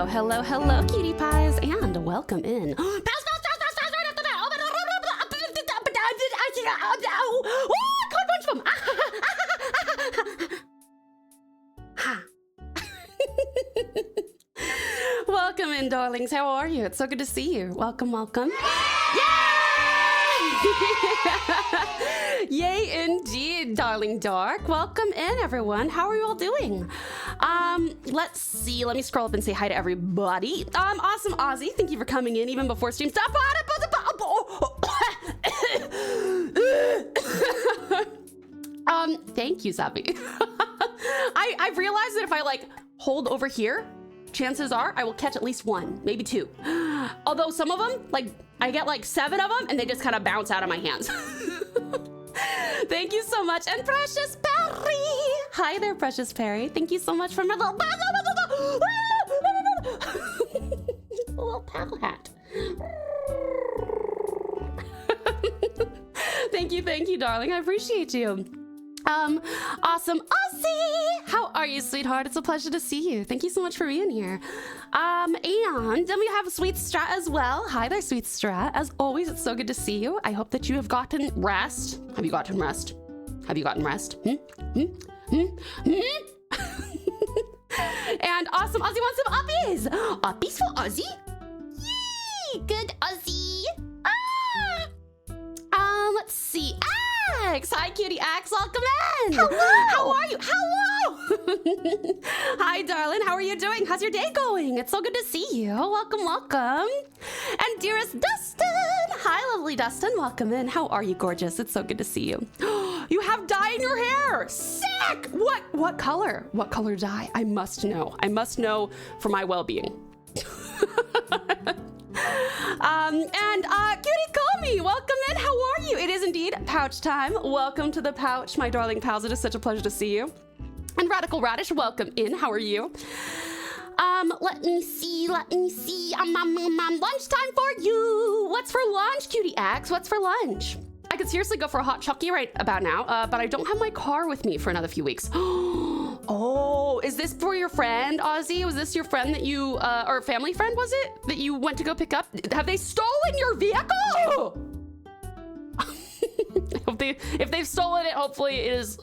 Hello, hello, hello, cutie pies, and welcome in. Caught a bunch of them. Welcome in, darlings. How are you? It's so good to see you. Welcome, welcome. Yay! Yay indeed, darling dark. Welcome in, everyone. How are you all doing? Let's see. Let me scroll up and say hi to everybody. Awesome Ozzy. Thank you for coming in even before stream. Stop. Thank you, Zabi. I've realized that if I like hold over here, chances are I will catch at least one, maybe two. Although some of them, like I get like 7 of them and they just kind of bounce out of my hands. Thank you so much. And Precious Perry. Hi there, Precious Perry. Thank you so much for my little paddle hat. Thank you, darling. I appreciate you. Awesome Aussie! How are you, sweetheart? It's a pleasure to see you. Thank you so much for being here. And then we have Sweet Strat as well. Hi there, Sweet Strat. As always, it's so good to see you. I hope that you have gotten rest. Have you gotten rest? Have you gotten rest? And awesome Aussie wants some uppies. Uppies for Aussie? Yee! Good Aussie. Let's see. Axe! Hi, cutie Axe. Welcome in. Hello. How are you? Hello. Hi, darling. How are you doing? How's your day going? It's so good to see you. Welcome, welcome. And dearest Dustin. Hi, lovely Dustin. Welcome in. How are you, gorgeous? It's so good to see you. You have dye in your hair. Sick. What color? What color dye? I must know. I must know for my well-being. Cutie Comey, welcome in. How are you? It is indeed pouch time. Welcome to the pouch, my darling pals. It is such a pleasure to see you. And Radical Radish, welcome in. How are you? Let me see. Lunchtime for you. What's for lunch, cutie Axe? What's for lunch? I could seriously go for a hot chucky right about now, but I don't have my car with me for another few weeks. Oh, is this for your friend, Ozzy? Was this your friend that you, or family friend, was it? That you went to go pick up? Have they stolen your vehicle? If they've stolen it, hopefully it is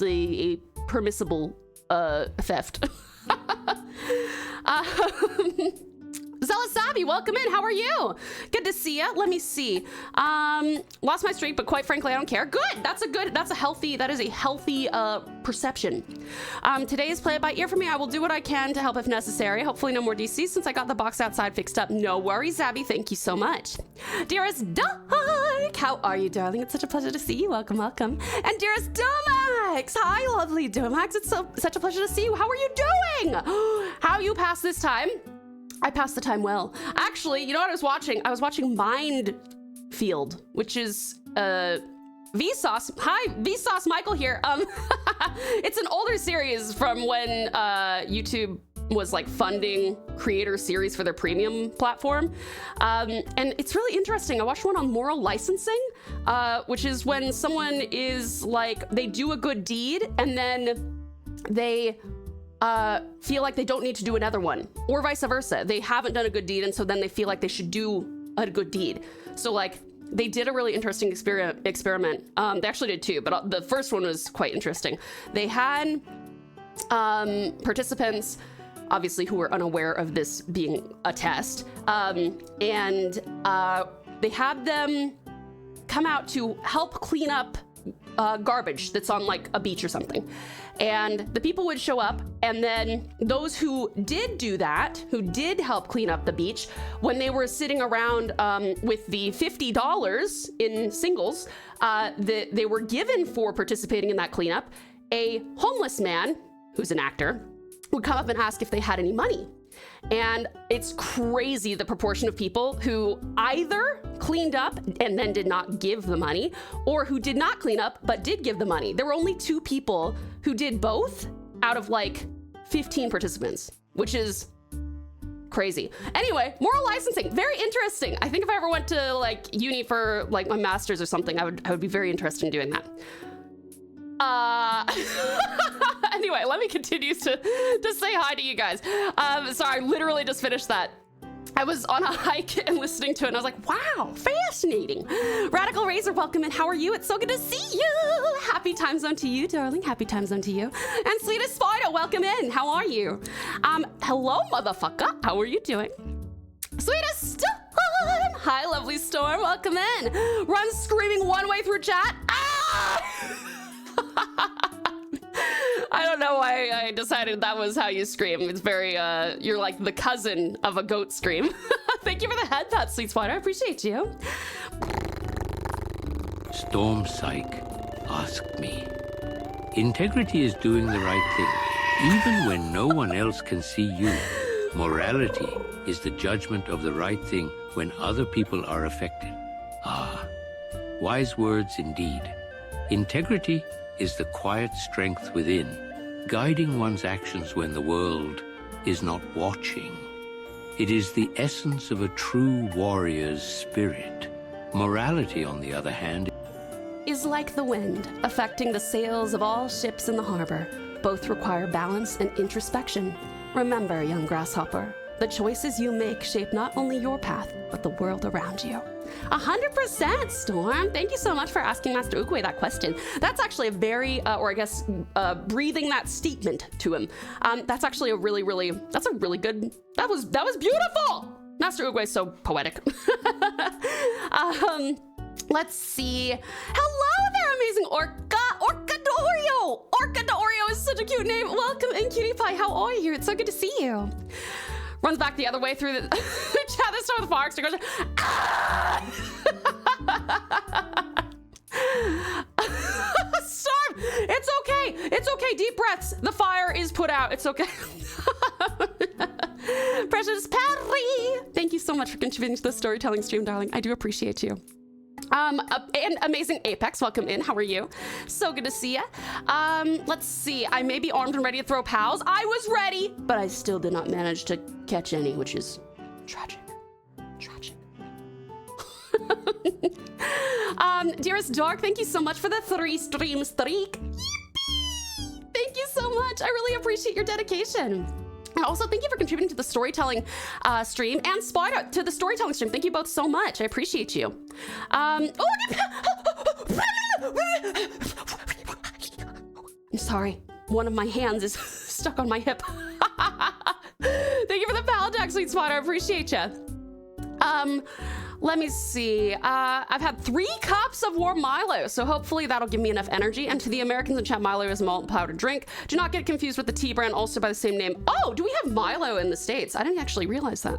a permissible, theft. Zelasabi, welcome in. How are you? Good to see you. Let me see. Lost my streak, but quite frankly, I don't care. Good. That is a healthy perception. Today is play it by ear for me. I will do what I can to help if necessary. Hopefully no more DC since I got the box outside fixed up. No worries, Zabby. Thank you so much. Dearest Dark, how are you, darling? It's such a pleasure to see you. Welcome, welcome. And dearest Domax, hi, lovely Domax. It's such a pleasure to see you. How are you doing? How you pass this time? I passed the time well. Actually, you know what I was watching? I was watching Mindfield, which is Vsauce. Hi, Vsauce Michael here. It's an older series from when YouTube was like funding creator series for their premium platform. And it's really interesting. I watched one on moral licensing, which is when someone is like, they do a good deed and then they feel like they don't need to do another one, or vice versa. They haven't done a good deed, and so then they feel like they should do a good deed. So like they did a really interesting experiment. They actually did 2, but the first one was quite interesting. They had participants, obviously, who were unaware of this being a test, and they had them come out to help clean up garbage that's on like a beach or something. And the people would show up, and then those who did do that, who did help clean up the beach, when they were sitting around with the $50 in singles that they were given for participating in that cleanup, a homeless man, who's an actor, would come up and ask if they had any money. And it's crazy the proportion of people who either cleaned up and then did not give the money, or who did not clean up but did give the money. There were only 2 people who did both out of like 15 participants, which is crazy. Anyway, moral licensing, very interesting. I think if I ever went to like uni for like my master's or something, I would be very interested in doing that. Anyway, let me continue to say hi to you guys. Sorry, I literally just finished that. I was on a hike and listening to it, and I was like, wow, fascinating. Radical Razor, welcome in. How are you? It's so good to see you. Happy time zone to you, darling. Happy time zone to you. And Sweetest Spider, welcome in. How are you? Hello, motherfucker. How are you doing? Sweetest Storm. Hi, lovely Storm. Welcome in. Run screaming one way through chat. Ah! I don't know why I decided that was how you scream. It's very, you're like the cousin of a goat scream. Thank you for the head pat, Sweet Spider. I appreciate you. Storm Psych asked me. Integrity is doing the right thing, even when no one else can see you. Morality is the judgment of the right thing when other people are affected. Ah, wise words indeed. Integrity is the quiet strength within, guiding one's actions when the world is not watching. It is the essence of a true warrior's spirit. Morality, on the other hand, is like the wind, affecting the sails of all ships in the harbor. Both require balance and introspection. Remember, young grasshopper, the choices you make shape not only your path, but the world around you. 100%, Storm. Thank you so much for asking Master Ukwe that question. That's actually a very, or I guess, breathing that statement to him. That's actually a really good, that was beautiful! Master Ukwe is so poetic. Let's see. Hello there, amazing Orcadorio! Orcadorio is such a cute name. Welcome in, Cutie Pie. How are you? It's so good to see you. Runs back the other way through the chat. This time with the fox. Goes, ah! Storm, it's okay. It's okay. Deep breaths. The fire is put out. It's okay. Precious Perry, thank you so much for contributing to the storytelling stream, darling. I do appreciate you. And amazing Apex, welcome in. How are you? So good to see you. Let's see. I may be armed and ready to throw pals. I was ready, but I still did not manage to catch any, which is tragic. Tragic. Dearest Dark, thank you so much for the 3 stream streak. Yippee! Thank you so much. I really appreciate your dedication. And also, thank you for contributing to the storytelling stream, and Spider to the storytelling stream. Thank you both so much. I appreciate you. I'm sorry. One of my hands is stuck on my hip. Thank you for the pal deck, Sweet Spider. I appreciate you. Let me see. I've had 3 cups of warm Milo, so hopefully that'll give me enough energy. And to the Americans in chat, Milo is a malt powdered drink. Do not get confused with the tea brand, also by the same name. Oh, do we have Milo in the States? I didn't actually realize that.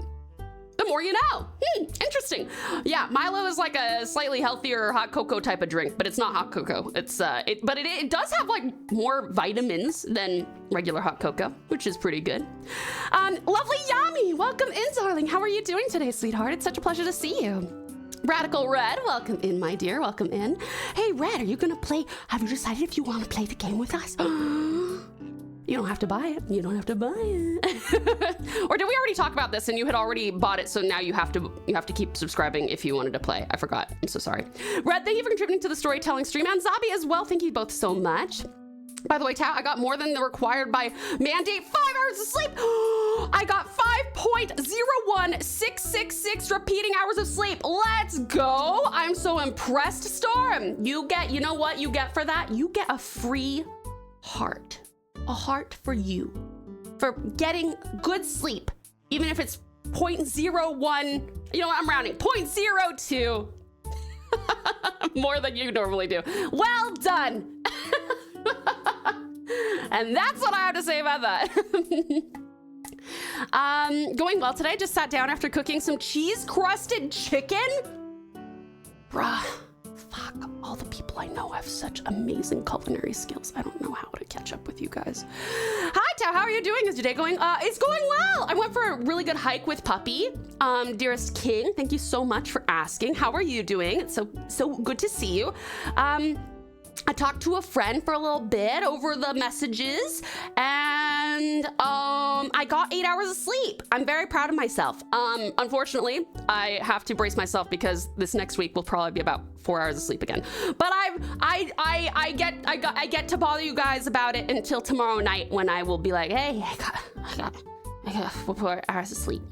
The more you know. Interesting. Yeah, Milo is like a slightly healthier hot cocoa type of drink, but it's not hot cocoa. It's but it does have like more vitamins than regular hot cocoa, which is pretty good. Lovely Yami, welcome in, darling. How are you doing today, sweetheart? It's such a pleasure to see you. Radical Red, welcome in, my dear. Welcome in. Hey, Red, are you gonna play? Have you decided if you want to play the game with us? You don't have to buy it. You don't have to buy it. Or did we already talk about this and you had already bought it, so now you have to keep subscribing if you wanted to play? I forgot. I'm so sorry. Red, thank you for contributing to the storytelling stream, and Zabi as well. Thank you both so much. By the way, Tao, I got more than the required by mandate 5 hours of sleep. I got 5.01666 repeating hours of sleep. Let's go. I'm so impressed, Storm. You know what you get for that? You get a free heart. A heart for you. For getting good sleep. Even if it's 0.01, you know what, I'm rounding, 0.02. More than you normally do. Well done. And that's what I have to say about that. Going well today. Just sat down after cooking some cheese-crusted chicken. Bruh, fuck, all the people I know have such amazing culinary skills. I don't know how to catch up with you guys. Hi, Tao, how are you doing? Is your day going? It's going well. I went for a really good hike with Puppy. Dearest King, thank you so much for asking. How are you doing? It's so good to see you. I talked to a friend for a little bit over the messages, and I got 8 hours of sleep. I'm very proud of myself. Unfortunately, I have to brace myself because this next week will probably be about 4 hours of sleep again. But I get to bother you guys about it until tomorrow night when I will be like, hey, I got 4 hours of sleep.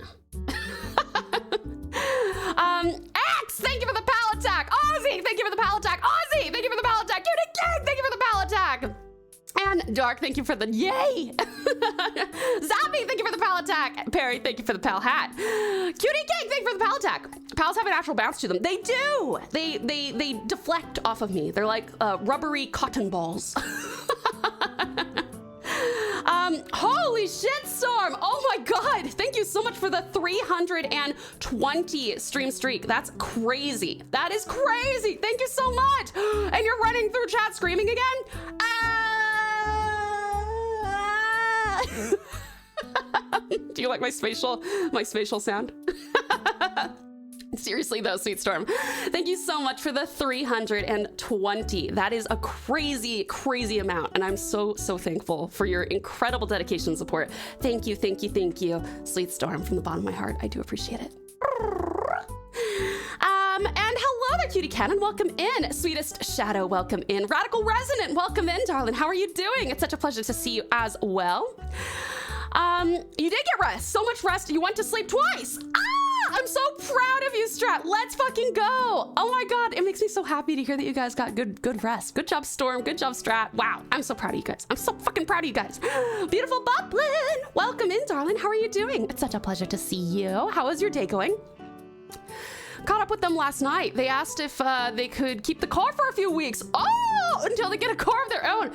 X, thank you for the pal attack. Ozzy, thank you for the pal attack. Ozzy, thank you for the pal attack. Cutie King, thank you for the pal attack. And Dark, thank you for the yay. Zappy, thank you for the pal attack. Perry, thank you for the pal hat. Cutie King, thank you for the pal attack. Pals have a natural bounce to them. They do. They deflect off of me. They're like rubbery cotton balls. Holy shit, Storm! Oh my god! Thank you so much for the 320 stream streak. That's crazy. That is crazy. Thank you so much. And you're running through chat screaming again? Do you like my spatial sound? Seriously though, Sweet Storm, thank you so much for the 320. That is a crazy, crazy amount. And I'm so, so thankful for your incredible dedication and support. Thank you, thank you, thank you, Sweet Storm, from the bottom of my heart. I do appreciate it. And hello there, Cutie Cannon. Welcome in. Sweetest Shadow, welcome in. Radical Resonant, welcome in, darling. How are you doing? It's such a pleasure to see you as well. You did get rest. So much rest. You went to sleep twice. I'm so proud of you, Strat. Let's fucking go. Oh my god, it makes me so happy to hear that you guys got good rest. Good job, Storm. Good job, Strat. Wow, I'm so proud of you guys. I'm so fucking proud of you guys. Beautiful Buplin, welcome in, darling. How are you doing? It's such a pleasure to see you. How is your day going? Caught up with them last night. They asked if they could keep the car for a few weeks. Oh, until they get a car of their own.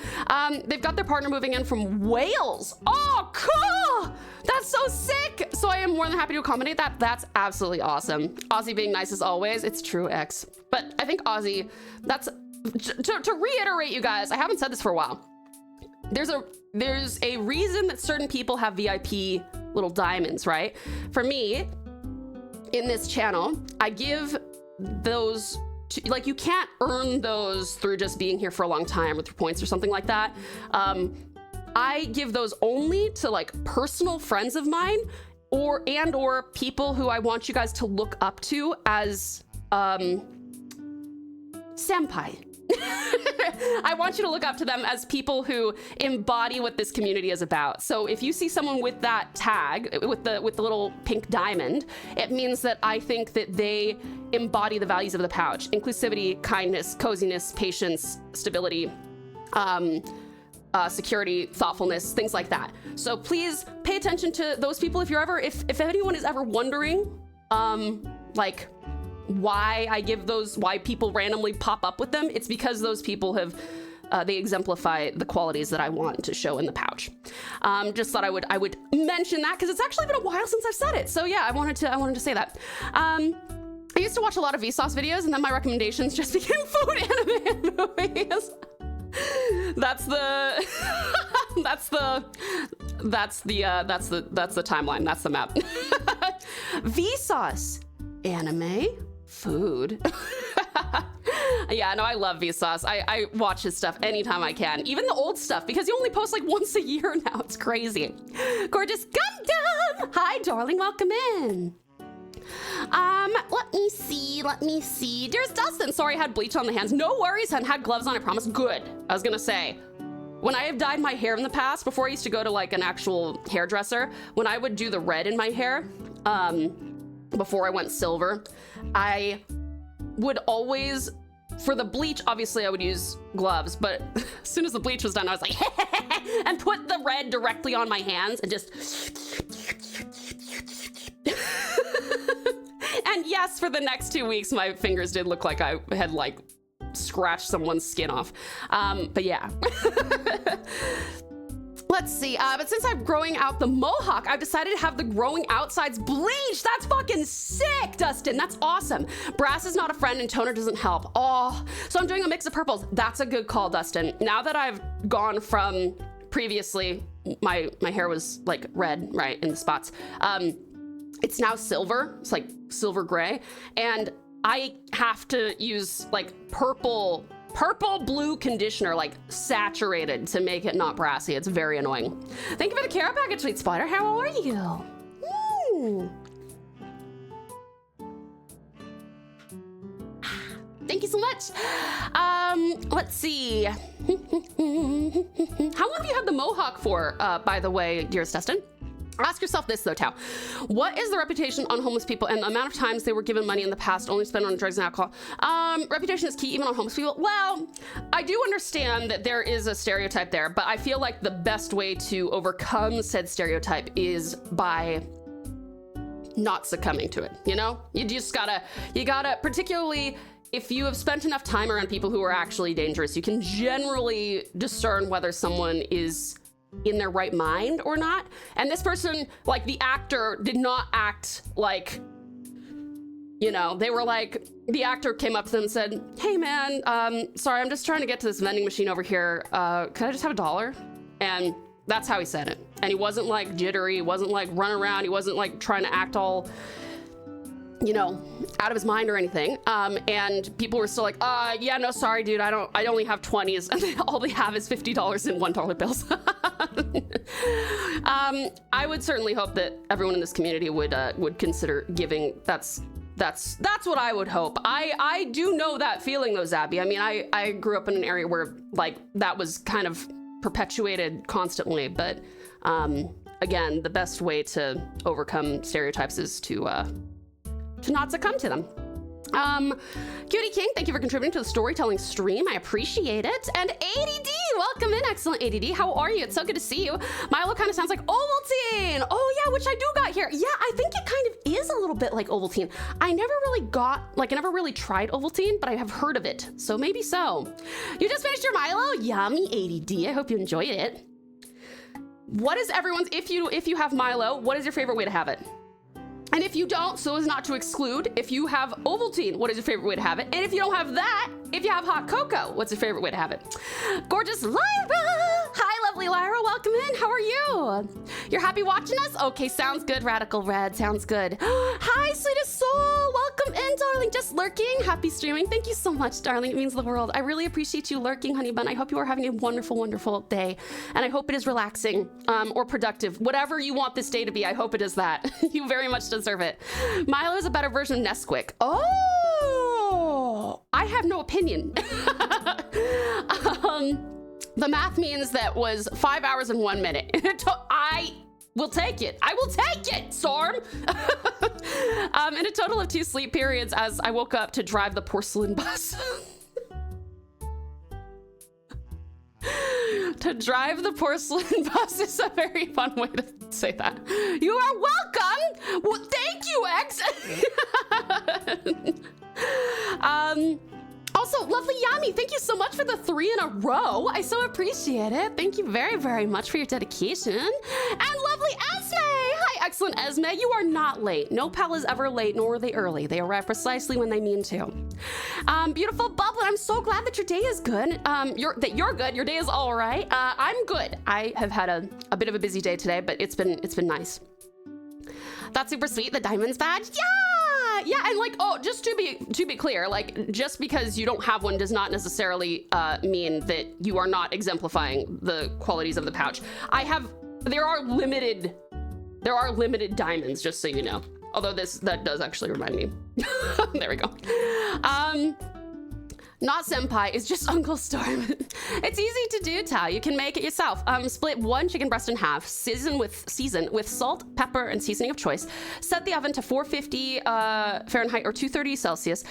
They've got their partner moving in from Wales. Oh, cool. That's so sick. So I am more than happy to accommodate that. That's absolutely awesome. Ozzy being nice as always. It's true, X. But I think Ozzy, that's, to reiterate, you guys, I haven't said this for a while. There's a reason that certain people have VIP little diamonds, right? For me, in this channel, I give those to, like, you can't earn those through just being here for a long time or through points or something like that. I give those only to like personal friends of mine or people who I want you guys to look up to as senpai. I want you to look up to them as people who embody what this community is about. So if you see someone with that tag, with the little pink diamond, it means that I think that they embody the values of the pouch: inclusivity, kindness, coziness, patience, stability, security, thoughtfulness, things like that. So please pay attention to those people. If anyone is ever wondering, like, why I give those, why people randomly pop up with them, it's because those people have, they exemplify the qualities that I want to show in the pouch. Just thought I would mention that because it's actually been a while since I've said it. So yeah, I wanted to say that. I used to watch a lot of Vsauce videos, and then my recommendations just became food, anime, and movies. That's the timeline. That's the map. Vsauce, anime, food. Yeah, no, I love Vsauce. I watch his stuff anytime I can, even the old stuff, because he only posts like once a year now. It's crazy. Gorgeous Gundam, hi darling, welcome in. Let me see. Dearest Dustin, sorry I had bleach on the hands. No worries, I had gloves on, I promise. Good. I was gonna say, when I have dyed my hair in the past, before I used to go to like an actual hairdresser, when I would do the red in my hair, before I went silver, I would always, for the bleach, obviously I would use gloves, but as soon as the bleach was done, I was like, and put the red directly on my hands and just, and yes, for the next 2 weeks, my fingers did look like I had like scratched someone's skin off. But yeah. Let's see, but since I'm growing out the mohawk, I've decided to have the growing out sides bleached. That's fucking sick, Dustin. That's awesome. Brass is not a friend and toner doesn't help. Oh, so I'm doing a mix of purples. That's a good call, Dustin. Now that I've gone from previously, my hair was like red, right, in the spots. It's now silver. It's like silver gray. And I have to use like purple purple blue conditioner, like saturated to make it not brassy. It's very annoying. Thank you for the care package, Sweet Spider. How are you? Thank you so much. Let's see. How long have you had the mohawk for, by the way, dearest Dustin? Ask yourself this though, Tao. What is the reputation on homeless people and the amount of times they were given money in the past only spent on drugs and alcohol? Reputation is key even on homeless people. Well, I do understand that there is a stereotype there, but I feel like the best way to overcome said stereotype is by not succumbing to it, you know? You just gotta, particularly if you have spent enough time around people who are actually dangerous, you can generally discern whether someone is in their right mind or not. And this person, like the actor, did not act like, you know, they were like, the actor came up to them and said, hey man, sorry, I'm just trying to get to this vending machine over here. Can I just have $1? And that's how he said it. And he wasn't like jittery, he wasn't like run around, he wasn't like trying to act all, you know, out of his mind or anything. And people were still like, yeah, no, sorry, dude, I only have 20s, and all they have is $50 in $1 bills. I would certainly hope that everyone in this community would consider giving. That's what I would hope. I do know that feeling though, Zabby. I mean, I grew up in an area where like that was kind of perpetuated constantly, but again, the best way to overcome stereotypes is to not succumb to them. Cutie King, thank you for contributing to the storytelling stream. I appreciate it. And ADD, welcome in, excellent ADD. How are you? It's so good to see you. Milo kind of sounds like Ovaltine. Oh yeah, which I do got here. Yeah, I think it kind of is a little bit like Ovaltine. I never really tried Ovaltine, but I have heard of it. So maybe so. You just finished your Milo? Yummy ADD. I hope you enjoyed it. What is everyone's, if you have Milo, what is your favorite way to have it? And if you don't, so as not to exclude, if you have Ovaltine, what is your favorite way to have it? And if you don't have that, if you have hot cocoa, what's your favorite way to have it? Gorgeous Lyra! Hi, lovely Lyra, welcome in. How are you? You're happy watching us? Okay, sounds good, Radical Red, sounds good. Hi, sweetest soul, welcome in, darling. Just lurking, happy streaming. Thank you so much, darling, it means the world. I really appreciate you lurking, honey bun. I hope you are having a wonderful, wonderful day. And I hope it is relaxing or productive. Whatever you want this day to be, I hope it is that. You very much deserve it. Milo is a better version of Nesquik. Oh, I have no opinion. The math means that was 5 hours and 1 minute. I will take it. I will take it, Storm. In a total of 2 sleep periods as I woke up to drive the porcelain bus. To drive the porcelain bus is a very fun way to say that. You are welcome. Well, thank you, X. Also, lovely Yami, thank you so much for the 3 in a row. I so appreciate it. Thank you very, very much for your dedication. And lovely Esme. Hi, excellent Esme. You are not late. No pal is ever late, nor are they early. They arrive precisely when they mean to. Beautiful Bubbler, I'm so glad that your day is good. That you're good. Your day is all right. I'm good. I have had a bit of a busy day today, but it's been nice. That's super sweet. The Diamonds badge. Yeah, and like, oh, just to be clear, like, just because you don't have one does not necessarily mean that you are not exemplifying the qualities of the pouch. There are limited diamonds, just so you know. Although that does actually remind me. There we go. Not senpai, it's just Uncle Storm. It's easy to do, Tao. You can make it yourself. Split 1 chicken breast in half, season with salt, pepper, and seasoning of choice. Set the oven to 450 Fahrenheit or 230 Celsius.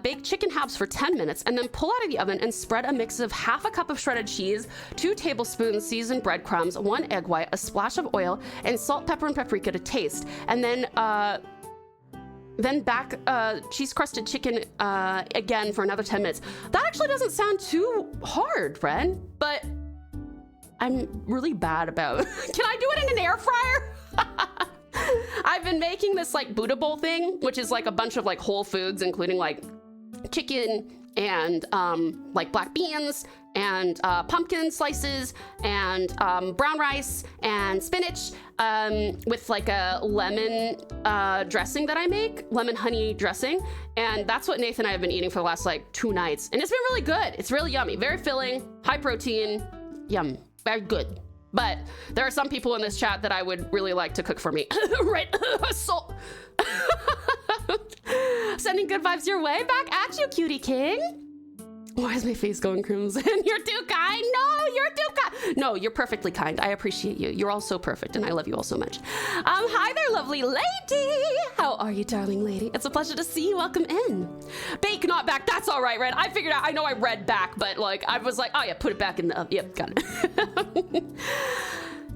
Bake chicken halves for 10 minutes, and then pull out of the oven and spread a mix of half a cup of shredded cheese, 2 tablespoons seasoned breadcrumbs, 1 egg white, a splash of oil, and salt, pepper, and paprika to taste. And then back cheese crusted chicken again for another 10 minutes. That actually doesn't sound too hard, friend, but I'm really bad about Can I do it in an air fryer? I've been making this like Buddha bowl thing, which is like a bunch of like whole foods, including like chicken and like black beans and pumpkin slices and brown rice and spinach with like a lemon dressing that I make, lemon honey dressing. And that's what Nathan and I have been eating for the last like 2 nights. And it's been really good. It's really yummy, very filling, high protein, yum, very good. But there are some people in this chat that I would really like to cook for me. Right, so sending good vibes your way. Back at you, cutie king. Why is my face going crimson? You're too kind. No, you're too kind. No, you're perfectly kind. I appreciate you. You're all so perfect, and I love you all so much. Hi there, lovely lady. How are you, darling lady? It's a pleasure to see you. Welcome in. Bake not back. That's all right, Red. I figured out. I know I read back, but like I was like, oh yeah, put it back in the. Yep, got it.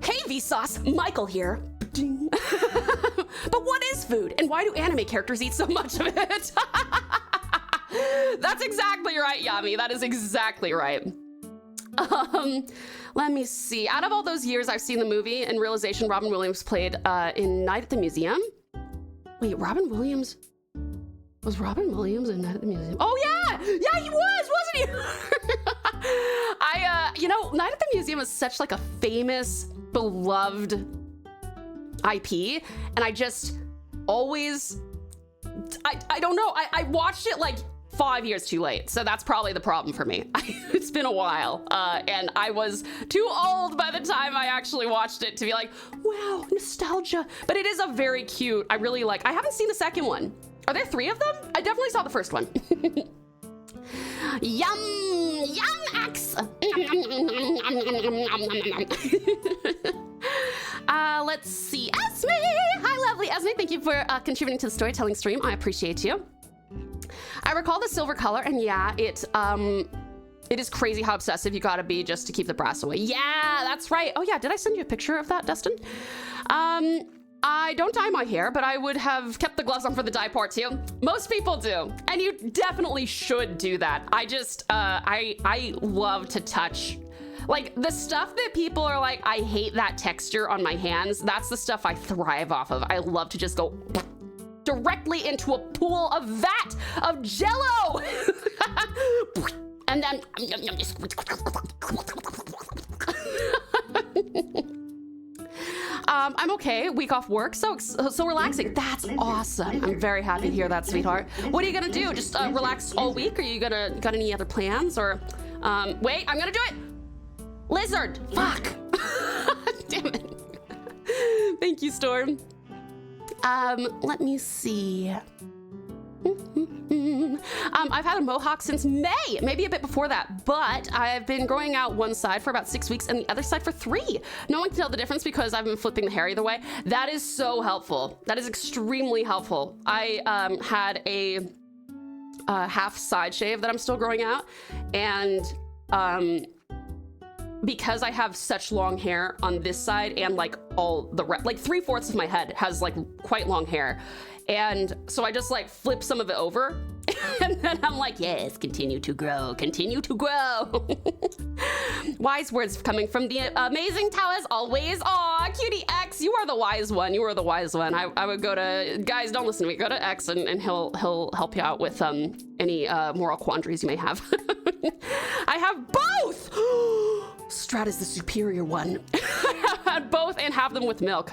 Hey, Vsauce. Michael here. But what is food, and why do anime characters eat so much of it? That's exactly right, Yami. That is exactly right. Let me see. Out of all those years I've seen the movie and realization Robin Williams played in Night at the Museum. Wait, Robin Williams? Was Robin Williams in Night at the Museum? Oh yeah! Yeah, he was, wasn't he? You know, Night at the Museum is such like a famous, beloved IP, and I just always, I don't know, I watched it like 5 years too late, so that's probably the problem for me. It's been a while, and I was too old by the time I actually watched it to be like, wow, nostalgia. But it is a very cute, I really like, I haven't seen the second one. Are there 3 of them? I definitely saw the first one. Yum, yum, X. Let's see, Esme. Hi, lovely Esme. Thank you for contributing to the storytelling stream. I appreciate you. I recall the silver color, and yeah, it is crazy how obsessive you gotta be just to keep the brass away. Yeah, that's right. Oh yeah, did I send you a picture of that, Dustin? I don't dye my hair, but I would have kept the gloves on for the dye part too. Most people do, and you definitely should do that. I just, I love to touch. Like, the stuff that people are like, I hate that texture on my hands, that's the stuff I thrive off of. I love to just go directly into a pool of vat of Jello. And then I'm okay. Week off work, so relaxing. That's awesome. I'm very happy to hear that, sweetheart. What are you gonna do? Just relax all week? Are you got any other plans? Or wait, I'm gonna do it. Lizard. Fuck. Damn it. Thank you, Storm. Let me see. I've had a mohawk since May, maybe a bit before that, but I've been growing out one side for about 6 weeks and the other side for 3. No one can tell the difference because I've been flipping the hair either way. That is so helpful. That is extremely helpful. I had a half side shave that I'm still growing out, and because I have such long hair on this side and like all the like 3/4 of my head has like quite long hair. And so I just like flip some of it over and then I'm like, yes, continue to grow, continue to grow. Wise words coming from the amazing Tao as always. Aw, cutie X, you are the wise one. You are the wise one. I would go to, guys, don't listen to me. Go to X and he'll help you out with any moral quandaries you may have. I have both. Strat is the superior one. I had both and have them with milk.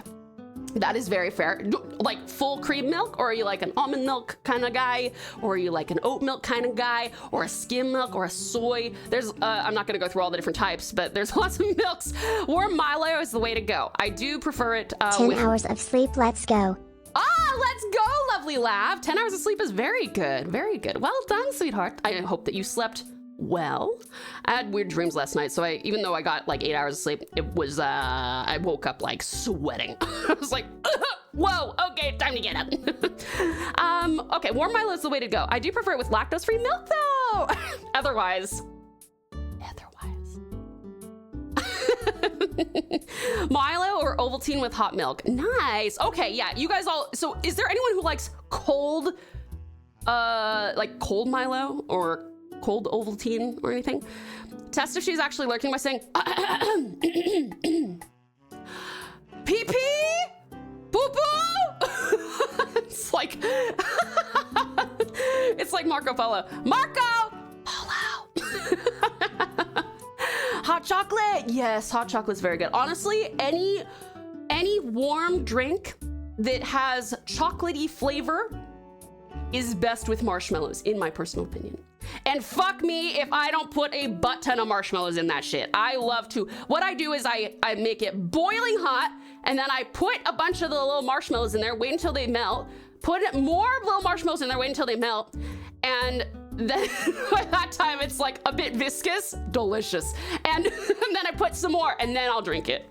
That is very fair. Like full cream milk, or are you like an almond milk kind of guy, or are you like an oat milk kind of guy, or a skim milk, or a soy? There's, I'm not gonna go through all the different types, but there's lots of milks. Warm Milo is the way to go. I do prefer it 10 hours of sleep, let's go. Ah, let's go, lovely Lav. 10 hours of sleep is very good, very good. Well done, sweetheart. I hope that you slept well. I had weird dreams last night, so even though I got like 8 hours of sleep, it was, I woke up like sweating. I was like, whoa, okay, time to get up. Okay, warm Milo is the way to go. I do prefer it with lactose-free milk though. Otherwise. Milo or Ovaltine with hot milk. Nice. Okay, yeah, you guys all, so is there anyone who likes cold, like cold Milo or cold Ovaltine or anything? Test if she's actually lurking by saying pee pee boo boo. It's like it's like Marco Polo. Marco hot chocolate. Yes, hot chocolate's very good. Honestly, any warm drink that has chocolatey flavor is best with marshmallows, in my personal opinion. And fuck me if I don't put a butt ton of marshmallows in that shit. I love to. What I do is I make it boiling hot, and then I put a bunch of the little marshmallows in there, wait until they melt, put more little marshmallows in there, wait until they melt, and then by that time it's like a bit viscous, delicious. And then I put some more, and then I'll drink it.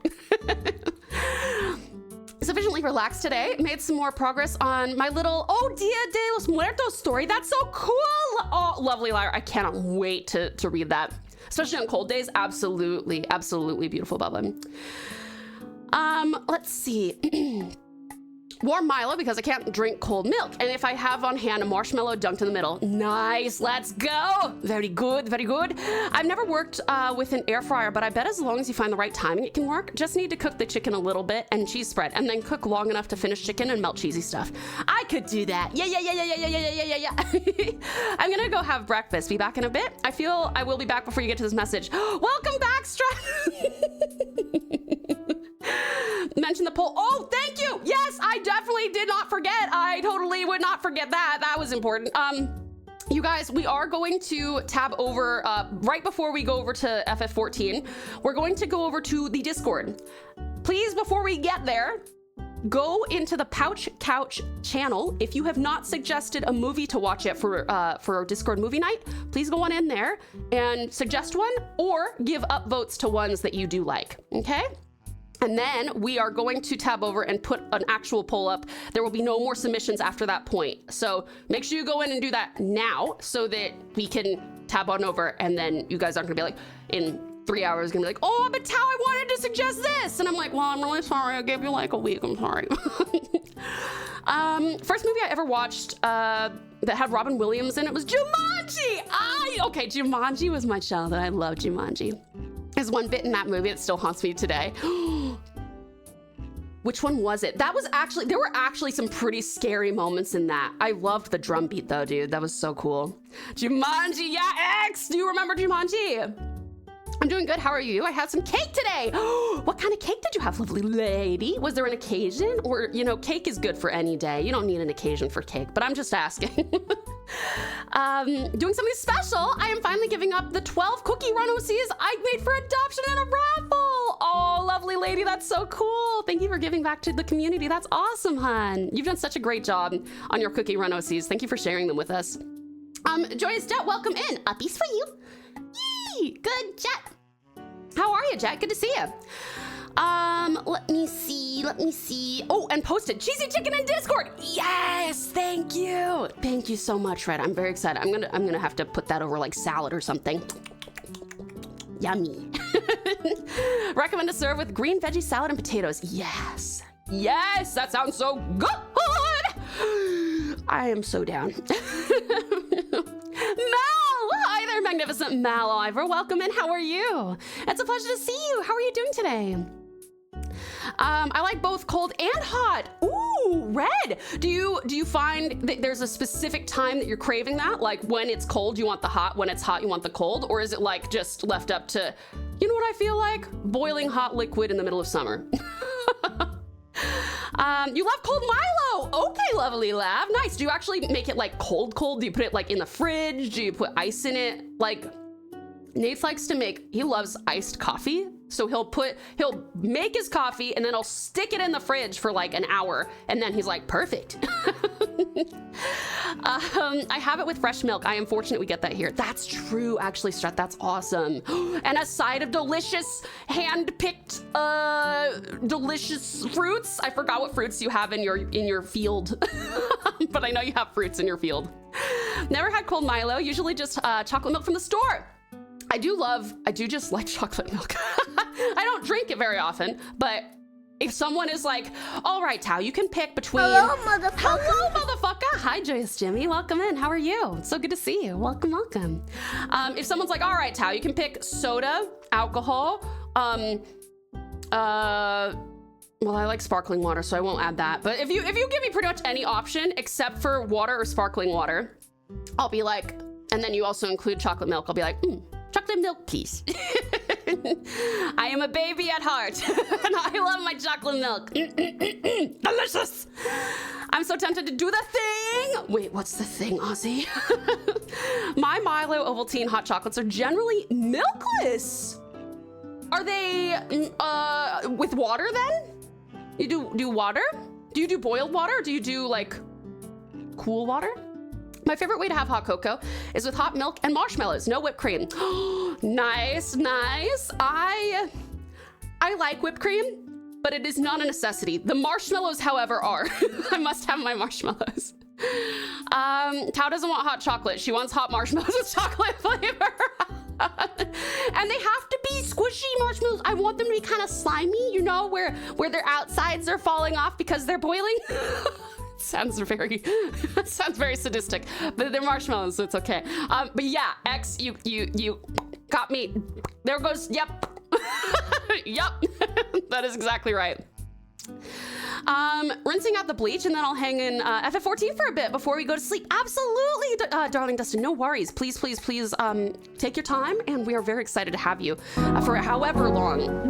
Sufficiently relaxed today. Made some more progress on my little Dia de los Muertos story. That's so cool. Oh, lovely Lyra. I cannot wait to read that. Especially on cold days. Absolutely, absolutely beautiful, Bubba. Let's see. Warm Milo because I can't drink cold milk. And if I have on hand a marshmallow dunked in the middle, nice, let's go. Very good, very good. I've never worked with an air fryer, but I bet as long as you find the right timing, it can work. Just need to cook the chicken a little bit and cheese spread, and then cook long enough to finish chicken and melt cheesy stuff. I could do that. Yeah. I'm gonna go have breakfast. Be back in a bit. I feel I will be back before you get to this message. Welcome back, Mention the poll. Oh, thank you. Yes, I definitely did not forget. I totally would not forget that. That was important. You guys, we are going to tab over right before we go over to FF14. We're going to go over to the Discord. Please, before we get there, go into the Pouch Couch channel. If you have not suggested a movie to watch yet for Discord movie night, please go on in there and suggest one or give upvotes to ones that you do like, okay? And then we are going to tab over and put an actual poll up. There will be no more submissions after that point. So make sure you go in and do that now so that we can tab on over, and then you guys aren't gonna be like, in 3 hours, gonna be like, oh, but Tao, I wanted to suggest this. And I'm like, well, I'm really sorry. I gave you like a week, I'm sorry. First movie I ever watched that had Robin Williams in it was Jumanji. Okay, Jumanji was my childhood. I love Jumanji. There's one bit in that movie that still haunts me today. Which one was it? That was actually, there were actually some pretty scary moments in that. I loved the drum beat though, dude. That was so cool. Jumanji, yeah, X! Do you remember Jumanji? I'm doing good, how are you? I had some cake today. What kind of cake did you have, lovely lady? Was there an occasion? Or, you know, cake is good for any day. You don't need an occasion for cake, but I'm just asking. Doing something special. I am finally giving up the 12 cookie run OCs I made for adoption in a raffle. Oh, lovely lady, that's so cool. Thank you for giving back to the community. That's awesome, hun. You've done such a great job on your cookie run OCs. Thank you for sharing them with us. Joyous Jet, welcome in. Uppies for you. Yee, good, Jet. How are you, Jet? Good to see you. Let me see. Oh, and posted Cheesy Chicken in Discord. Yes, thank you. Thank you so much, Red. I'm very excited. I'm gonna have to put that over like salad or something. Yummy. Recommend to serve with green veggie salad and potatoes. Yes, that sounds so good. I am so down. Hi there, magnificent Mal Ivor. Welcome in. How are you? It's a pleasure to see you. How are you doing today? I like both cold and hot. Ooh, Red. Do you find that there's a specific time that you're craving that? Like when it's cold, you want the hot. When it's hot, you want the cold? Or is it like just left up to, you know what I feel like? Boiling hot liquid in the middle of summer. You love cold Milo. Okay, lovely Lav. Nice. Do you actually make it like cold? Do you put it like in the fridge? Do you put ice in it? Like Nate likes to make, he loves iced coffee. So he'll make his coffee and then he'll stick it in the fridge for like an hour. And then he's like, perfect. I have it with fresh milk. I am fortunate we get that here. That's true, actually, Strat. That's awesome. And a side of delicious, hand-picked, delicious fruits. I forgot what fruits you have in your field, but I know you have fruits in your field. Never had cold Milo. Usually just chocolate milk from the store. I do just like chocolate milk. I don't drink it very often, but if someone is like, all right, Tao, you can pick between... Hello, motherfucker. Hello, motherfucker. Hi, Joyous Jimmy. Welcome in. How are you? It's so good to see you. Welcome, welcome. If someone's like, all right, Tao, you can pick soda, alcohol, well, I like sparkling water, so I won't add that. But if you give me pretty much any option except for water or sparkling water, I'll be like, and then you also include chocolate milk, I'll be like, Chocolate milk, please. I am a baby at heart, and I love my chocolate milk. Delicious! I'm so tempted to do the thing. Wait, what's the thing, Ozzy? My Milo Ovaltine hot chocolates are generally milkless. Are they with water then? You do water? Do you do boiled water, or do you do like cool water? My favorite way to have hot cocoa is with hot milk and marshmallows, no whipped cream. Nice, nice. I like whipped cream, but it is not a necessity. The marshmallows, however, are. I must have my marshmallows. Tao doesn't want hot chocolate. She wants hot marshmallows with chocolate flavor. And they have to be squishy marshmallows. I want them to be kind of slimy, you know, where their outsides are falling off because they're boiling. Sounds very sadistic, but they're marshmallows, so it's okay. But yeah, X, you got me. There goes, yep. Yep, that is exactly right. Rinsing out the bleach, and then I'll hang in FF14 for a bit before we go to sleep. Absolutely, darling Dustin, no worries. Please, take your time, and we are very excited to have you for however long.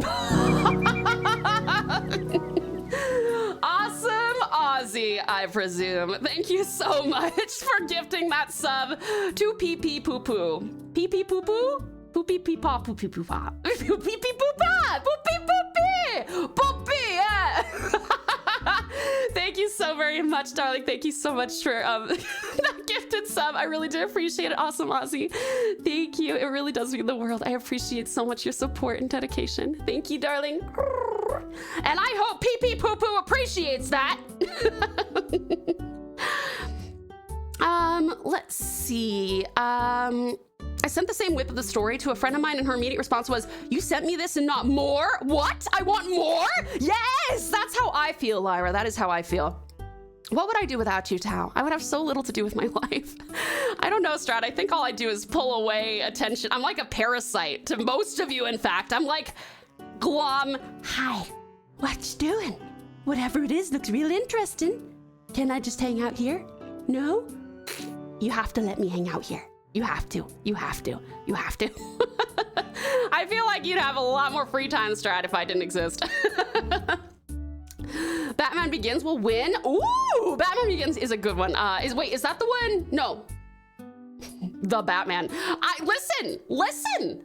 Awesome, Ozzy, I presume. Thank you so much for gifting that sub to PP Poo Poo. PP Poo Poo? Poopy pee paw, poopy poo paw. Poopy pee poo paw, poopy poopy, poopy, yeah. Thank you so very much, darling. Thank you so much for that gifted sub. I really do appreciate it. Awesome, Ozzy. Thank you. It really does mean the world. I appreciate so much your support and dedication. Thank you, darling. And I hope PP Poo Poo appreciates that. Let's see. I sent the same whip of the story to a friend of mine, and her immediate response was, "You sent me this and not more? What? I want more?" Yes, that's how I feel, Lyra. That is how I feel. What would I do without you, Tao? I would have so little to do with my life. I don't know, Strat. I think all I do is pull away attention. I'm like a parasite to most of you, in fact. I'm like, glom, hi, what you doing? Whatever it is looks real interesting. Can I just hang out here? No? You have to let me hang out here. You have to. You have to. You have to. I feel like you'd have a lot more free time, Strat, if I didn't exist. Batman Begins will win. Ooh, Batman Begins is a good one. Wait, is that the one? No. The Batman. Listen.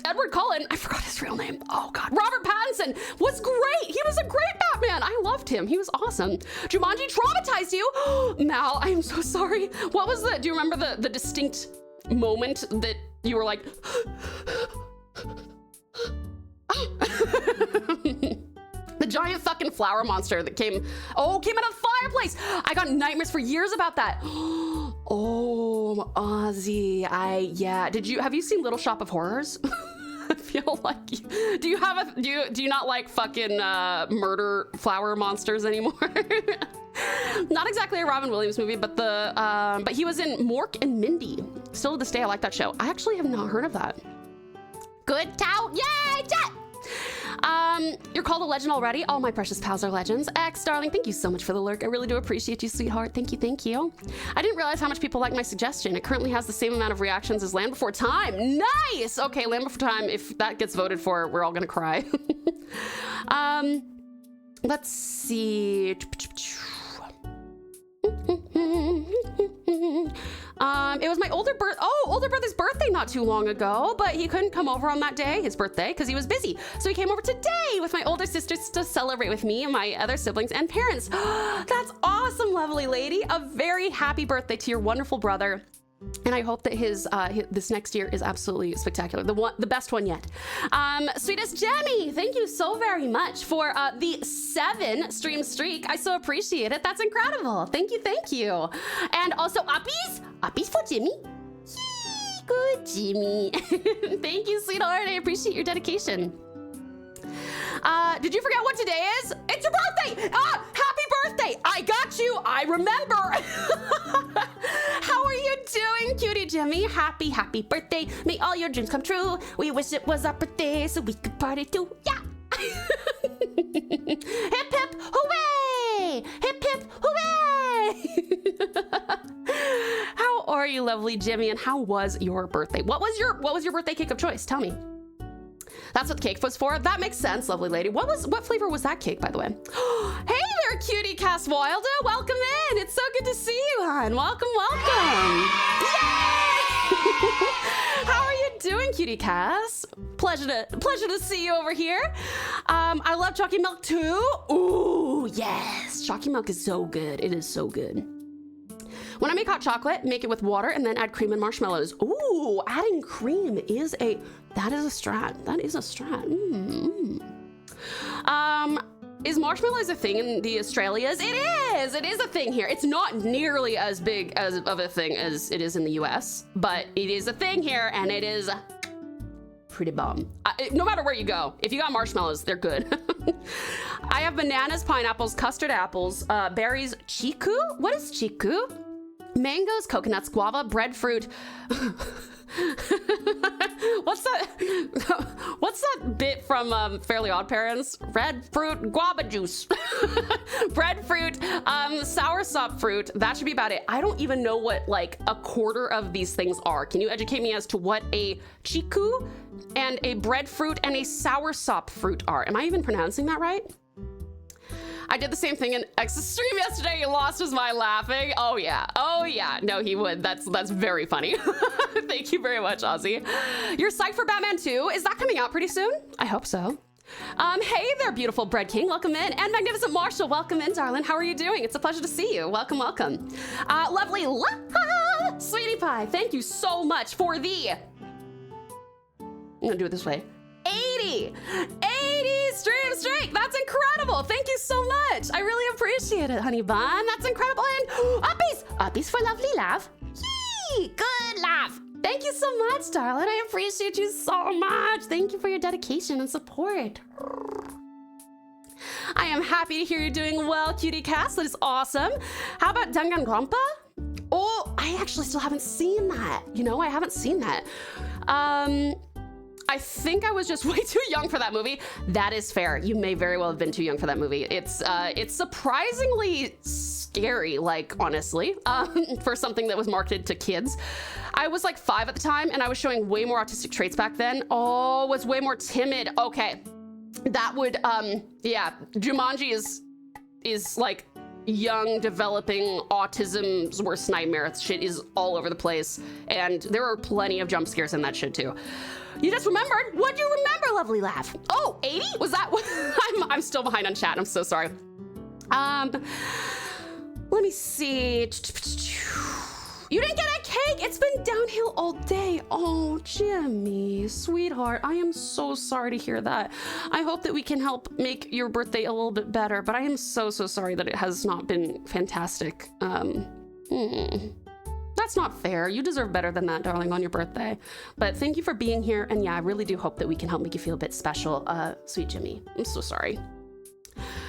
Edward Cullen, I forgot his real name. Oh God, Robert Pattinson was great. He was a great Batman. I loved him. He was awesome. Jumanji traumatized you. Mal, I am so sorry. What was do you remember the distinct moment that you were like, the giant fucking flower monster that came out of the fireplace. I got nightmares for years about that. Oh, Ozzy, have you seen Little Shop of Horrors? I feel like do you not like fucking murder flower monsters anymore? Not exactly a Robin Williams movie, but he was in Mork and Mindy. Still to this day, I like that show. I actually have not heard of that. Good Tao, yay, chat. You're called a legend already. All my precious pals are legends. X, darling, thank you so much for the lurk. I really do appreciate you, sweetheart. Thank you. I didn't realize how much people like my suggestion. It currently has the same amount of reactions as Land Before Time. Nice! Okay, Land Before Time, if that gets voted for, we're all gonna cry. Let's see. It was my older brother's birthday not too long ago, but he couldn't come over on that day, his birthday, because he was busy. So he came over today with my older sisters to celebrate with me and my other siblings and parents. That's awesome, lovely lady. A very happy birthday to your wonderful brother. And I hope that his this next year is absolutely spectacular. The best one yet. Sweetest Jamie, thank you so very much for the 7 stream streak. I so appreciate it. That's incredible. Thank you. And also uppies for Jimmy. Yee, good Jimmy. Thank you, sweetheart. I appreciate your dedication. Did you forget what today is? It's your birthday! Happy birthday! I got you! I remember! How are you doing, cutie Jimmy? Happy birthday. May all your dreams come true. We wish it was our birthday so we could party too. Yeah! Hip hip hooray! Hip hip hooray! How are you, you, lovely Jimmy? And how was your birthday? What was your birthday cake of choice? Tell me. That's what the cake was for. That makes sense, lovely lady. What flavor was that cake, by the way? Hey there, cutie Cass Wilder. Welcome in. It's so good to see you, hon. Welcome, welcome. Yay! How are you doing, cutie Cass? Pleasure to see you over here. I love chalky milk too. Ooh, yes. Chalky milk is so good. It is so good. When I make hot chocolate, make it with water and then add cream and marshmallows. Ooh, adding cream is a strat. That is a strat. Is marshmallows a thing in the Australias? It is. It is a thing here. It's not nearly as big of a thing as it is in the US, but it is a thing here, and it is pretty bomb. No matter where you go, if you got marshmallows, they're good. I have bananas, pineapples, custard apples, berries, chiku. What is chiku? Mangoes, coconuts, guava, breadfruit. What's that bit from Fairly Odd Parents? Red fruit, guava juice. Breadfruit, soursop fruit. That should be about it. I don't even know what like a quarter of these things are. Can you educate me as to what a chiku and a breadfruit and a soursop fruit are? Am I even pronouncing that right? I did the same thing in X's stream yesterday. He lost his mind laughing. Oh yeah. No, he would. That's very funny. Thank you very much, Ozzy. You're psyched for Batman 2? Is that coming out pretty soon? I hope so. Hey there, beautiful Bread King. Welcome in. And Magnificent Marshall, welcome in, darling. How are you doing? It's a pleasure to see you. Welcome, welcome. Lovely Sweetie Pie, thank you so much for the... I'm gonna do it this way. 80 stream streak. That's incredible. Thank you so much. I really appreciate it, honey bun. That's incredible. And uppies for lovely laugh. Yee, good laugh. Thank you so much, darling. I appreciate you so much. Thank you for your dedication and support. I am happy to hear you're doing well, cutie Cass. That is awesome. How about Danganronpa? Oh, I actually still haven't seen that. You know, I haven't seen that. I think I was just way too young for that movie. That is fair. You may very well have been too young for that movie. It's surprisingly scary, like, honestly, for something that was marketed to kids. I was like 5 at the time, and I was showing way more autistic traits back then. Oh, was way more timid. Okay, that would, yeah, Jumanji is like young, developing autism's worst nightmare. Shit is all over the place, and there are plenty of jump scares in that shit too. You just remembered. What do you remember, lovely laugh? Oh, 80? Was that? I'm still behind on chat. I'm so sorry. Let me see. You didn't get a cake. It's been downhill all day. Oh, Jimmy, sweetheart, I am so sorry to hear that. I hope that we can help make your birthday a little bit better, but I am so sorry that it has not been fantastic. That's not fair. You deserve better than that, darling, on your birthday. But thank you for being here. And yeah, I really do hope that we can help make you feel a bit special. Sweet Jimmy, I'm so sorry.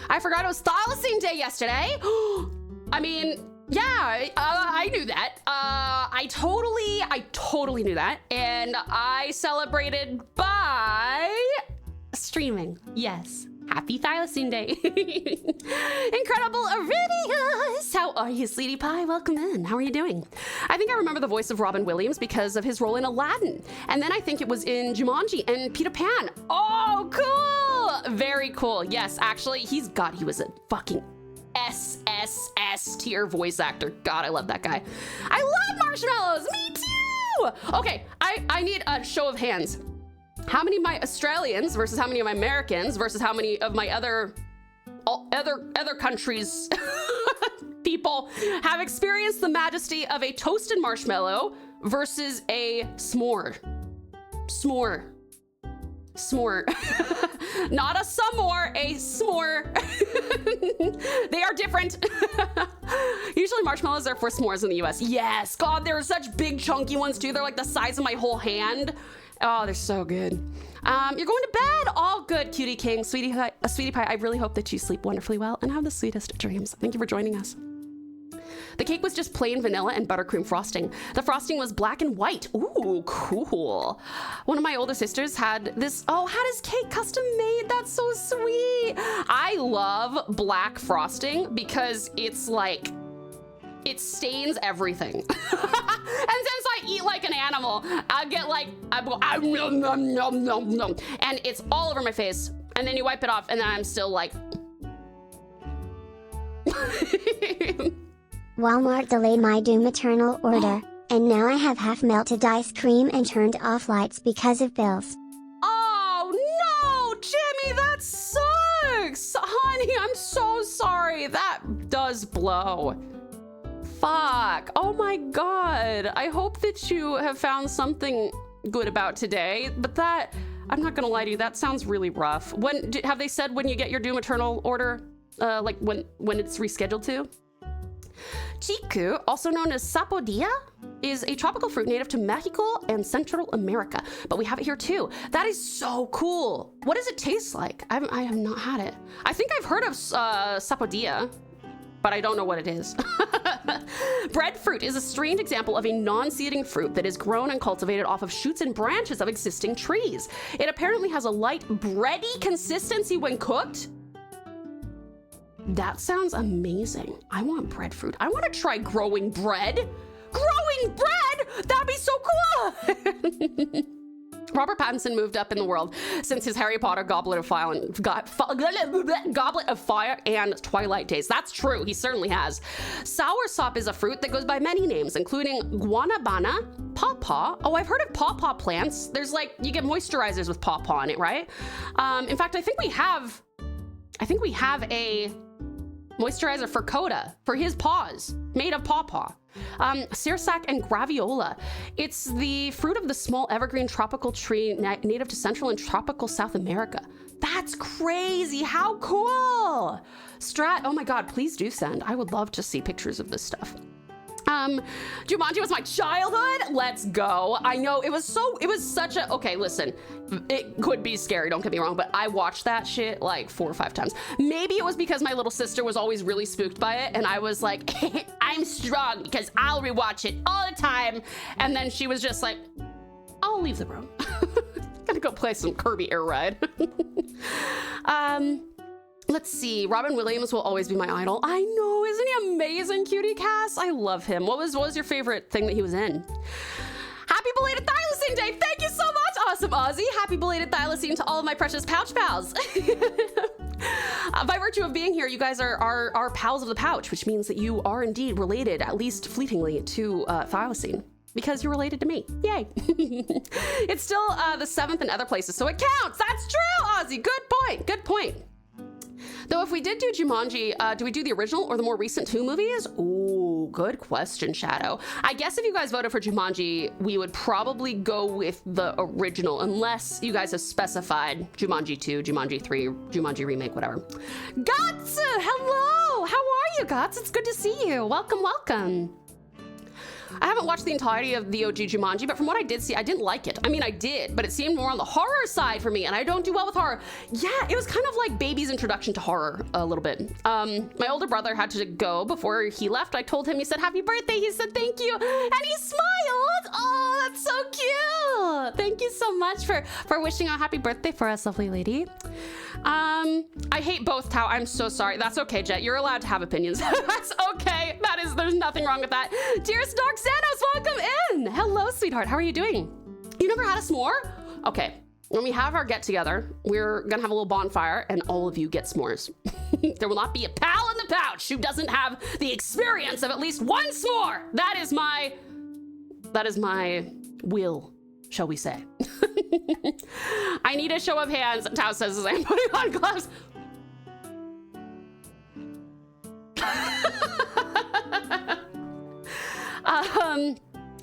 I forgot it was Thylacine Day yesterday. I mean, yeah, I knew that. I totally knew that. And I celebrated by streaming. Yes. Happy Thylacine Day. Incredible Iridius. How are you, sweetie pie? Welcome in. How are you doing? I think I remember the voice of Robin Williams because of his role in Aladdin. And then I think it was in Jumanji and Peter Pan. Oh, cool. Very cool. Yes, actually, he was a fucking SSS tier voice actor. God, I love that guy. I love marshmallows. Me too. Okay, I need a show of hands. How many of my Australians versus how many of my Americans versus how many of my other countries people have experienced the majesty of a toasted marshmallow versus a s'more? S'more. Not a s'more, a s'more. They are different. Usually marshmallows are for s'mores in the US. Yes, God, they're such big chunky ones too. They're like the size of my whole hand. Oh, they're so good. You're going to bed. All good, cutie king. Sweetie pie, I really hope that you sleep wonderfully well and have the sweetest dreams. Thank you for joining us. The cake was just plain vanilla and buttercream frosting. The frosting was black and white. Ooh, cool. One of my older sisters had this, had his cake custom made. That's so sweet. I love black frosting because it's like it stains everything. And since I eat like an animal, I get like, I go, nom, nom, nom, nom, nom, and it's all over my face. And then you wipe it off, and then I'm still like. Walmart delayed my Doom Eternal order, and now I have half melted ice cream and turned off lights because of bills. Oh no, Jimmy, that sucks. Honey, I'm so sorry. That does blow. Fuck. Oh my God. I hope that you have found something good about today, but that, I'm not gonna lie to you, that sounds really rough. Have they said when you get your Doom Eternal order? Like when it's rescheduled to? Chiku, also known as sapodilla, is a tropical fruit native to Mexico and Central America, but we have it here too. That is so cool. What does it taste like? I have not had it. I think I've heard of sapodilla, but I don't know what it is. Breadfruit is a strange example of a non-seeding fruit that is grown and cultivated off of shoots and branches of existing trees. It apparently has a light bready consistency when cooked. That sounds amazing. I want breadfruit. I want to try growing bread. Growing bread? That'd be so cool. Robert Pattinson moved up in the world since his Harry Potter Goblet of Fire and Twilight days. That's true. He certainly has. Soursop is a fruit that goes by many names, including guanabana, pawpaw. Oh, I've heard of pawpaw plants. There's like, you get moisturizers with pawpaw in it, right? In fact, I think we have a moisturizer for Coda, for his paws, made of pawpaw. Sirsak and graviola. It's the fruit of the small evergreen tropical tree native to Central and tropical South America. That's crazy. How cool. Oh my God, please do send. I would love to see pictures of this stuff. Jumanji was my childhood. Let's go. I know it was such a, okay, listen, it could be scary, don't get me wrong, but I watched that shit like 4 or 5 times. Maybe it was because my little sister was always really spooked by it, and I was like, I'm strong because I'll rewatch it all the time. And then she was just like, I'll leave the room. Gotta go play some Kirby Air Ride. Let's see. Robin Williams will always be my idol. I know, isn't he amazing, cutie Cass? I love him. What was your favorite thing that he was in? Happy belated Thylacine Day. Thank you so much, awesome Aussie. Happy belated Thylacine to all of my precious pouch pals. By virtue of being here, you guys are pals of the pouch, which means that you are indeed related, at least fleetingly, to Thylacine. Because you're related to me. Yay. It's still the 7th in other places, so it counts. That's true, Aussie. Good point. Good point. Though if we did do Jumanji, do we do the original or the more recent 2 movies? Ooh, good question, Shadow. I guess if you guys voted for Jumanji, we would probably go with the original, unless you guys have specified Jumanji 2, Jumanji 3, Jumanji Remake, whatever. Guts! Hello! How are you, Guts? It's good to see you. Welcome, welcome. I haven't watched the entirety of the OG Jumanji, but from what I did see, I didn't like it. I mean, I did, but it seemed more on the horror side for me, and I don't do well with horror. Yeah, it was kind of like baby's introduction to horror a little bit. My older brother had to go before he left. I told him, he said, happy birthday. He said, thank you, and he smiled. Oh, that's so cute. Thank you so much for wishing a happy birthday for us, lovely lady. I hate both, Tao. I'm so sorry. That's okay, Jet. You're allowed to have opinions. That's okay. There's nothing wrong with that. Dearest Dark Xanos, welcome in. Hello, sweetheart. How are you doing? You never had a s'more? Okay. When we have our get together, we're gonna have a little bonfire and all of you get s'mores. There will not be a pal in the pouch who doesn't have the experience of at least one s'more. That is my will, shall we say. I need a show of hands, Tao says as I'm putting on gloves.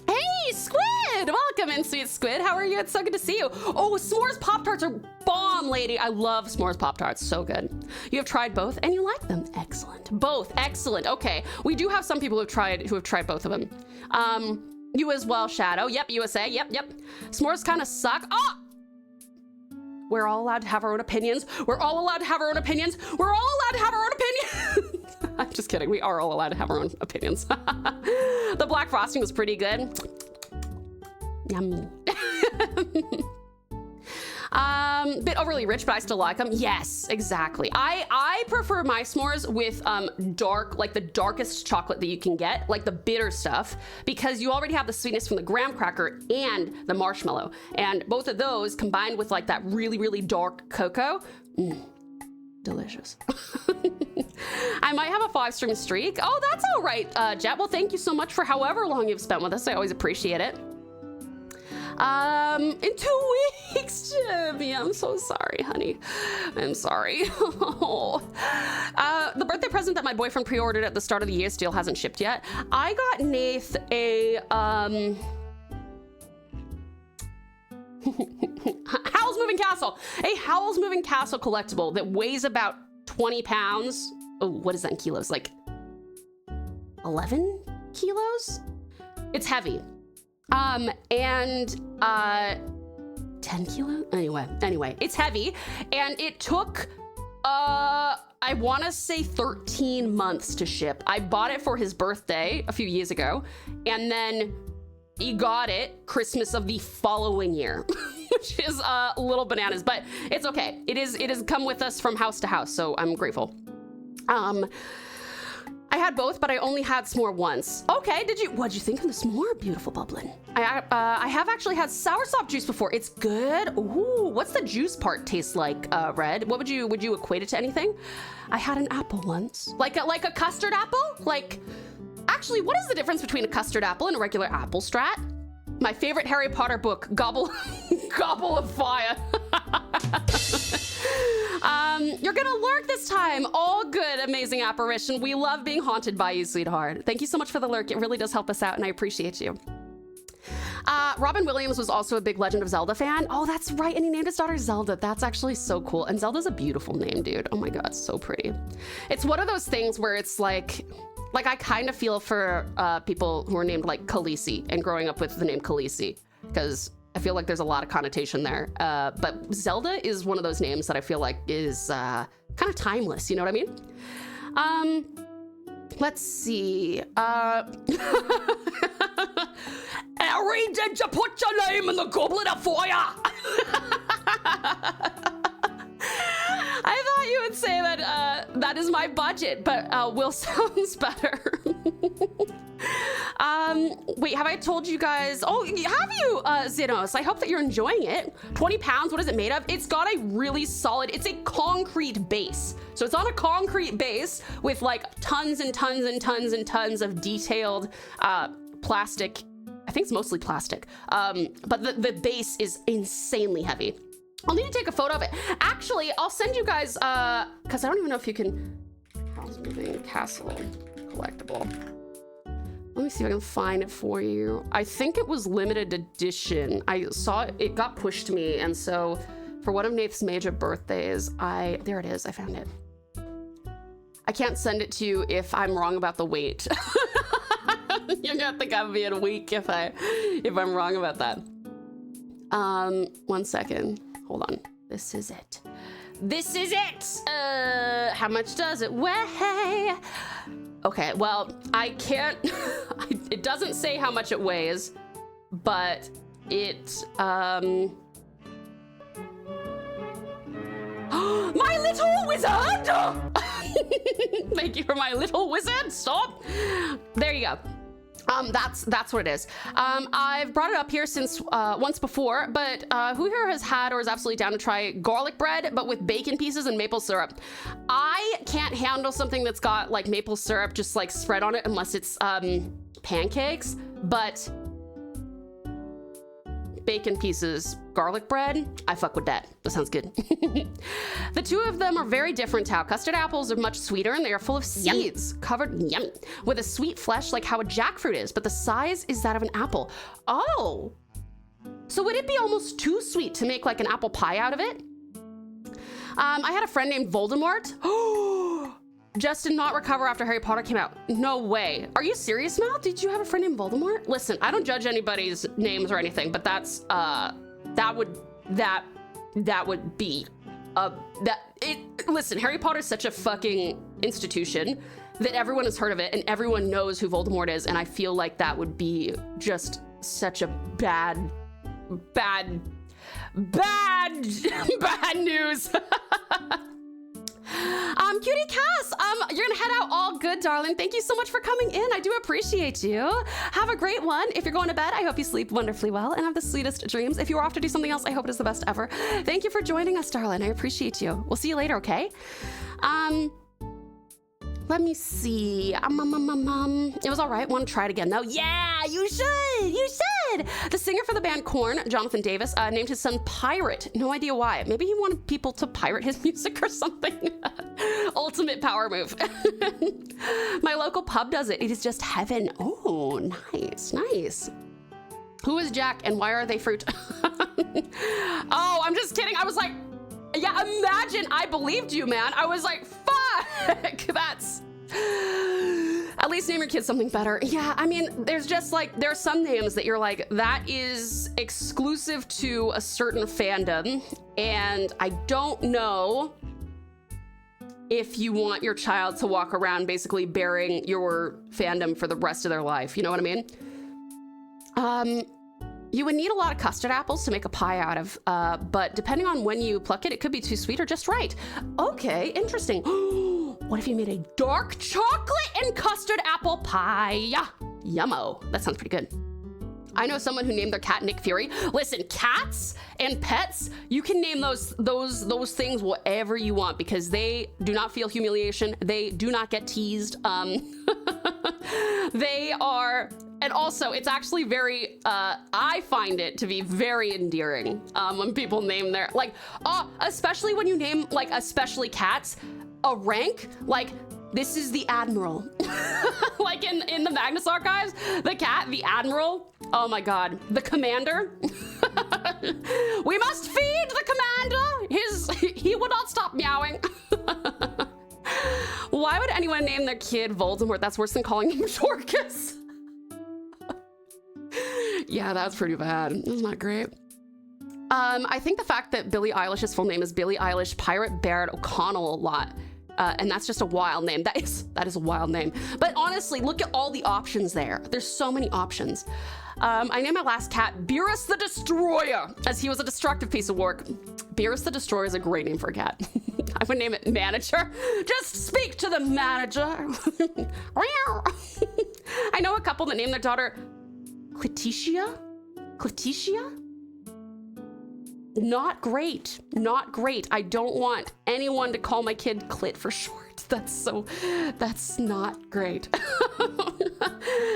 Hey, Squid! Welcome in, sweet Squid. How are you? It's so good to see you. Oh, s'mores Pop-Tarts are bomb, lady. I love s'mores Pop-Tarts. So good. You have tried both and you like them. Excellent. Both. Excellent. Okay. We do have some people who have tried both of them. You as well, Shadow. Yep, USA. Yep. S'mores kind of suck. Oh! We're all allowed to have our own opinions. We're all allowed to have our own opinions. We're all allowed to have our own opinions. I'm just kidding. We are all allowed to have our own opinions. The black frosting was pretty good. Yummy. Bit overly rich, but I still like them. Yes, exactly. I prefer my s'mores with dark, like the darkest chocolate that you can get, like the bitter stuff, because you already have the sweetness from the graham cracker and the marshmallow. And both of those combined with like that really, really dark cocoa, delicious. I might have a 5-string streak. Oh, that's all right, Jet. Well, thank you so much for however long you've spent with us. I always appreciate it. In 2 weeks, Jimmy. I'm so sorry, honey. I'm sorry. The birthday present that my boyfriend pre-ordered at the start of the year still hasn't shipped yet. I got Nath a, Howl's Moving Castle. A Howl's Moving Castle collectible that weighs about 20 pounds. Oh, what is that in kilos? Like 11 kilos? It's heavy. And 10 kilos? Anyway, it's heavy. And it took, I want to say 13 months to ship. I bought it for his birthday a few years ago. And then he got it Christmas of the following year, which is a little bananas, but it's okay. It is come with us from house to house, so I'm grateful. I had both, but I only had s'more once. Okay, what'd you think of the s'more? Beautiful bubbling. I have actually had soursop juice before. It's good. Ooh, what's the juice part taste like, Red? Would you equate it to anything? I had an apple once. Like a custard apple? Actually, what is the difference between a custard apple and a regular apple strat? My favorite Harry Potter book, Gobble of Fire. You're gonna lurk this time. All good, amazing apparition. We love being haunted by you, sweetheart. Thank you so much for the lurk. It really does help us out, and I appreciate you. Robin Williams was also a big Legend of Zelda fan. Oh, that's right, and he named his daughter Zelda. That's actually so cool. And Zelda's a beautiful name, dude. Oh my God, so pretty. It's one of those things where it's like I kind of feel for people who are named like Khaleesi and growing up with the name Khaleesi, because I feel like there's a lot of connotation there. But Zelda is one of those names that I feel like is kind of timeless, you know what I mean? Let's see. Harry, did you put your name in the goblet of fire? I thought you would say that that is my budget, but Will sounds better. Wait, have I told you guys? Oh, have you, Xenos? I hope that you're enjoying it. 20 pounds, what is it made of? It's got a really solid, it's a concrete base. So it's on a concrete base with like tons and tons and tons and tons of detailed plastic. I think it's mostly plastic, but the base is insanely heavy. I'll need to take a photo of it. Actually, I'll send you guys, because I don't even know if you can, House Moving Castle collectible. Let me see if I can find it for you. I think it was limited edition. I saw it got pushed to me, and so for one of Nate's major birthdays, there it is, I found it. I can't send it to you if I'm wrong about the weight. You're gonna think I'm being weak if I'm wrong about that. 1 second. Hold on. This is it. This is it! How much does it weigh? Okay, well, I can't... it doesn't say how much it weighs, but it... My little wizard! Thank you for my little wizard. Stop. There you go. That's what it is. I've brought it up here since once before, but who here has had or is absolutely down to try garlic bread, but with bacon pieces and maple syrup? I can't handle something that's got like maple syrup just like spread on it unless it's pancakes, but bacon pieces, garlic bread, I fuck with that. That sounds good. The two of them are very different. How custard apples are much sweeter and they are full of seeds, covered yummy, with a sweet flesh like how a jackfruit is, but the size is that of an apple. Oh, so would it be almost too sweet to make like an apple pie out of it? I had a friend named Voldemort. Just did not recover after Harry Potter came out. No way. Are you serious, Mal? Did you have a friend named Voldemort? Listen, I don't judge anybody's names or anything, but that's that would be listen, Harry Potter's such a fucking institution that everyone has heard of it and everyone knows who Voldemort is, and I feel like that would be just such a bad bad news. Cutie Cass, you're gonna head out all good, darling. Thank you so much for coming in. I do appreciate you. Have a great one. If you're going to bed, I hope you sleep wonderfully well and have the sweetest dreams. If you are off to do something else, I hope it is the best ever. Thank you for joining us, darling. I appreciate you. We'll see you later, okay? Let me see. It was all right. Want to try it again, though? Yeah, you should. You should. The singer for the band Korn, Jonathan Davis, named his son Pirate. No idea why. Maybe he wanted people to pirate his music or something. Ultimate power move. My local pub does it. It is just heaven. Oh, nice, nice. Who is Jack and why are they fruit? Oh, I'm just kidding. I was like, yeah, imagine I believed you, man. I was like, fuck, that's... At least name your kids something better. Yeah, I mean, there's just like, there are some names that you're like, that is exclusive to a certain fandom, and I don't know if you want your child to walk around basically bearing your fandom for the rest of their life. You know what I mean? You would need a lot of custard apples to make a pie out of, but depending on when you pluck it, it could be too sweet or just right. Okay, interesting. What if you made a dark chocolate and custard apple pie? Yummo. That sounds pretty good. I know someone who named their cat Nick Fury. Listen, cats and pets, you can name those things whatever you want because they do not feel humiliation. They do not get teased. They are, and also it's actually very, I find it to be very endearing when people name their, like, especially when you name, like, especially cats, a rank, like, this is the Admiral. Like in the Magnus Archives, the cat, the Admiral. Oh my God, the Commander. We must feed the Commander. He would not stop meowing. Why would anyone name their kid Voldemort? That's worse than calling him Dorcas. Yeah, that's pretty bad. That's not great. I think the fact that Billie Eilish's full name is Billie Eilish Pirate Barrett O'Connell a lot. And that's just a wild name. That is a wild name. But honestly, look at all the options there. There's so many options. I named my last cat Beerus the Destroyer, as he was a destructive piece of work. Beerus the Destroyer is a great name for a cat. I would name it Manager. Just speak to the manager. I know a couple that named their daughter Cleticia? Not great, not great. I don't want anyone to call my kid Clit for short. That's not great.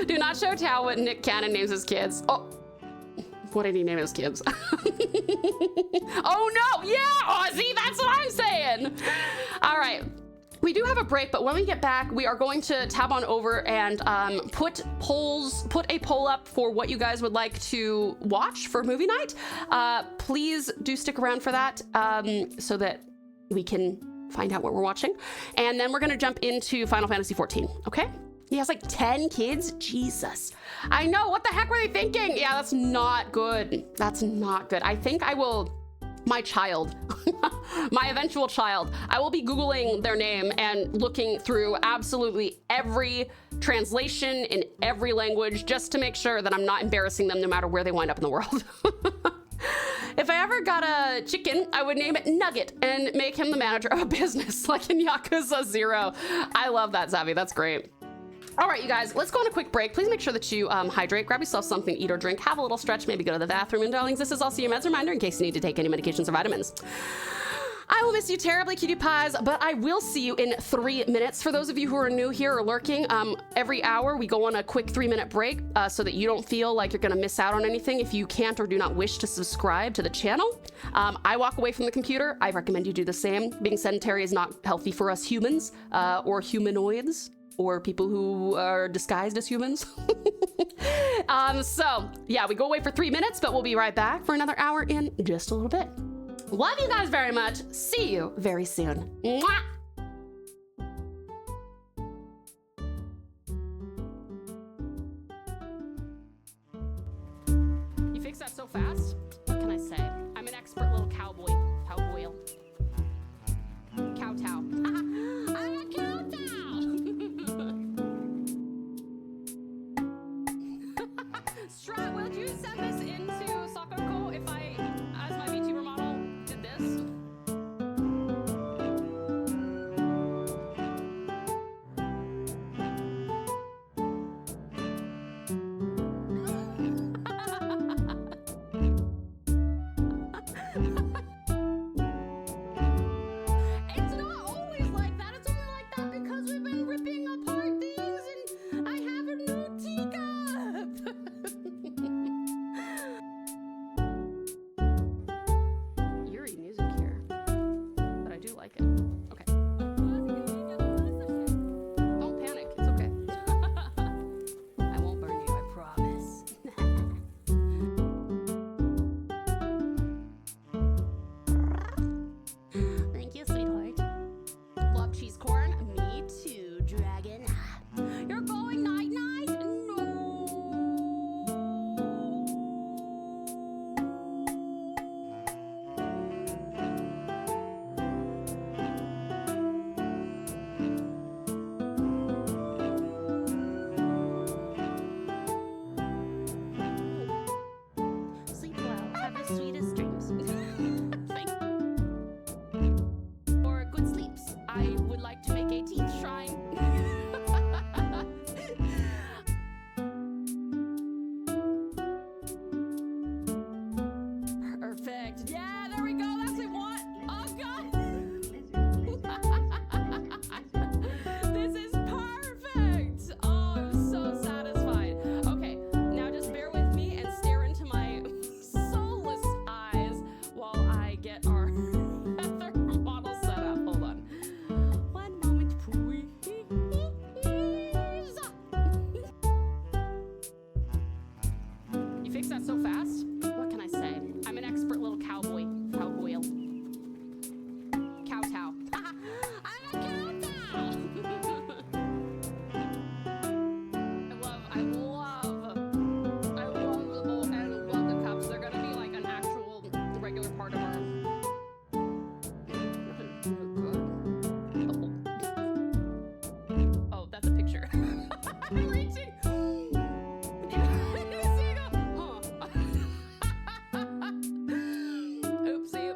Do not show Tao what Nick Cannon names his kids. Oh, what did he name his kids? Oh no, yeah, Ozzy, that's what I'm saying. All right. We do have a break, but when we get back, we are going to tab on over and put a poll up for what you guys would like to watch for movie night. Please do stick around for that so that we can find out what we're watching. And then we're gonna jump into Final Fantasy XIV, okay? He has like 10 kids, Jesus. I know, what the heck were they thinking? Yeah, that's not good. That's not good. I think I will, my child, my eventual child, I will be Googling their name and looking through absolutely every translation in every language just to make sure that I'm not embarrassing them no matter where they wind up in the world. If I ever got a chicken, I would name it Nugget and make him the manager of a business like in Yakuza 0. I love that, Zavi, that's great. All right, you guys, let's go on a quick break. Please make sure that you hydrate, grab yourself something to eat or drink, have a little stretch, maybe go to the bathroom. And darlings, this is also your meds reminder in case you need to take any medications or vitamins. I will miss you terribly, cutie pies, but I will see you in 3 minutes. For those of you who are new here or lurking, every hour we go on a quick 3-minute break so that you don't feel like you're gonna miss out on anything if you can't or do not wish to subscribe to the channel. I walk away from the computer. I recommend you do the same. Being sedentary is not healthy for us humans or humanoids, or people who are disguised as humans. So yeah, we go away for 3 minutes, but we'll be right back for another hour in just a little bit. Love you guys very much. See you very soon. Mwah! You fixed that so fast? What can I say? I'm an expert little cowboy. Cowboy. Cow-tow. I'm a cow-tow! Strat, will you send this into Sakako if I, as my VTuber that so fast. What can I say? I'm an expert little cowboy. Cowboy. Cow. I'm a cow. I love the cups. They're gonna be like an actual regular part of our. Oh, that's a picture. I'm reaching. Oopsie.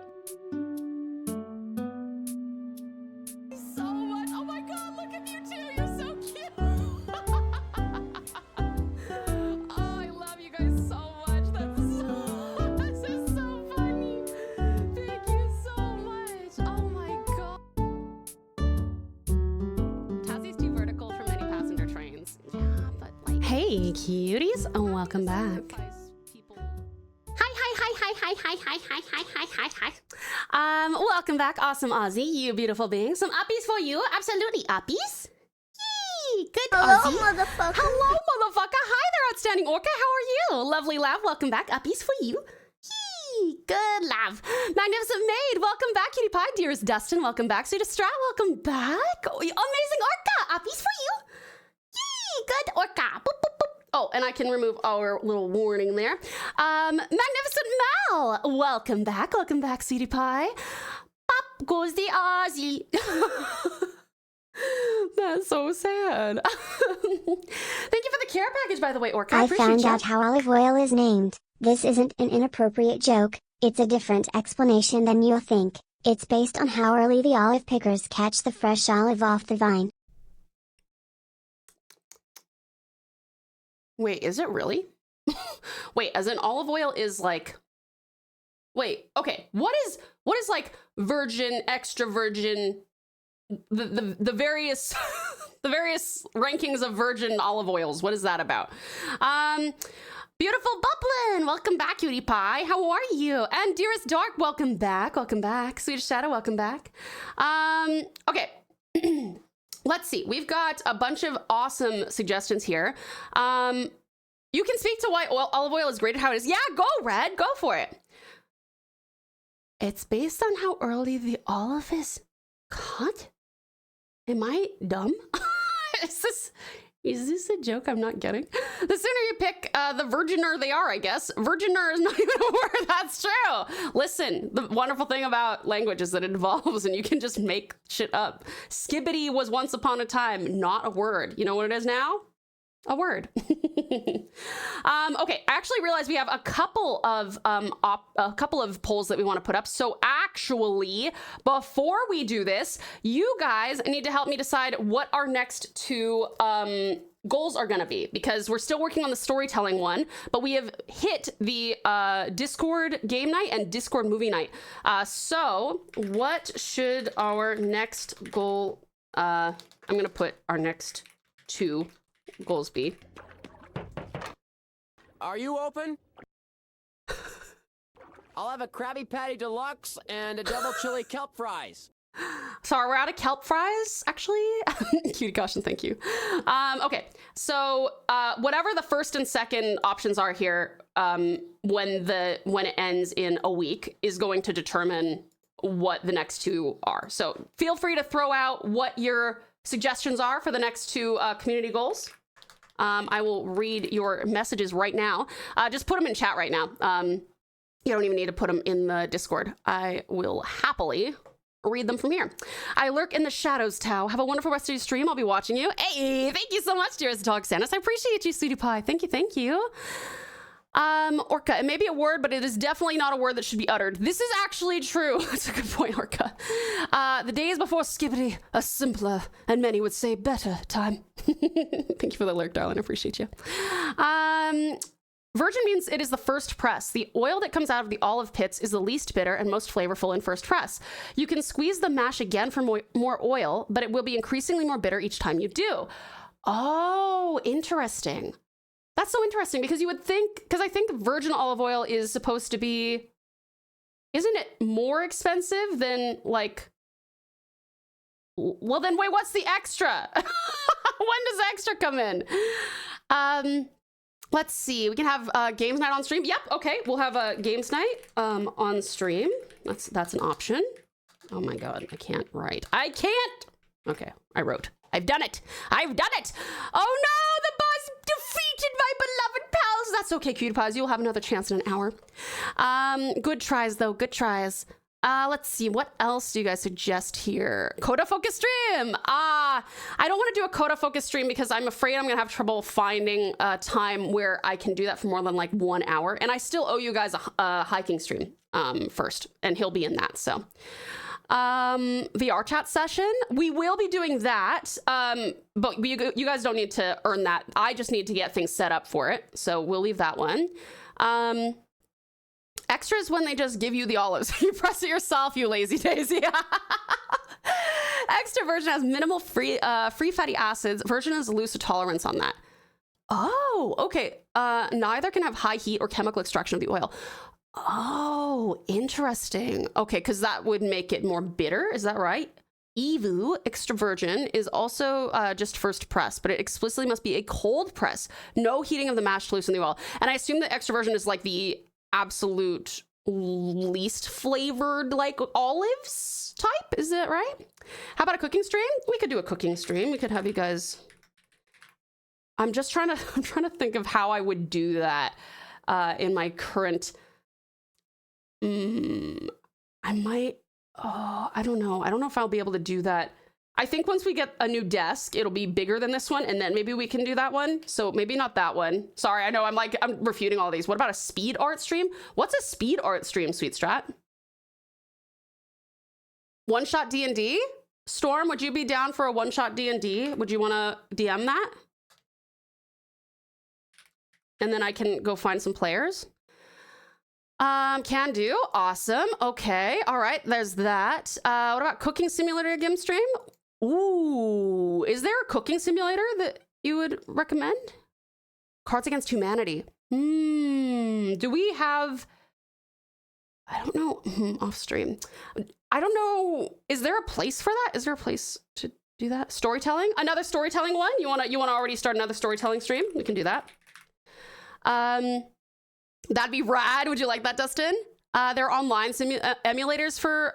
So much. Oh my god, look at you two. You're so cute. Oh, I love you guys so much. This is so funny. Thank you so much. Oh my god. Tassie's too vertical for many passenger trains. Yeah, but like. Hey, cuties. Welcome back. Hi. Welcome back, awesome Aussie, you beautiful beings. Some uppies for you. Absolutely uppies. Yay! Good Hello, Aussie. motherfucker. Hello, motherfucker. Hi there, outstanding orca. How are you? Lovely laugh. Welcome back. Uppies for you. Yay! Good laugh. Magnificent maid. Welcome back, cutie pie. Dearest Dustin. Welcome back. Sweetest Strat. Welcome back. Oh, amazing orca. Uppies for you. Yay! Good orca. Boop, boop, boop. Oh, and I can remove our little warning there. Magnificent Mal. Welcome back. Welcome back, sweetie pie. Up goes the Aussie. That's so sad. Thank you for the care package, by the way, Orca. I I appreciate found you. out how olive oil is named. This isn't an inappropriate joke, it's a different explanation than you'll think. It's based on how early the olive pickers catch the fresh olive off the vine. Wait, is it really? Wait, as in olive oil is like. Wait, okay. What is like virgin, extra virgin, the various the various rankings of virgin olive oils? What is that about? Beautiful Bublin, welcome back, cutie pie. How are you? And dearest Dark, welcome back. Welcome back. Swedish Shadow, welcome back. Okay. Let's see. We've got a bunch of awesome suggestions here. You can speak to why olive oil is graded how it is. Yeah, go Red. Go for it. It's based on how early the olive is cut? Am I dumb? Is this a joke I'm not getting? The sooner you pick, the virginer they are, I guess. Virginer is not even a word. That's true. Listen, the wonderful thing about language is that it evolves and you can just make shit up. Skibbity was once upon a time not a word. You know what it is now? A word. Okay, I actually realized we have a couple of polls that we want to put up. So actually, before we do this, you guys need to help me decide what our next two goals are going to be, because we're still working on the storytelling one, but we have hit the Discord game night and Discord movie night. So what should our next goal? I'm going to put our next two goals be. Are you open? I'll have a Krabby Patty Deluxe and a double chili kelp fries. Sorry, we're out of kelp fries, actually. Cutie caution, thank you. Okay, so whatever the first and second options are here, when it ends in a week is going to determine what the next two are. So feel free to throw out what your suggestions are for the next two community goals. I will read your messages right now. Just put them in chat right now. You don't even need to put them in the Discord. I will happily read them from here. I lurk in the shadows, Tau. Have a wonderful rest of your stream. I'll be watching you. Hey, thank you so much, dearest Dog Sanus. I appreciate you, sweetie pie. Thank you. Orca, it may be a word, but it is definitely not a word that should be uttered. This is actually true. That's a good point, Orca. The days before Skibbity, a simpler, and many would say better time. Thank you for the lurk, darling. I appreciate you. Virgin means it is the first press. The oil that comes out of the olive pits is the least bitter and most flavorful in first press. You can squeeze the mash again for more oil, but it will be increasingly more bitter each time you do. Oh, interesting. That's so interesting, because you would think, because I think virgin olive oil is supposed to be, isn't it more expensive than like, well then wait, what's the extra? When does extra come in? Let's see. We can have games night on stream. Yep. Okay. We'll have a games night on stream. That's an option. Oh my God. I can't write. I can't. Okay. I wrote. I've done it. I've done it. Oh no. The boss defeated my beloved pals. That's okay, cutie pies. You'll have another chance in an hour. Good tries though. Good tries. Let's see, what else do you guys suggest here? Coda focus stream. I don't want to do a Coda focus stream because I'm afraid I'm gonna have trouble finding a time where I can do that for more than like 1 hour. And I still owe you guys a hiking stream first, and he'll be in that. So VR chat session, we will be doing that. But you guys don't need to earn that. I just need to get things set up for it. So we'll leave that one. Extras when they just give you the olives. You press it yourself, you lazy daisy. Extra version has minimal free fatty acids. Version has loose tolerance on that. Oh, okay. Neither can have high heat or chemical extraction of the oil. Oh, interesting. Okay, because that would make it more bitter. Is that right? EVU extra virgin is also just first press, but it explicitly must be a cold press. No heating of the mash to loosen the oil. And I assume the extra virgin is like the absolute least flavored, like olives type. Is that right? How about a cooking stream? We could do a cooking stream. We could have you guys. I'm trying to think of how I would do that in my current. I might. Oh, I don't know. I don't know if I'll be able to do that. I think once we get a new desk, it'll be bigger than this one, and then maybe we can do that one. So maybe not that one. Sorry, I know I'm refuting all these. What about a speed art stream? What's a speed art stream, Sweet Strat? One-shot D&D? Storm, would you be down for a one-shot D&D? Would you want to DM that? And then I can go find some players. Can do. Awesome. Okay. All right. There's that. What about cooking simulator game stream? Ooh, is there a cooking simulator that you would recommend? Cards Against Humanity. Do we have, I don't know, off stream. I don't know. Is there a place for that? Is there a place to do that? Storytelling? Another storytelling one? You want to already start another storytelling stream? We can do that. That'd be rad. Would you like that, Dustin? There are online emulators for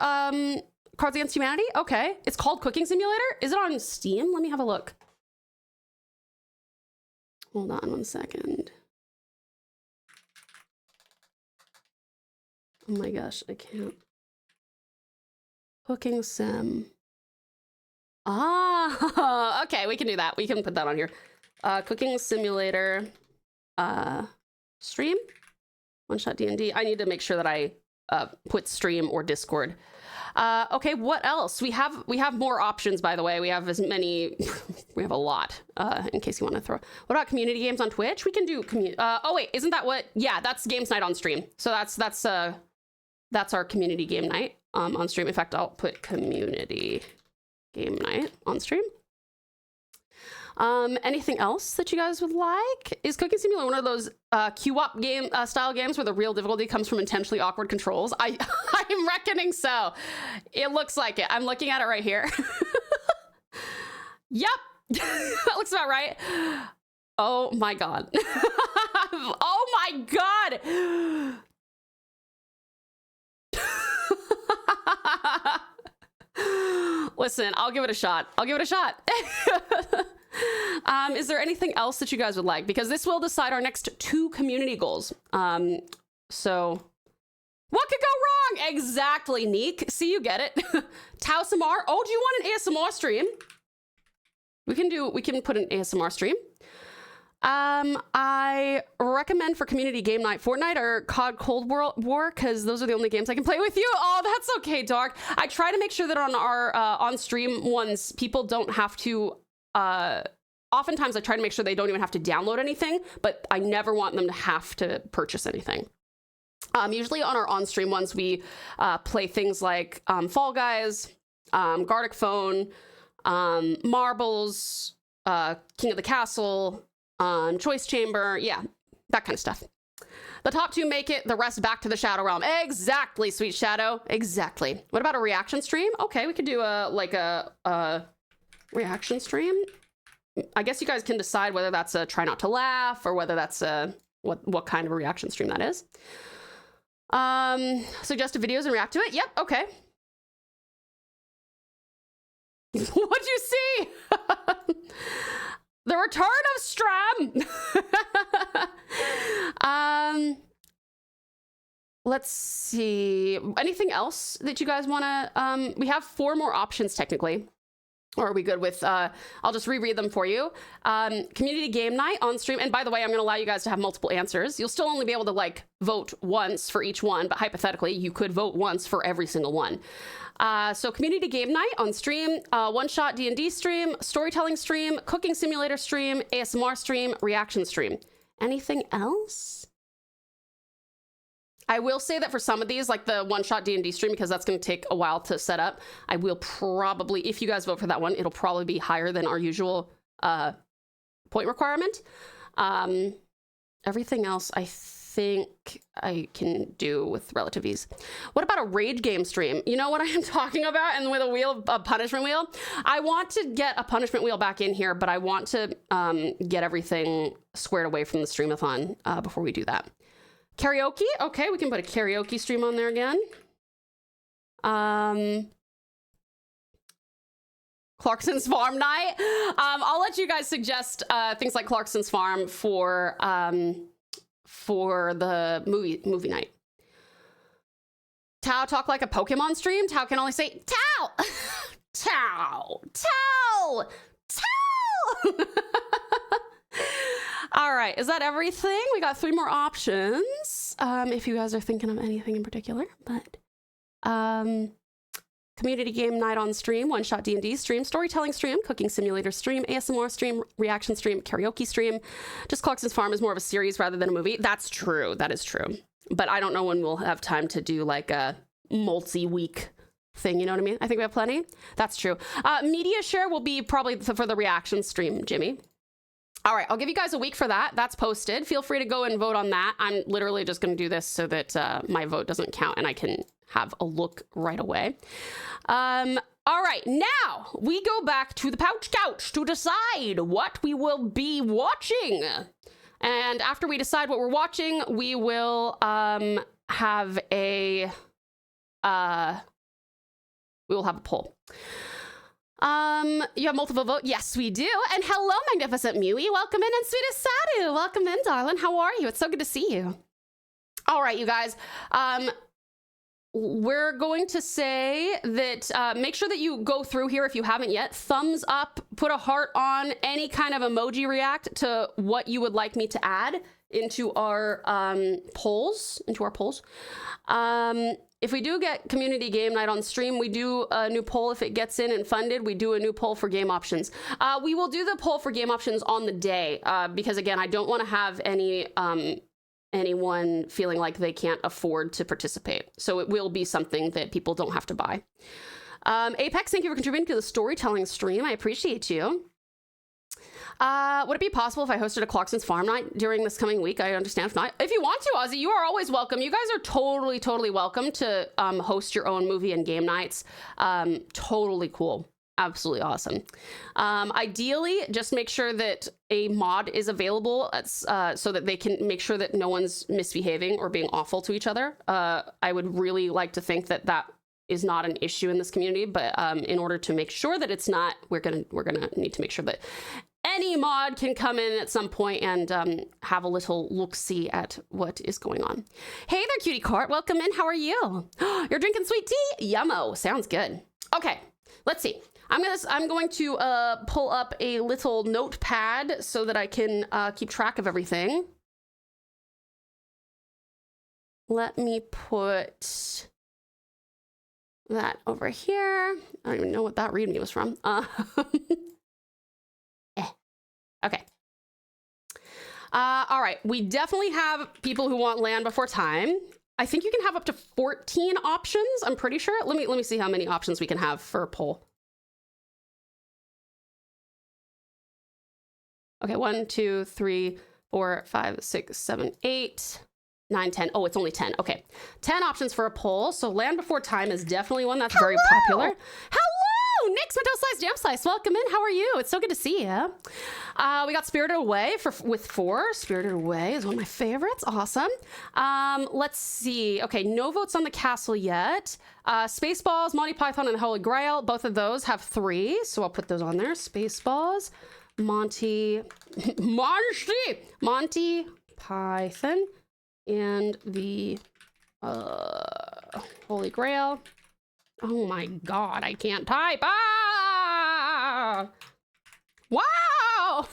Cards Against Humanity. Okay. It's called Cooking Simulator. Is it on Steam? Let me have a look. Hold on 1 second. Oh my gosh, I can't. Cooking Sim. Okay, we can do that. We can put that on here. Cooking Simulator stream. One-shot D&D. I need to make sure that I put stream or Discord. Okay, what else? We have more options, by the way. We have as many. We have a lot. In case you want to throw. What about community games on Twitch? We can do community. Oh wait, isn't that what? Yeah, that's games night on stream. So that's our community game night on stream. In fact, I'll put community game night on stream. Anything else that you guys would like? Is Cooking Simulator one of those Q-op game style games where the real difficulty comes from intentionally awkward controls? I'm reckoning so. It looks like it. I'm looking at it right here. Yep. That looks about right. Oh my God. Oh my God. Listen, I'll give it a shot. I'll give it a shot. Is there anything else that you guys would like? Because this will decide our next 2 community goals. So what could go wrong? Exactly, Neek. See, you get it. TauSMR. Oh, do you want an ASMR stream? We can put an ASMR stream. I recommend for community game night Fortnite or COD Cold War, because those are the only games I can play with you. Oh, that's okay, Dark. I try to make sure that on our on-stream ones, people don't have to... oftentimes I try to make sure they don't even have to download anything, but I never want them to have to purchase anything. Usually on our on-stream ones, we play things like Fall Guys, Gartic Phone, Marbles, King of the Castle, Choice Chamber, yeah, that kind of stuff. The top 2 make it, the rest back to the Shadow Realm. Exactly, Sweet Shadow. Exactly. What about a reaction stream? Okay, we could do a reaction stream. I guess you guys can decide whether that's a try not to laugh or whether that's a what kind of a reaction stream that is. Suggested videos and react to it. Yep. Okay. What'd you see? The return of Stram. Let's see. Anything else that you guys want to? We have 4 more options technically. Or are we good with, I'll just reread them for you. Community game night on stream. And by the way, I'm going to allow you guys to have multiple answers. You'll still only be able to like vote once for each one, but hypothetically, you could vote once for every single one. So community game night on stream, one-shot D&D stream, storytelling stream, cooking simulator stream, ASMR stream, reaction stream. Anything else? I will say that for some of these, like the one-shot D&D stream, because that's going to take a while to set up, I will probably, if you guys vote for that one, it'll probably be higher than our usual point requirement. Everything else, I think I can do with relative ease. What about a rage game stream? You know what I am talking about? And with a punishment wheel? I want to get a punishment wheel back in here, but I want to get everything squared away from the streamathon before we do that. Karaoke? Okay, we can put a karaoke stream on there again. Clarkson's Farm night. I'll let you guys suggest things like Clarkson's Farm for the movie night. Tau talk like a Pokemon stream. Tau can only say Tau, Tau, Tau, Tau. All right, is that everything? We got 3 more options. If you guys are thinking of anything in particular, but community game night on stream, one-shot D&D stream, storytelling stream, cooking simulator stream, ASMR stream, reaction stream, karaoke stream. Just Clarkson's Farm is more of a series rather than a movie. That's true. That is true. But I don't know when we'll have time to do like a multi-week thing. You know what I mean? I think we have plenty. That's true. Media share will be probably for the reaction stream, Jimmy. All right, I'll give you guys a week for that. That's posted. Feel free to go and vote on that. I'm literally just going to do this so that my vote doesn't count and I can have a look right away. All right, now we go back to the pouch couch to decide what we will be watching. And after we decide what we're watching, we will have a poll. You have multiple votes? Yes, we do. And hello, Magnificent Mewy. Welcome in, and Sweetest Sadu. Welcome in, darling. How are you? It's so good to see you. All right, you guys. We're going to say that make sure that you go through here if you haven't yet. Thumbs up, put a heart on, any kind of emoji react to what you would like me to add into our polls. If we do get community game night on stream, we do a new poll. If it gets in and funded, we do a new poll for game options. We will do the poll for game options on the day because, again, I don't want to have anyone feeling like they can't afford to participate. So it will be something that people don't have to buy. Apex, thank you for contributing to the storytelling stream. I appreciate you. Would it be possible if I hosted a Clarkson's Farm night during this coming week? I understand if not. If you want to, Ozzy, you are always welcome. You guys are totally welcome to host your own movie and game nights. Totally cool. Absolutely awesome. Ideally, just make sure that a mod is available so that they can make sure that no one's misbehaving or being awful to each other. I would really like to think that that is not an issue in this community, but in order to make sure that it's not, we're gonna need to make sure that any mod can come in at some point and have a little look-see at what is going on. Hey there, cutie cart. Welcome in. How are you? You're drinking sweet tea? Yummo. Sounds good. Okay, let's see. I'm going to pull up a little notepad so that I can keep track of everything. Let me put that over here. I don't even know what that readme was from. Okay. All right. We definitely have people who want Land Before Time. I think you can have up to 14 options. I'm pretty sure. Let me see how many options we can have for a poll. Okay, 1, 2, 3, 4, 5, 6, 7, 8, 9, 10. Oh, it's only 10. Okay, 10 options for a poll. So Land Before Time is definitely one that's very popular. Hello, Nick's Mentos Slice Jam Slice. Welcome in. How are you? It's so good to see you. We got Spirited Away with 4. Spirited Away is one of my favorites. Awesome. Let's see. Okay, no votes on the castle yet. Spaceballs, Monty Python, and the Holy Grail. Both of those have 3, so I'll put those on there. Spaceballs, Monty Python, and the Holy Grail. Oh my God, I can't type. Ah! Wow!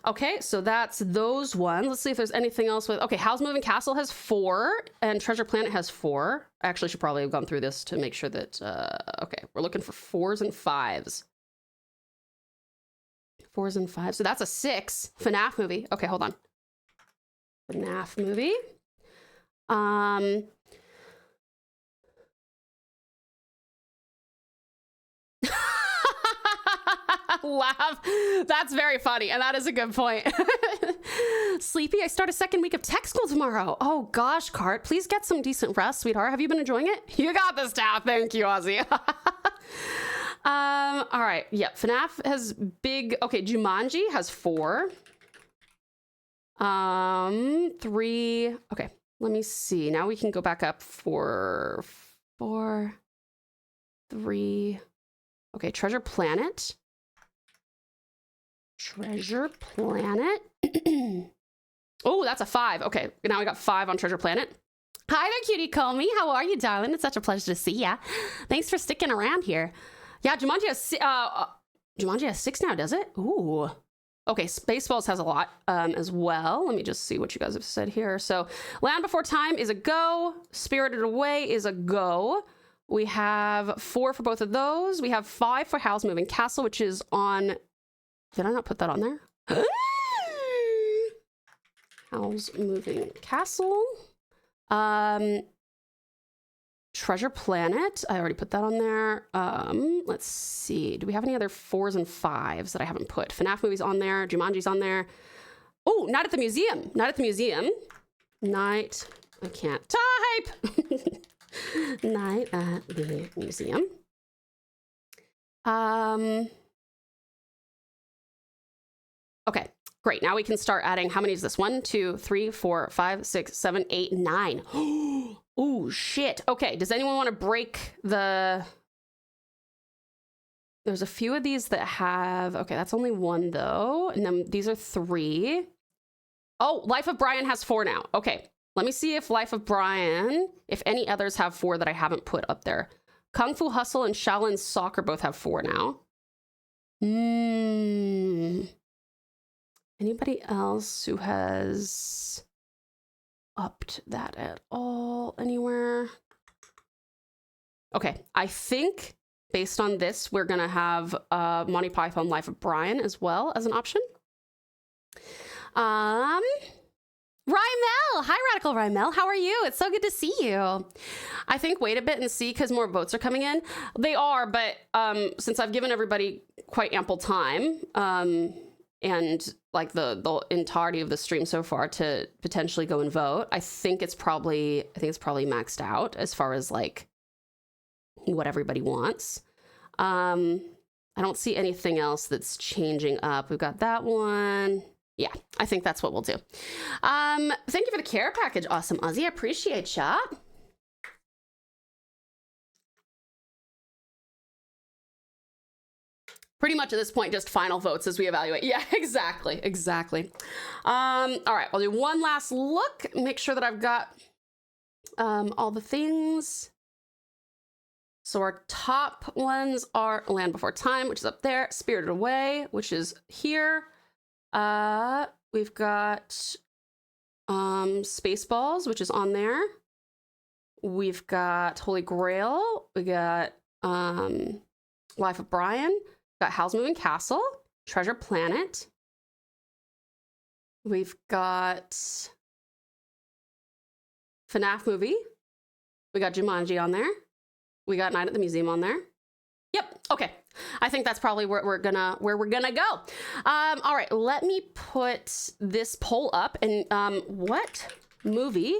Okay, so that's those ones. Let's see if there's anything else with, okay, Howl's Moving Castle has 4 and Treasure Planet has 4. I actually should probably have gone through this to make sure that, okay, we're looking for 4s and 5s. 4s and 5s, so that's a 6. FNAF movie. Okay, hold on. FNAF movie. Laugh. That's very funny, and that is a good point. Sleepy, I start a 2nd week of tech school tomorrow. Oh gosh, Cart, please get some decent rest, sweetheart. Have you been enjoying it? You got this, Taff. Thank you, Ozzy. All right. Yep. FNAF has big. Okay. Jumanji has 4. 3. Okay. Let me see. Now we can go back up for 4, 3. Okay. Treasure Planet. Treasure Planet. Oh, that's a 5. Okay. Now we got 5 on Treasure Planet. Hi there, cutie Comey. How are you, darling? It's such a pleasure to see ya. Thanks for sticking around here. Yeah, Jumanji has 6 now, does it? Ooh. Okay, Spaceballs has a lot as well. Let me just see what you guys have said here. So, Land Before Time is a go. Spirited Away is a go. We have 4 for both of those. We have 5 for Howl's Moving Castle, which is on... Did I not put that on there? Howl's Moving Castle. Treasure Planet. I already put that on there. Let's see. Do we have any other 4s and 5s that I haven't put? FNAF movie's on there. Jumanji's on there. Oh, Night at the Museum. Night at the Museum. Night. I can't type. Night at the Museum. Okay, great. Now we can start adding. How many is this? 1, 2, 3, 4, 5, 6, 7, 8, 9. Oh, shit. Okay, does anyone want to break the... There's a few of these that have... Okay, that's only 1, though. And then these are 3. Oh, Life of Brian has 4 now. Okay, let me see if Life of Brian... If any others have 4 that I haven't put up there. Kung Fu Hustle and Shaolin Soccer both have 4 now. Anybody else who has upped that at all anywhere? Okay, I think based on this, we're gonna have Monty Python Life of Brian as well as an option. Rymel! Hi, Radical Rymel. How are you? It's so good to see you. I think wait a bit and see because more votes are coming in. They are, but since I've given everybody quite ample time, and like the entirety of the stream so far to potentially go and vote, I think it's probably maxed out as far as like what everybody wants. I don't see anything else that's changing up. We've got that one. Yeah, I think that's what we'll do. Thank you for the care package. Awesome, Ozzy. I appreciate ya. Pretty much at this point, just final votes as we evaluate. Yeah, exactly. All right, I'll do one last look. Make sure that I've got all the things. So our top ones are Land Before Time, which is up there. Spirited Away, which is here. We've got Spaceballs, which is on there. We've got Holy Grail. We got Life of Brian. Got Howl's Moving Castle, Treasure Planet. We've got FNAF movie. We got Jumanji on there. We got Night at the Museum on there. Yep. Okay. I think that's probably where we're gonna go. All right. Let me put this poll up. And what movie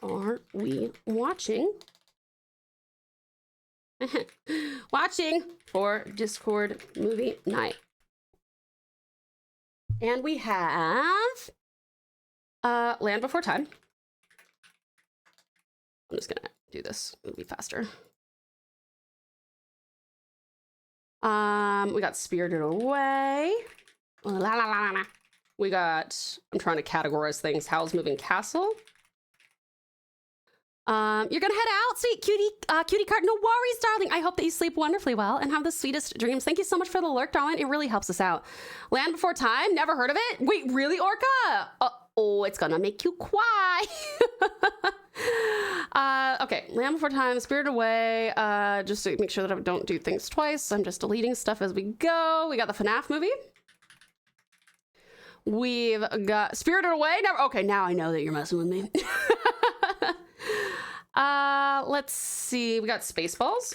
are we watching Watching for Discord movie night. And we have Land Before Time. I'm just gonna do this. It'll be faster. We got Spirited Away. La, la, la, la. We got, I'm trying to categorize things. Howl's Moving Castle. You're gonna head out, sweet cutie cart. No worries, darling. I hope that you sleep wonderfully well and have the sweetest dreams. Thank you so much for the lurk, darling. It really helps us out. Land Before Time, never heard of it. Wait, really, Orca? Oh, it's gonna make you cry. Okay, Land Before Time, Spirited Away. Just to make sure that I don't do things twice. I'm just deleting stuff as we go. We got the FNAF movie. We've got Spirited Away. Never. Okay, now I know that you're messing with me. Let's see. We got Spaceballs.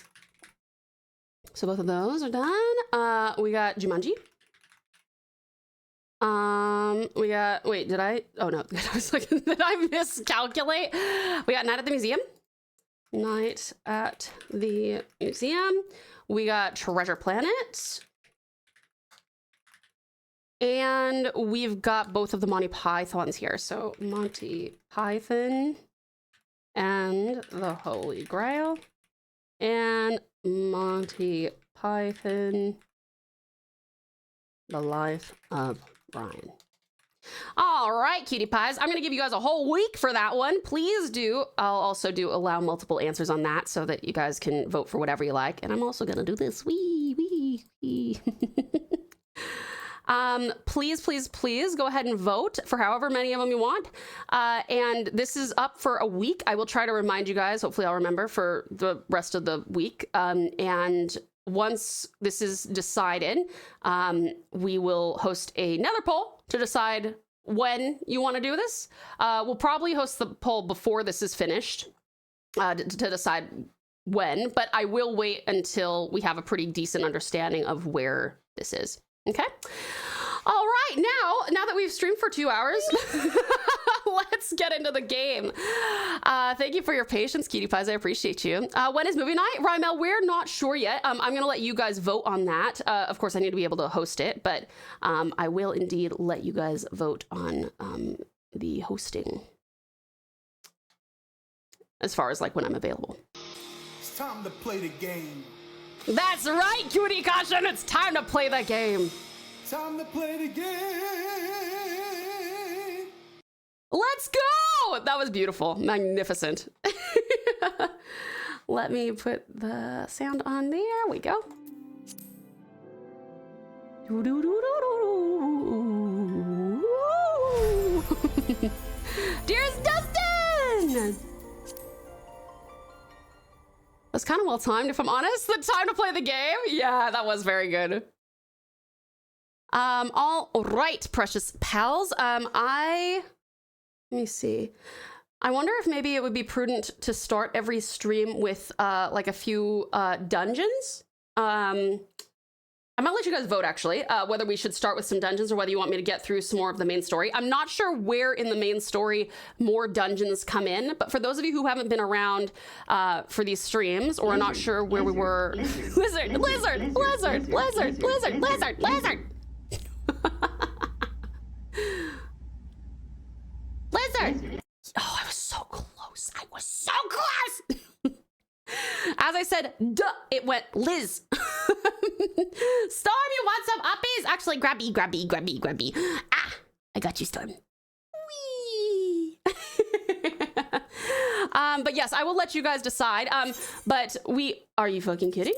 So both of those are done. We got Jumanji. We got, wait, did I? Oh no, I was looking, did I miscalculate? We got Night at the Museum. Night at the Museum. We got Treasure Planet. And we've got both of the Monty Pythons here. So Monty Python and the Holy Grail, and Monty Python, The Life of Brian. All right, cutie pies. I'm going to give you guys a whole week for that one. Please do. I'll also allow multiple answers on that so that you guys can vote for whatever you like. And I'm also going to do this. Wee. Please, please, please go ahead and vote for however many of them you want. And this is up for a week. I will try to remind you guys. Hopefully I'll remember for the rest of the week. And once this is decided, we will host another poll to decide when you want to do this. We'll probably host the poll before this is finished to decide when, but I will wait until we have a pretty decent understanding of where this is. Okay. All right. Now that we've streamed for 2 hours, let's get into the game. Thank you for your patience, cutie pies. I appreciate you. When is movie night? Rymel, we're not sure yet. I'm going to let you guys vote on that. Of course, I need to be able to host it, but I will indeed let you guys vote on the hosting as far as like when I'm available. It's time to play the game. That's right, cutie caution. It's time to play the game. Time to play the game. Let's go. That was beautiful. Magnificent. Let me put the sound on. There we go. Dearest Dustin! That's kind of well timed, if I'm honest. The time to play the game. Yeah, that was very good. All right, precious pals. Let me see. I wonder if maybe it would be prudent to start every stream with like a few dungeons. I might let you guys vote, actually, whether we should start with some dungeons or whether you want me to get through some more of the main story. I'm not sure where in the main story more dungeons come in, but for those of you who haven't been around for these streams or are not sure where we were... Lizard! Lizard! Oh, I was so close. As I said, duh, it went Liz. Storm, you want some uppies? Actually, grabby. Ah, I got you, Storm. Whee! But yes, I will let you guys decide. But are you fucking kidding?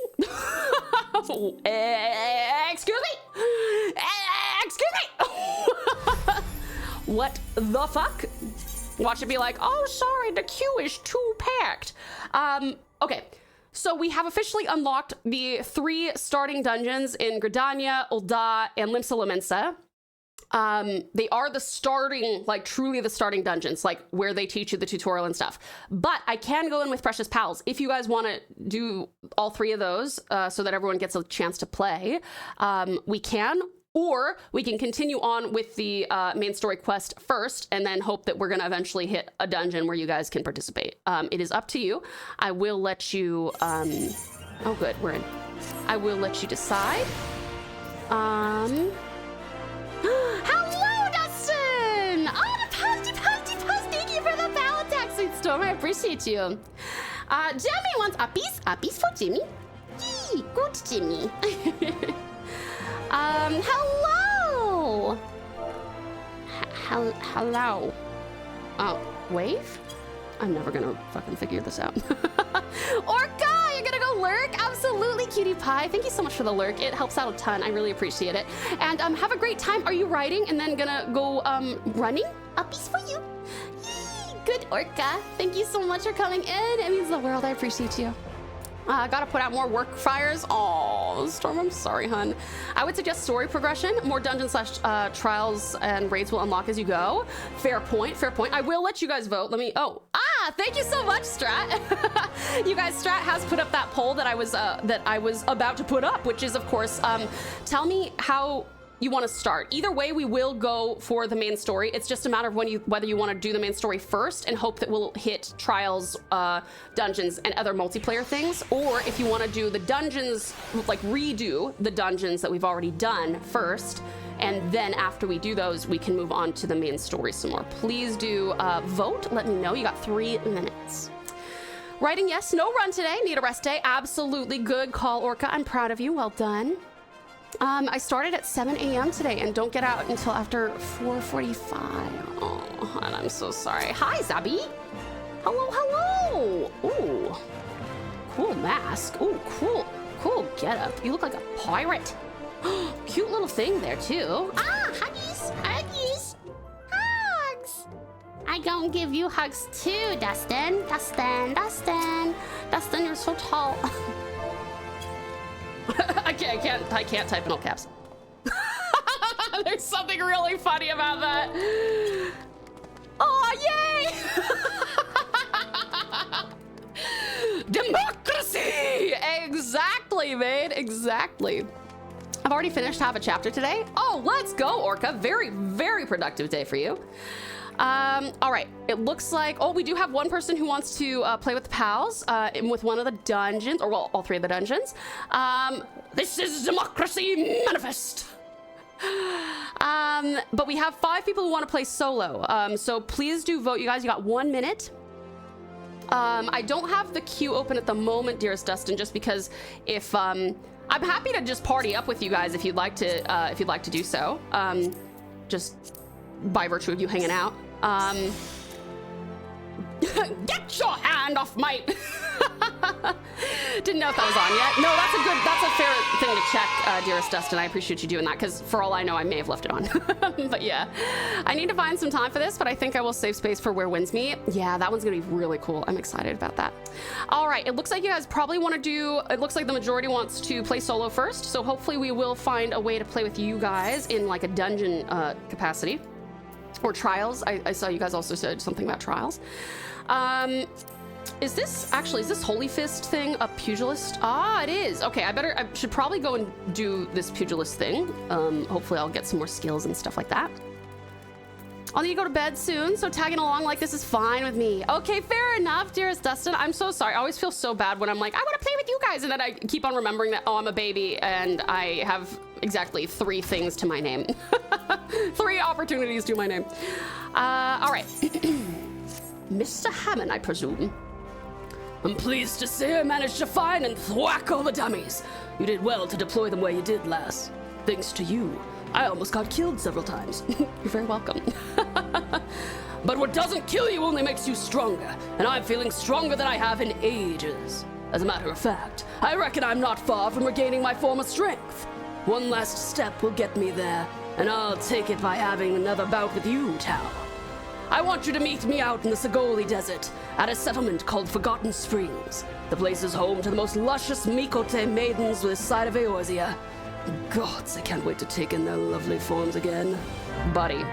Excuse me? Excuse me? What the fuck? Watch it be like, oh, sorry, the queue is too packed. Okay, so we have officially unlocked the 3 starting dungeons in Gridania, Ul'dah, and Limsa Lominsa. They are the starting, like truly the starting dungeons, like where they teach you the tutorial and stuff. But I can go in with Precious Pals if you guys want to do all 3 of those so that everyone gets a chance to play. We can. Or we can continue on with the main story quest first and then hope that we're going to eventually hit a dungeon where you guys can participate. It is up to you. I will let you Oh, good, we're in. I will let you decide. Hello, Dustin! Oh, the posty. Thank you for the Thylacines storm. I appreciate you. Jimmy wants uppies. Uppies for Jimmy. Yee, good Jimmy. Hello. Hello. Oh, wave? I'm never gonna fucking figure this out. Orca, you're gonna go lurk? Absolutely, cutie pie. Thank you so much for the lurk. It helps out a ton. I really appreciate it. And have a great time. Are you riding and then gonna go running? Uppies for you. Yee, good Orca. Thank you so much for coming in. It means the world. I appreciate you. Gotta put out more work fires. Oh, Storm, I'm sorry, hun. I would suggest story progression. More dungeon slash trials and raids will unlock as you go. Fair point, fair point. I will let you guys vote. Let me, thank you so much, Strat. You guys, Strat has put up that poll that I was about to put up, which is, of course, tell me how you want to start. Either way, we will go for the main story. It's just a matter of whether you want to do the main story first and hope that we'll hit trials, dungeons, and other multiplayer things, or if you want to do the dungeons, like redo the dungeons that we've already done first, and then after we do those, we can move on to the main story some more. Please do vote. Let me know. You got 3 minutes. Writing yes, no run today. Need a rest day. Absolutely good call, Orca. I'm proud of you. Well done. I started at 7 a.m. today and don't get out until after 4:45. Oh, and I'm so sorry. Hi, Zabi. Hello. Ooh, cool mask. Ooh, cool getup. You look like a pirate. Cute little thing there too. Ah, huggies. Hugs. I gonna give you hugs too, Dustin. Dustin, you're so tall. I can't type in all caps. There's something really funny about that. Oh, yay! Democracy! Exactly, man, exactly. I've already finished half a chapter today. Oh, let's go, Orca. Very, very productive day for you. All right, it looks like, we do have one person who wants to play with the pals with one of the dungeons, or well, all 3 of the dungeons. This is Democracy Manifest. But we have 5 people who want to play solo. So please do vote, you guys. You got 1 minute. I don't have the queue open at the moment, dearest Dustin, just because if, I'm happy to just party up with you guys if you'd like to do so. Just by virtue of you hanging out. Get your hand off my... Didn't know if that was on yet. No, that's a fair thing to check, dearest Dustin. I appreciate you doing that, because for all I know, I may have left it on. But yeah, I need to find some time for this, but I think I will save space for Where Winds Meet. Yeah, that one's gonna be really cool. I'm excited about that. All right, it looks like you guys probably want to do, it looks like the majority wants to play solo first, so hopefully we will find a way to play with you guys in like a dungeon capacity. Or trials. I saw you guys also said something about trials. Is this Holy Fist thing a pugilist? Ah, it is. Okay, I should probably go and do this pugilist thing. Hopefully I'll get some more skills and stuff like that. I'll need to go to bed soon, so tagging along like this is fine with me. Okay, fair enough, dearest Dustin. I'm so sorry. I always feel so bad when I'm like, I want to play with you guys, and then I keep on remembering that, I'm a baby, and I have exactly 3 things to my name. 3 opportunities to my name. All right. Mr. Hammond, I presume. I'm pleased to say I managed to find and thwack all the dummies. You did well to deploy them where you did, lass. Thanks to you, I almost got killed several times. You're very welcome. But what doesn't kill you only makes you stronger, and I'm feeling stronger than I have in ages. As a matter of fact, I reckon I'm not far from regaining my former strength. One last step will get me there, and I'll take it by having another bout with you, Tau. I want you to meet me out in the Sagoli Desert at a settlement called Forgotten Springs. The place is home to the most luscious Mikote maidens this side of Eorzea. Gods, I can't wait to take in their lovely forms again. Buddy.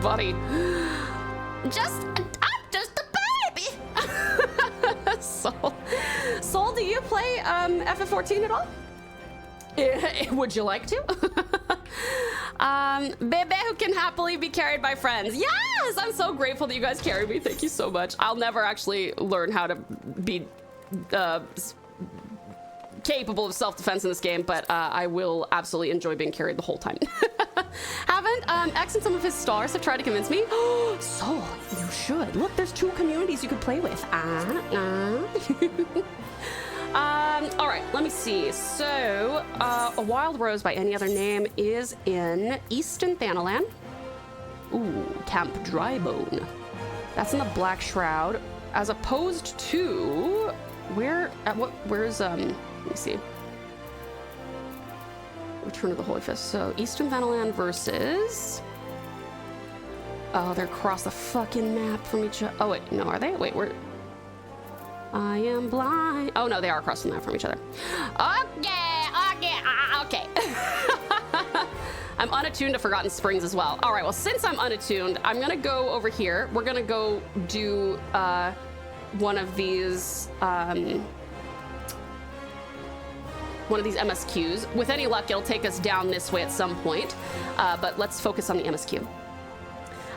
Buddy. I'm just a baby! Soul, do you play FF14 at all? Would you like to? Bebe who can happily be carried by friends. Yes! I'm so grateful that you guys carry me. Thank you so much. I'll never actually learn how to be capable of self-defense in this game, but I will absolutely enjoy being carried the whole time. Haven't X and some of his stars have tried to convince me. So you should. Look, there's 2 communities you could play with. All right, let me see. So, a wild rose by any other name is in Eastern Thanalan. Ooh, Camp Drybone. That's in the Black Shroud, as opposed to where's let me see. Return of the Holy Fist. So Eastern Thanalan versus. Oh, they're across the fucking map from each other. Oh wait, no, are they? Wait, where? I am blind. Oh no, they are across the map from each other. Okay. I'm unattuned to Forgotten Springs as well. All right, well, since I'm unattuned, I'm gonna go over here. We're gonna go do one of these MSQs. With any luck, it'll take us down this way at some point, but let's focus on the MSQ.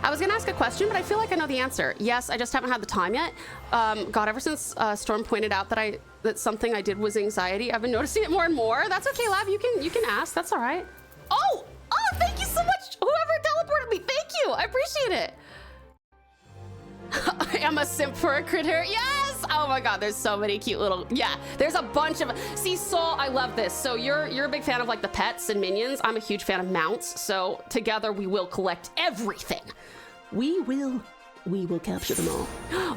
I was gonna ask a question, but I feel like I know the answer. Yes, I just haven't had the time yet. God, ever since Storm pointed out that something I did was anxiety, I've been noticing it more and more. That's okay, Lav. You can ask. That's all right. Oh, thank you so much. Whoever teleported me, thank you. I appreciate it. I am a simp for a critter. Yes. Oh my God, there's so many cute little. Yeah, there's a bunch of. See, Soul, I love this. So you're a big fan of like the pets and minions. I'm a huge fan of mounts. So together we will collect everything. We will capture them all.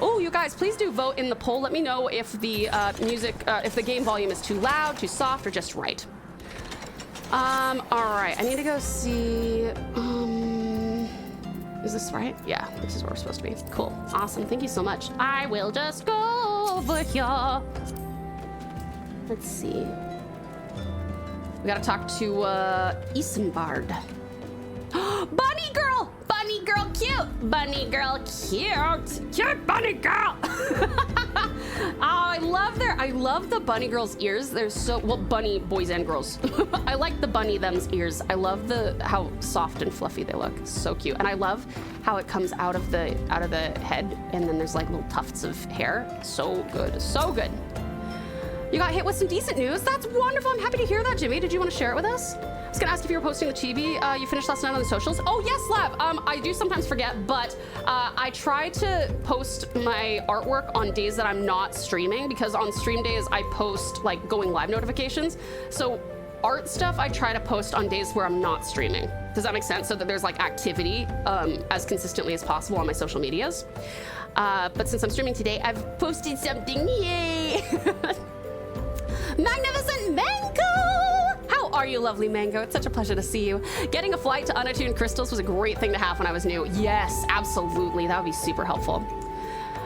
Oh, you guys, please do vote in the poll. Let me know if the if the game volume is too loud, too soft, or just right. All right, I need to go see. Is this right? Yeah, this is where we're supposed to be. Cool, awesome. Thank you so much. I will just go over here. Let's see. We gotta talk to Isambard. Bunny girl! Bunny girl cute! Bunny girl cute! Cute bunny girl! Oh, I love the bunny girls' ears. They're so, well, bunny boys and girls. I like the bunny them's ears. I love how soft and fluffy they look. So cute. And I love how it comes out of the head and then there's like little tufts of hair. So good, so good. You got hit with some decent news. That's wonderful. I'm happy to hear that, Jimmy. Did you want to share it with us? I was gonna ask if you were posting the chibi you finished last night on the socials. Oh yes, Lab. I do sometimes forget, but I try to post my artwork on days that I'm not streaming because on stream days I post like going live notifications. So art stuff I try to post on days where I'm not streaming. Does that make sense? So that there's like activity as consistently as possible on my social medias. But since I'm streaming today, I've posted something. Yay! Magnificent Mango! How are you, lovely Mango? It's such a pleasure to see you. Getting a flight to unattuned crystals was a great thing to have when I was new. Yes, absolutely. That would be super helpful.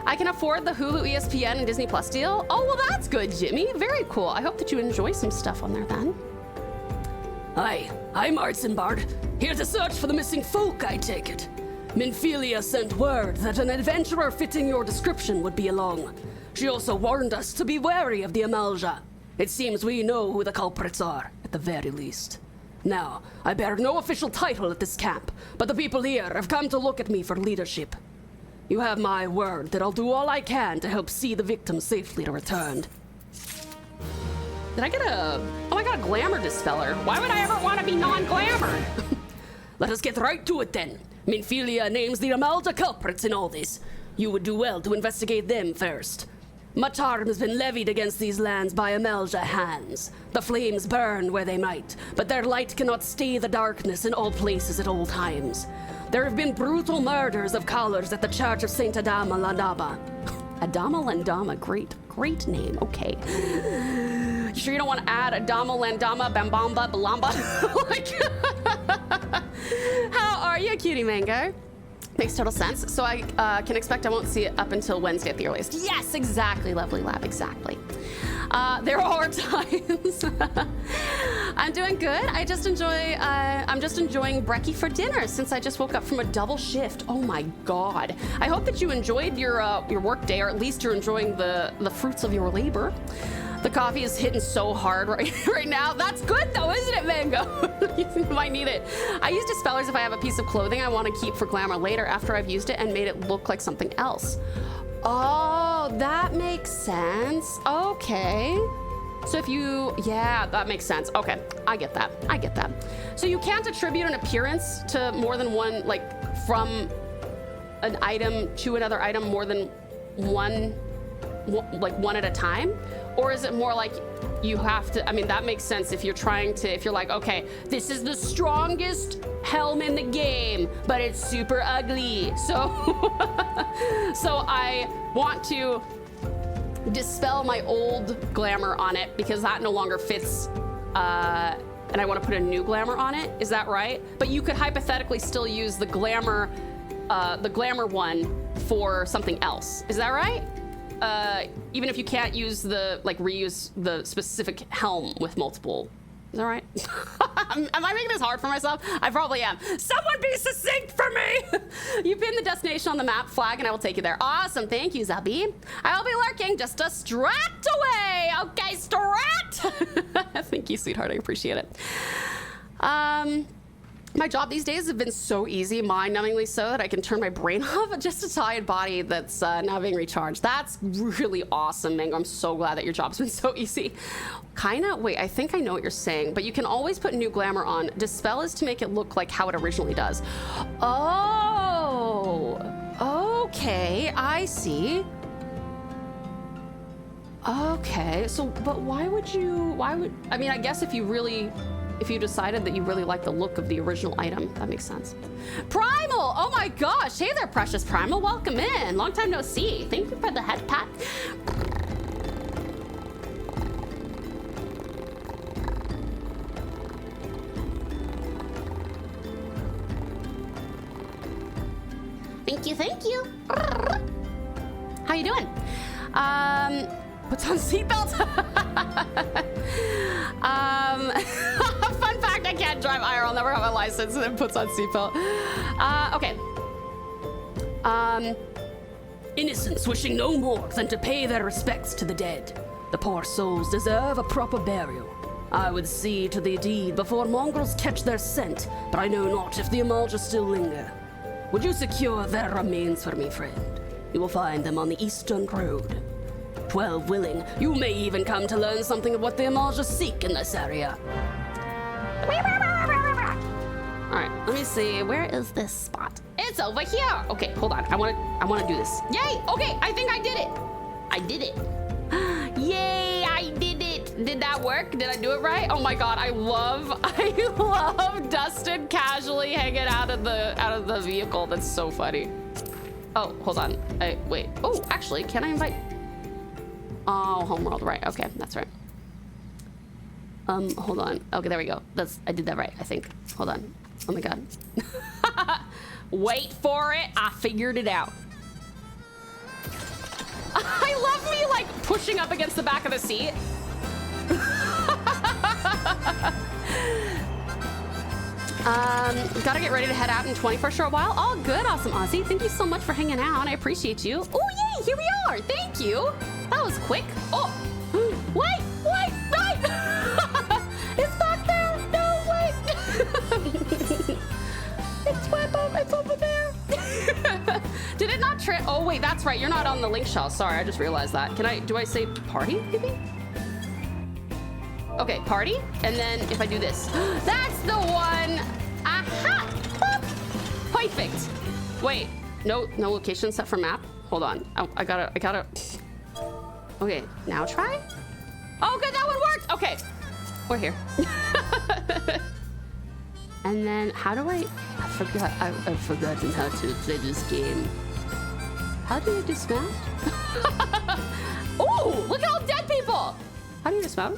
I can afford the Hulu, ESPN, and Disney Plus deal. Oh, well, that's good, Jimmy. Very cool. I hope that you enjoy some stuff on there then. Hi, I'm Artsenbard. Here to search for the missing folk, I take it. Minfilia sent word that an adventurer fitting your description would be along. She also warned us to be wary of the Amalja. It seems we know who the culprits are, at the very least. Now, I bear no official title at this camp, but the people here have come to look at me for leadership. You have my word that I'll do all I can to help see the victims safely returned. Did I get a... Oh, I got a glamour dispeller. Why would I ever want to be non-glamored? Let us get right to it then. Minfilia names the Amalja culprits in all this. You would do well to investigate them first. Much harm has been levied against these lands by Amalja hands. The flames burn where they might, but their light cannot stay the darkness in all places at all times. There have been brutal murders of callers at the Church of Saint Adama Landaba. Adama Landama, great name, okay. You sure you don't want to add Adama Landama Bambamba Balamba? Like, how are you, cutie Mango? Makes total sense. So I can expect I won't see it up until Wednesday at the earliest. Yes, exactly, lovely Lab, exactly. There are times. I'm doing good. I'm just enjoying brekkie for dinner since I just woke up from a double shift. Oh my God. I hope that you enjoyed your work day, or at least you're enjoying the fruits of your labor. The coffee is hitting so hard right now. That's good though, isn't it, Mango? You might need it. I use dispellers if I have a piece of clothing I want to keep for glamour later after I've used it and made it look like something else. Oh, that makes sense. Okay. So if you, yeah, that makes sense. Okay, I get that. I get that. So you can't attribute an appearance to more than one, like from an item to another item more than one at a time? Or is it more like you have to, I mean, that makes sense if you're trying to, if you're like, okay, this is the strongest helm in the game, but it's super ugly. So, so I want to dispel my old glamour on it because that no longer fits, and I want to put a new glamour on it. Is that right? But you could hypothetically still use the glamour one for something else. Is that right? Even if you can't use the, like, reuse the specific helm with multiple. Is that right? Am I making this hard for myself? I probably am. Someone be succinct for me! You pin the destination on the map flag and I will take you there. Awesome, thank you, Zabi. I'll be lurking just a strat away! Okay, strat! Thank you, sweetheart, I appreciate it. My job these days have been so easy, mind-numbingly so, that I can turn my brain off just a tired body that's now being recharged. That's really awesome, Mango. I'm so glad that your job's been so easy. Kinda, wait, I think I know what you're saying, but you can always put new glamour on. Dispel is to make it look like how it originally does. Oh, okay, I see. Okay, so, but why would, I mean, I guess if you decided that you really like the look of the original item, that makes sense. Primal! Oh my gosh! Hey there, precious Primal. Welcome in. Long time no see. Thank you for the head pat. Thank you, thank you. How you doing? Puts on seatbelt. Fun fact, I can't drive IR. I'll never have a license, and then puts on seatbelt. Okay. Innocents wishing no more than to pay their respects to the dead. The poor souls deserve a proper burial. I would see to the deed before mongrels catch their scent, but I know not if the Amalja still linger. Would you secure their remains for me, friend? You will find them on the Eastern Road. 12 willing, you may even come to learn something of what the Amalja seek in this area. All right, let me see. Where is this spot? It's over here. Okay, hold on. I want to do this. Yay! Okay, I think I did it. I did it. Yay! I did it. Did that work? Did I do it right? Oh my God! I love Dustin casually hanging out of the vehicle. That's so funny. Oh, hold on. Wait. Oh, actually, can I invite? Oh, homeworld, right? Okay, that's right. Hold on. Okay, there we go. I did that right, I think. Hold on. Oh my God. Wait for it. I figured it out. I love me like pushing up against the back of the seat. Gotta get ready to head out in 20 for a short while. All good, awesome Aussie. Thank you so much for hanging out. I appreciate you. Oh yay, here we are. Thank you. That was quick. Oh, wait. It's back there. No, wait. It's over there. Did it not trip? Oh wait, that's right. You're not on the link shell. Sorry, I just realized that. Do I say party maybe? Okay, party. And then if I do this, that's the one. Aha! Boop. Perfect. Wait, no location set for map. Hold on. I gotta. Okay, now try. Oh, good, that one worked. Okay, we're here. And then how do I forgot. I've forgotten how to play this game. How do you dismount? Oh, look at all dead people. How do you dismount?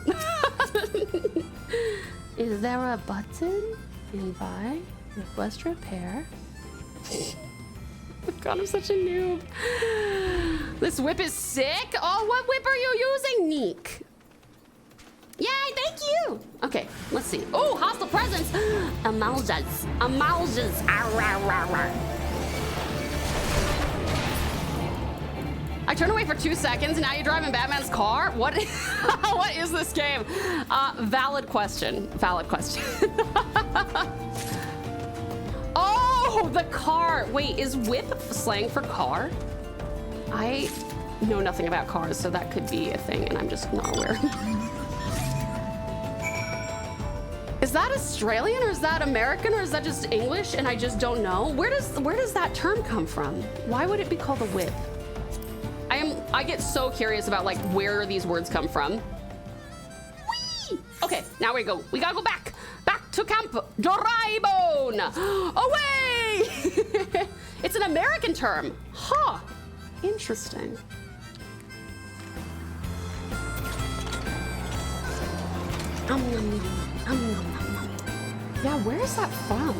Is there a button? Invite, request repair. Oh God, I'm such a noob. This whip is sick. Oh, what whip are you using, Neek? Yay, thank you. Okay, let's see. Oh, hostile presence. Amaljas. I turned away for 2 seconds and now you're driving Batman's car? What? What is this game? Valid question. Oh, the car. Wait, is whip slang for car? I know nothing about cars, so that could be a thing and I'm just not aware. that Australian or is that American or is that just English and I just don't know? Where does that term come from? Why would it be called a whip? I get so curious about like where these words come from. Whee! Okay, now we go. We gotta go back to Camp Reborn. Away! It's an American term. Huh. Interesting. Yeah, where is that from?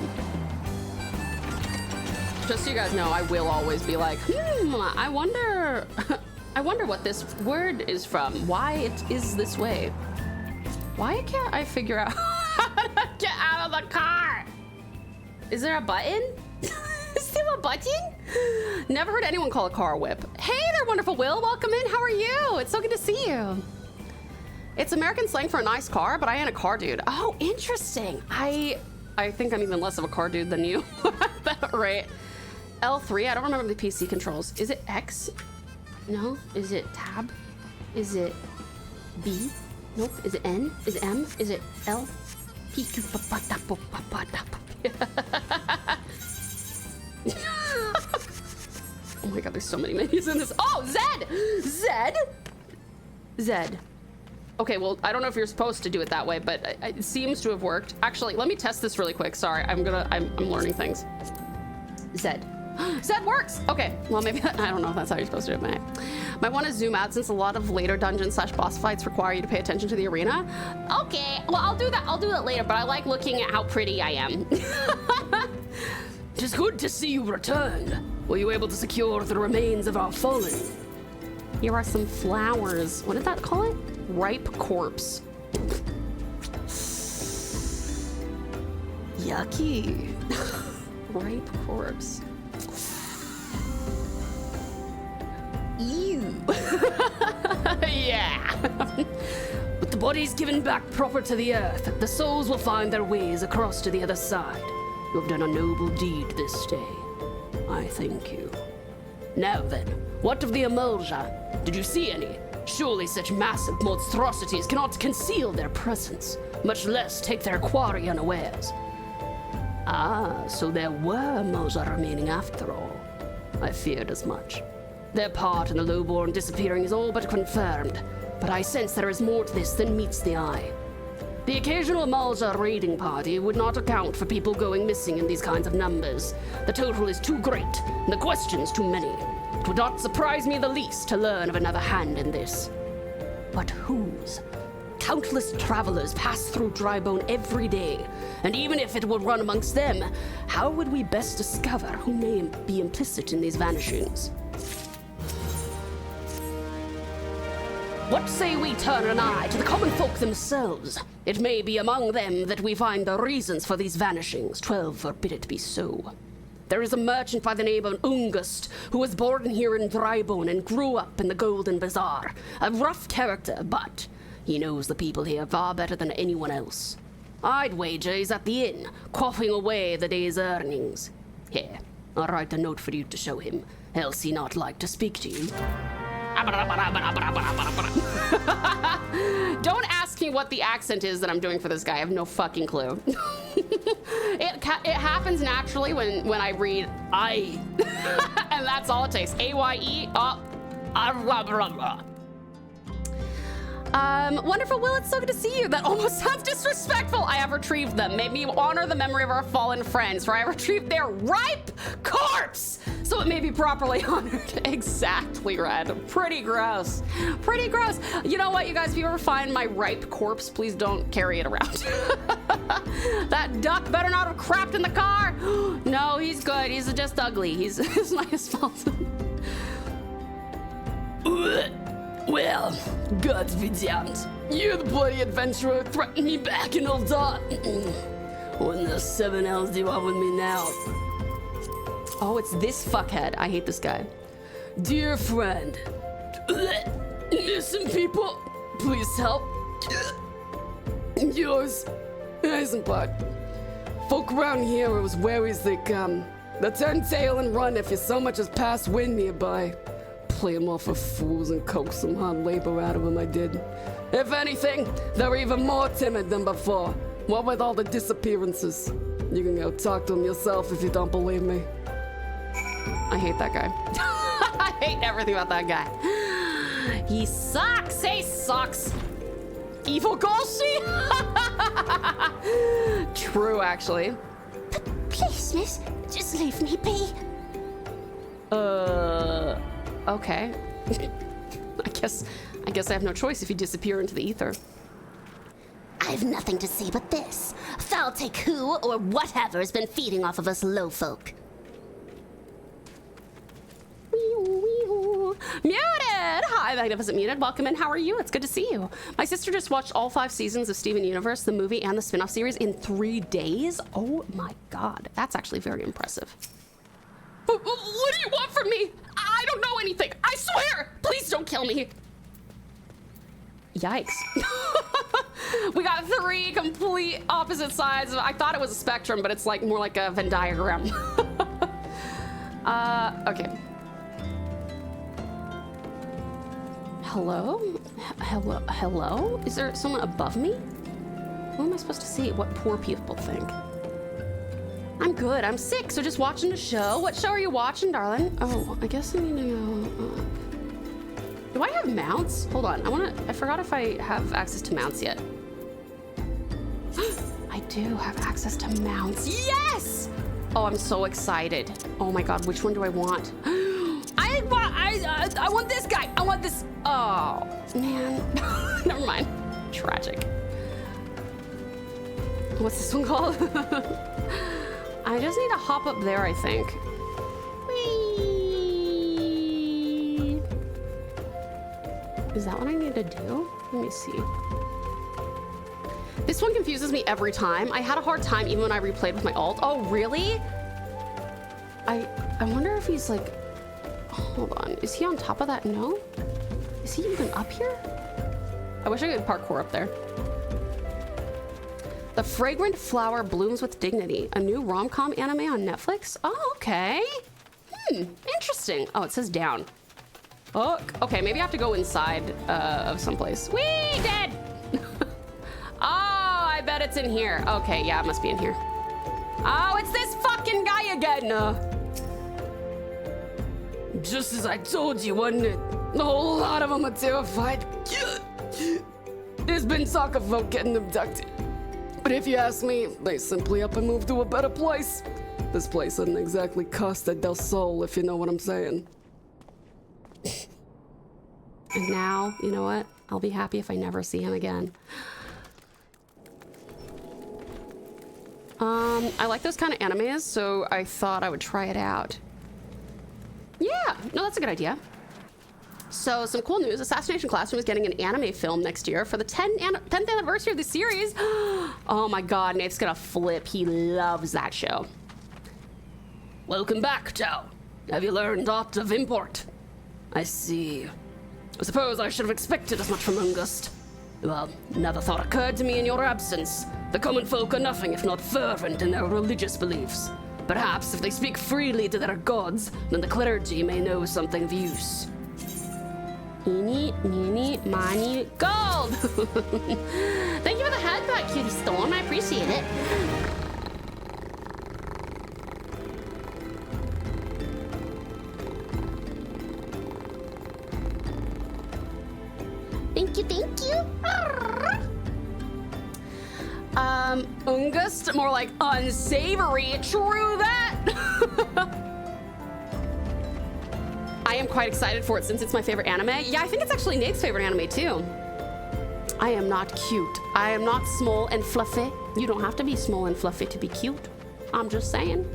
Just so you guys know, I will always be like, I wonder what this word is from. Why it is this way. Why can't I figure out how to get out of the car? Is there a button? Is there a button? Never heard anyone call a car a whip. Hey there, wonderful Will. Welcome in. How are you? It's so good to see you. It's American slang for a nice car, but I ain't a car dude. Oh, interesting. I think I'm even less of a car dude than you. Right. L3, I don't remember the PC controls. Is it X? No. Is it tab? Is it B? Nope. Is it N? Is it M? Is it L? P, Q, P, P, T, P, P, Oh my god, there's so many menus in this. Oh, Z! Z? Z. Okay, well, I don't know if you're supposed to do it that way, but it seems to have worked. Actually, let me test this really quick. Sorry, I'm learning things. Z. Z works! Okay, well, maybe, I don't know if that's how you're supposed to do it, might want to zoom out since a lot of later dungeon/boss fights require you to pay attention to the arena. Okay, well, I'll do that later, but I like looking at how pretty I am. Tis good to see you returned. Were you able to secure the remains of our fallen? Here are some flowers. What did that call it? Ripe corpse. Yucky. Ripe corpse. Ew. Yeah. With the bodies given back proper to the earth, the souls will find their ways across to the other side. You have done a noble deed this day. I thank you. Now then, what of the Emulja? Did you see any? Surely such massive monstrosities cannot conceal their presence, much less take their quarry unawares. Ah, so there were Emulja remaining after all. I feared as much. Their part in the lowborn disappearing is all but confirmed, but I sense there is more to this than meets the eye. The occasional Emulja raiding party would not account for people going missing in these kinds of numbers. The total is too great, and the questions too many. It would not surprise me the least to learn of another hand in this. But whose? Countless travelers pass through Drybone every day, and even if it would run amongst them, how would we best discover who may be implicit in these vanishings? What say we turn an eye to the common folk themselves? It may be among them that we find the reasons for these vanishings. 12 forbid it be so. There is a merchant by the name of Ungust, who was born here in Drybone and grew up in the Golden Bazaar. A rough character, but he knows the people here far better than anyone else. I'd wager he's at the inn, quaffing away the day's earnings. Here, I'll write a note for you to show him, else he not like to speak to you. Don't ask me what the accent is that I'm doing for this guy. I have no fucking clue. It happens naturally when I read I. And that's all it takes. A-Y-E. Wonderful Will, it's so good to see you. That almost sounds disrespectful. I have retrieved them. Made me honor the memory of our fallen friends, for I retrieved their ripe corpse, so it may be properly honored. Exactly, Red. Pretty gross. Pretty gross. You know what, you guys, if you ever find my ripe corpse, please don't carry it around. That duck better not have crapped in the car. No, he's good. He's just ugly. It's not his fault. Well, God's be damned. You, the bloody adventurer, threatened me back in old dawn. What in the 7 L's do you want with me now? Oh, it's this fuckhead. I hate this guy. Dear friend, missing people, please help. Yours, Eisenbart. Folk around here are as wary as they come. They'll turn tail and run if you so much as pass wind nearby. Play them off for fools and coax some hard labor out of them, I did. If anything, they're even more timid than before. What with all the disappearances? You can go talk to him yourself if you don't believe me. I hate that guy. I hate everything about that guy. He sucks. He sucks. Evil Golshi? True, actually. Please, miss, just leave me be. Okay. I guess I have no choice if you disappear into the ether. I've nothing to say but this. Foul take who or whatever has been feeding off of us low folk. Muted! Hi, Magnificent Muted. Welcome in. How are you? It's good to see you. My sister just watched all 5 seasons of Steven Universe, the movie and the spin-off series in 3 days. Oh my god. That's actually very impressive. What do you want from me? I don't know anything. I swear! Please don't kill me. Yikes. We got 3 complete opposite sides. I thought it was a spectrum, but it's like more like a Venn diagram. Okay. Hello? Hello? Is there someone above me? What am I supposed to see? What poor people think? I'm good. I'm sick, so just watching a show. What show are you watching, darling? Oh, I guess I need to go. Do I have mounts? Hold on. I forgot if I have access to mounts yet. I do have access to mounts. Yes! Oh, I'm so excited. Oh my god, which one do I want? I want this guy. I want this. Oh, man. Never mind. Tragic. What's this one called? I just need to hop up there, I think. Whee! Is that what I need to do? Let me see. This one confuses me every time. I had a hard time even when I replayed with my alt. Oh, really? I wonder if he's like... Hold on. Is he on top of that? No? Is he even up here? I wish I could parkour up there. The Fragrant Flower Blooms with Dignity, a new rom-com anime on Netflix. Oh, okay. Interesting. Oh, it says down. Oh, okay, maybe I have to go inside of someplace. Whee! Dead! Oh, I bet it's in here. Okay, yeah, it must be in here. Oh, it's this fucking guy again. Just as I told you, wasn't it? A whole lot of them are terrified. There's been talk of folk getting abducted. But if you ask me, they simply up and move to a better place. This place isn't exactly Costa del Sol, if you know what I'm saying. And now, you know what? I'll be happy if I never see him again. I like those kind of animes, so I thought I would try it out. Yeah, no, that's a good idea. So, some cool news. Assassination Classroom is getting an anime film next year for the 10th anniversary of the series. Oh my god, Nate's gonna flip. He loves that show. Welcome back, Tao. Have you learned aught of import? I see. I suppose I should have expected as much from Ungust. Well, another thought occurred to me in your absence. The common folk are nothing if not fervent in their religious beliefs. Perhaps if they speak freely to their gods, then the clergy may know something of use. Eeny, meeny, miny, gold! Thank you for the headbutt, Cutie Storm. I appreciate it. Thank you, thank you. Ungust, more like unsavory. True that. I am quite excited for it since it's my favorite anime. Yeah, I think it's actually Nate's favorite anime too. I am not cute. I am not small and fluffy. You don't have to be small and fluffy to be cute. I'm just saying.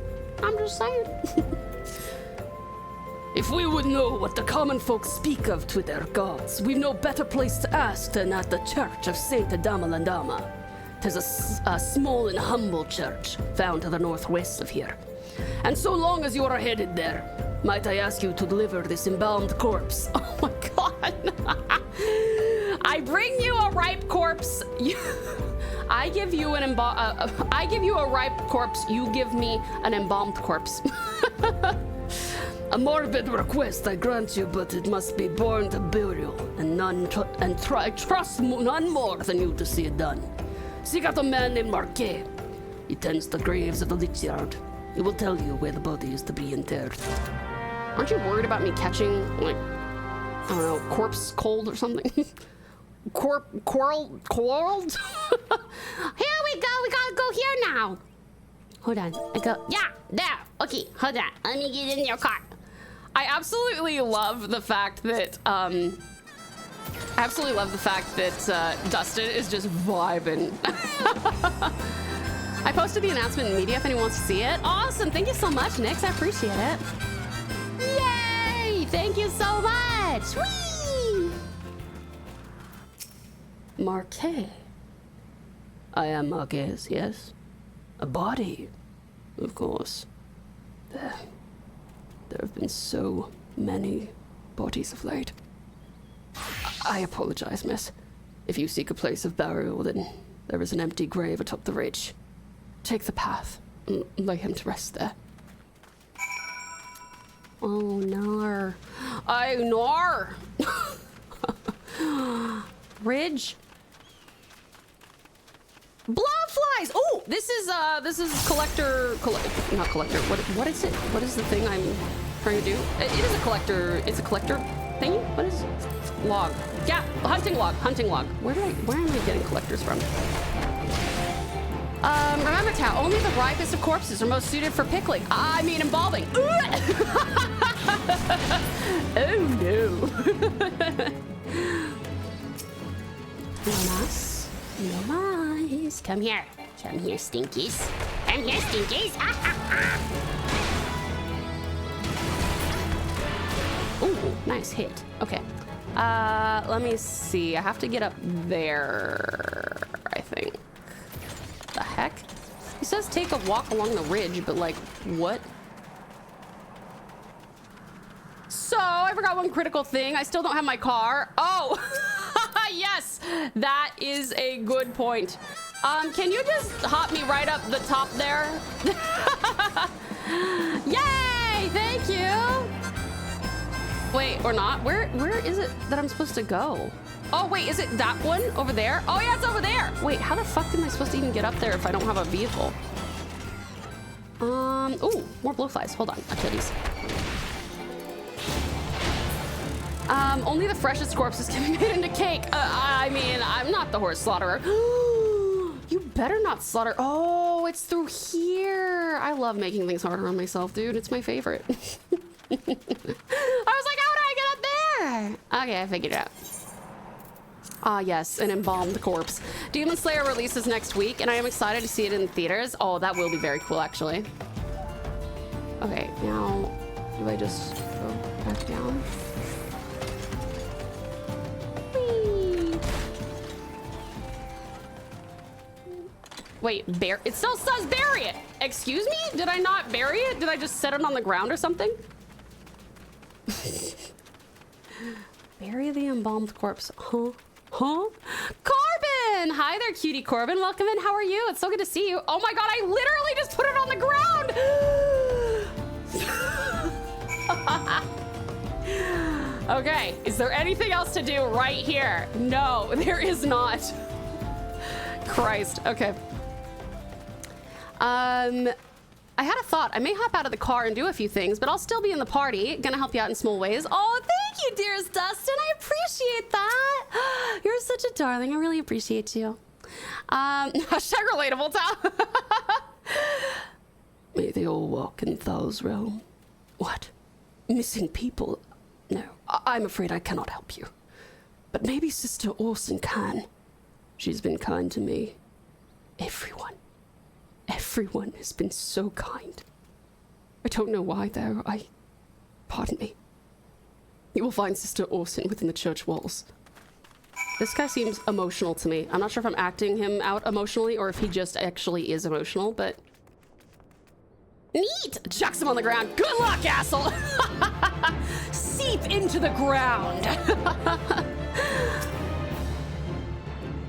I'm just saying. If we would know what the common folk speak of to their gods, we've no better place to ask than at the Church of Saint Adama. 'Tis a small and humble church found to the northwest of here. And so long as you are headed there, might I ask you to deliver this embalmed corpse? Oh my god. I bring you a ripe corpse. I give you a ripe corpse. You give me an embalmed corpse. A morbid request I grant you, but it must be borne to burial, and trust none more than you to see it done. Seek out a man named Marquet. He tends the graves of the Lich Yard. He will tell you where the body is to be interred. Aren't you worried about me catching, like, I don't know, corpse cold or something? Quarreled? Here we go. We gotta go here now. Hold on. I go, yeah, there. Okay, hold on. Let me get in your car. I absolutely love the fact that, Dustin is just vibing. I posted the announcement in media if anyone wants to see it. Awesome. Thank you so much, Nix. I appreciate it. Yay! Thank you so much. Whee! Marquet. I am Marquez, yes. A body, of course. There have been so many bodies of late. I apologize, miss. If you seek a place of burial, then there is an empty grave atop the ridge. Take the path and lay him to rest there. Oh, nar. I nar. Ridge. Blobflies. Oh, this is collector. Not collector. What is it? What is the thing I'm trying to do? It is a collector. It's a collector thingy. What is it? Log? Yeah, hunting log. Hunting log. Where am I getting collectors from? Remember, Tao, only the ripest of corpses are most suited for pickling. I mean, embalming. Oh no. No mice. Come here. Come here, stinkies. Come here, stinkies. Ooh, nice hit. Okay. Let me see. I have to get up there, I think. The heck? He says take a walk along the ridge, but like, what? So, I forgot one critical thing. I still don't have my car. Oh! Yes! That is a good point. Can you just hop me right up the top there? Yay! Thank you! Wait, or not? Where is it that I'm supposed to go? Oh, wait, is it that one over there? Oh, yeah, it's over there. Wait, how the fuck am I supposed to even get up there if I don't have a vehicle? Ooh, more blowflies. Hold on, I'll kill these. Only the freshest corpses can be made into cake. I mean, I'm not the horse slaughterer. You better not slaughter. Oh, it's through here. I love making things harder on myself, dude. It's my favorite. I was like, how do I get up there? Okay, I figured it out. Ah, yes, an embalmed corpse. Demon Slayer releases next week, and I am excited to see it in the theaters. Oh, that will be very cool, actually. Okay, now, do I just go back down? Whee! Wait, it still says bury it! Excuse me? Did I not bury it? Did I just set it on the ground or something? Bury the embalmed corpse. Huh? Huh? Corbin! Hi there, cutie Corbin. Welcome in. How are you? It's so good to see you. Oh my god, I literally just put it on the ground! Okay, is there anything else to do right here? No, there is not. Christ, okay. I had a thought. I may hop out of the car and do a few things, but I'll still be in the party. Gonna help you out in small ways. Oh, thank you, dearest Dustin. I appreciate that. You're such a darling. I really appreciate you. Hashtag relatable, Tal. May they all walk in Thal's realm. What? Missing people? No, I'm afraid I cannot help you. But maybe Sister Orson can. She's been kind to me. Everyone has been so kind. I don't know why, though. Pardon me. You will find Sister Orson within the church walls. This guy seems emotional to me. I'm not sure if I'm acting him out emotionally or if he just actually is emotional, but... Neat! Chucks him on the ground. Good luck, asshole! Seep into the ground!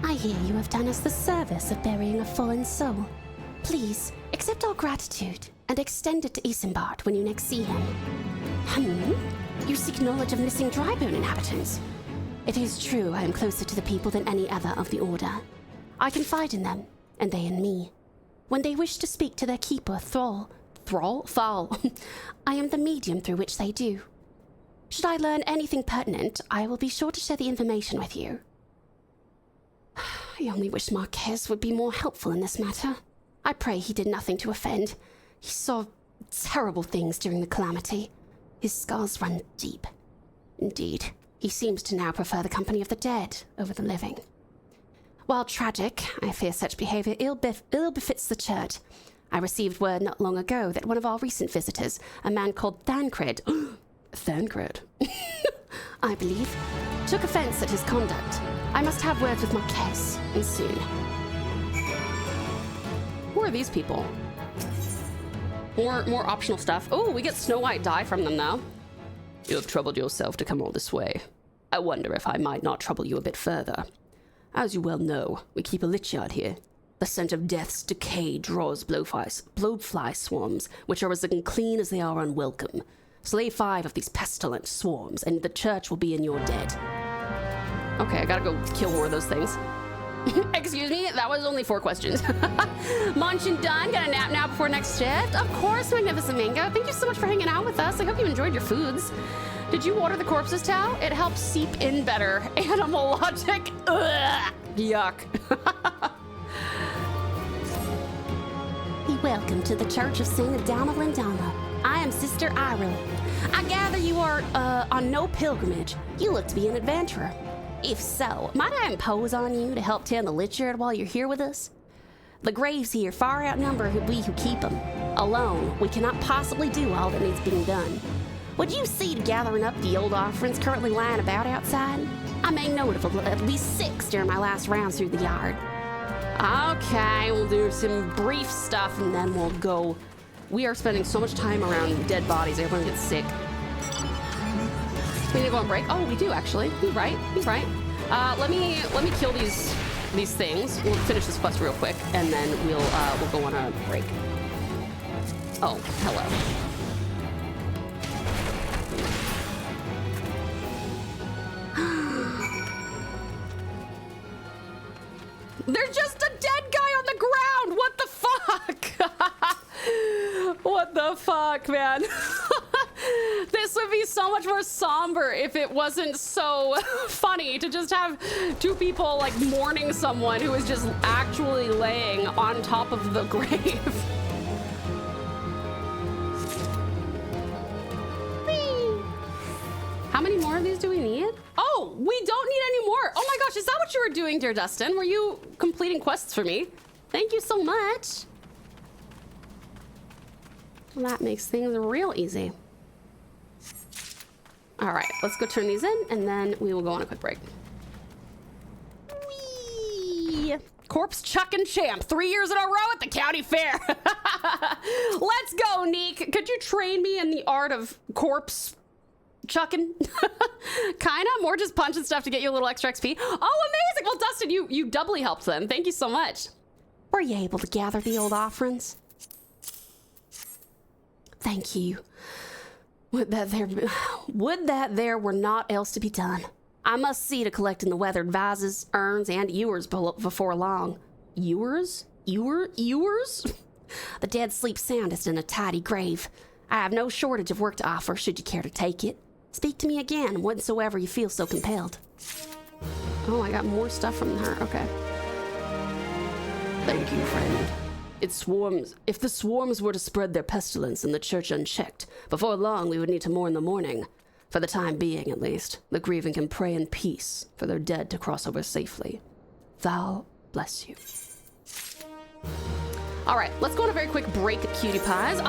I hear you have done us the service of burying a fallen soul. Please, accept our gratitude and extend it to Isambard when you next see him. You seek knowledge of missing Drybone inhabitants. It is true I am closer to the people than any other of the Order. I confide in them and they in me. When they wish to speak to their keeper, Thal, I am the medium through which they do. Should I learn anything pertinent, I will be sure to share the information with you. I only wish Marquez would be more helpful in this matter. I pray he did nothing to offend. He saw terrible things during the calamity. His scars run deep. Indeed, he seems to now prefer the company of the dead over the living. While tragic, I fear such behavior ill befits the church. I received word not long ago that one of our recent visitors, a man called Thancred, I believe, took offense at his conduct. I must have words with Marquez, and soon. Who are these people? More optional stuff. Oh, we get Snow White dye from them now. You have troubled yourself to come all this way. I wonder if I might not trouble you a bit further. As you well know, we keep a lich yard here. The scent of death's decay draws blowfly swarms, which are as unclean as they are unwelcome. Slay 5 of these pestilent swarms, and the church will be in your dead. Okay, I gotta go kill more of those things. Excuse me, that was only 4 questions. Munch and done, got a nap now before next shift. Of course, Magnificent Mango. Thank you so much for hanging out with us. I hope you enjoyed your foods. Did you water the corpses, Tao? It helps seep in better. Animal logic. Ugh. Yuck. Welcome to the Church of Saint Adama Lindama. I am Sister Iru. I gather you are, on no pilgrimage. You look to be an adventurer. If so, might I impose on you to help tend the lich yard while you're here with us? The graves here far outnumber we who keep them. Alone, we cannot possibly do all that needs being done. Would you see to gathering up the old offerings currently lying about outside? I made note of at least 6 during my last rounds through the yard. Okay, we'll do some brief stuff and then we'll go. We are spending so much time around dead bodies, everyone gets sick. We need to go on break. Oh, we do actually. He's right. Let me kill these things. We'll finish this quest real quick, and then we'll go on a break. Oh, hello. There's just a dead guy on the ground. What the fuck? What the fuck, man? This would be so much more somber if it wasn't so funny to just have 2 people like mourning someone who is just actually laying on top of the grave. How many more of these do we need? Oh, we don't need any more. Oh my gosh, is that what you were doing, dear Dustin? Were you completing quests for me? Thank you so much. Well, that makes things real easy. All right, let's go turn these in, and then we will go on a quick break. Whee! Corpse chucking champ, 3 years in a row at the county fair. Let's go, Neek. Could you train me in the art of corpse chucking? Kinda, more just punching stuff to get you a little extra XP. Oh, amazing. Well, Dustin, you doubly helped then. Thank you so much. Were you able to gather the old offerings? Thank you. Would that there were naught else to be done. I must see to collecting the weathered vases, urns, and ewers before long. Ewers? Ewers? The dead sleep soundest in a tidy grave. I have no shortage of work to offer, should you care to take it. Speak to me again, whensoever you feel so compelled. Oh, I got more stuff from her. Okay. Thank you, friend. If the swarms were to spread their pestilence in the church unchecked, before long we would need to mourn the mourning. For the time being, at least, the grieving can pray in peace for their dead to cross over safely. Thou bless you. All right, let's go on a very quick break, cutie pies.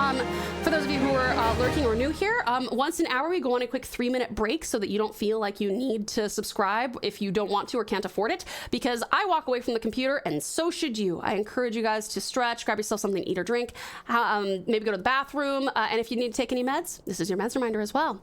For those of you who are lurking or new here, once an hour we go on a quick 3-minute break so that you don't feel like you need to subscribe if you don't want to or can't afford it, because I walk away from the computer and so should you. I encourage you guys to stretch, grab yourself something to eat or drink, maybe go to the bathroom, and if you need to take any meds, this is your meds reminder as well.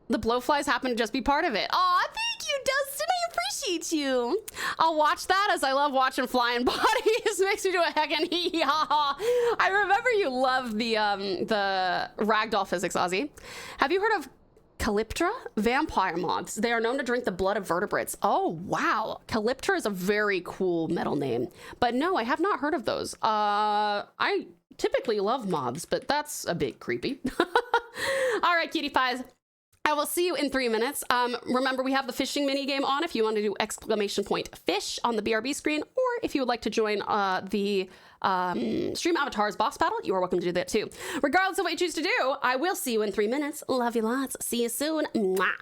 The blowflies happen to just be part of it. Aw, thank you, Dustin. I appreciate you. I'll watch that as I love watching flying bodies. Makes me do a heckin' hee-hee-ha-ha. I remember you love the ragdoll physics, Ozzy. Have you heard of Calyptra? Vampire moths. They are known to drink the blood of vertebrates. Oh, wow. Calyptra is a very cool metal name. But no, I have not heard of those. I typically love moths, but that's a bit creepy. All right, cutie pies. I will see you in 3 minutes. Remember, we have the fishing mini game on if you want to do !fish on the BRB screen, or if you would like to join the Stream Avatars boss battle, you are welcome to do that too. Regardless of what you choose to do, I will see you in 3 minutes. Love you lots. See you soon. Mwah.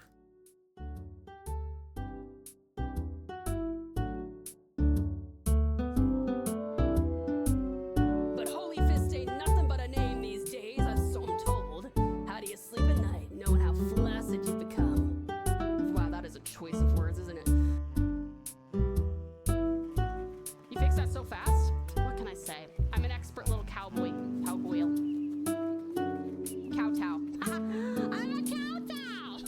But Holy Fist ain't nothing but a name these days, so I'm told. How do you sleep at night, knowing how flaccid you've become? Wow, that is a choice of words, isn't it? You fixed that so fast? What can I say? I'm an expert little cowboy. Cowboy. Kowtow. I'm a kowtow!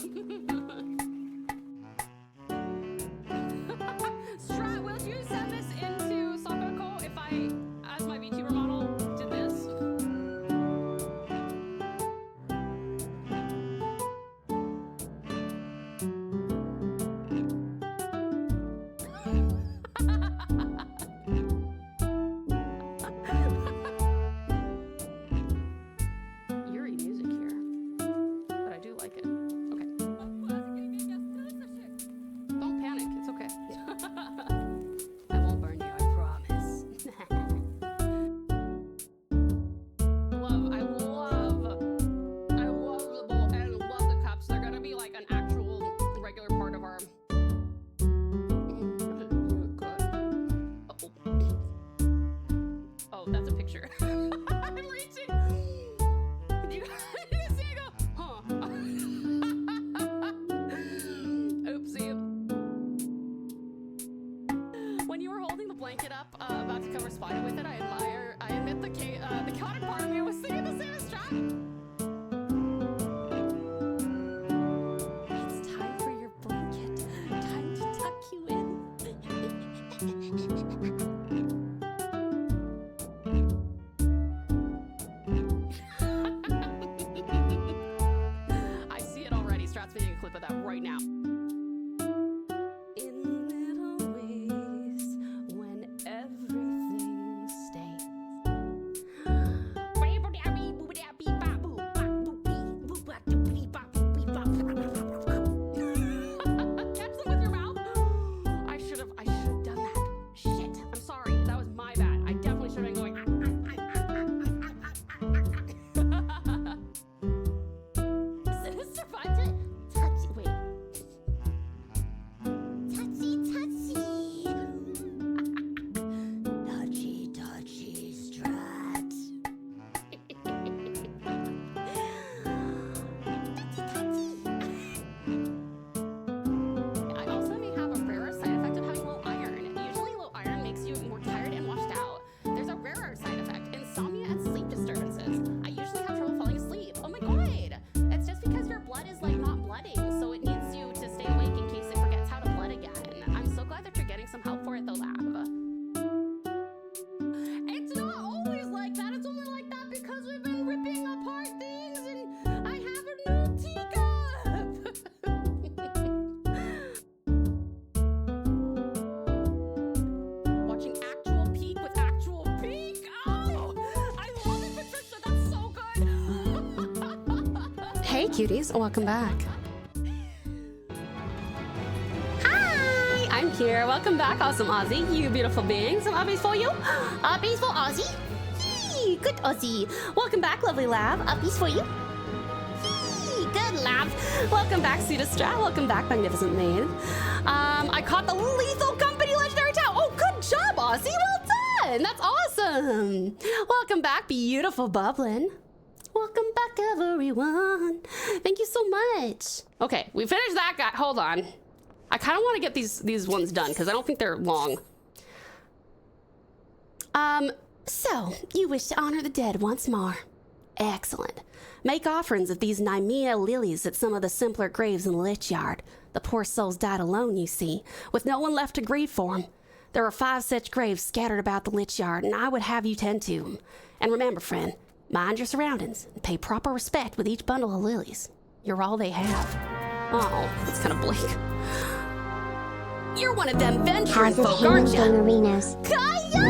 Strat, will you send this into Sakako if I, as my VTuber model, did this? Eerie music here, but I do like it. Okay. Don't panic, it's okay. I won't burn you, I promise. I love the bowl and love the cups. They're gonna be like an actual regular part of our. Oh, that's a picture. I'm reaching. You see, I go, huh? Oopsie. When you were holding the blanket up, about to cover Spider with it, I admit the chaotic part of me was singing the same as Strat. It's time for your blanket. Time to tuck you in. I see it already. Strat's making a clip of that right now. In little ways, when everything stays. Catch them with your mouth. I should have done that. Shit. I'm sorry. That was my bad. I definitely should have been going. Sinister budget. Touchy. Wait. Touchy, touchy, Strat. I also may have a rarer side effect of having low iron. Usually low iron makes you more tired and washed out. There's a rarer side effect, insomnia and sleep disturbances. I usually have trouble falling asleep. Oh my god! It's just because your blood is like not blooding, so it needs you to stay awake in case it forgets how to blood again. I'm so glad that you're getting some help for it though, Lab. It's not always like that. It's only like that because we've been ripping apart things and I have a new teacup. Watching actual peak with actual peak. Oh, I love it, Patricia. That's so good. Hey, cuties. Welcome back. Hi, I'm here. Welcome back, awesome Aussie. You beautiful beings. Some uppies for you. Uppies for Aussie. Yee, good Aussie. Welcome back, lovely Lab. Uppies for you. Yee, good Lab. Welcome back, Suda Strat. Welcome back, magnificent maid. I caught the Lethal Company Legendary Towel. Oh, good job, Aussie. Well done. That's awesome. Welcome back, beautiful Bublin. Welcome back, everyone. Thank you so much. Okay, we finished that guy. Hold on. I kind of want to get these ones done because I don't think they're long. So, you wish to honor the dead once more. Excellent. Make offerings of these Nymea lilies at some of the simpler graves in the lich yard. The poor souls died alone, you see, with no one left to grieve for them. There are 5 such graves scattered about the lich yard, and I would have you tend to them. And remember, friend, mind your surroundings and pay proper respect with each bundle of lilies. You're all they have. Oh, that's kind of bleak. You're one of them venturing How's it folk, aren't you? Marinos? Kaya!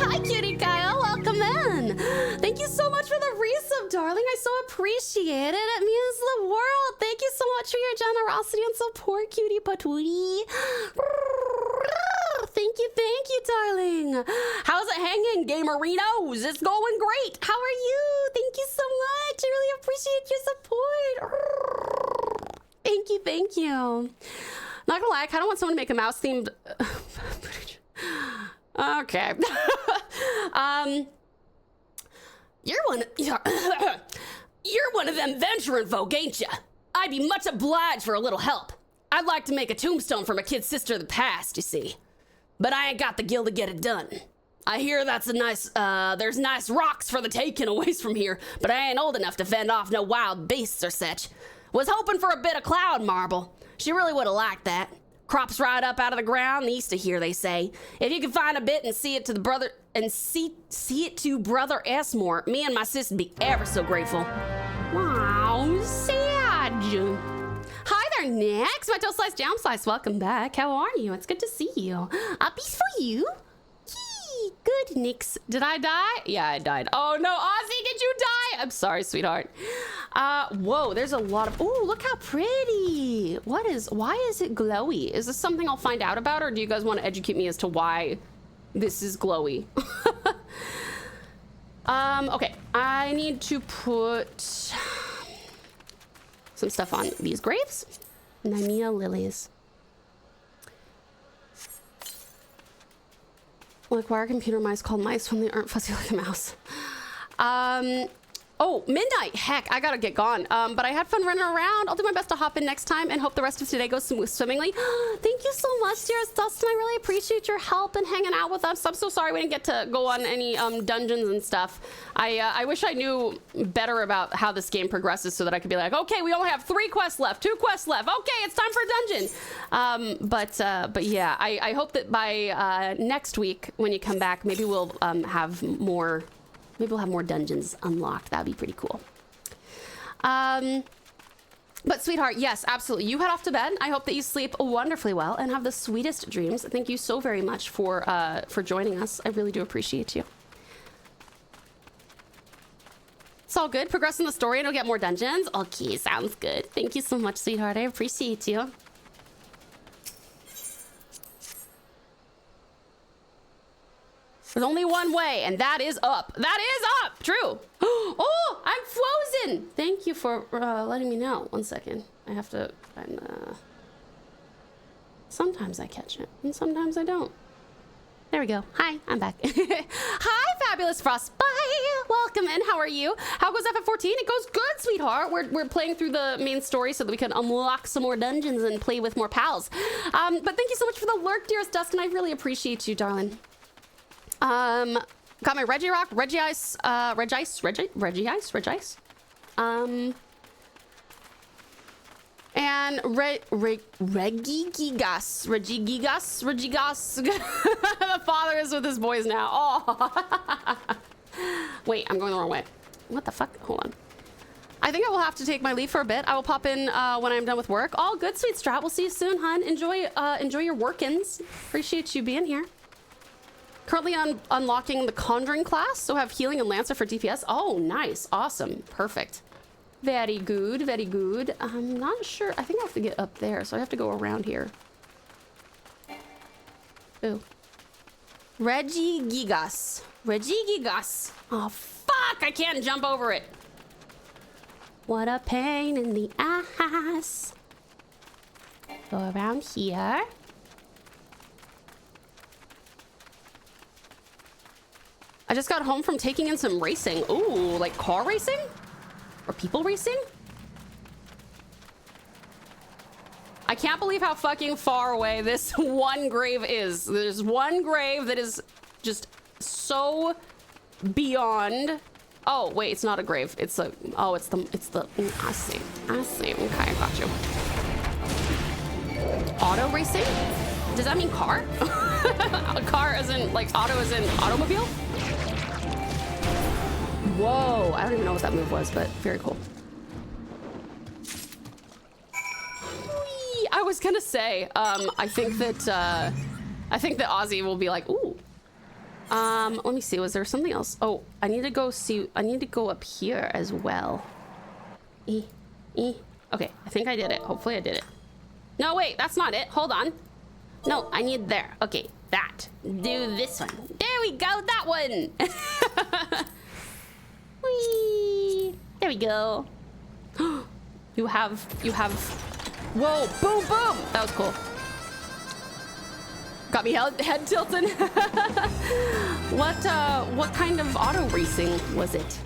Hi, cutie Kaya. Welcome in. Thank you so much for the resub, darling. I so appreciate it. It means the world. Thank you so much for your generosity and support, cutie patootie. Thank you, darling. How's it hanging, Gamerinos? It's going great. How are you? Thank you so much. I really appreciate your support. Thank you. Not gonna lie, I kind of want someone to make a mouse themed footage. Okay. You're one of them venturing folk, ain't ya? I'd be much obliged for a little help. I'd like to make a tombstone for my kid sister of the past, you see. But I ain't got the gil to get it done. I hear that's a nice, there's nice rocks for the taking a ways from here, but I ain't old enough to fend off no wild beasts or such. Was hoping for a bit of cloud marble. She really would have liked that. Crops right up out of the ground east of here, they say. If you could find a bit and see it to the brother and see it to Brother Esmore, me and my sister'd be ever so grateful. Wow, sad. Hi there, Nex. My toe slice, jam slice. Welcome back. How are you? It's good to see you. Uppies for you. Yee. Good, Nix. Did I die? Yeah, I died. Oh no, Ozzy, did you die? I'm sorry, sweetheart. Whoa, there's a lot of, ooh, look how pretty. Why is it glowy? Is this something I'll find out about, or do you guys want to educate me as to why this is glowy? Okay, I need to put some stuff on these graves. Nymea lilies. Like, why are computer mice called mice when they aren't fuzzy like a mouse? Oh, midnight. Heck, I gotta get gone. But I had fun running around. I'll do my best to hop in next time and hope the rest of today goes swimmingly. Thank you so much, dearest Dustin. I really appreciate your help and hanging out with us. I'm so sorry we didn't get to go on any dungeons and stuff. I wish I knew better about how this game progresses so that I could be like, okay, we only have 3 quests left, 2 quests left. Okay, it's time for a dungeon. But yeah, I hope that by next week when you come back, maybe we'll have more. Maybe we'll have more dungeons unlocked. That'd be pretty cool. But sweetheart, yes, absolutely. You head off to bed. I hope that you sleep wonderfully well and have the sweetest dreams. Thank you so very much for joining us. I really do appreciate you. It's all good. Progressing the story and we'll get more dungeons. Okay, sounds good. Thank you so much, sweetheart. I appreciate you. There's only one way, and that is up. That is up! True. Oh, I'm frozen! Thank you for letting me know. 1 second. I have to find sometimes I catch it, and sometimes I don't. There we go. Hi, I'm back. Hi, fabulous Frost. Bye. Welcome in. How are you? How goes FF14? It goes good, sweetheart. We're playing through the main story so that we can unlock some more dungeons and play with more pals. But thank you so much for the lurk, dearest Dustin. I really appreciate you, darling. Got my Reggie Rock, Reggie Ice. And Regigigas. The father is with his boys now. Oh. Wait, I'm going the wrong way. What the fuck? Hold on. I think I will have to take my leave for a bit. I will pop in when I'm done with work. All good, sweet Strat. We'll see you soon, hun. Enjoy your workins. Appreciate you being here. Currently unlocking the Conjuring class, so have Healing and Lancer for DPS. Oh, nice. Awesome. Perfect. Very good. Very good. I'm not sure. I think I have to get up there, so I have to go around here. Ooh. Regigigas. Oh, fuck! I can't jump over it. What a pain in the ass. Go around here. I just got home from taking in some racing. Ooh, like car racing? Or people racing? I can't believe how fucking far away this one grave is. There's one grave that is just so beyond. Oh, wait, it's not a grave. It's a, oh, it's the, I see. Okay, I got you. Auto racing? Does that mean car? A car as in, like, auto as in automobile? Whoa, I don't even know what that move was, but very cool. I was gonna say, I think that Ozzy will be like, ooh. Let me see, was there something else? Oh, I need to go up here as well. Okay, I think I did it. Hopefully I did it. No, wait, that's not it. Hold on. No, I need there. Okay, that. Do this one. There we go, that one. Whee! There we go. You have, whoa, boom, boom. That was cool. Got me head tilting. What kind of auto racing was it?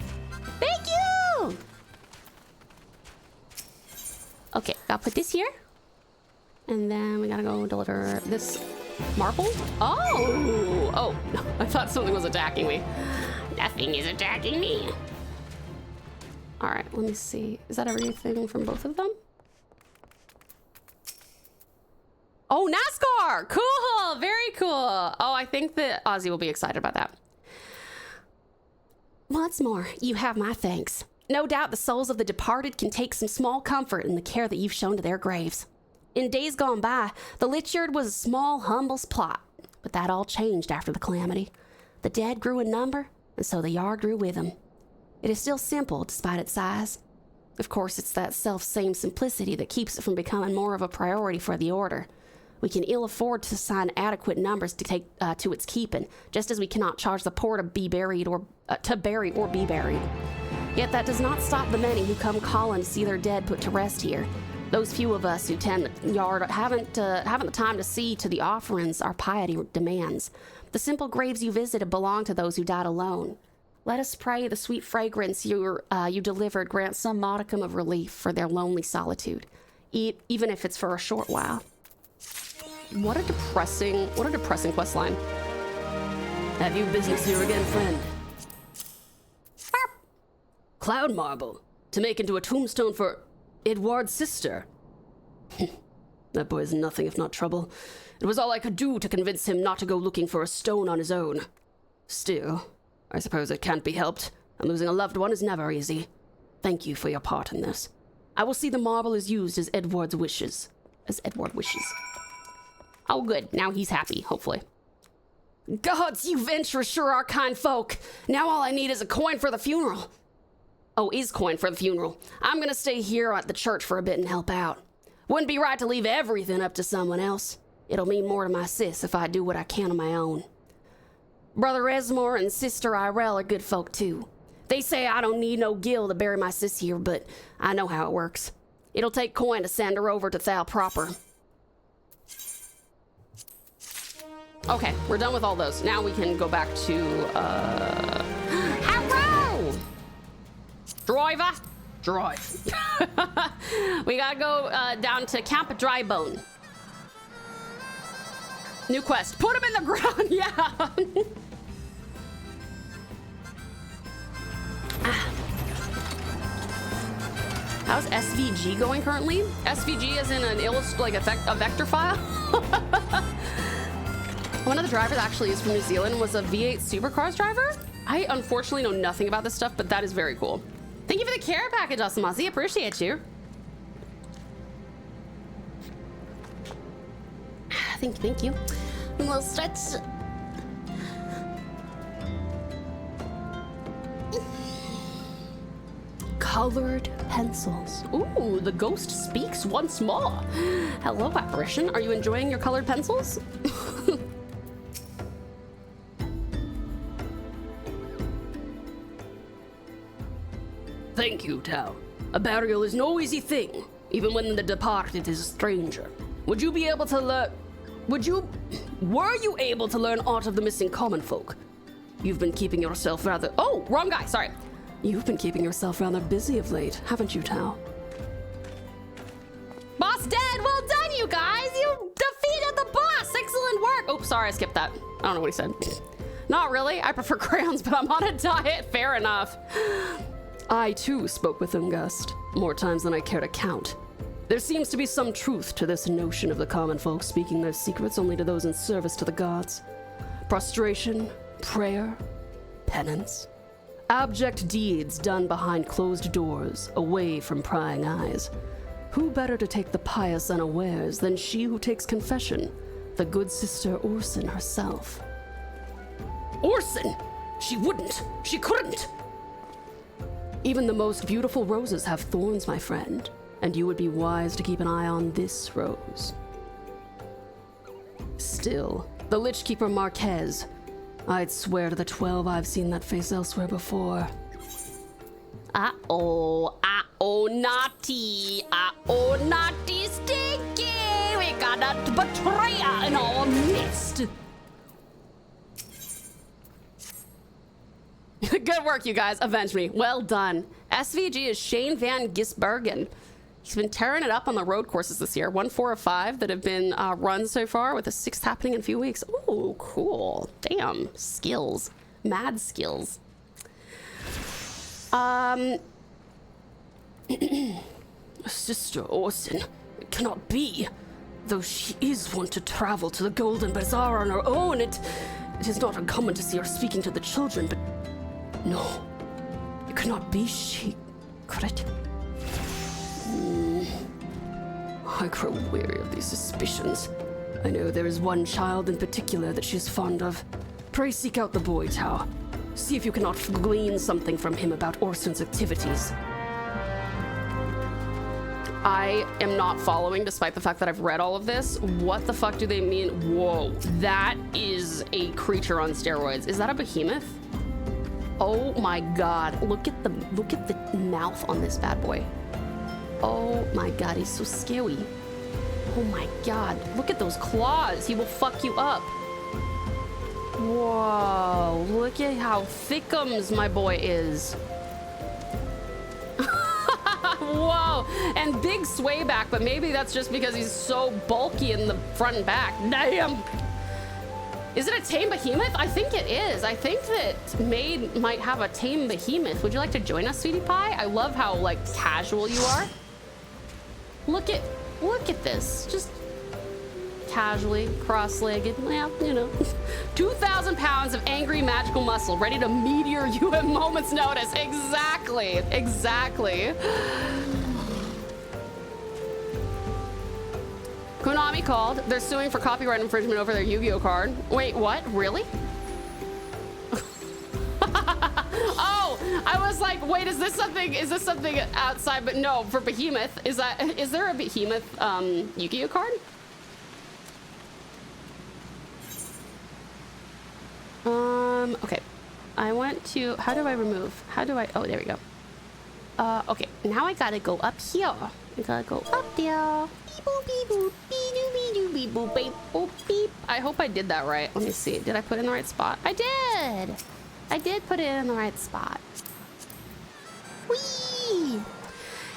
Thank you! Okay, I'll put this here. And then we gotta go deliver this marble. Oh, no, I thought something was attacking me. Nothing is attacking me. All right, let me see. Is that everything from both of them? Oh, NASCAR! Cool! Very cool. Oh, I think that Ozzy will be excited about that. Once more, you have my thanks. No doubt the souls of the departed can take some small comfort in the care that you've shown to their graves. In days gone by, the Lichyard was a small, humble plot, but that all changed after the calamity. The dead grew in number, and so the yard grew with them. It is still simple, despite its size. Of course, it's that self-same simplicity that keeps it from becoming more of a priority for the Order. We can ill afford to assign adequate numbers to take to its keeping, just as we cannot charge the poor to be buried or to bury or be buried. Yet that does not stop the many who come calling to see their dead put to rest here. Those few of us who tend the yard haven't the time to see to the offerings our piety demands. The simple graves you visited belong to those who died alone. Let us pray the sweet fragrance you delivered grants some modicum of relief for their lonely solitude, even if it's for a short while. What a depressing quest line. Have you business here again, friend? Cloud marble to make into a tombstone for Edward's sister. That boy is nothing if not trouble. It was all I could do to convince him not to go looking for a stone on his own. Still, I suppose it can't be helped, and losing a loved one is never easy. Thank you for your part in this. I will see the marble is used as Edward wishes. Oh, good. Now he's happy, hopefully. Gods, you venturers sure are kind folk. Now all I need is a coin for the funeral. Oh, is coin for the funeral. I'm gonna stay here at the church for a bit and help out. Wouldn't be right to leave everything up to someone else. It'll mean more to my sis if I do what I can on my own. Brother Esmore and Sister Irel are good folk too. They say I don't need no gil to bury my sis here, but I know how it works. It'll take coin to send her over to Thal proper. Okay, we're done with all those. Now we can go back to, Hello! Driver! Drive. We gotta go down to Camp Drybone. New quest. Put him in the ground, yeah! How's SVG going currently? SVG is in an a vector file. One of the drivers actually is from New Zealand, was a V8 Supercars driver. I unfortunately know nothing about this stuff, but that is very cool. Thank you for the care package, Asamasi. Appreciate you. Thank you. We'll stretch. Colored pencils. Ooh, the ghost speaks once more. Hello, apparition. Are you enjoying your colored pencils? Thank you, Tau. A burial is no easy thing, even when the departed is a stranger. Were you able to learn aught of the missing common folk? You've been keeping yourself rather... Oh, wrong guy, sorry. You've been keeping yourself rather busy of late, haven't you, Tau? Boss dead! Well done, you guys! You defeated the boss! Excellent work! Oh, sorry, I skipped that. I don't know what he said. Not really. I prefer crayons, but I'm on a diet. Fair enough. I, too, spoke with Ungust, more times than I care to count. There seems to be some truth to this notion of the common folk speaking their secrets only to those in service to the gods. Prostration, prayer, penance. Abject deeds done behind closed doors, away from prying eyes. Who better to take the pious unawares than she who takes confession, the good sister Orson herself? Orson! She wouldn't! She couldn't! Even the most beautiful roses have thorns, my friend, and you would be wise to keep an eye on this rose. Still, the Lich Keeper Marquez. I'd swear to the 12 I've seen that face elsewhere before. Uh-oh, naughty. Uh-oh, naughty Stinky. We got a betrayer in our midst. Good work, you guys. Avenge me. Well done. SVG is Shane Van Gisbergen. He's been tearing it up on the road courses this year. 1, 4 of 5 that have been run so far, with the 6th happening in a few weeks. Ooh, cool. Damn. Skills. Mad skills. Sister Orson, it cannot be. Though she is wont to travel to the Golden Bazaar on her own, it is not uncommon to see her speaking to the children, but no, it could not be she, could it? I grow weary of these suspicions. I know there is one child in particular that she is fond of. Pray seek out the boy, Tau. See if you cannot glean something from him about Orson's activities. I am not following, despite the fact that I've read all of this. What the fuck do they mean? Whoa, that is a creature on steroids. Is that a behemoth? Oh my god, look at the mouth on this bad boy. Oh my god, he's so scary. Oh my god, look at those claws. He will fuck you up. Whoa, look at how thickums my boy is. Whoa, and big sway back, but maybe that's just because he's so bulky in the front and back. Damn. Is it a tame behemoth? I think it is. I think that Maid might have a tame behemoth. Would you like to join us, sweetie pie? I love how, like, casual you are. Look at this. Just casually, cross-legged. Well, you know. 2,000 pounds of angry magical muscle ready to meteor you at moment's notice. Exactly. Exactly. Konami called. They're suing for copyright infringement over their Yu-Gi-Oh card. Wait, what? Really? Oh, I was like, wait, is this something outside? But no, for Behemoth. Is there a Behemoth Yu-Gi-Oh card? Okay. I want to, how do I remove? Oh, there we go. Okay, now I gotta go up here. I gotta go up there. I hope I did that right. Let me see. Did I put it in the right spot? I did. I did put it in the right spot. Whee!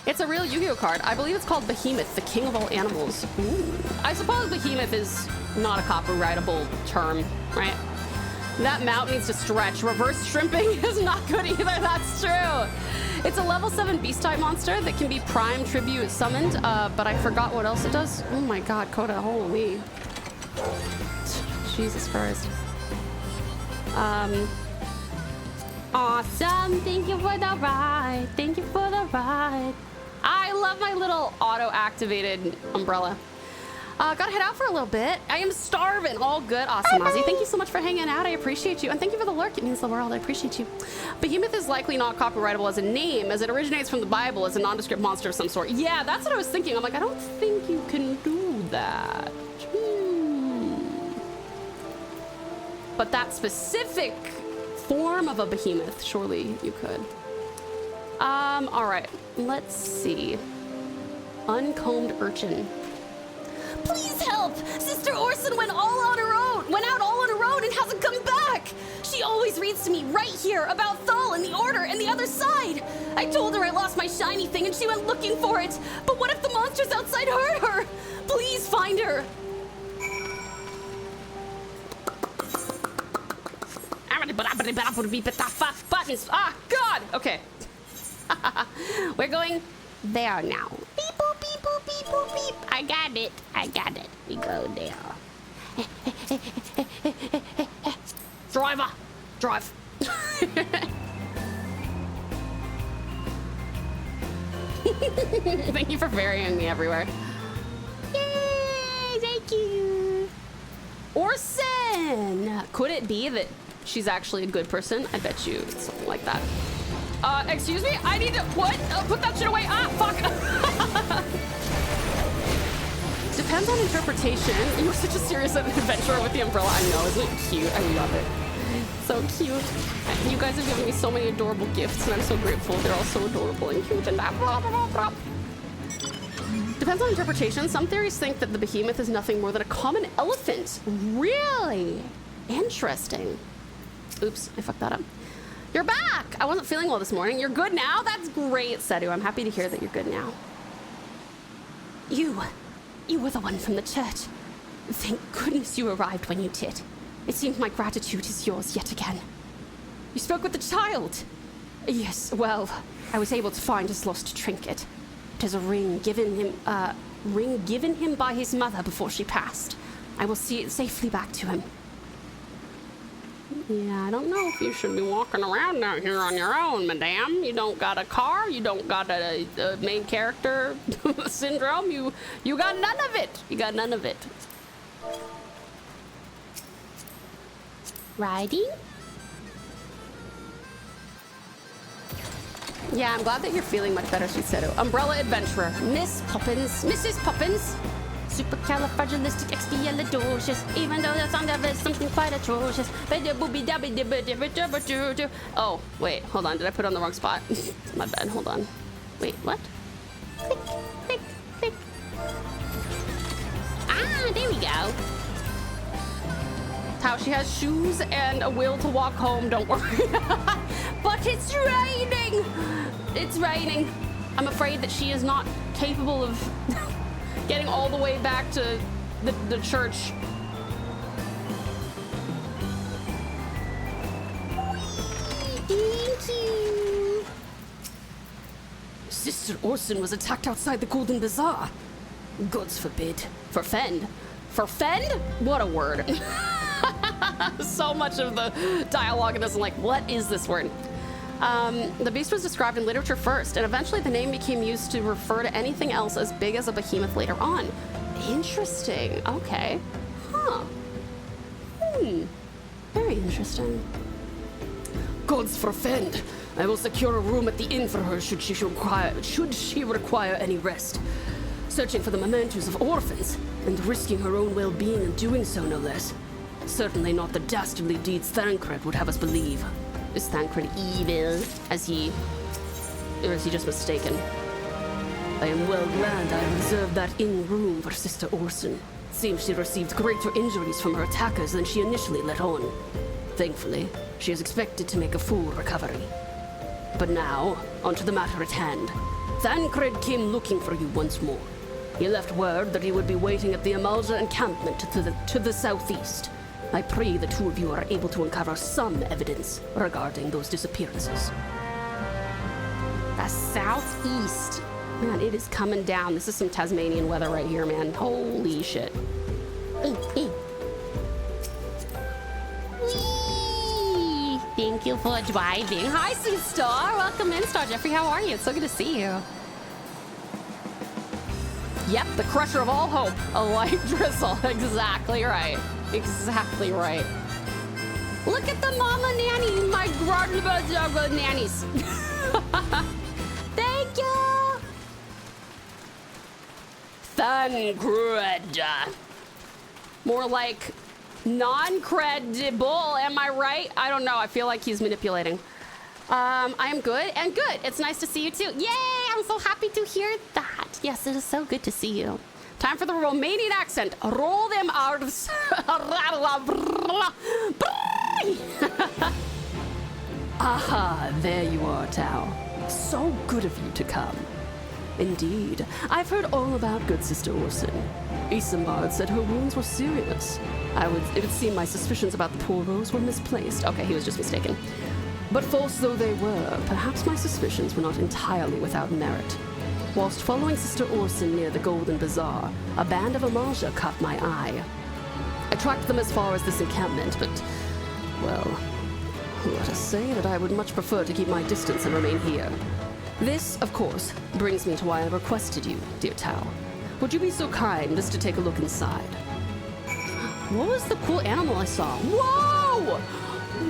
It's a real Yu-Gi-Oh card. I believe it's called Behemoth, the king of all animals. Ooh. I suppose Behemoth is not a copyrightable term, right? That mount needs to stretch. Reverse shrimping is not good either. That's true. It's a level 7 beast type monster that can be prime tribute summoned, but I forgot what else it does. Oh my god, Coda, holy. Jesus Christ. Awesome. Thank you for the ride. Thank you for the ride. I love my little auto-activated umbrella. Gotta head out for a little bit. I am starving. All good. Awesome, Ozzy. Thank you so much for hanging out. I appreciate you. And thank you for the lurk. It means the world. I appreciate you. Behemoth is likely not copyrightable as a name, as it originates from the Bible as a nondescript monster of some sort. Yeah, that's what I was thinking. I'm like, I don't think you can do that. But that specific form of a behemoth, surely you could. All right. Let's see. Uncombed urchin. Please help! Sister Orson went out all on her own and hasn't come back! She always reads to me right here about Thal and the Order and the other side! I told her I lost my shiny thing and she went looking for it! But what if the monsters outside hurt her? Please find her! Buttons! Ah, God! Okay. We're going there now. Beep, boop, beep, boop, beep, boop, beep. I got it. We go there. Driver, drive. Thank you for ferrying me everywhere. Yay! Thank you. Orson! Could it be that she's actually a good person? I bet you it's something like that. Excuse me? I need to, what? Put that shit away. Ah, fuck. Depends on interpretation. You're such a serious adventurer with the umbrella. I know, isn't it cute? I love it. So cute. You guys have given me so many adorable gifts, and I'm so grateful. They're all so adorable and cute and that. Depends on interpretation. Some theories think that the behemoth is nothing more than a common elephant. Really? Interesting. Oops, I fucked that up. You're back! I wasn't feeling well this morning. You're good now? That's great, Sedu. I'm happy to hear that you're good now. You were the one from the church. Thank goodness you arrived when you did. It seems my gratitude is yours yet again. You spoke with the child? Yes, well, I was able to find his lost trinket. It is a ring given him by his mother before she passed. I will see it safely back to him. Yeah, I don't know if you should be walking around out here on your own, madame. You don't got a car, you don't got a main character syndrome, you got none of it. You got none of it. Riding? Yeah, I'm glad that you're feeling much better, she said. Umbrella adventurer, Miss Poppins, Mrs. Poppins. Supercalifragilisticexpialidocious, even though that sound of it is something quite atrocious. Oh, wait, hold on. Did I put it on the wrong spot? My bad, hold on. Wait, what? Click, click, click. Ah, there we go. How she has shoes and a will to walk home, don't worry. But it's raining! It's raining. I'm afraid that she is not capable of getting all the way back to the church. Thank you. Sister Orson was attacked outside the Golden Bazaar. Gods forbid. Forfend? Forfend? What a word. So much of the dialogue in this, I'm like, what is this word? The beast was described in literature first, and eventually the name became used to refer to anything else as big as a behemoth later on. Interesting. Okay. Huh. Very interesting. Gods forfend. I will secure a room at the inn for her should she require any rest. Searching for the mementos of orphans, and risking her own well-being in doing so, no less. Certainly not the dastardly deeds Thancred would have us believe. Is Thancred evil? Or is he just mistaken? I am well glad I reserved that inn room for Sister Orson. Seems she received greater injuries from her attackers than she initially let on. Thankfully, she is expected to make a full recovery. But now, onto the matter at hand. Thancred came looking for you once more. He left word that he would be waiting at the Amalja encampment to the southeast. I pray the two of you are able to uncover some evidence regarding those disappearances. The southeast. Man, it is coming down. This is some Tasmanian weather right here, man. Holy shit. Whee! Thank you for driving. Hi, Star. Welcome in, Star Jeffrey. How are you? It's so good to see you. Yep, the crusher of all hope. A light drizzle. Exactly right. Exactly right. Look at the mama nanny, my grandmother nannies. Thank you. Thancred. More like non-credible, am I right? I don't know. I feel like he's manipulating. I am good and good. It's nice to see you too. Yay! I'm so happy to hear that. Yes, it is so good to see you. Time for the Romanian accent. Roll them R's. Aha, there you are, Tau. So good of you to come. Indeed, I've heard all about good Sister Orson. Isambard said her wounds were serious. It would seem my suspicions about the poor Rose were misplaced. Okay, he was just mistaken. But false though they were, perhaps my suspicions were not entirely without merit. Whilst following Sister Orson near the Golden Bazaar, a band of Amalja caught my eye. I tracked them as far as this encampment, but, well, let us say that I would much prefer to keep my distance and remain here. This, of course, brings me to why I requested you, dear Tau. Would you be so kind as to take a look inside? What was the cool animal I saw? Whoa!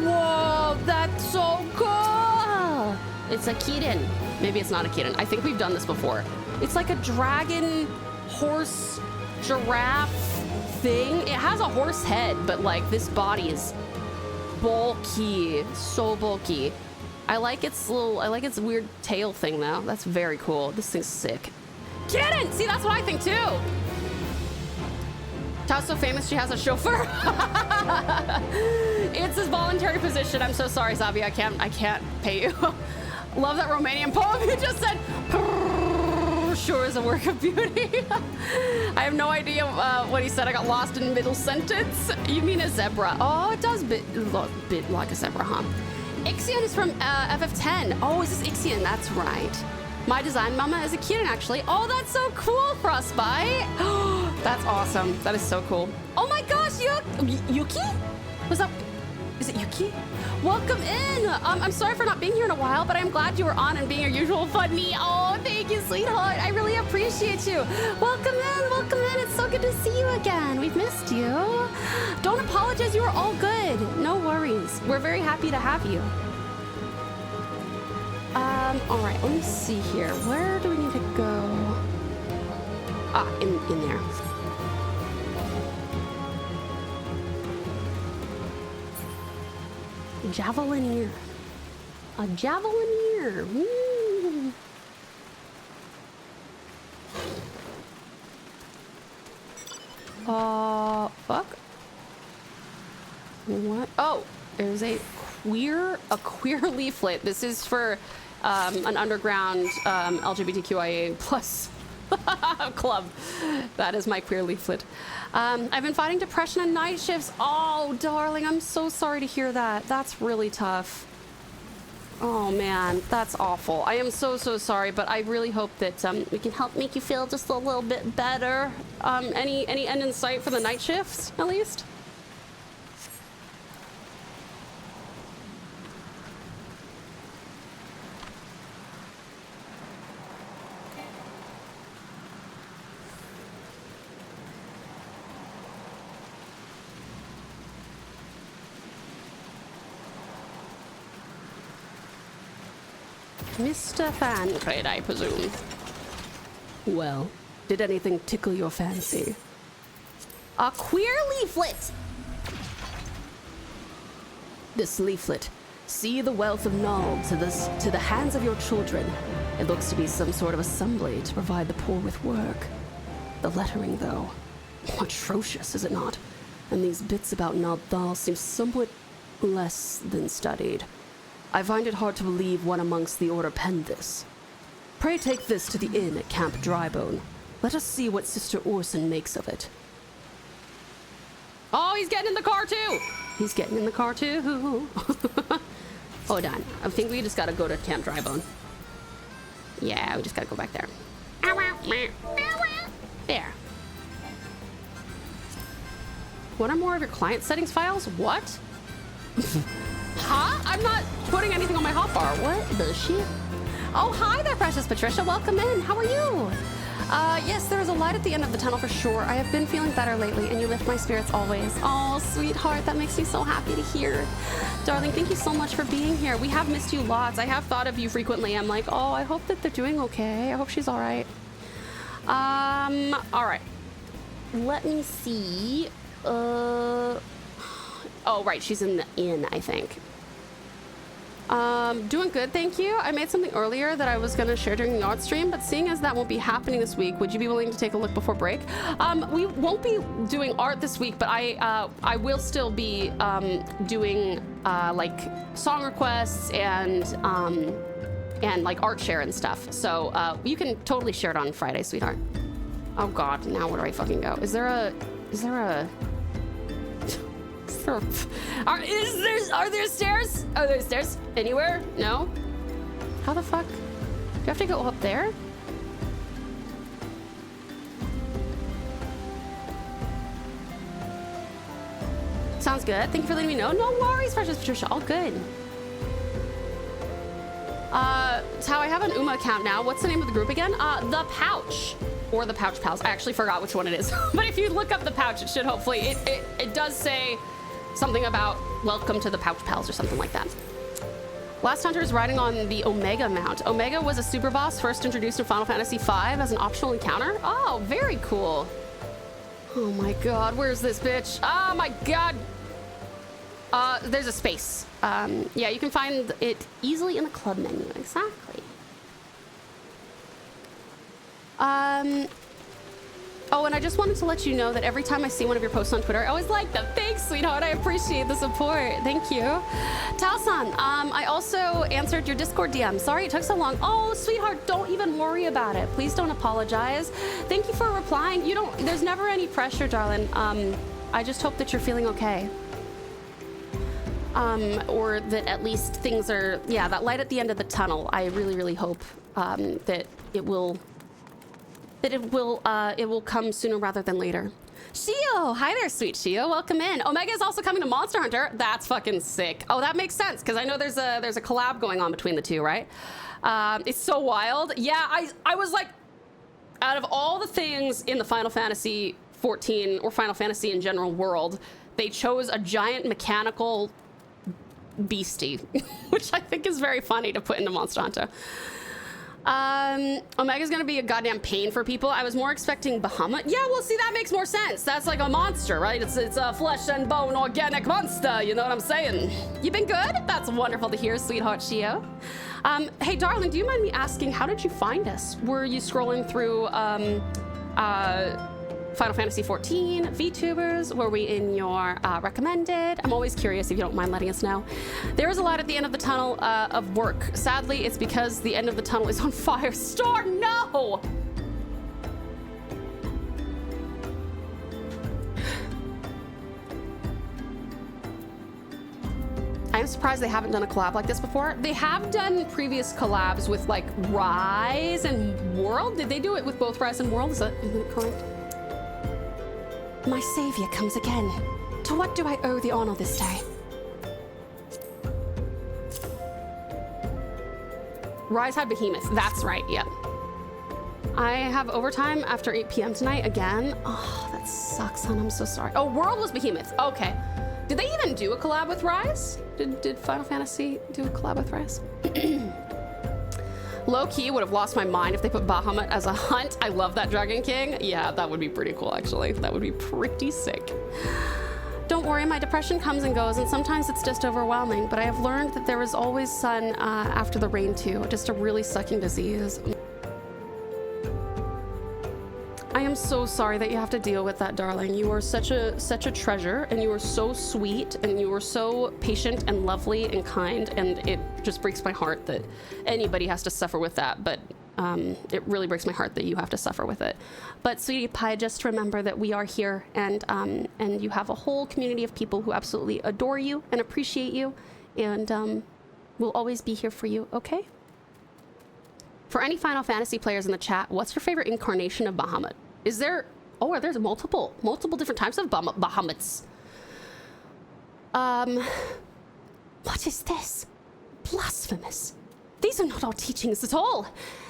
Whoa, that's so cool! It's a kitten. Maybe it's not a kitten. I think we've done this before. It's like a dragon, horse, giraffe thing. It has a horse head, but like this body is bulky, so bulky. I like its weird tail thing though. That's very cool. This thing's sick. Kitten! See, that's what I think too. Tau's so famous she has a chauffeur. It's his voluntary position. I'm so sorry, Zabi. I can't pay you. Love that Romanian poem you just said. Sure is a work of beauty. I have no idea what he said. I got lost in the middle sentence. You mean a zebra? Oh, it does bit like a zebra, huh? Ixion is from FF10. Oh, is this Ixion? That's right. My design mama is a kitten, actually. Oh, that's so cool, Frostbite. That's awesome. That is so cool. Oh my gosh, Yuki? What's up? Is it Yuki? Welcome in. I'm sorry for not being here in a while, but I'm glad you were on and being your usual funny. Oh, thank you, sweetheart. I really appreciate you. Welcome in, welcome in. It's so good to see you again. We've missed you. Don't apologize. You are all good. No worries. We're very happy to have you. All right, let me see here. Where do we need to go? Ah, in there. Javelineer. A javelineer. Woo. Fuck. What? Oh, there's a queer leaflet. This is for an underground LGBTQIA plus club. That is my queer leaflet. I've been fighting depression and night shifts. Oh, darling, I'm so sorry to hear that. That's really tough. Oh man, that's awful. I am so sorry, but I really hope that we can help make you feel just a little bit better. Any end in sight for the night shifts, at least? Mr. Fantrade, I presume. Well, did anything tickle your fancy? A queer leaflet! This leaflet. See the wealth of knowledge to the hands of your children. It looks to be some sort of assembly to provide the poor with work. The lettering, though, atrocious, is it not? And these bits about Nabal seem somewhat less than studied. I find it hard to believe one amongst the order penned this. Pray take this to the inn at Camp Drybone. Let us see what Sister Orson makes of it. Oh, he's getting in the car too! He's getting in the car too. Hold on. I think we just gotta go to Camp Drybone. Yeah, we just gotta go back there. There. What are more of your client settings files? What? Huh? I'm not putting anything on my hotbar. What the shit? Oh, hi there, precious Patricia. Welcome in. How are you? Yes, there is a light at the end of the tunnel for sure. I have been feeling better lately, and you lift my spirits always. Oh, sweetheart, that makes me so happy to hear. Darling, thank you so much for being here. We have missed you lots. I have thought of you frequently. I'm like, oh, I hope that they're doing okay. I hope she's all right. All right. Let me see. Oh, right. She's in the inn, I think. Doing good, thank you. I made something earlier that I was going to share during the art stream, but seeing as that won't be happening this week, would you be willing to take a look before break? We won't be doing art this week, but I will still be doing like song requests and like art share and stuff. So you can totally share it on Friday, sweetheart. Oh God, now where do I fucking go? Are there stairs? Are there stairs anywhere? No? How the fuck? Do you have to go up there? Sounds good. Thank you for letting me know. No worries, precious Patricia. All good. Tau, I have an Uma account now. What's the name of the group again? The Pouch. Or the Pouch Pals. I actually forgot which one it is. But if you look up the Pouch, it should hopefully... It does say something about welcome to the Pouch Pals or something like that. Last Hunter is riding on the Omega mount. Omega was a super boss first introduced in Final Fantasy V as an optional encounter. Oh, very cool. Oh my god, where's this bitch? Oh my god. There's a space. Yeah, you can find it easily in the club menu. Exactly. Oh, and I just wanted to let you know that every time I see one of your posts on Twitter, I always like them. Thanks, sweetheart. I appreciate the support. Thank you. Tao-san, I also answered your Discord DM. Sorry it took so long. Oh, sweetheart, don't even worry about it. Please don't apologize. Thank you for replying. There's never any pressure, darling. I just hope that you're feeling okay. Or that at least things are, yeah, that light at the end of the tunnel. I really, really hope, that it will come sooner rather than later. Shio! Hi there, sweet Shio. Welcome in. Omega is also coming to Monster Hunter. That's fucking sick. Oh, that makes sense, because I know there's a collab going on between the two, right? It's so wild. Yeah, I was like, out of all the things in the Final Fantasy 14 or Final Fantasy in general world, they chose a giant mechanical beastie, which I think is very funny to put into Monster Hunter. Omega's gonna be a goddamn pain for people. I was more expecting Bahamut. Yeah, well, see, that makes more sense. That's like a monster, right? It's a flesh and bone organic monster. You know what I'm saying? You been good? That's wonderful to hear, sweetheart Shio. Hey, darling, do you mind me asking, how did you find us? Were you scrolling through, Final Fantasy 14, Vtubers? Were we in your recommended? I'm always curious if you don't mind letting us know. There is a light at the end of the tunnel of work. Sadly, it's because the end of the tunnel is on fire. Star, no! I'm surprised they haven't done a collab like this before. They have done previous collabs with like Rise and World. Did they do it with both Rise and World? Is that correct? My savior comes again. To what do I owe the honor this day? Rise had Behemoth. That's right, yep. I have overtime after 8 p.m. tonight again. Oh, that sucks, hon. I'm so sorry. Oh, World was Behemoth. Okay. Did they even do a collab with Rise? Did Final Fantasy do a collab with Rise? Low-key would have lost my mind if they put Bahamut as a hunt. I love that Dragon King. Yeah, that would be pretty cool, actually. That would be pretty sick. Don't worry, my depression comes and goes, and sometimes it's just overwhelming, but I have learned that there is always sun after the rain, too. Just a really sucking disease. I am so sorry that you have to deal with that, darling. You are such a treasure, and you are so sweet, and you are so patient and lovely and kind, and it just breaks my heart that anybody has to suffer with that, but it really breaks my heart that you have to suffer with it. But sweetie pie, just remember that we are here, and you have a whole community of people who absolutely adore you and appreciate you, and we'll always be here for you, okay? For any Final Fantasy players in the chat, what's your favorite incarnation of Bahamut? Is there... Oh, there's multiple different types of Bahamuts. What is this? Blasphemous. These are not our teachings at all.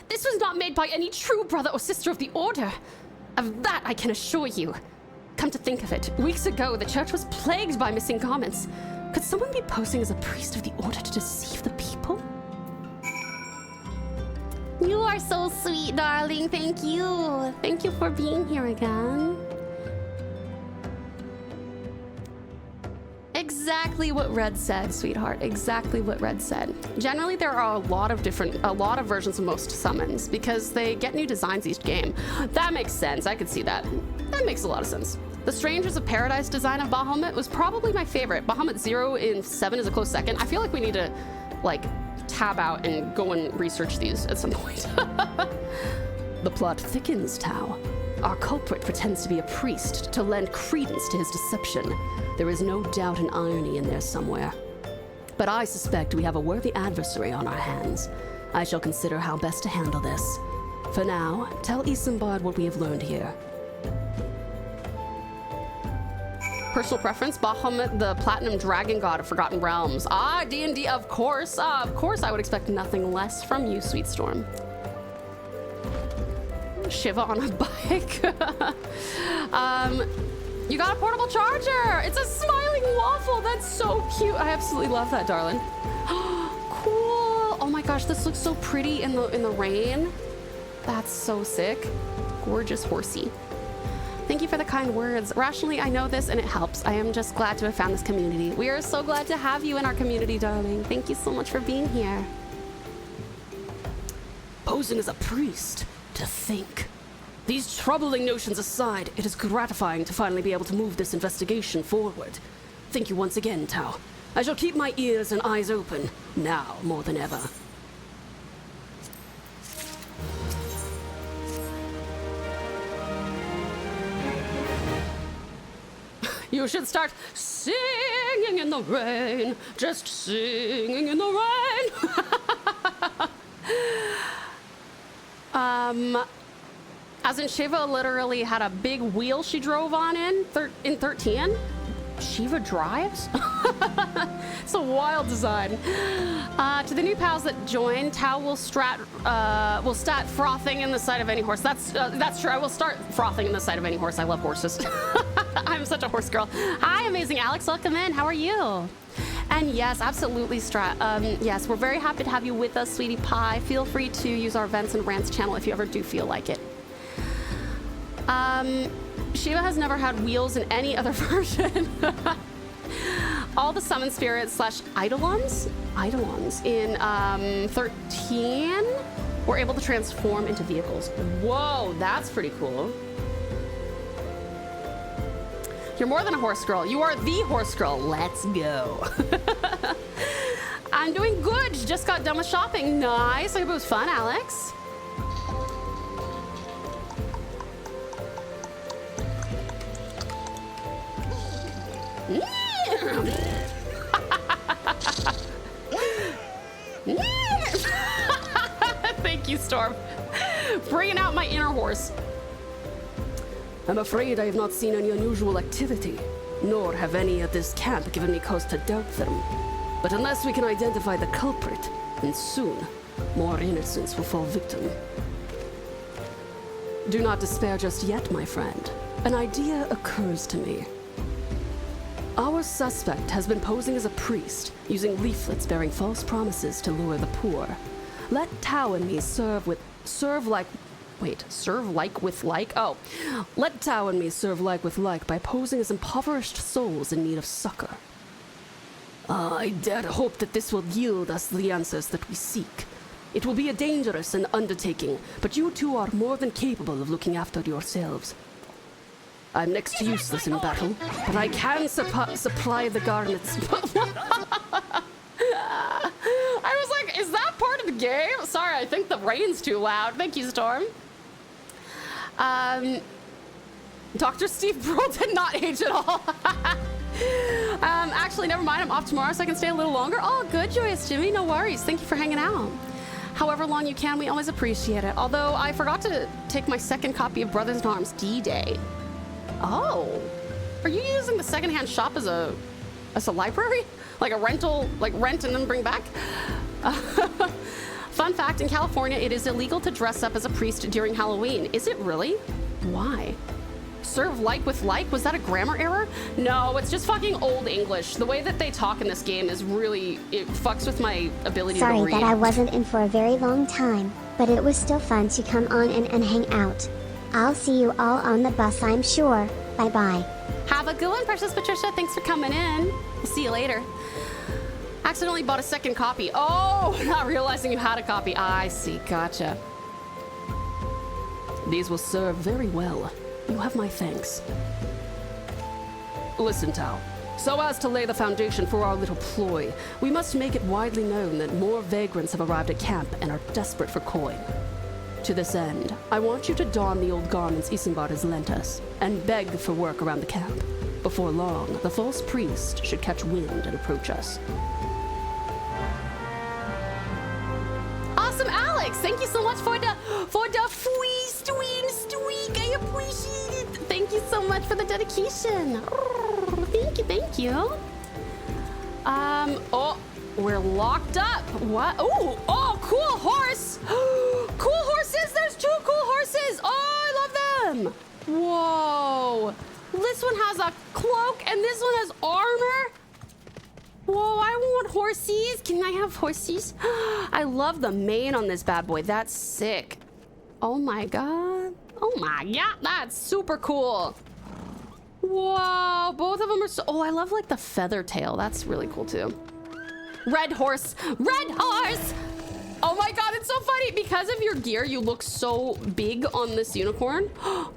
This was not made by any true brother or sister of the Order. Of that I can assure you. Come to think of it, weeks ago the church was plagued by missing garments. Could someone be posing as a priest of the Order to deceive the people? You are so sweet, darling. Thank you. Thank you for being here again. Exactly what Red said, sweetheart. Exactly what Red said. Generally, there are a lot of versions of most summons because they get new designs each game. That makes sense. I could see that. That makes a lot of sense. The Strangers of Paradise design of Bahamut was probably my favorite. Bahamut 0 in 7 is a close second. I feel like we need to, like, tab out and go and research these at some point. The plot thickens, Tau. Our culprit pretends to be a priest to lend credence to his deception. There is no doubt and irony in there somewhere. But I suspect we have a worthy adversary on our hands. I shall consider how best to handle this. For now, tell Isambard what we have learned here. Personal preference, Bahamut, the platinum dragon god of Forgotten Realms. Ah, D&D, of course. Of course, I would expect nothing less from you, Sweet Storm. Shiva on a bike. You got a portable charger. It's a smiling waffle. That's so cute. I absolutely love that, darling. Cool. Oh my gosh, this looks so pretty in the rain. That's so sick. Gorgeous horsey. Thank you for the kind words. Rationally, I know this and it helps. I am just glad to have found this community. We are so glad to have you in our community, darling. Thank you so much for being here. Posing as a priest. To think. These troubling notions aside, it is gratifying to finally be able to move this investigation forward. Thank you once again, Tau. I shall keep my ears and eyes open, now more than ever. You should start singing in the rain, just singing in the rain. As in Shiva literally had a big wheel she drove on in 13. Shiva drives? It's a wild design. To the new pals that join, Tau will stat frothing in the sight of any horse. That's true. I will start frothing in the sight of any horse. I love horses. I'm such a horse girl. Hi, amazing Alex. Welcome in. How are you? And yes, absolutely, Strat. Yes, we're very happy to have you with us, sweetie pie. Feel free to use our Vents and Rants channel if you ever do feel like it. Shiva has never had wheels in any other version. All the summon spirits / eidolons in 13 were able to transform into vehicles. Whoa, that's pretty cool. You're more than a horse girl. You are the horse girl. Let's go. I'm doing good. Just got done with shopping. Nice. I hope it was fun, Alex. Thank you, Storm. Bringing out my inner horse. I'm afraid I have not seen any unusual activity, nor have any at this camp given me cause to doubt them. But unless we can identify the culprit, and soon, more innocents will fall victim. Do not despair just yet, my friend. An idea occurs to me. Our suspect has been posing as a priest, using leaflets bearing false promises to lure the poor. Let Tau and me serve like with like by posing as impoverished souls in need of succor. I dare to hope that this will yield us the answers that we seek. It will be a dangerous undertaking, but you two are more than capable of looking after yourselves. I'm next to useless in battle, but I can supply the garnets. I was like, is that part of the game? Sorry, I think the rain's too loud. Thank you, Storm. Dr. Steve Brule did not age at all. Actually, never mind. I'm off tomorrow, so I can stay a little longer. Oh, good, Joyous Jimmy. No worries. Thank you for hanging out. However long you can, we always appreciate it. Although I forgot to take my second copy of Brothers in Arms D-Day. Oh, are you using the secondhand shop as a library? Like a rental, like rent and then bring back? Fun fact, in California, it is illegal to dress up as a priest during Halloween. Is it really? Why? Serve like with like? Was that a grammar error? No, it's just fucking old English. The way that they talk in this game is really, it fucks with my ability to read. Sorry that I wasn't in for a very long time, but it was still fun to come on and hang out. I'll see you all on the bus, I'm sure. Bye-bye. Have a good one, Precious Patricia. Thanks for coming in. We'll see you later. Accidentally bought a second copy. Oh, not realizing you had a copy. I see. Gotcha. These will serve very well. You have my thanks. Listen, Tau. So as to lay the foundation for our little ploy, we must make it widely known that more vagrants have arrived at camp and are desperate for coin. To this end, I want you to don the old garments Isambard has lent us, and beg for work around the camp. Before long, the false priest should catch wind and approach us. Awesome, Alex! Thank you so much for the sweet. I appreciate it. Thank you so much for the dedication. Thank you, thank you. Oh, we're locked up. What? Oh, cool horse. Cool horses. There's 2 cool horses. Oh, I love them. Whoa. This one has a cloak and this one has armor. Whoa, I want horsies. Can I have horsies? I love the mane on this bad boy. That's sick. Oh my god. Oh my god, that's super cool. Whoa, both of them are so... Oh, I love like the feather tail. That's really cool too. Red horse. Red horse! Oh my god, it's so funny. Because of your gear, you look so big on this unicorn.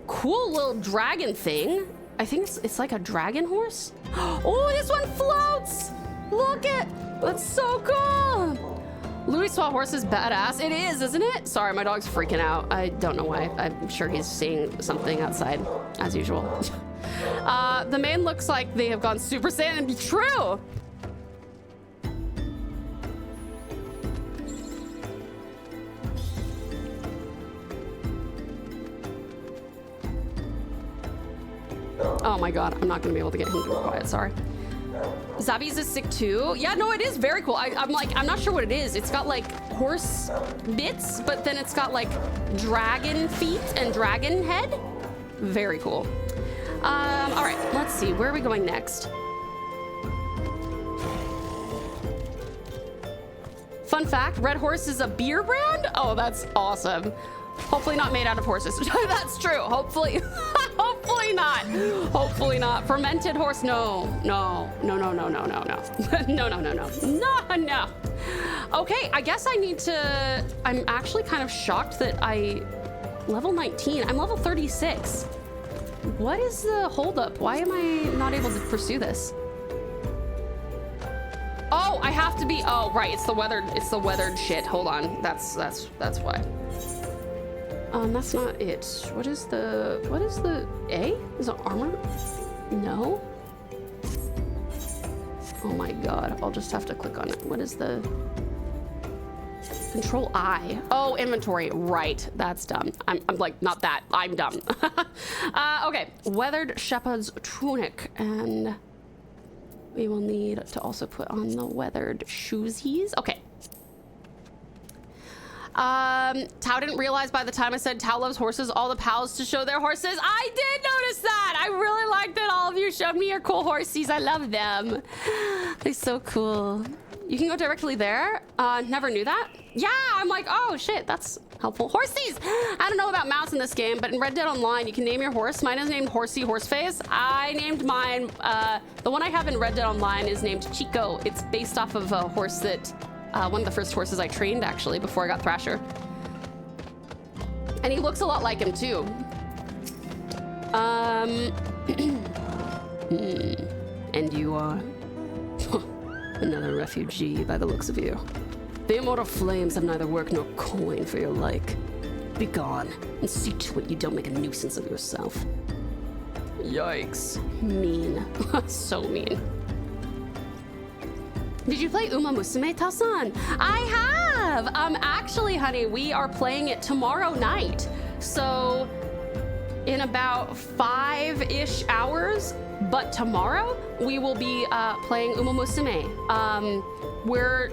Cool little dragon thing. I think it's like a dragon horse. Oh, this one floats. Look at... That's so cool. Louis Swat horse is badass. It is, isn't it? Sorry, my dog's freaking out. I don't know why. I'm sure he's seeing something outside, as usual. The mane looks like they have gone Super Saiyan, and be true. Oh my god, I'm not gonna be able to get him to be quiet, sorry. Zabi's is sick too. Yeah, no, it is very cool. I'm not sure what it is. It's got like horse bits, but then it's got like dragon feet and dragon head. Very cool. All right, let's see. Where are we going next? Fun fact, Red Horse is a beer brand? Oh, that's awesome. Hopefully not made out of horses. That's true. Hopefully. Hopefully not. Hopefully not. Fermented horse. No. No. No, no, no, no, no, no. No, no, no, no. No, no. Okay, I guess I need to... I'm actually kind of shocked that I... Level 19. I'm level 36. What is the holdup? Why am I not able to pursue this? Oh, I have to be... Oh, right. It's the weathered shit. Hold on. That's why. That's not it. What is the A? Is it armor? No. Oh my god, I'll just have to click on it. What is the... Control I. Oh, inventory. Right, that's dumb. I'm like, not that. I'm dumb. Okay, weathered shepherd's tunic. And we will need to also put on the weathered shoesies. Okay. Tau didn't realize by the time I said Tau loves horses, all the pals to show their horses. I did notice that. I really like that all of you showed me your cool horsies. I love them. They're so cool. You can go directly there. Never knew that. Yeah, I'm like, oh shit, that's helpful. Horsies! I don't know about mounts in this game, but in Red Dead Online, you can name your horse. Mine is named Horsey Horseface. I named mine, the one I have in Red Dead Online is named Chico. It's based off of a horse that, one of the first horses I trained actually before I got Thrasher. And he looks a lot like him too. And you are? Another refugee by the looks of you. The immortal flames have neither work nor coin for your like. Be gone and see to it you don't make a nuisance of yourself. Yikes. Mean. So mean. Did you play Uma Musume, Tassan? I have! Actually, honey, we are playing it tomorrow night. So, in about 5-ish hours, but tomorrow, we will be playing Uma Musume. We're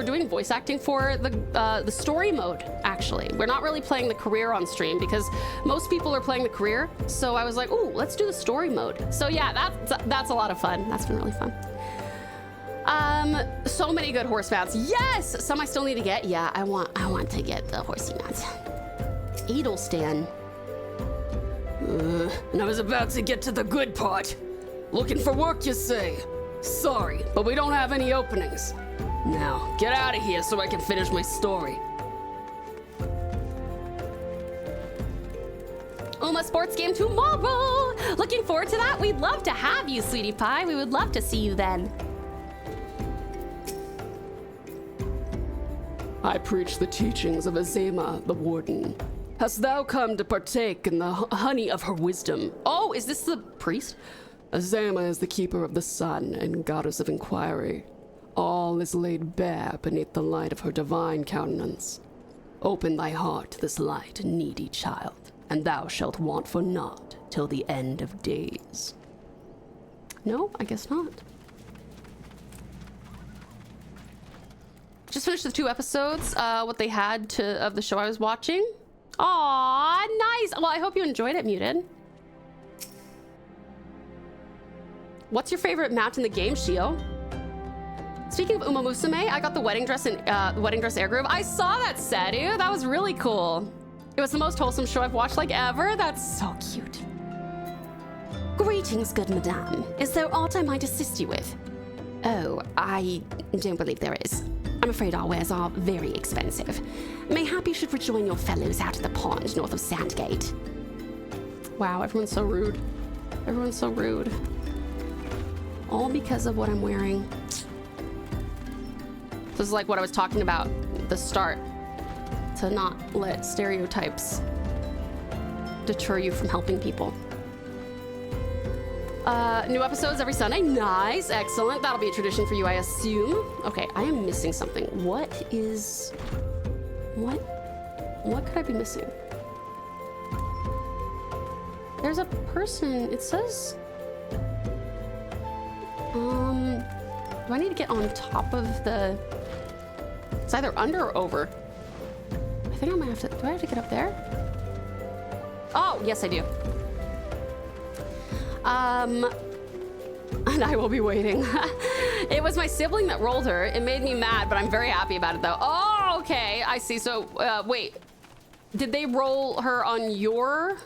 doing voice acting for the story mode, actually. We're not really playing the career on stream because most people are playing the career. So I was like, ooh, let's do the story mode. So yeah, that's a lot of fun. That's been really fun. So many good horse mounts. Yes! Some I still need to get. Yeah, I want to get the horsey mounts. Edelstan. And I was about to get to the good part. Looking for work, you say? Sorry, but we don't have any openings. Now, get out of here so I can finish my story. Uma sports game tomorrow! Looking forward to that. We'd love to have you, sweetie pie. We would love to see you then. I preach the teachings of Azema, the warden. Hast thou come to partake in the honey of her wisdom? Oh, is this the priest? Azema is the keeper of the sun and goddess of inquiry. All is laid bare beneath the light of her divine countenance. Open thy heart to this light, needy child, and thou shalt want for naught till the end of days. No, I guess not. Just finished the 2 episodes, what they had of the show I was watching. Aw, nice. Well, I hope you enjoyed it, Muted. What's your favorite mount in the game, Shio? Speaking of Uma Musume, I got the wedding dress in wedding dress air groove. I saw that, Sadu. That was really cool. It was the most wholesome show I've watched like ever. That's so cute. Greetings, good madame. Is there aught I might assist you with? Oh, I don't believe there is. I'm afraid our wares are very expensive. Mayhap you should rejoin your fellows out at the pond north of Sandgate. Wow, everyone's so rude. Everyone's so rude. All because of what I'm wearing. This is like what I was talking about at the start. To not let stereotypes deter you from helping people. New episodes every Sunday. Nice, excellent. That'll be a tradition for you, I assume. Okay, I am missing something. What could I be missing? There's a person, it says... do I need to get on top of the... It's either under or over. I think I might have to... Do I have to get up there? Oh, yes, I do. And I will be waiting. It was my sibling that rolled her. It made me mad, but I'm very happy about it, though. Oh, okay. I see. So, wait. Did they roll her on your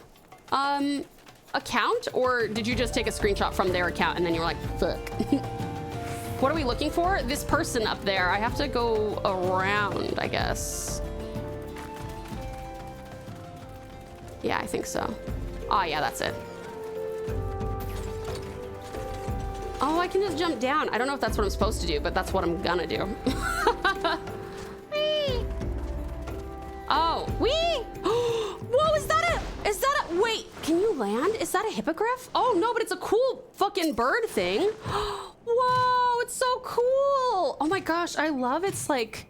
account? Or did you just take a screenshot from their account and then you were like, fuck? What are we looking for? This person up there. I have to go around, I guess. Yeah, I think so. Oh, yeah, that's it. Oh, I can just jump down. I don't know if that's what I'm supposed to do, but that's what I'm gonna do. Whee! Oh, wee! Whoa, is that a, wait, can you land? Is that a hippogriff? Oh, no, but it's a cool fucking bird thing. Whoa, it's so cool. Oh my gosh, I love it's like,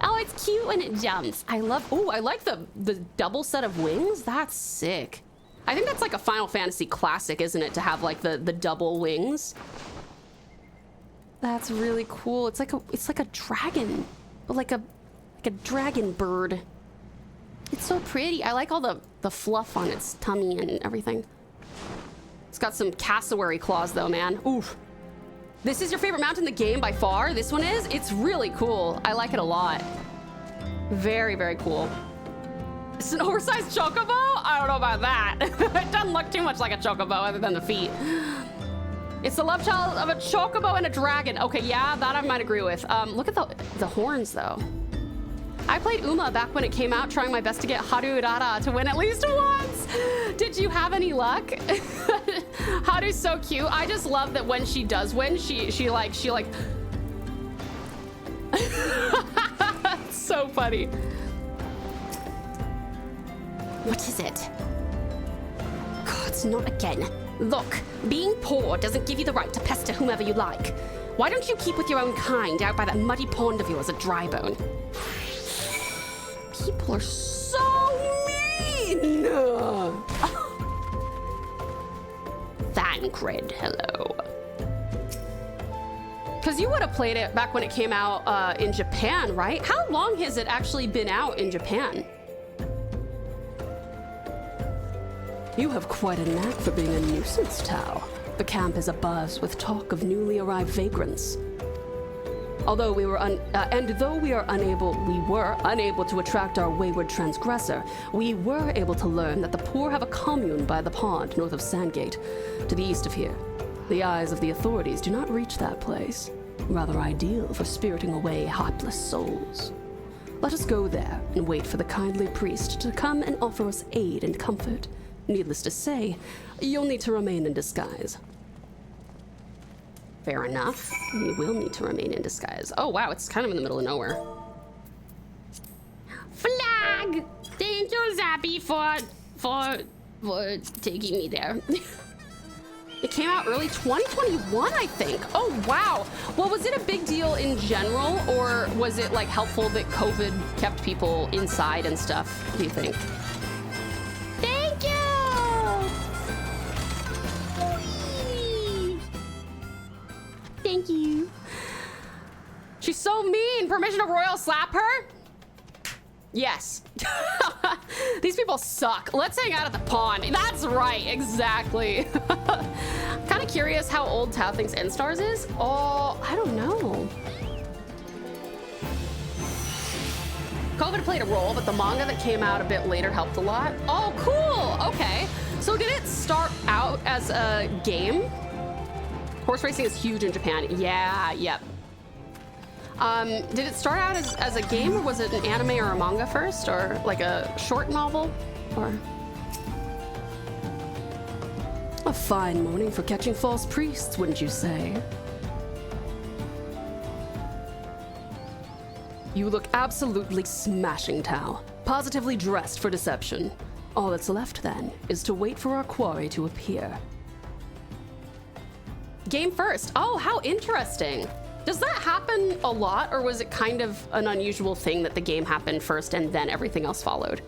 oh, it's cute when it jumps. I like the double set of wings. That's sick. I think that's like a Final Fantasy classic, isn't it? To have like the double wings. That's really cool. It's like a dragon, but like a dragon bird. It's so pretty. I like all the fluff on its tummy and everything. It's got some cassowary claws though, man. Oof. This is your favorite mount in the game by far? This one is? It's really cool. I like it a lot. Very, very cool. It's an oversized chocobo? I don't know about that. It doesn't look too much like a chocobo other than the feet. It's the love child of a chocobo and a dragon. Okay, yeah, that I might agree with. Look at the horns though. I played Uma back when it came out, trying my best to get Haru Urara to win at least once. Did you have any luck? Haru's so cute. I just love that when she does win, she like so funny. What is it? Gods, not again. Look, being poor doesn't give you the right to pester whomever you like. Why don't you keep with your own kind out by that muddy pond of yours at Drybone? People are so mean. Thancred, hello. Because you would have played it back when it came out in Japan, right? How long has it actually been out in Japan? You have quite a knack for being a nuisance, Tau. The camp is abuzz with talk of newly arrived vagrants. Although we were unable to attract our wayward transgressor, we were able to learn that the poor have a commune by the pond north of Sandgate, to the east of here. The eyes of the authorities do not reach that place. Rather ideal for spiriting away hapless souls. Let us go there and wait for the kindly priest to come and offer us aid and comfort. Needless to say, you'll need to remain in disguise. Fair enough. We will need to remain in disguise. Oh wow, it's kind of in the middle of nowhere. Flag! Thank you, Zappy, for taking me there. It came out early 2021, I think. Oh wow. Well, was it a big deal in general, or was it like helpful that COVID kept people inside and stuff, do you think? Thank you! so mean. Permission to royal slap her? Yes. These people suck. Let's hang out at the pond. That's right, exactly. Kind of curious how old Tau thinks N-Stars is. Oh, I don't know. COVID played a role, but the manga that came out a bit later helped a lot. Oh, cool. Okay. So did it start out as a game? Horse racing is huge in Japan. Yeah, yep. Did it start out as a game, or was it an anime or a manga first, or like a short novel, or? A fine morning for catching false priests, wouldn't you say? You look absolutely smashing, Tau. Positively dressed for deception. All that's left, then, is to wait for our quarry to appear. Game first. Oh, how interesting. Does that happen a lot, or was it kind of an unusual thing that the game happened first and then everything else followed?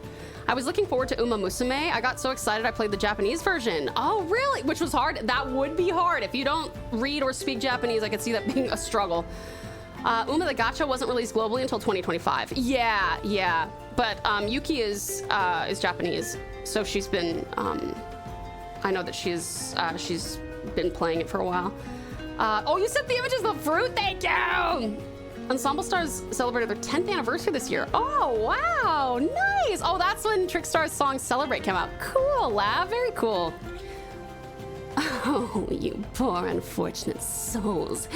I was looking forward to Uma Musume. I got so excited I played the Japanese version. Oh, really? Which was hard. That would be hard. If you don't read or speak Japanese, I could see that being a struggle. Uma the Gacha wasn't released globally until 2025. Yeah. But Yuki is Japanese, so she's been. I know that she's been playing it for a while. Oh, you sent the images of the fruit. Thank you. Ensemble Stars celebrated their 10th anniversary this year. Oh wow, nice. Oh, that's when Trickstar's song "Celebrate" came out. Cool, lab. Very cool. Oh, you poor unfortunate souls.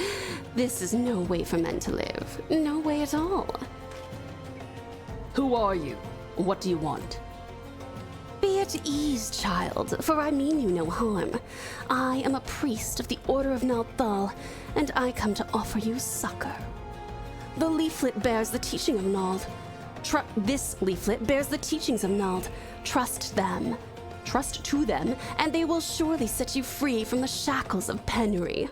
This is no way for men to live. No way at all. Who are you? What do you want? Be at ease, child, for I mean you no harm. I am a priest of the Order of Nalthal, and I come to offer you succor. The leaflet bears the teaching of Nald. This leaflet bears the teachings of Nald. Trust them. Trust to them, and they will surely set you free from the shackles of penury.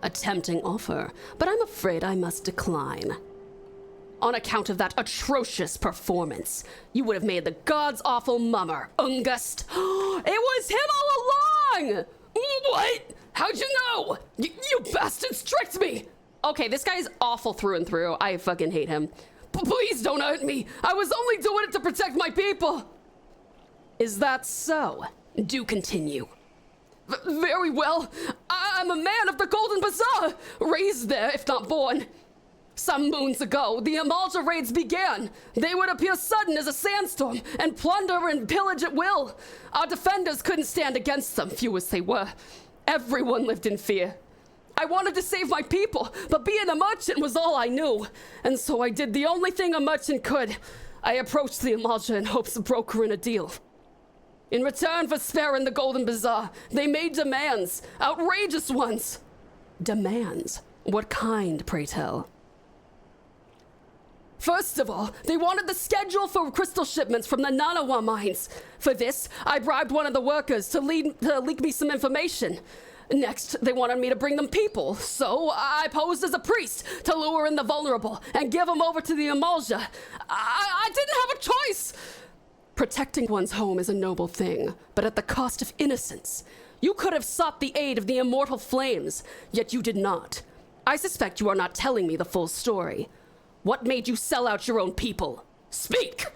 A tempting offer, but I'm afraid I must decline. On account of that atrocious performance, you would have made the god's awful mummer, Ungust. It was him all along! What? How'd you know? You bastards tricked me! Okay, this guy's awful through and through. I fucking hate him. Please don't hurt me. I was only doing it to protect my people. Is that so? Do continue. Very well. I'm a man of the Golden Bazaar, raised there, if not born. Some moons ago, the Amalja raids began. They would appear sudden as a sandstorm and plunder and pillage at will. Our defenders couldn't stand against them, few as they were. Everyone lived in fear. I wanted to save my people, but being a merchant was all I knew. And so I did the only thing a merchant could. I approached the Amalja in hopes of brokering a deal. In return for sparing the Golden Bazaar, they made demands, outrageous ones. Demands? What kind, pray tell? First of all, they wanted the schedule for crystal shipments from the Nanawa mines. For this, I bribed one of the workers to leak me some information. Next, they wanted me to bring them people, so I posed as a priest to lure in the vulnerable and give them over to the Amalja. I didn't have a choice! Protecting one's home is a noble thing, but at the cost of innocence. You could have sought the aid of the immortal flames, yet you did not. I suspect you are not telling me the full story. What made you sell out your own people? Speak!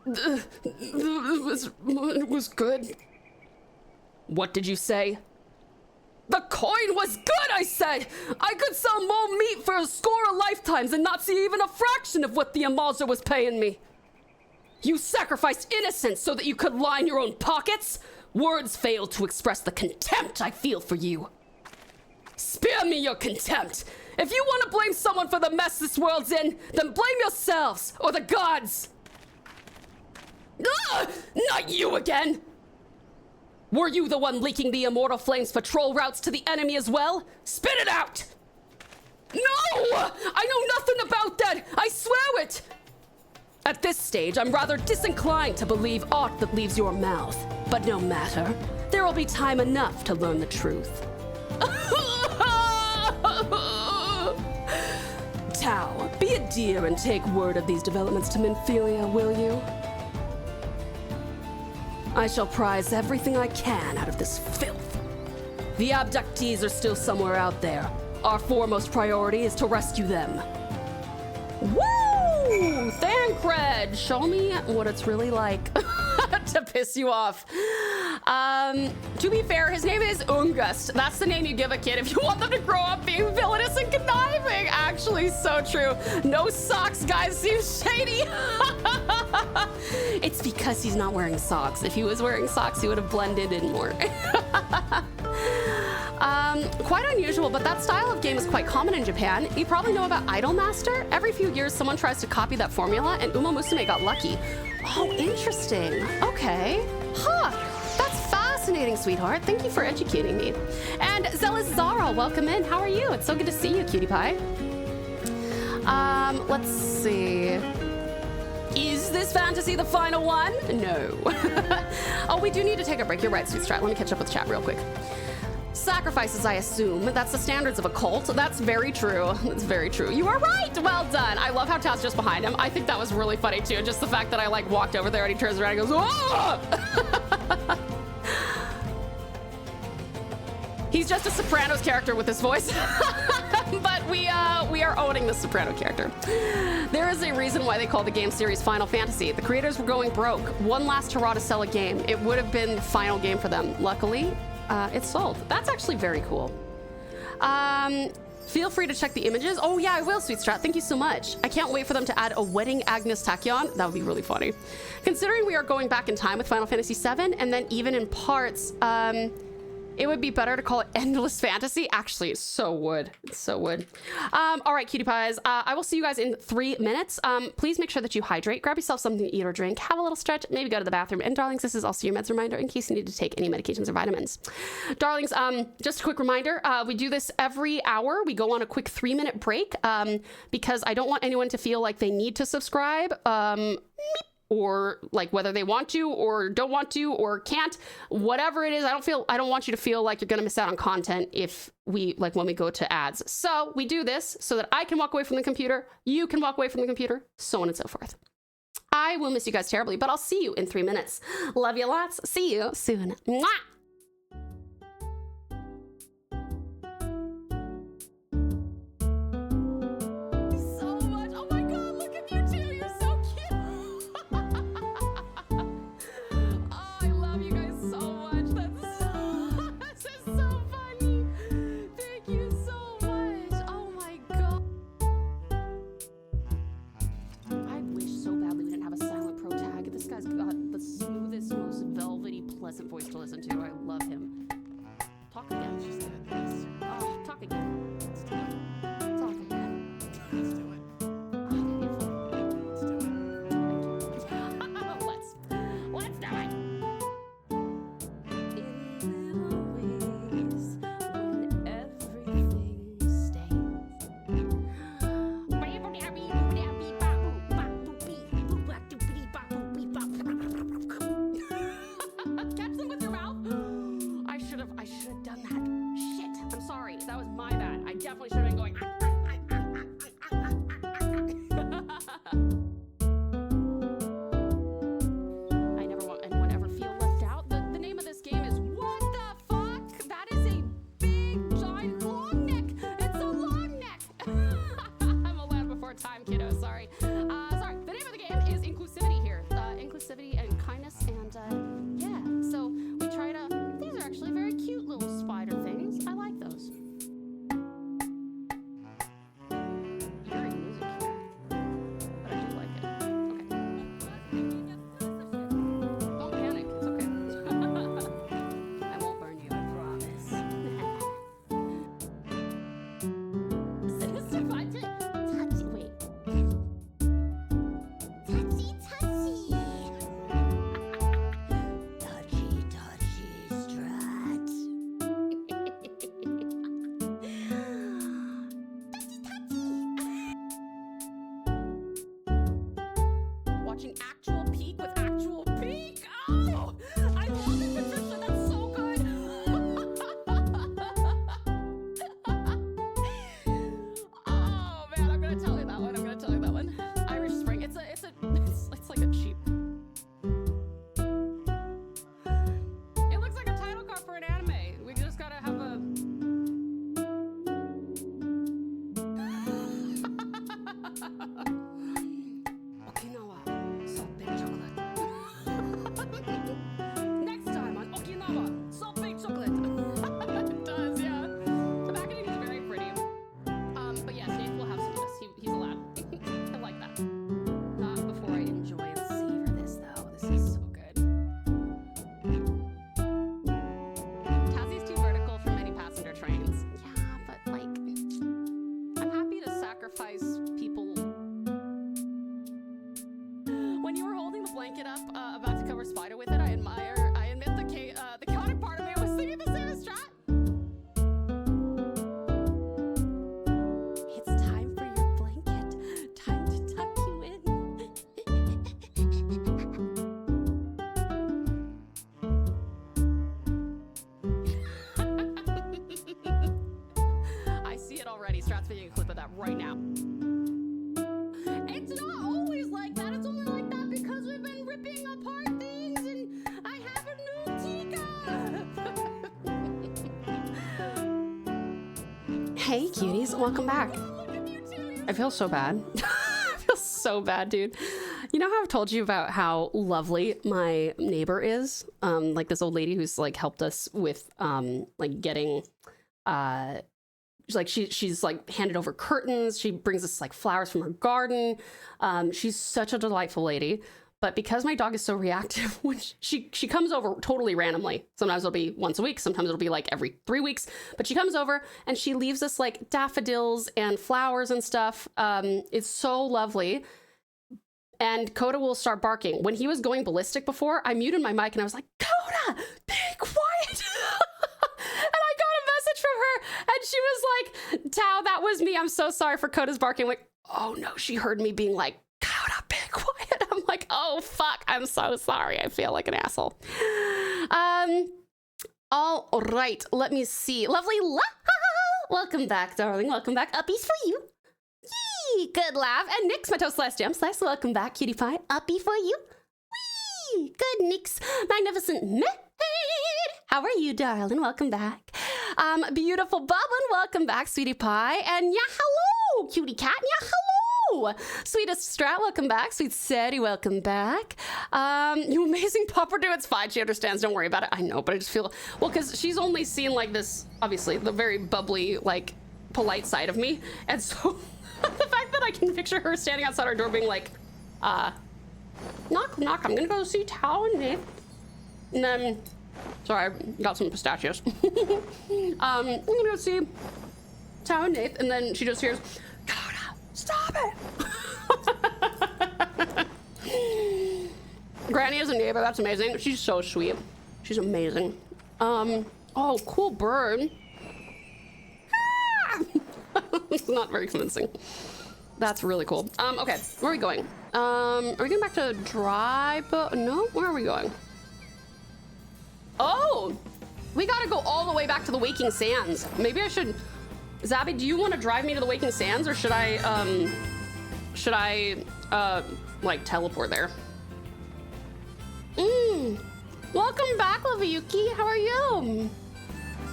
It was good. What did you say? The coin was good, I said! I could sell more meat for a score of lifetimes and not see even a fraction of what the Amalja was paying me. You sacrificed innocence so that you could line your own pockets? Words fail to express the contempt I feel for you. Spare me your contempt! If you want to blame someone for the mess this world's in, then blame yourselves, or the gods! Ugh! Not you again! Were you the one leaking the immortal flames patrol routes to the enemy as well? Spit it out! No! I know nothing about that! I swear it! At this stage, I'm rather disinclined to believe aught that leaves your mouth. But no matter. There will be time enough to learn the truth. Tau, be a dear and take word of these developments to Minfilia, will you? I shall prize everything I can out of this filth. The abductees are still somewhere out there. Our foremost priority is to rescue them. Woo! Thancred, show me what it's really like to piss you off. To be fair, his name is Ungust. That's the name you give a kid if you want them to grow up being villainous and conniving. Actually, so true. No socks, guys, seems shady. It's because he's not wearing socks. If he was wearing socks, he would have blended in more. Quite unusual, but that style of game is quite common in Japan. You probably know about Idolmaster. Every few years, someone tries to copy that formula, and Uma Musume got lucky. Oh, interesting. Okay. Huh. That's fascinating, sweetheart. Thank you for educating me. And Zealous Zara, welcome in. How are you? It's so good to see you, cutie pie. Let's see. Is this fantasy the final one? No. Oh, we do need to take a break. You're right, Sweet Strat. Let me catch up with chat real quick. Sacrifices, I assume. That's the standards of a cult. That's very true. That's very true. You are right. Well done. I love how Tau's just behind him. I think that was really funny too. Just the fact that I like walked over there and he turns around and goes, "Oh!" He's just a Sopranos character with this voice. But we are owning the Soprano character. There is a reason why they call the game series Final Fantasy. The creators were going broke. One last hurrah to sell a game. It would have been the final game for them. Luckily, it's sold. That's actually very cool. Feel free to check the images. Oh yeah, I will, Sweet Strat. Thank you so much. I can't wait for them to add a wedding Agnes Tachyon. That would be really funny. Considering we are going back in time with Final Fantasy VII, and then even in parts, it would be better to call it Endless Fantasy. Actually, it so would. It so would. All right, cutie pies. I will see you guys in 3 minutes. Please make sure that you hydrate. Grab yourself something to eat or drink. Have a little stretch. Maybe go to the bathroom. And darlings, this is also your meds reminder in case you need to take any medications or vitamins. Darlings, just a quick reminder. We do this every hour. We go on a quick 3-minute break because I don't want anyone to feel like they need to subscribe. Or like whether they want to or don't want to or can't, whatever it is. I don't want you to feel like you're gonna miss out on content if we when we go to ads. So we do this so that I can walk away from the computer, you can walk away from the computer, so on and so forth. I will miss you guys terribly, but I'll see you in 3 minutes. Love you lots. See you soon. Mwah! Pleasant voice to listen to. I love him. Talk again. Oh, talk again. Let's do it. Talk again. Let's do it. Oh, beautiful. Let's do it. Let's do it. In little ways, when everything stays. Catch them with your mouth. I should have done that. Shit. I'm sorry. That was my bad. I definitely should have been going. I never want anyone to ever feel left out. The name of this game is What the Fuck? That is a big, giant, long neck. It's a long neck. I'm a land before time, kiddo. Sorry. Sorry. The name of the game is Inclusivity here. Inclusivity and kindness and yeah. So we try to, these are actually very cute little spider things. I like those. Cat's making a clip of that right now. It's not always like that. It's only like that because we've been ripping apart things and I have a new Tika. Hey, cuties. Welcome back. I feel so bad. I feel so bad, dude. You know how I've told you about how lovely my neighbor is? Like this old lady who's like helped us with like getting like she's like handed over curtains. She brings us like flowers from her garden. She's such a delightful lady. But because my dog is so reactive, when she comes over totally randomly. Sometimes it'll be once a week. Sometimes it'll be like every 3 weeks. But she comes over and she leaves us like daffodils and flowers and stuff. It's so lovely. And Coda will start barking. When he was going ballistic before, I muted my mic and I was like, Coda, be quiet. And I got a message from her and she was like, Tao, that was me. I'm so sorry for Coda's barking. I'm like, oh no, she heard me being like, Coda, be quiet. I'm like, oh fuck, I'm so sorry. I feel like an asshole. All right, let me see. Lovely welcome back, darling. Welcome back. Uppies for you. Yee, good laugh. And Nix, my toast slash jam slash, welcome back, cutie pie. Uppie for you. Wee, good Nix. Magnificent maid. How are you, darling? Welcome back. Beautiful Bubbin, welcome back, sweetie pie. And yeah, hello, cutie cat. Yeah, hello. Sweetest Strat, welcome back. Sweet Sadie, welcome back. You amazing Pupperdo, it's fine. She understands. Don't worry about it. I know, but I just feel, well, because she's only seen like this, obviously, the very bubbly, like, polite side of me. And so the fact that I can picture her standing outside our door being like, knock, knock, I'm gonna go see Tao and Nate. And then, sorry, I got some pistachios. I'm gonna go see Tao and Nate. And then she just hears, Coda, stop it. Granny is a neighbor, that's amazing. She's so sweet. She's amazing. Oh, cool bird. It's not very convincing. That's really cool. Okay, where are we going? Are we going back to dry boat? No, where are we going? Oh, we gotta go all the way back to the Waking Sands. Maybe I should, Zabby, do you want to drive me to the Waking Sands, or should I like teleport there? Welcome back, Laviyuki. How are you?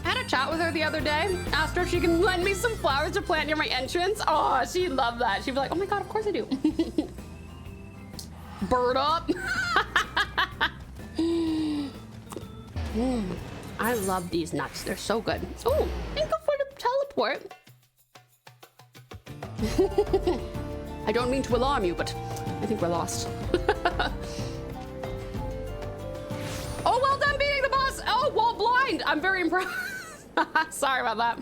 I had a chat with her the other day. Asked her if she can lend me some flowers to plant near my entrance. Oh, she'd love that. She'd be like, oh my God, of course I do. Bird up. I love these nuts. They're so good. Oh, thank you for the teleport. I don't mean to alarm you, but I think we're lost. Oh, well done beating the boss. Oh, wall blind. I'm very impressed. Sorry about that.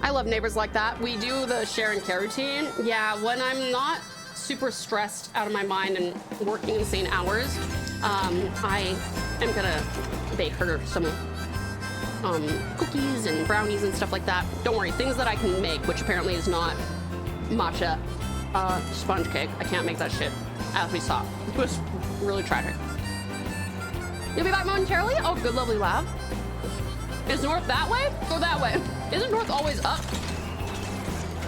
I love neighbors like that. We do the share and care routine. Yeah, when I'm not super stressed out of my mind and working insane hours, I am gonna bake her some cookies and brownies and stuff like that. Don't worry, things that I can make, which apparently is not matcha sponge cake. I can't make that shit, as we saw. It was really tragic. You'll be back momentarily? Oh, good, lovely lab. Is north that way or that way? Isn't north always up?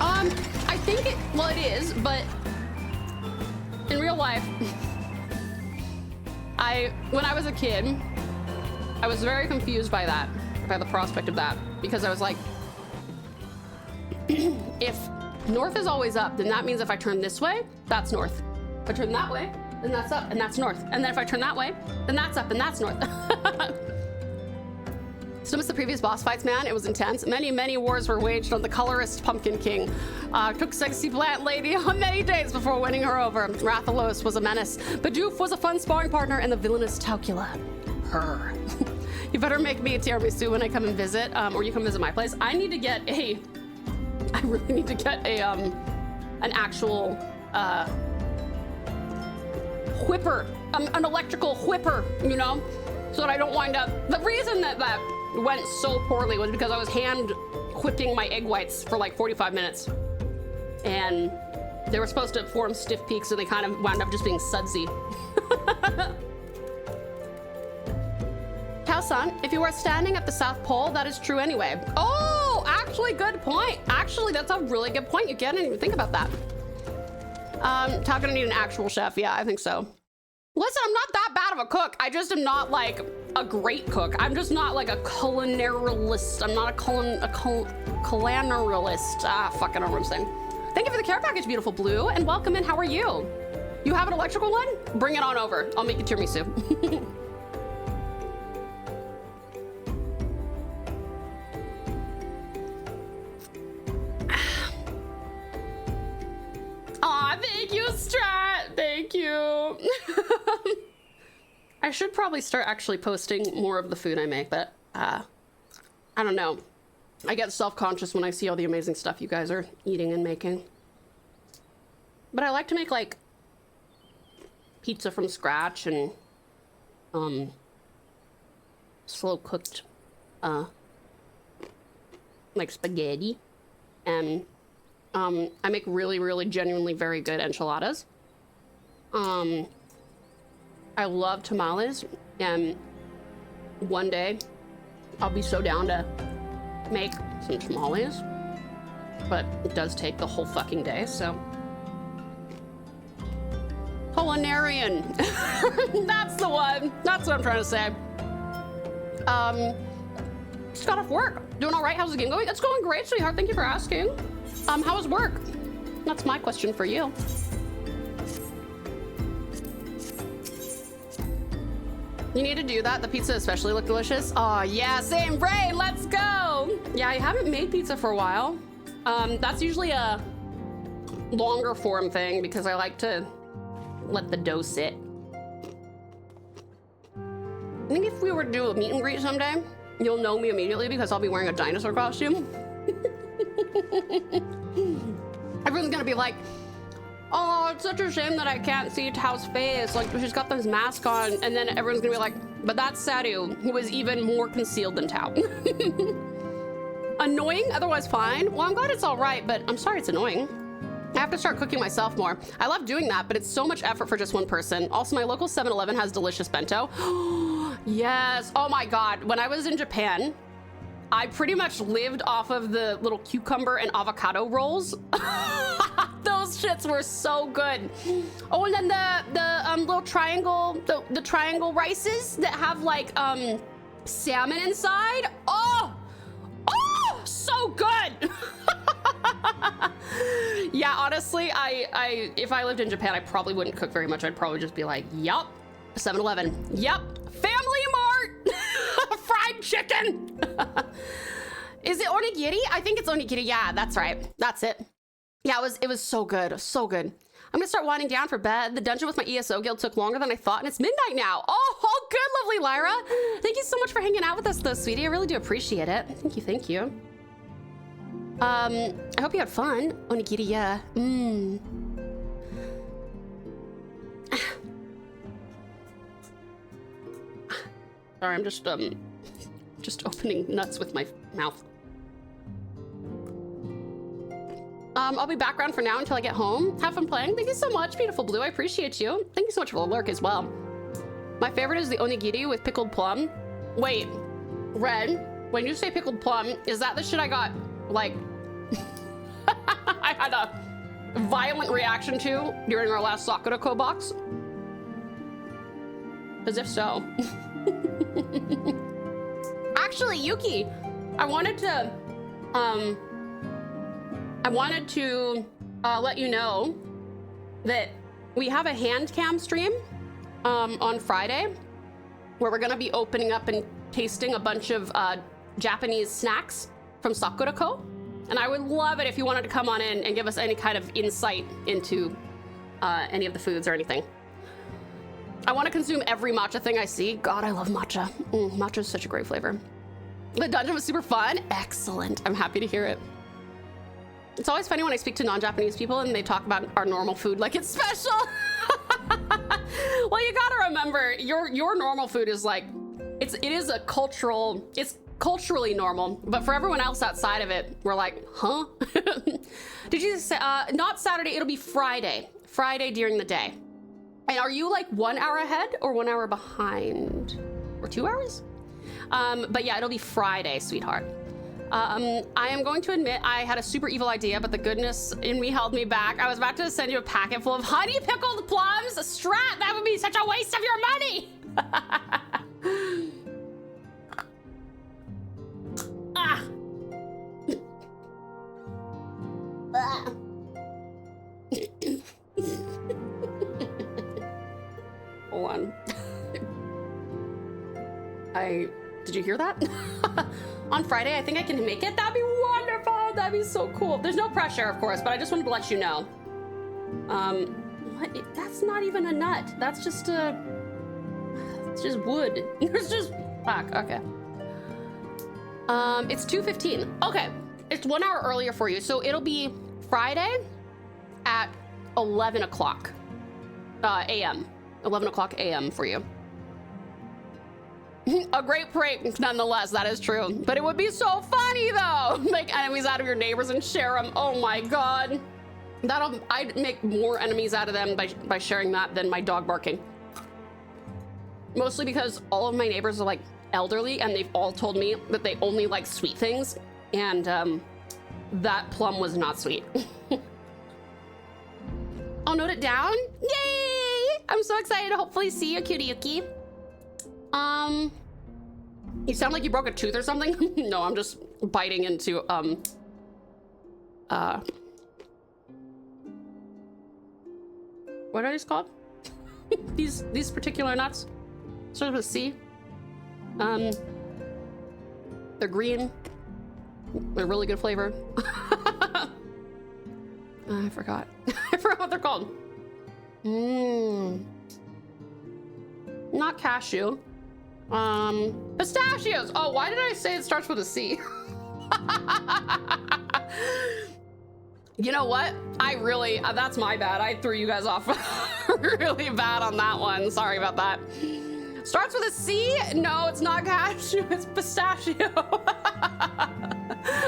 I think it, well, it is, but in real life, when I was a kid, I was very confused by that, by the prospect of that, because I was like, if north is always up, then that means if I turn this way, that's north. If I turn that way, then that's up and that's north. And then if I turn that way, then that's up and that's north. Still miss the previous boss fights, man. It was intense. Many, many wars were waged on the colorist Pumpkin King. Took sexy plant lady on many days before winning her over. Rathalos was a menace. Bidoof was a fun sparring partner, and the villainous Taucula. Her. You better make me a tiramisu when I come and visit, or you come visit my place. I need to get I really need to get an actual, whipper, an electrical whipper, you know, so that I don't wind up. The reason that went so poorly was because I was hand whipping my egg whites for like 45 minutes, and they were supposed to form stiff peaks, and they kind of wound up just being sudsy. son, if you are standing at the South Pole, that is true anyway. Oh, actually, good point. Actually, that's a really good point. You can't even think about that. Tau gonna need an actual chef. Yeah, I think so. Listen, I'm not that bad of a cook. I just am not like a great cook. I'm just not like a culinarist. I'm not a culinarist. Ah, fuck, I don't know what I'm saying. Thank you for the care package, beautiful Blue, and welcome in. How are you? You have an electrical one? Bring it on over. I'll make you tiramisu. Aw, thank you, Strat. Thank you. I should probably start actually posting more of the food I make, but I don't know. I get self-conscious when I see all the amazing stuff you guys are eating and making. But I like to make like pizza from scratch and slow cooked like spaghetti, and I make really genuinely very good enchiladas. I love tamales, and one day I'll be so down to make some tamales, but it does take the whole fucking day, so. Culinarian. That's the one. That's what I'm trying to say. Just got off work. Doing all right. How's the game going? It's going great, sweetheart. Thank you for asking. How was work? That's my question for you. You need to do that. The pizza especially looked delicious. Oh yeah, same brain. Let's go. Yeah, I haven't made pizza for a while. That's usually a longer form thing because I like to let the dough sit. I think if we were to do a meet and greet someday, you'll know me immediately because I'll be wearing a dinosaur costume. Everyone's gonna be like, oh, it's such a shame that I can't see Tau's face. Like, she's got this mask on. And then everyone's gonna be like, but that's Sadu, who is even more concealed than Tau. Annoying, otherwise fine. Well, I'm glad it's all right, but I'm sorry it's annoying. I have to start cooking myself more. I love doing that, but it's so much effort for just one person. Also, my local 7-Eleven has delicious bento. Yes, oh my God. When I was in Japan, I pretty much lived off of the little cucumber and avocado rolls. Those shits were so good. Oh, and then the little triangle, the triangle rices that have like salmon inside. Oh, so good. Yeah, honestly, I if I lived in Japan, I probably wouldn't cook very much. I'd probably just be like, yup, 7-Eleven, yup, Family Mart, fried chicken. Is it onigiri? I think it's onigiri. Yeah, that's right. That's it. Yeah, it was so good, so good. I'm gonna start winding down for bed. The dungeon with my ESO guild took longer than I thought, and it's midnight now. Oh, good, lovely Lyra. Thank you so much for hanging out with us, though, sweetie. I really do appreciate it. Thank you. I hope you had fun. Onigiri, yeah. Sorry, I'm just opening nuts with my mouth. I'll be background for now until I get home. Have fun playing. Thank you so much, beautiful Blue. I appreciate you. Thank you so much for the lurk as well. My favorite is the onigiri with pickled plum. Wait, Red, when you say pickled plum, is that the shit I got, like, I had a violent reaction to during our last Sakurako box? As if so. Actually, Yuki, I wanted to let you know that we have a hand cam stream on Friday where we're gonna be opening up and tasting a bunch of Japanese snacks from Sakurako. And I would love it if you wanted to come on in and give us any kind of insight into any of the foods or anything. I want to consume every matcha thing I see. God, I love matcha. Matcha is such a great flavor. The dungeon was super fun. Excellent. I'm happy to hear it. It's always funny when I speak to non-Japanese people and they talk about our normal food like it's special. Well, you gotta remember, your normal food is like, it's culturally normal, but for everyone else outside of it, we're like, huh? Did you say, not Saturday, it'll be Friday during the day. And are you like 1 hour ahead or 1 hour behind? Or 2 hours? But yeah, it'll be Friday, sweetheart. I am going to admit I had a super evil idea, but the goodness in me held me back. I was about to send you a packet full of honey pickled plums. Strat, that would be such a waste of your money. Ah. Ah. Hold on. Did you hear that? On Friday, I think I can make it. That'd be wonderful. That'd be so cool. There's no pressure, of course, but I just wanted to let you know. What? That's not even a nut. That's just it's just wood. There's just, fuck, okay. It's 2:15. Okay, it's 1 hour earlier for you. So it'll be Friday at 11 o'clock a.m. 11 o'clock a.m. for you. A great prank, nonetheless, that is true. But it would be so funny, though. Make enemies out of your neighbors and share them. Oh my God. I'd make more enemies out of them by sharing that than my dog barking. Mostly because all of my neighbors are like elderly and they've all told me that they only like sweet things. And that plum was not sweet. I'll note it down. Yay! I'm so excited to hopefully see you, cutie yuki. You sound like you broke a tooth or something. No, I'm just biting into, what are these called? these particular nuts. Starts with a C. They're green. They're really good flavor. I forgot. I forgot what they're called. Not cashew. Pistachios. Oh, why did I say it starts with a C? You know what? I really, that's my bad. I threw you guys off really bad on that one. Sorry about that. Starts with a C? No, it's not cashew, it's pistachio.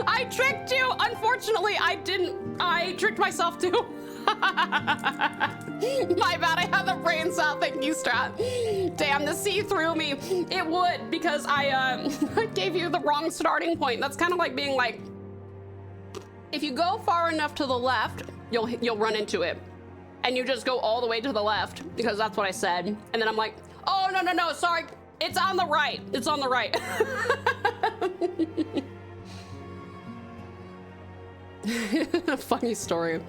I tricked you. Unfortunately, I didn't. I tricked myself too. My bad, I had the brain cell. Thank you, Strat. Damn, the C threw me. It would, because I gave you the wrong starting point. That's kind of like being like, if you go far enough to the left, you'll run into it. And you just go all the way to the left, because that's what I said. And then I'm like, oh, no, sorry. It's on the right. It's on the right. Funny story.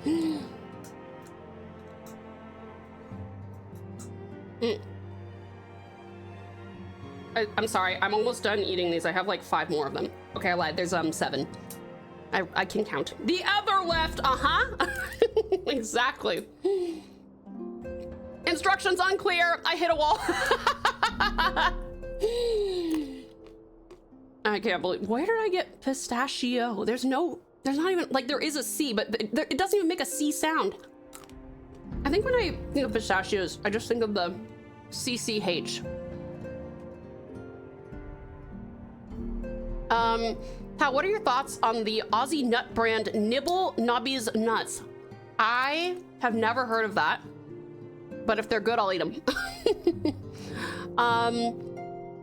I'm sorry, I'm almost done eating these. I have like 5 more of them. Okay, I lied, there's 7. I can count. The other left, Exactly. Instructions unclear, I hit a wall. I can't believe, where did I get pistachio? There's not even, like there is a C, but it doesn't even make a C sound. I think when I think of pistachios, I just think of the CCH. Pat, what are your thoughts on the Aussie nut brand Nibbles nuts? I have never heard of that, but if they're good, I'll eat them.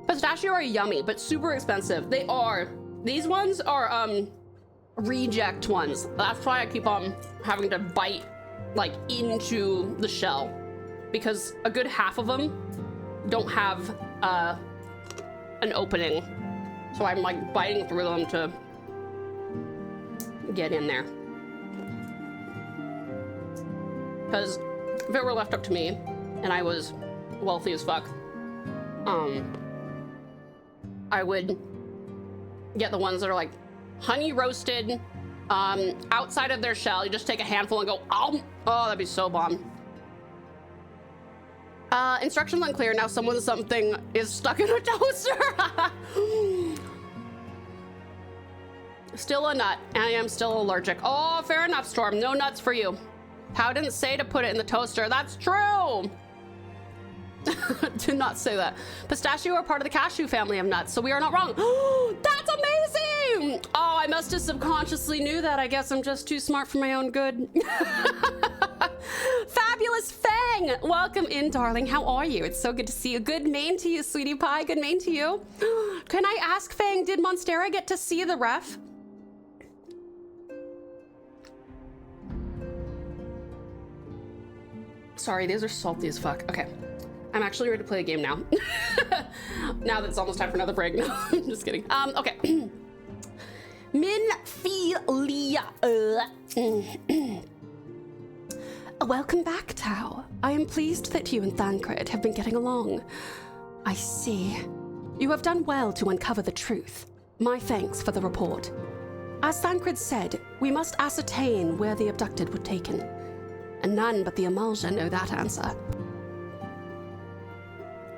Pistachio are yummy, but super expensive. They are. These ones are reject ones. That's why I keep on having to bite like into the shell, because a good half of them don't have an opening. So I'm like biting through them to get in there. Because if it were left up to me and I was wealthy as fuck, I would get the ones that are like honey roasted, outside of their shell. You just take a handful and go, oh, that'd be so bomb. Instructions unclear. Now something is stuck in a toaster. Still a nut. I am still allergic. Oh, fair enough, Storm. No nuts for you. Pow didn't say to put it in the toaster. That's true. Did not say that. Pistachio are part of the cashew family of nuts, so we are not wrong. That's amazing! Oh, I must have subconsciously knew that. I guess I'm just too smart for my own good. Fabulous Fang! Welcome in, darling. How are you? It's so good to see you. Good main to you, sweetie pie. Good main to you. Can I ask, Fang, did Monstera get to see the ref? Sorry, these are salty as fuck. Okay. I'm actually ready to play a game now. Now that it's almost time for another break. No, I'm just kidding. Okay. Minfilia. Welcome back, Tau. I am pleased that you and Thancred have been getting along. I see. You have done well to uncover the truth. My thanks for the report. As Thancred said, we must ascertain where the abducted were taken. And none but the Amalja know that answer.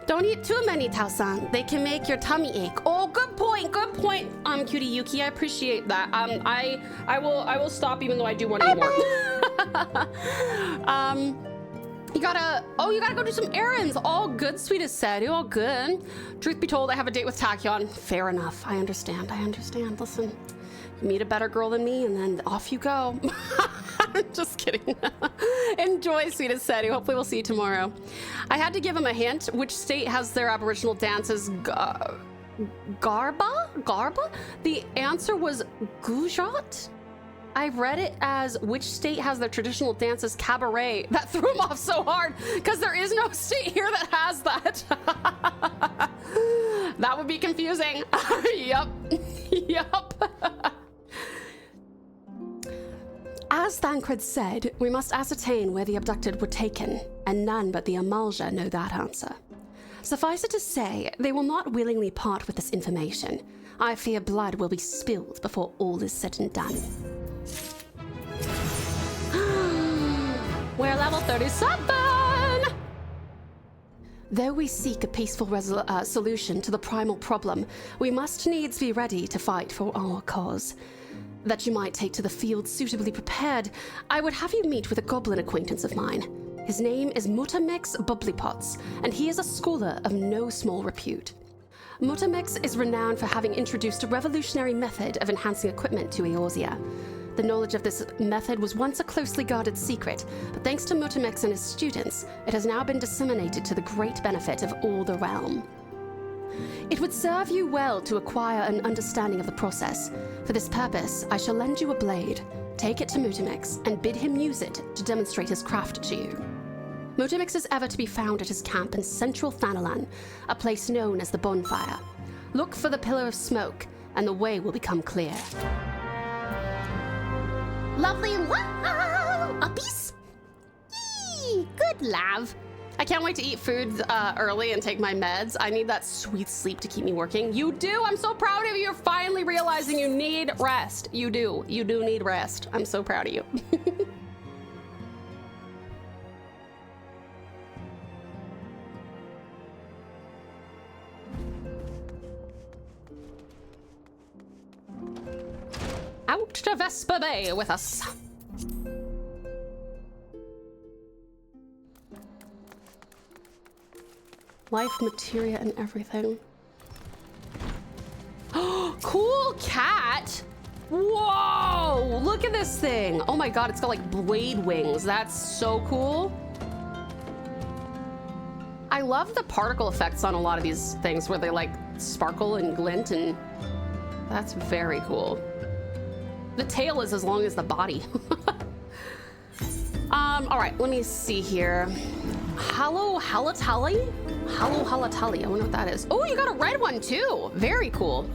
Don't eat too many, Tau-san. They can make your tummy ache. Oh, good point, Cutie Yuki. I appreciate that. I will stop even though I do want to eat more. You gotta go do some errands. All good, sweetest Sadhu, all good. Truth be told, I have a date with Tachyon. Fair enough, I understand. Listen, you meet a better girl than me and then off you go. I'm just kidding. Enjoy, sweetest Sadhu. Hopefully we'll see you tomorrow. I had to give him a hint. Which state has their Aboriginal dances? Garba? The answer was Gujarat? I read it as which state has their traditional dances cabaret. That threw him off so hard because there is no state here that has that. That would be confusing. Yup. As Thancred said, we must ascertain where the abducted were taken, and none but the Amalja know that answer. Suffice it to say, they will not willingly part with this information. I fear blood will be spilled before all is said and done. We're level 37! Though we seek a peaceful solution to the primal problem, we must needs be ready to fight for our cause. That you might take to the field suitably prepared, I would have you meet with a goblin acquaintance of mine. His name is Mutamex Bubblypots, and he is a scholar of no small repute. Mutamex is renowned for having introduced a revolutionary method of enhancing equipment to Eorzea. The knowledge of this method was once a closely guarded secret, but thanks to Mutamex and his students, it has now been disseminated to the great benefit of all the realm. It would serve you well to acquire an understanding of the process. For this purpose, I shall lend you a blade. Take it to Mutamex and bid him use it to demonstrate his craft to you. Mutamex is ever to be found at his camp in central Thanalan, a place known as the Bonfire. Look for the pillar of smoke, and the way will become clear. Lovely wow! A piece? Yee! Good love. I can't wait to eat food early and take my meds. I need that sweet sleep to keep me working. You do? I'm so proud of you. You're finally realizing you need rest. You do. You do need rest. I'm so proud of you. Out to Vesper Bay with us. Life, materia, and everything. Cool cat! Whoa! Look at this thing! Oh my god, it's got like blade wings. That's so cool. I love the particle effects on a lot of these things where they like sparkle and glint, and that's very cool. The tail is as long as the body. All right, let me see here. Hallow Halatali? Hallow Halatali, I wonder what that is. Oh, you got a red one too. Very cool.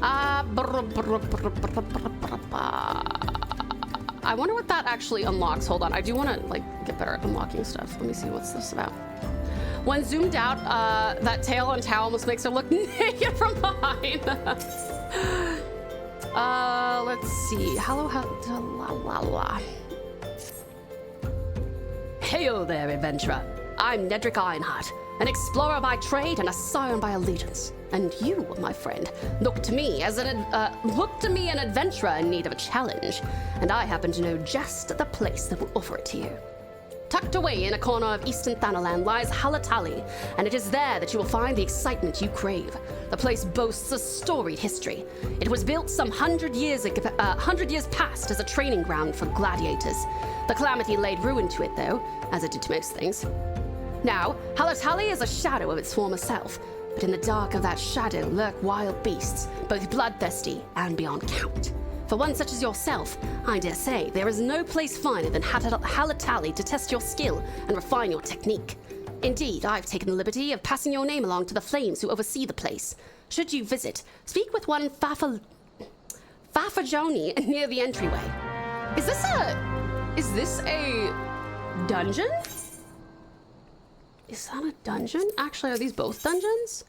I wonder what that actually unlocks. Hold on, I do want to like get better at unlocking stuff. Let me see what's this about. When zoomed out, that tail on Tau almost makes her look naked from behind. Let's see. Hello, Heyo there, adventurer. I'm Nedrick Ironheart, an explorer by trade and a scion by allegiance. And you, my friend, look to me an adventurer in need of a challenge, and I happen to know just the place that will offer it to you. Tucked away in a corner of eastern Thanalan lies Thylacines, and it is there that you will find the excitement you crave. The place boasts a storied history. It was built some 100 years past as a training ground for gladiators. The calamity laid ruin to it, though, as it did to most things. Now, Thylacines is a shadow of its former self, but in the dark of that shadow lurk wild beasts, both bloodthirsty and beyond count. For one such as yourself, I dare say, there is no place finer than Thylacines to test your skill and refine your technique. Indeed, I've taken the liberty of passing your name along to the flames who oversee the place. Should you visit, speak with one Fafajoni near the entryway. Is this a dungeon? Is that a dungeon? Actually, are these both dungeons?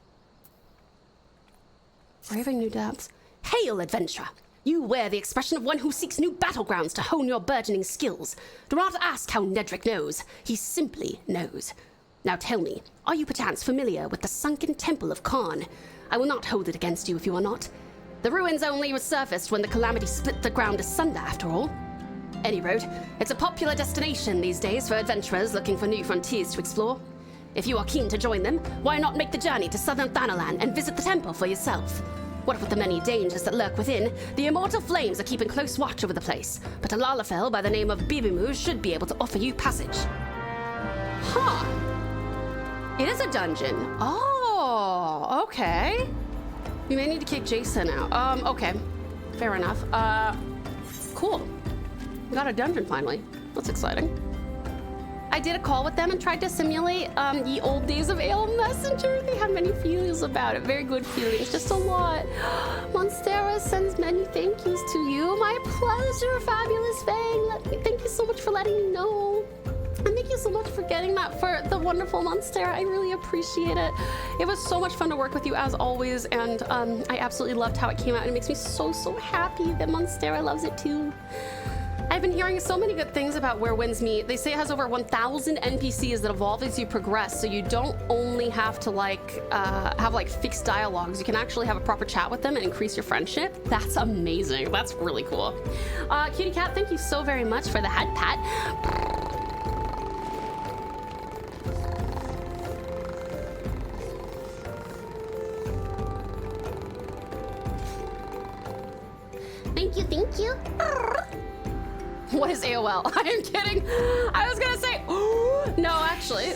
Braving new depths. Hail, adventurer! You wear the expression of one who seeks new battlegrounds to hone your burgeoning skills. Do not ask how Nedrick knows. He simply knows. Now tell me, are you perchance familiar with the sunken temple of Khan? I will not hold it against you if you are not. The ruins only resurfaced when the calamity split the ground asunder, after all. Any road, it's a popular destination these days for adventurers looking for new frontiers to explore. If you are keen to join them, why not make the journey to southern Thanalan and visit the temple for yourself? What with the many dangers that lurk within, the immortal flames are keeping close watch over the place, but a Lalafell by the name of Bibimu should be able to offer you passage. Huh. It is a dungeon. Oh, okay. We may need to kick Jason out. Okay. Fair enough. Cool. We got a dungeon finally. That's exciting. I did a call with them and tried to simulate ye old days of AOL Messenger. They have many feelings about it. Very good feelings, just a lot. Monstera sends many thank yous to you. My pleasure, Fabulous Fang. Thank you so much for letting me know. And thank you so much for getting that for the wonderful Monstera. I really appreciate it. It was so much fun to work with you as always, and I absolutely loved how it came out. It makes me so happy that Monstera loves it too. I've been hearing so many good things about Where Winds Meet. They say it has over 1,000 NPCs that evolve as you progress, so you don't only have to have fixed dialogues. You can actually have a proper chat with them and increase your friendship. That's amazing. That's really cool. Cutie Cat, thank you so very much for the head pat. Thank you. What is AOL? I am kidding. I was gonna say, no, actually.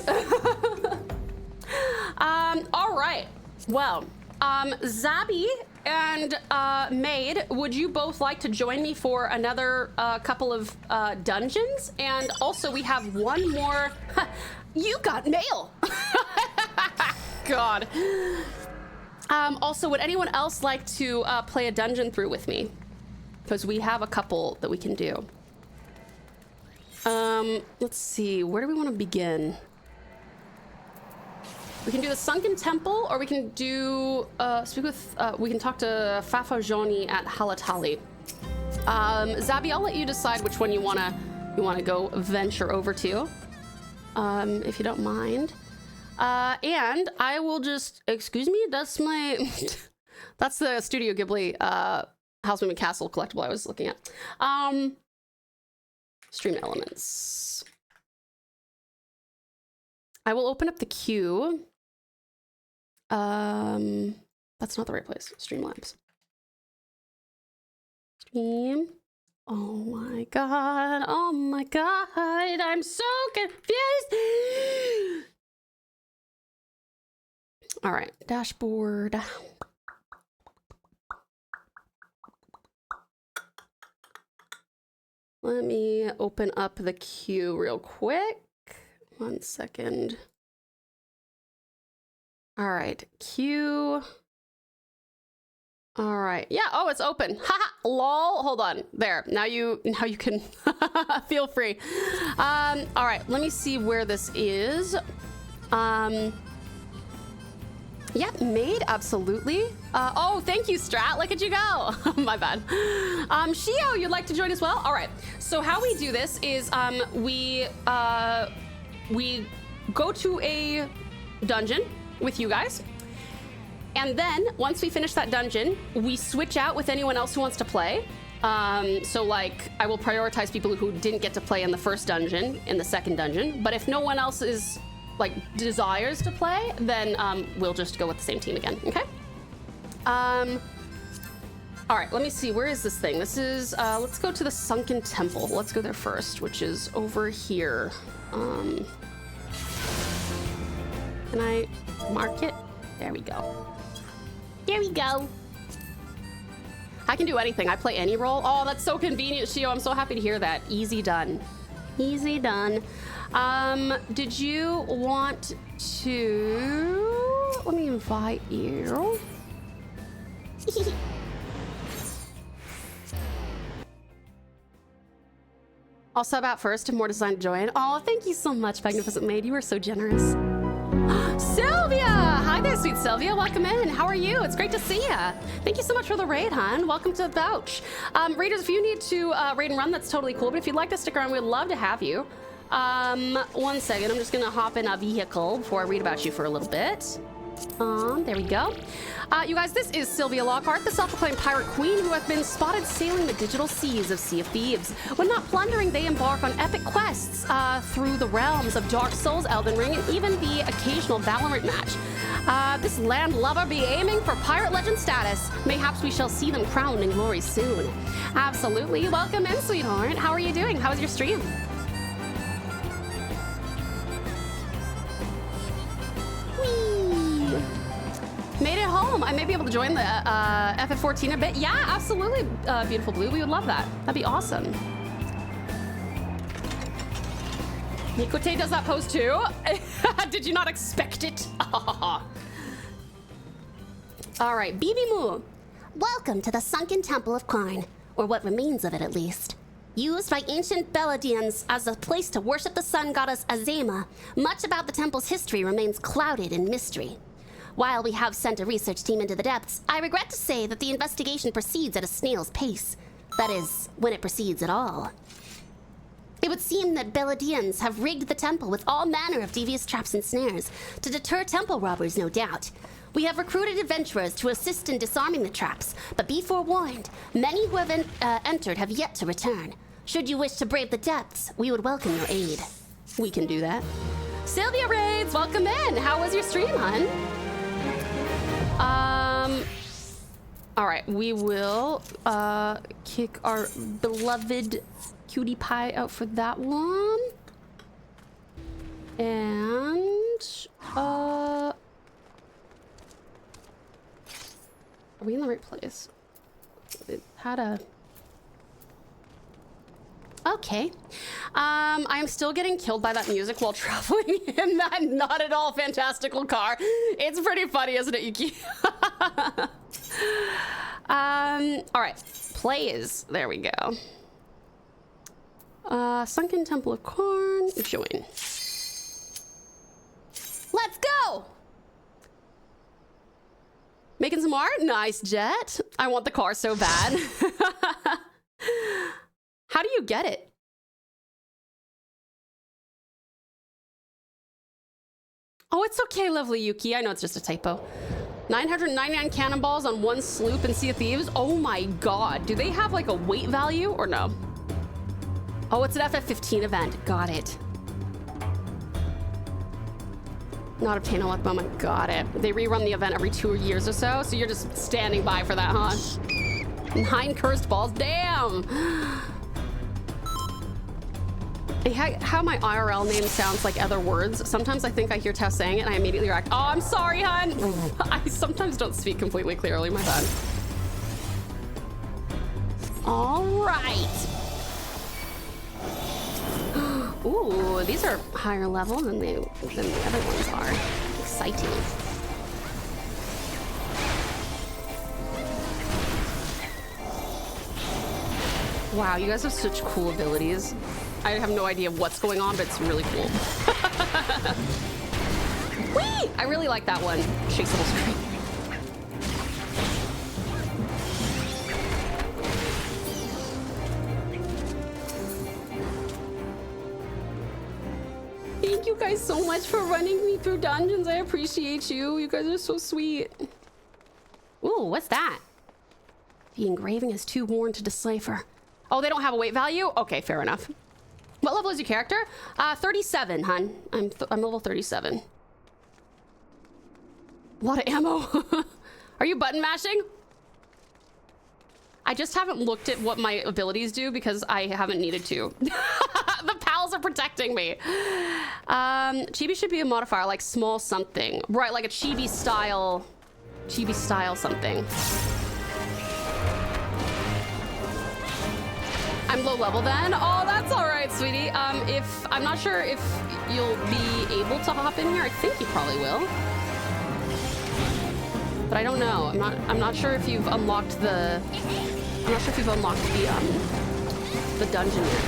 All right. Well, Zabby and Maid, would you both like to join me for another couple of dungeons? And also, we have one more. You got mail. God. Also, would anyone else like to play a dungeon through with me? Because we have a couple that we can do. Let's see, where do we want to begin? We can do the Sunken Temple, or we can do, we can talk to Fafajoni at Thylacines. Zabby, I'll let you decide which one you wanna go venture over to, if you don't mind. And I will just, excuse me, that's my, that's the Studio Ghibli, Housewarming Castle collectible I was looking at. Stream elements. I will open up the queue. That's not the right place. Streamlabs. Stream. Oh my god. Oh my god. I'm so confused. All right. Dashboard. Let me open up the queue real quick. 1 second. All right, queue. All right, yeah, oh, it's open. Haha, lol, hold on, there. Now you can feel free. All right, let me see where this is. Yeah, Maid, absolutely. Oh, thank you, Strat. Look at you go. My bad. Shio, you'd like to join as well? All right. So how we do this is we go to a dungeon with you guys. And then once we finish that dungeon, we switch out with anyone else who wants to play. So like, I will prioritize people who didn't get to play in the first dungeon, in the second dungeon. But if no one else is like desires to play, then we'll just go with the same team again. Okay. All right, let me see. Where is this thing? This is, let's go to the Sunken Temple. Let's go there first, which is over here. Can I mark it? There we go. There we go. I can do anything. I play any role. Oh, that's so convenient, Shio. I'm so happy to hear that. Easy done. Easy done. Did you want to... Let me invite you. I'll sub out first if more decide to join. Oh, thank you so much, Magnificent Maid. You are so generous. Sylvia! Hi there, sweet Sylvia. Welcome in. How are you? It's great to see ya. Thank you so much for the raid, hon. Welcome to the Vouch. Raiders, if you need to raid and run, that's totally cool. But if you'd like to stick around, we'd love to have you. 1 second. I'm just going to hop in a vehicle before I read about you for a little bit. There we go. You guys, this is Sylvia Lockhart, the self-proclaimed pirate queen who has been spotted sailing the digital seas of Sea of Thieves. When not plundering, they embark on epic quests through the realms of Dark Souls, Elden Ring, and even the occasional Valorant match. This land lover be aiming for pirate legend status. Mayhaps we shall see them crowned in glory soon. Absolutely. Welcome in, sweetheart. How are you doing? How was your stream? Made it home. I may be able to join the FF14 a bit. Yeah, absolutely, beautiful blue. We would love that. That'd be awesome. Nikote does that pose too. Did you not expect it? All right, Bibi Moo. Welcome to the Sunken Temple of Karn, or what remains of it at least. Used by ancient Beladians as a place to worship the sun goddess Azema, much about the temple's history remains clouded in mystery. While we have sent a research team into the depths, I regret to say that the investigation proceeds at a snail's pace. That is, when it proceeds at all. It would seem that Beladians have rigged the temple with all manner of devious traps and snares to deter temple robbers, no doubt. We have recruited adventurers to assist in disarming the traps, but be forewarned, many who have entered have yet to return. Should you wish to brave the depths, we would welcome your aid. We can do that. Sylvia Raids, welcome in. How was your stream, hun? All right, we will kick our beloved cutie pie out for that one. And are we in the right place? It had a... Okay. I am still getting killed by that music while traveling in that not at all fantastical car. It's pretty funny, isn't it, Yuki? All right. Plays. There we go. Sunken Temple of Karn. Join. Let's go! Making some art? Nice, Jet. I want the car so bad. How do you get it? Oh, it's okay, lovely Yuki. I know it's just a typo. 999 cannonballs on one sloop in Sea of Thieves. Oh my god. Do they have like a weight value or no? Oh, it's an FF15 event. Got it. Not obtain a luck moment. Got it. They rerun the event every 2 years or so, so you're just standing by for that, huh? 9 cursed balls. Damn! How my IRL name sounds like other words. Sometimes I think I hear Tess saying it and I immediately react, oh, I'm sorry, hun. I sometimes don't speak completely clearly, my bad. All right. Ooh, these are higher level than the other ones are. Exciting. Wow, you guys have such cool abilities. I have no idea what's going on, but it's really cool. Whee! I really like that one. Shakes the whole screen. Thank you guys so much for running me through dungeons. I appreciate you. You guys are so sweet. Ooh, what's that? The engraving is too worn to decipher. Oh, they don't have a weight value? Okay, fair enough. What level is your character? 37, hun. I'm level 37. A lot of ammo. Are you button mashing? I just haven't looked at what my abilities do because I haven't needed to. The pals are protecting me. Chibi should be a modifier, like small something. Right, like a chibi style something. I'm low level then? Oh, that's all right, sweetie. I'm not sure if you'll be able to hop in here. I think you probably will. But I don't know. I'm not sure if you've unlocked the dungeon yet.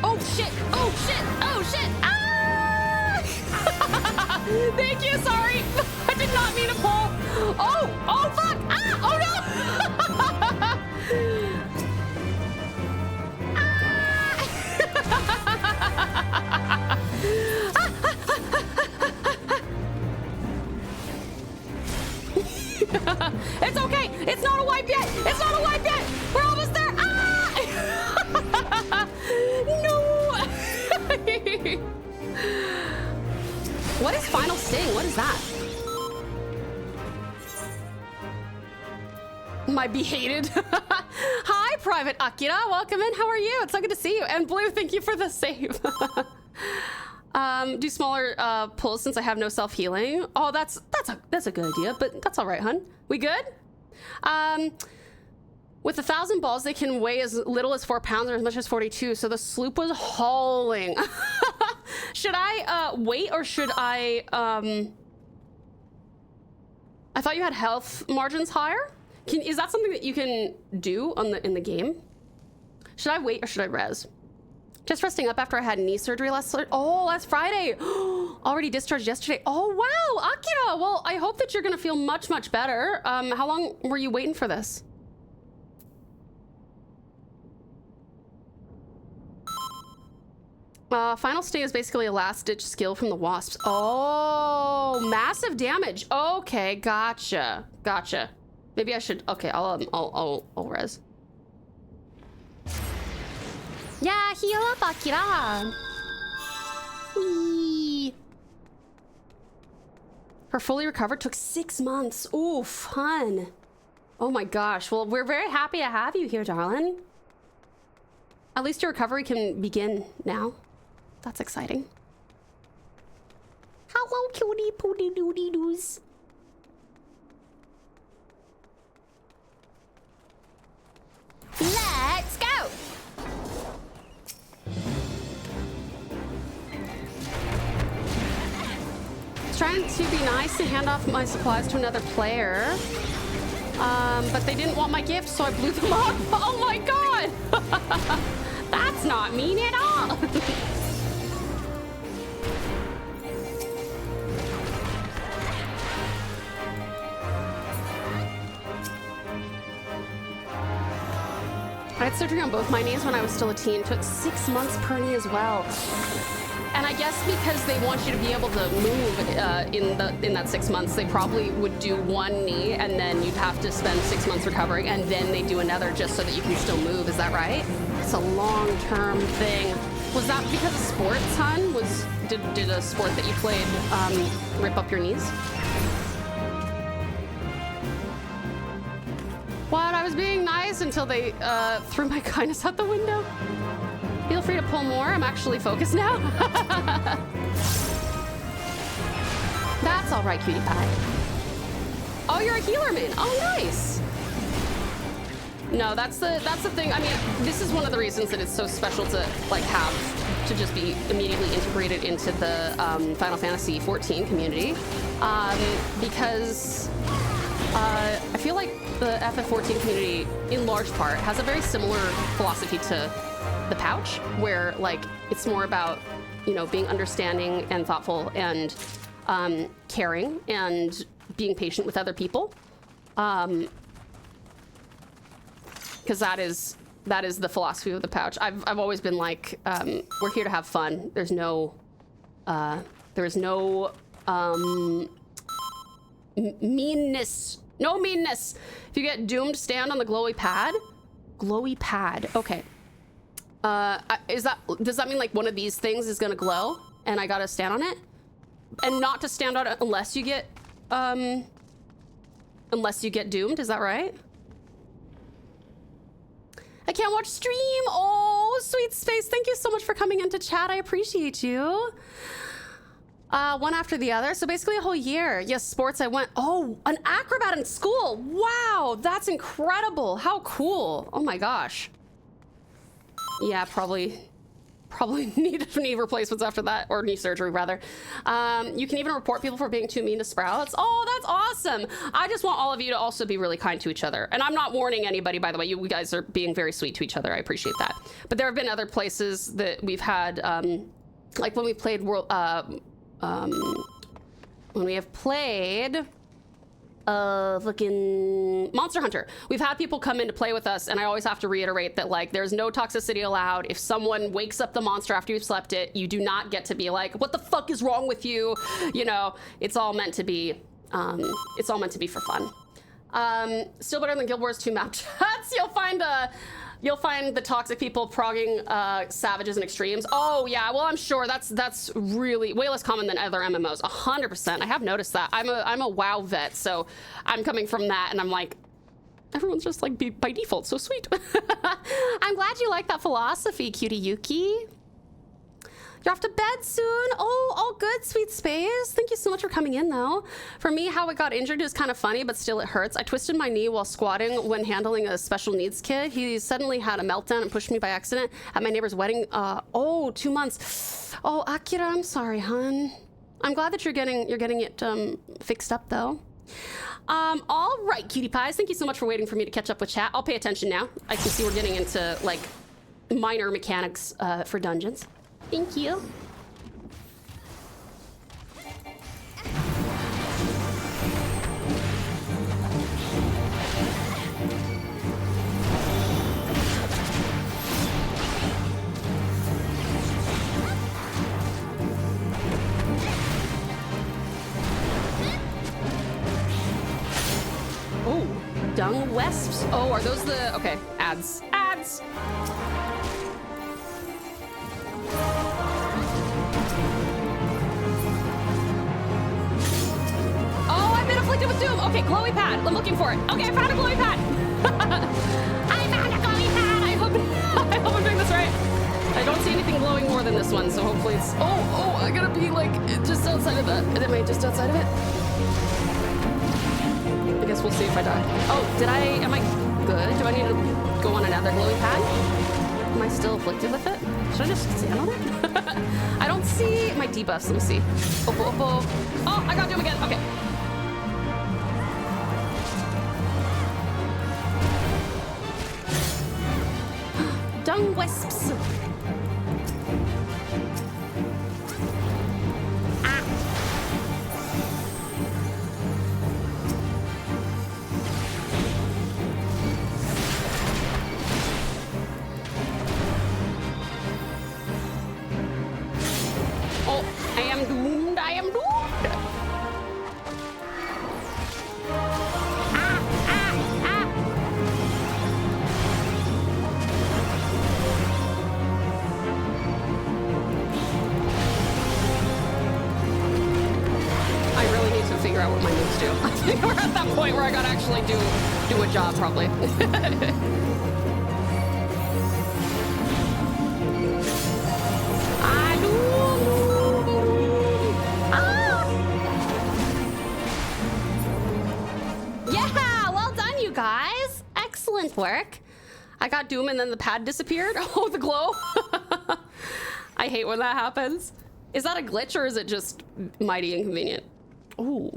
Oh shit! Oh shit! Oh shit! Ah! Thank you, sorry! I did not mean to pull! Oh! Oh fuck! Ah! Oh no! It's okay! It's not a wipe yet! It's not a wipe yet! We're almost there! Ah! No! What is Final Sting? What is that? Might be hated. Hi, Private Akira. Welcome in. How are you? It's so good to see you. And Blue, thank you for the save. Do smaller pulls since I have no self-healing. Oh, that's a good idea, but that's all right, hun. We good? With 1,000 balls, they can weigh as little as 4 pounds or as much as 42. So the sloop was hauling. Should I wait or should I? I thought you had health margins higher. Is that something that you can do in the game? Should I wait or should I res? Just resting up after I had knee surgery last Friday. Already discharged yesterday. Oh, wow, Akira. Well, I hope that you're going to feel much, much better. How long were you waiting for this? Final Stay is basically a last-ditch skill from the wasps. Oh, massive damage. Okay, gotcha. Gotcha. Maybe I should... Okay, I'll res. Yeah, heal up, Akira. Whee. Her fully recovered took 6 months. Ooh, fun. Oh my gosh. Well, we're very happy to have you here, darling. At least your recovery can begin now. That's exciting. Hello, cutie pooty doody doos. Let's go. Trying to be nice and hand off my supplies to another player. But they didn't want my gift, so I blew them up. Oh my god! That's not mean at all. I had surgery on both my knees when I was still a teen. Took 6 months per knee as well. And I guess because they want you to be able to move in that 6 months, they probably would do one knee and then you'd have to spend 6 months recovering and then they do another just so that you can still move. Is that right? It's a long-term thing. Was that because of sports, hun? Did a sport that you played rip up your knees? What? I was being nice until they threw my kindness out the window. Feel free to pull more. I'm actually focused now. That's all right, cutie pie. Oh, you're a healer man. Oh, nice. No, that's the thing. I mean, this is one of the reasons that it's so special to have to just be immediately integrated into the Final Fantasy XIV community, because I feel like the FF14 community, in large part, has a very similar philosophy to the pouch, where it's more about, being understanding and thoughtful and caring and being patient with other people, because that is the philosophy of the pouch. I've always been like, we're here to have fun. There's no There's no meanness. No meanness. If you get doomed, stand on the glowy pad. Glowy pad. Okay. Does that mean like one of these things is gonna glow and I gotta stand on it? And not to stand on it unless you get doomed, is that right? I can't watch stream. Oh, sweet space. Thank you so much for coming into chat. I appreciate you. One after the other. So basically a whole year. Yes, sports I went. Oh, an acrobat in school. Wow, that's incredible. How cool. Oh my gosh. Yeah, probably need knee replacements after that, or knee surgery rather. You can even report people for being too mean to sprouts. Oh, that's awesome. I just want all of you to also be really kind to each other. And I'm not warning anybody, by the way. You guys are being very sweet to each other. I appreciate that. But there have been other places that we've had, like when we played when we have played fucking Monster Hunter, we've had people come in to play with us, and I always have to reiterate that like there's no toxicity allowed. If someone wakes up the monster after you've slept it, you do not get to be like, what the fuck is wrong with you? You know, it's all meant to be for fun. Still better than Guild Wars 2 map chats. You'll find the toxic people progging savages and extremes. Oh yeah, well I'm sure that's really way less common than other MMOs. 100%. I have noticed that. I'm a WoW vet, so I'm coming from that, and I'm like, everyone's just like by default so sweet. I'm glad you like that philosophy, Cutie Yuki. You're off to bed soon. Oh, all good, sweet space. Thank you so much for coming in, though. For me, how I got injured is kind of funny, but still it hurts. I twisted my knee while squatting when handling a special needs kid. He suddenly had a meltdown and pushed me by accident at my neighbor's wedding. 2 months. Oh, Akira, I'm sorry, hon. I'm glad that you're getting it fixed up, though. All right, cutie pies. Thank you so much for waiting for me to catch up with chat. I'll pay attention now. I can see we're getting into like minor mechanics for dungeons. Thank you. Oh, dung wesps. Oh, are those the... Okay, ads. Ads! Oh, I've been afflicted with doom. Okay, glowy pad. I'm looking for it. Okay, I found a glowy pad. I found a glowy pad. I hope I'm doing this right. I don't see anything glowing more than this one, so hopefully it's... Oh, I gotta be like just outside of that. Am I just outside of it? I guess we'll see if I die. Oh, am I good? Do I need to go on another glowy pad? Am I still afflicted with it? Should I just stand on it? I don't see my debuffs. Let me see. Oh, I got doom again. Okay. Dung wisps. Oh, I am doomed. I am doomed. I really need to figure out what my moves do. I think we're at that point where I gotta actually do a job, probably. Yeah, well done, you guys. Excellent work. I got doom and then the pad disappeared. Oh, the glow. I hate when that happens. Is that a glitch or is it just mighty inconvenient? Ooh,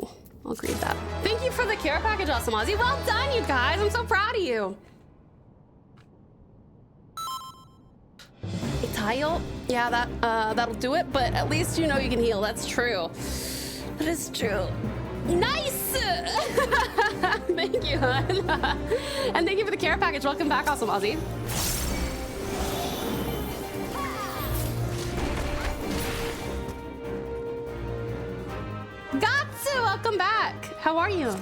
I'll agree with that. Thank you for the care package, Awesome Ozzy. Well done, you guys. I'm so proud of you. A tile? Yeah, that'll do it, but at least you know you can heal. That's true. That is true. Nice! Thank you, hon. And thank you for the care package. Welcome back, Awesome Ozzy. welcome back. How are you?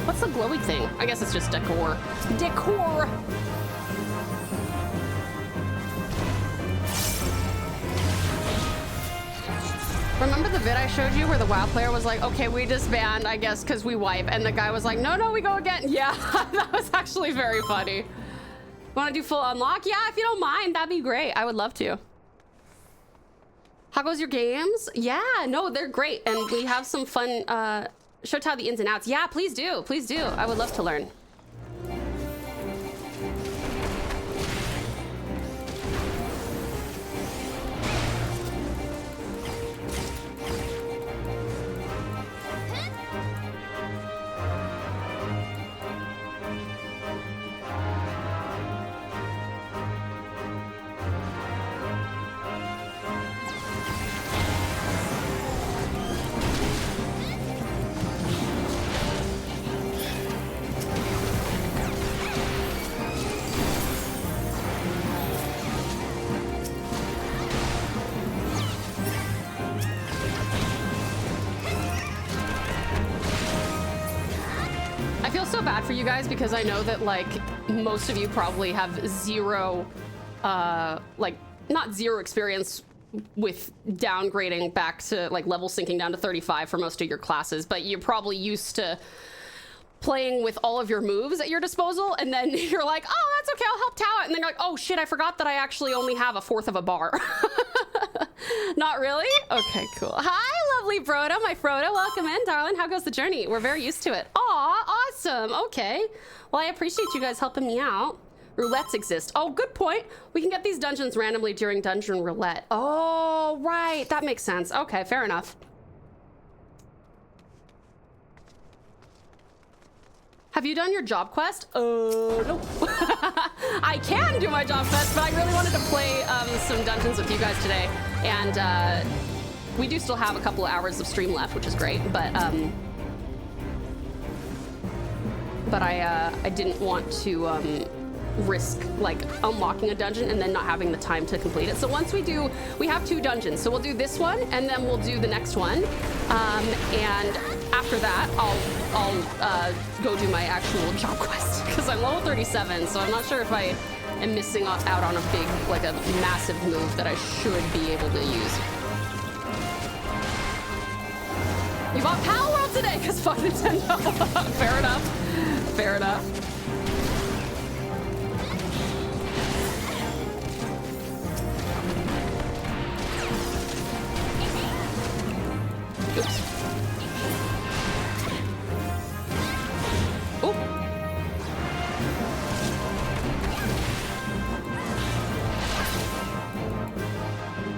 What's the glowy thing? I guess it's just decor. Decor! Remember the vid I showed you where the WoW player was like, okay, we disband, I guess, because we wipe. And the guy was like, no, we go again. Yeah, that was actually very funny. Want to do full unlock? Yeah, if you don't mind, that'd be great. I would love to. How goes your games? Yeah, no, they're great. And we have some fun, show Tao the ins and outs. Yeah, please do. Please do. I would love to learn. Bad for you guys because I know that like most of you probably have zero like not zero experience with downgrading back to like level syncing down to 35 for most of your classes, but you're probably used to playing with all of your moves at your disposal, and then you're like, oh, that's okay, I'll help Tao out, and then you're like, oh shit, I forgot that I actually only have 1/4 of a bar. Not really? Okay, cool. Hi, lovely Frodo, my Frodo. Welcome in, darling. How goes the journey? We're very used to it. Aw, awesome. Okay. Well, I appreciate you guys helping me out. Roulettes exist. Oh, good point. We can get these dungeons randomly during dungeon roulette. Oh, right. That makes sense. Okay, fair enough. Have you done your job quest? Nope. I can do my job quest, but I really wanted to play some dungeons with you guys today. And we do still have a couple of hours of stream left, which is great. But I didn't want to risk like unlocking a dungeon and then not having the time to complete it. So once we have 2 dungeons. So we'll do this one and then we'll do the next one. And after that, I'll go do my actual job quest because I'm level 37. So I'm not sure if I am missing out on a big, like a massive move that I should be able to use. You bought Pal World today because fuck Nintendo. Fair enough. Fair enough. Oops. Oh.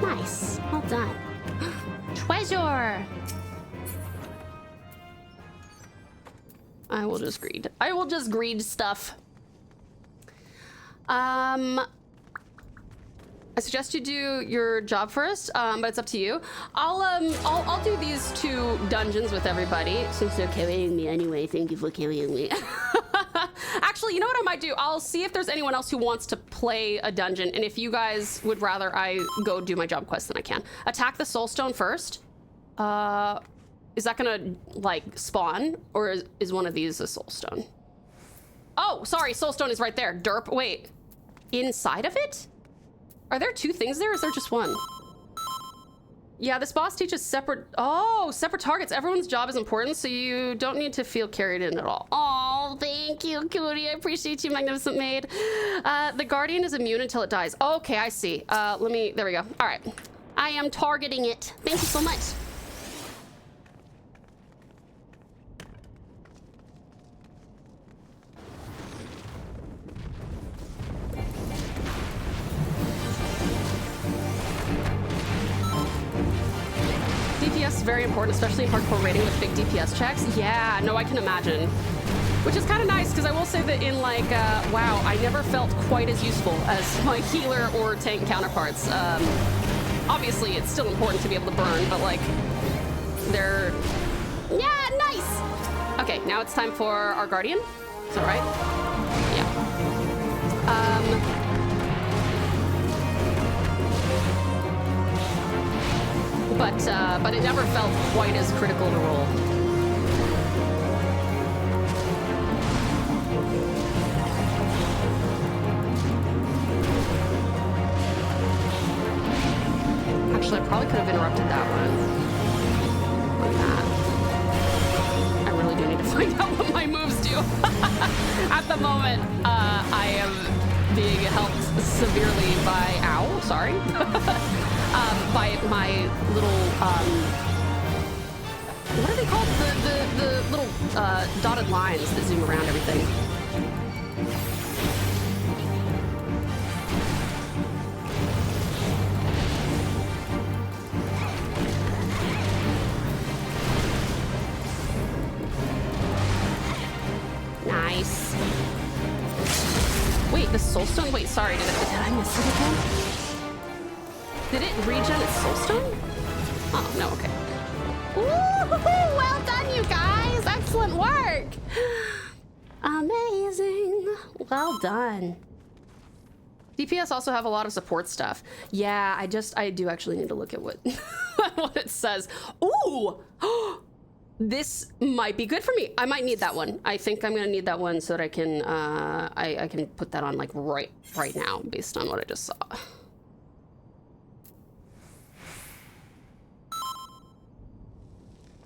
Nice. Well done. Treasure. I will just greed. I will just greed stuff. I suggest you do your job first, but it's up to you. I'll do these 2 dungeons with everybody since they're carrying me anyway. Thank you for carrying me. Actually, you know what I might do? I'll see if there's anyone else who wants to play a dungeon, and if you guys would rather I go do my job quest, then I can. Attack the soulstone first. Is that gonna like spawn, or is one of these a soulstone? Oh, sorry, soulstone is right there. Derp. Wait, inside of it? Are there 2 things there, or is there just one? Yeah, this boss teaches separate targets. Everyone's job is important, so you don't need to feel carried in at all. Oh, thank you, Cootie. I appreciate you, Magnificent Maid. The Guardian is immune until it dies. Okay, I see. There we go. All right. I am targeting it. Thank you so much. is very important, especially in hardcore raiding with big DPS checks. Yeah, no, I can imagine. Which is kind of nice, because I will say that in like, WoW, I never felt quite as useful as my healer or tank counterparts. Obviously, it's still important to be able to burn, but like, they're... Yeah, nice! Okay, now it's time for our Guardian. Is that right? Yeah. But it never felt quite as critical to roll. Actually, I probably could have interrupted that one. Like that. I really do need to find out what my moves do. At the moment, I am being helped severely by... Ow, sorry. By my little, what are they called? The little dotted lines that zoom around everything. Nice. Wait, the soulstone? Wait, sorry, did I miss it again? Did it regen its soulstone? Oh, no, okay. Ooh, well done, you guys! Excellent work! Amazing. Well done. DPS also have a lot of support stuff. Yeah, I do actually need to look at what, what it says. Ooh! This might be good for me. I might need that one. I think I'm gonna need that one so that I can, I can put that on like right now based on what I just saw.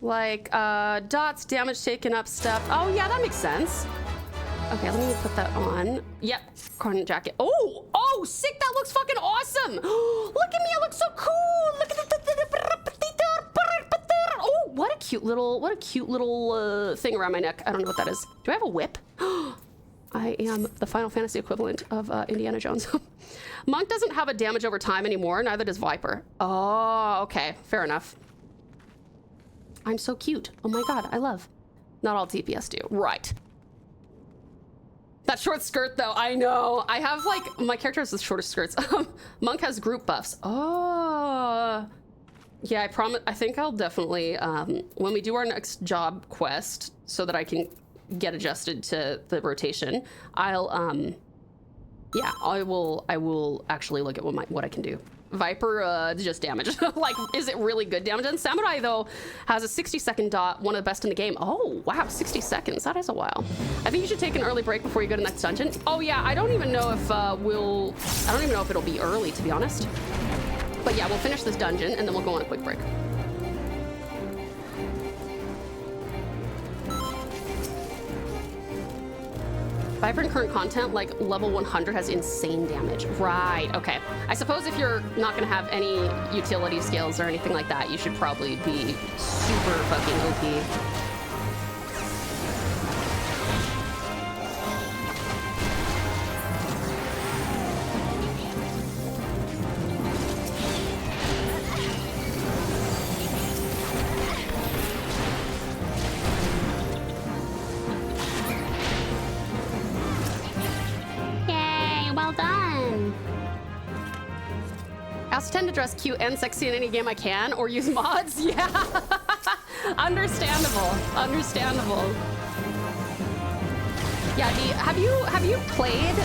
Like, dots, damage taken up stuff. Oh, yeah, that makes sense. Okay, let me put that on. Yep, Carnage jacket. Oh, sick, that looks fucking awesome. Look at me, I look so cool. Look at the... Oh, what a cute little thing around my neck. I don't know what that is. Do I have a whip? I am the Final Fantasy equivalent of Indiana Jones. Monk doesn't have a damage over time anymore, neither does Viper. Oh, okay, fair enough. I'm so cute. Oh my god, I love. Not all DPS do. Right. That short skirt though, I know. I have like, my character has the shortest skirts. Monk has group buffs. Oh. Yeah, I think I'll definitely, when we do our next job quest so that I can get adjusted to the rotation, I will actually look at what I can do. Viper, just damage. Like, is it really good damage? And Samurai, though, has a 60-second dot, one of the best in the game. Oh, wow, 60 seconds. That is a while. I think you should take an early break before you go to the next dungeon. Oh, yeah, I don't even know if I don't even know if it'll be early, to be honest. But yeah, we'll finish this dungeon, and then we'll go on a quick break. Viper in current content, like level 100 has insane damage. Right, okay. I suppose if you're not gonna have any utility skills or anything like that, you should probably be super fucking OP. I also tend to dress cute and sexy in any game I can, or use mods. Yeah, understandable. Yeah, have you played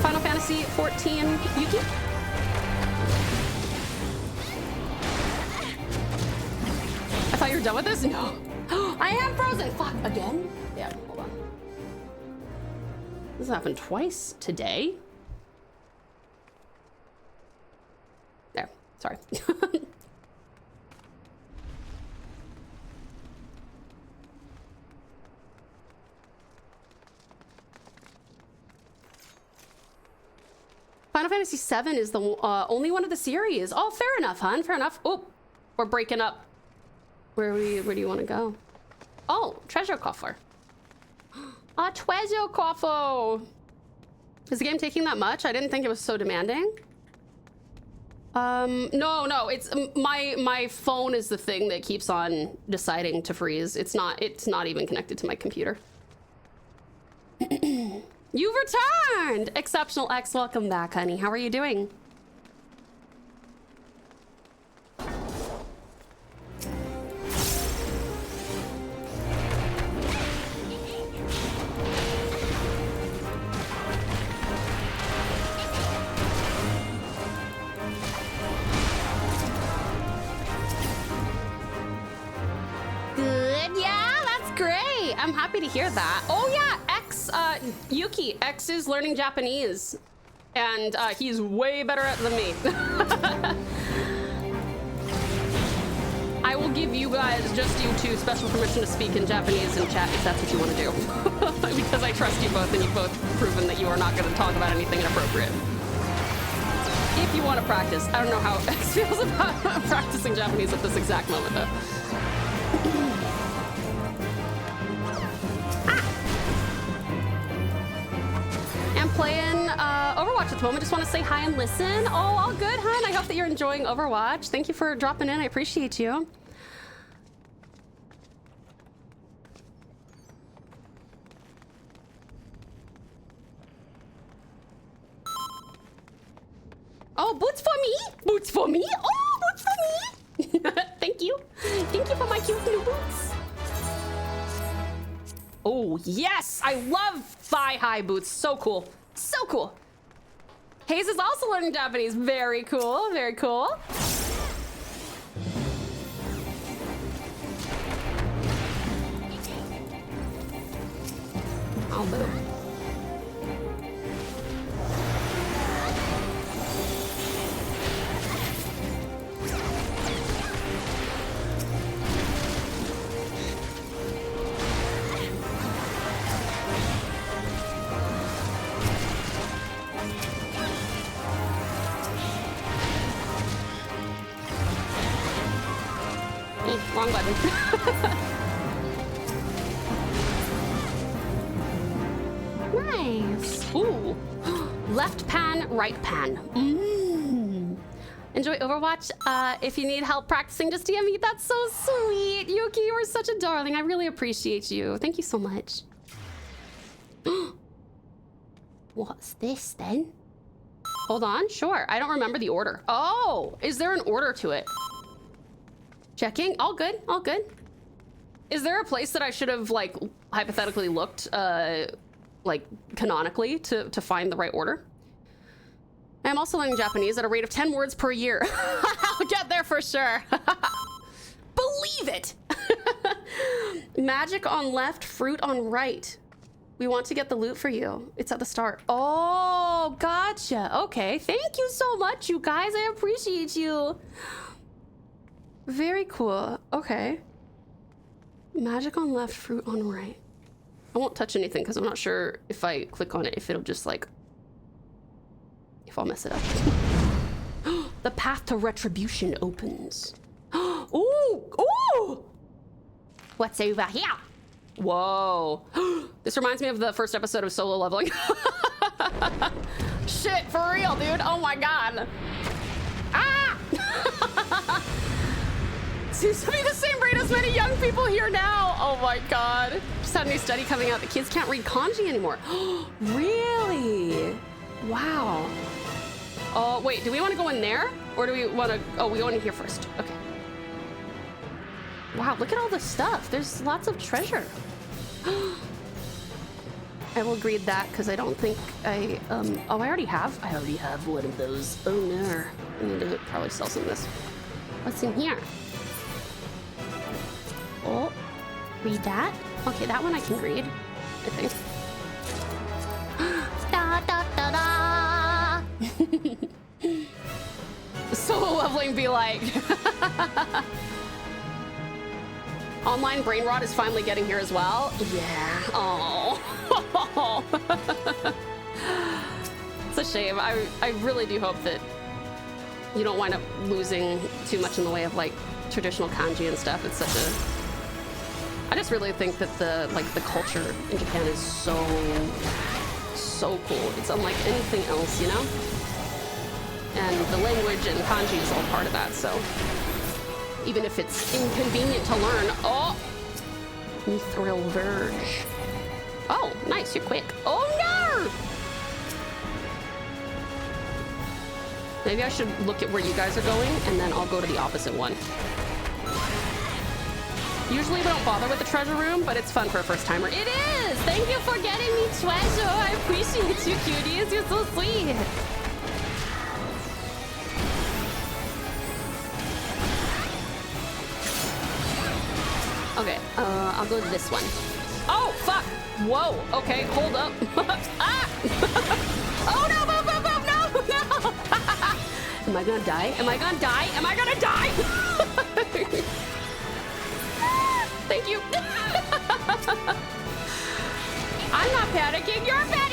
Final Fantasy 14, Yuki? I thought you were done with this. No, I am frozen. Fuck again. Yeah, hold on. This happened twice today. There, sorry. Final Fantasy VII is the only one of the series. Oh, fair enough, hon. Fair enough. Oh, we're breaking up. Where do you want to go? Oh, treasure coffer. A treasure coffer. Is the game taking that much? I didn't think it was so demanding. No, it's my phone is the thing that keeps on deciding to freeze. It's not even connected to my computer. You've returned! Exceptional X, welcome back, honey. How are you doing? Good, yeah, that's great. I'm happy to hear that. Oh yeah, Yuki, X is learning Japanese. And he's way better at it than me. I will give you guys, just you two, special permission to speak in Japanese in chat if that's what you want to do. Because I trust you both and you've both proven that you are not going to talk about anything inappropriate. If you want to practice. I don't know how X feels about practicing Japanese at this exact moment though. I'm playing Overwatch at the moment. Just want to say hi and listen. Oh, all good, hon. I hope that you're enjoying Overwatch. Thank you for dropping in. I appreciate you. Oh, boots for me? Boots for me? Oh, boots for me? Thank you. Thank you for my cute new boots. Oh, yes! I love thigh-high boots. So cool. So cool. Hayes is also learning Japanese. Very cool. Very cool. I'll move. Wrong button. Nice. Ooh. Left pan, right pan. Enjoy Overwatch. If you need help practicing, just DM me. That's so sweet. Yuki, you are such a darling. I really appreciate you. Thank you so much. What's this then? Hold on. Sure. I don't remember the order. Oh, is there an order to it? Checking. All good. All good. Is there a place that I should have, like, hypothetically looked, like, canonically to find the right order? I'm also learning Japanese at a rate of 10 words per year. I'll get there for sure. Believe it. Magic on left, fruit on right. We want to get the loot for you. It's at the start. Oh, gotcha. Okay. Thank you so much, you guys. I appreciate you. Very cool. Okay. Magic on left, fruit on right. I won't touch anything because I'm not sure if I click on it, if it'll just like, if I'll mess it up. The path to retribution opens. Ooh, ooh! What's over here? Whoa. This reminds me of the first episode of Solo Leveling. Shit, for real, dude. Oh my God. Ah! Seems to be the same rate as many young people here now. Oh my God. Just had a new study coming out. The kids can't read kanji anymore. Really? Wow. Oh, wait, do we want to go in there? Or do we want to, oh, we go in here first. Okay. Wow, look at all this stuff. There's lots of treasure. I will read that because I don't think I already have one of those. Oh no. I need to probably sell some of this. What's in here? Oh, read that. Okay, that one I can read, I think. Da da da da. Solo leveling be like. Online brain rot is finally getting here as well. Yeah. Oh. It's a shame. I really do hope that you don't wind up losing too much in the way of like traditional kanji and stuff. It's such a. I just really think that the culture in Japan is so cool. It's unlike anything else, you know? And the language and kanji is all part of that, so even if it's inconvenient to learn. Oh, mithril verge. Oh, nice, you're quick. Oh no! Maybe I should look at where you guys are going, and then I'll go to the opposite one. Usually we don't bother with the treasure room, but it's fun for a first timer. It is! Thank you for getting me treasure. I appreciate you, cuties. You're so sweet. Okay, I'll go to this one. Oh, fuck! Whoa, okay, hold up. Ah! Oh, no, move, move, move, no, no! Am I gonna die? Am I gonna die? Am I gonna die? Thank you. I'm not panicking, you're panicking!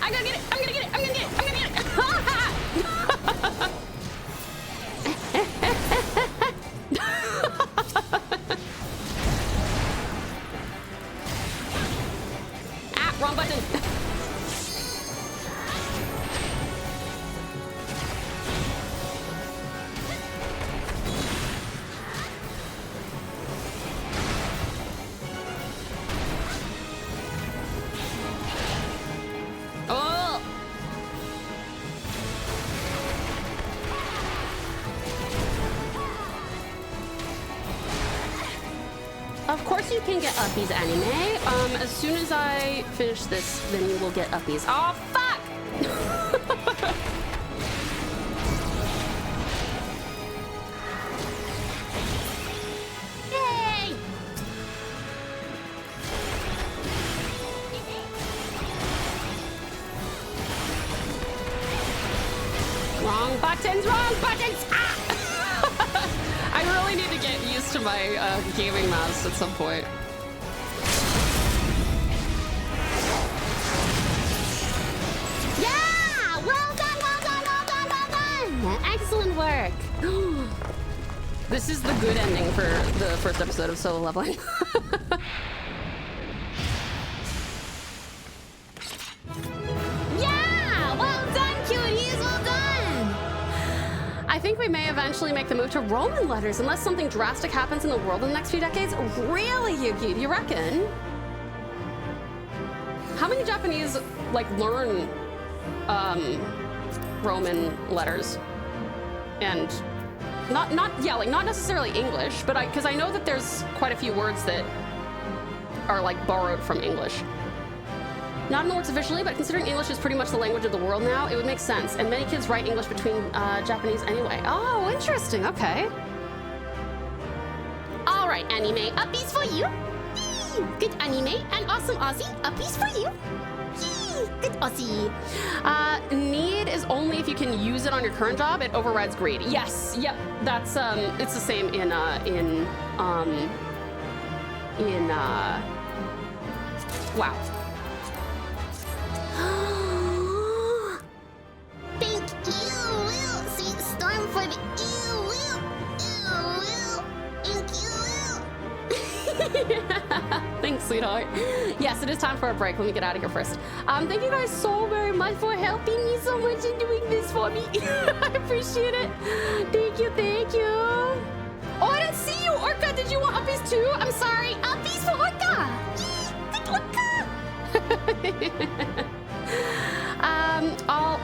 I gotta get it. I'm gonna get it. I'm gonna get it. I'm gonna get it. Ah, wrong button. Of course you can get uppies anime. As soon as I finish this, then you will get uppies. Oh, fuck! Yay! Wrong buttons, wrong buttons! Ah! I really need to get used to my gaming mouse at some point. Yeah! Well done, well done, well done, well done! Excellent work. This is the good ending for the first episode of Solo Leveling. Yeah! Well done, cuties, well done! I think we may eventually make the move to Roman letters unless something drastic happens in the world in the next few decades. Really, Yuki? Do you reckon? How many Japanese like learn Roman letters? And not necessarily English, but because I know that there's quite a few words that are like borrowed from English. Not in the works officially, but considering English is pretty much the language of the world now, it would make sense. And many kids write English between Japanese anyway. Oh, interesting. Okay. All right, anime, uppies for you. Yee! Good anime and awesome Aussie, uppies for you. Yee! Good Aussie. Need is only if you can use it on your current job. It overrides greed. Yes. Yep. That's it's the same in wow. Thank you, sweet storm for the thank you. Thanks, sweetheart. Yes, it is time for a break. Let me get out of here first. Thank you guys so very much for helping me so much and doing this for me. I appreciate it. Thank you, thank you. Oh, I didn't see you, Orca. Did you want uppies too? I'm sorry. Uppies for Orca. Good Orca.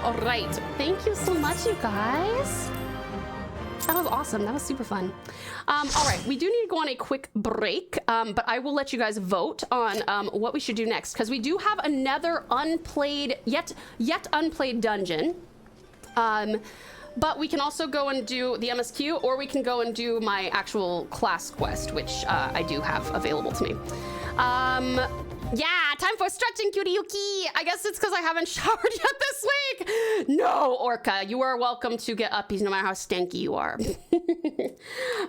All right. Thank you so much, you guys. That was awesome. That was super fun. All right, we do need to go on a quick break, but I will let you guys vote on what we should do next, because we do have another unplayed, yet unplayed dungeon. But we can also go and do the MSQ, or we can go and do my actual class quest, which I do have available to me. Yeah, time for stretching, cutie yuki. I guess it's because I haven't showered yet this week. No, Orca, you are welcome to get uppies no matter how stanky you are.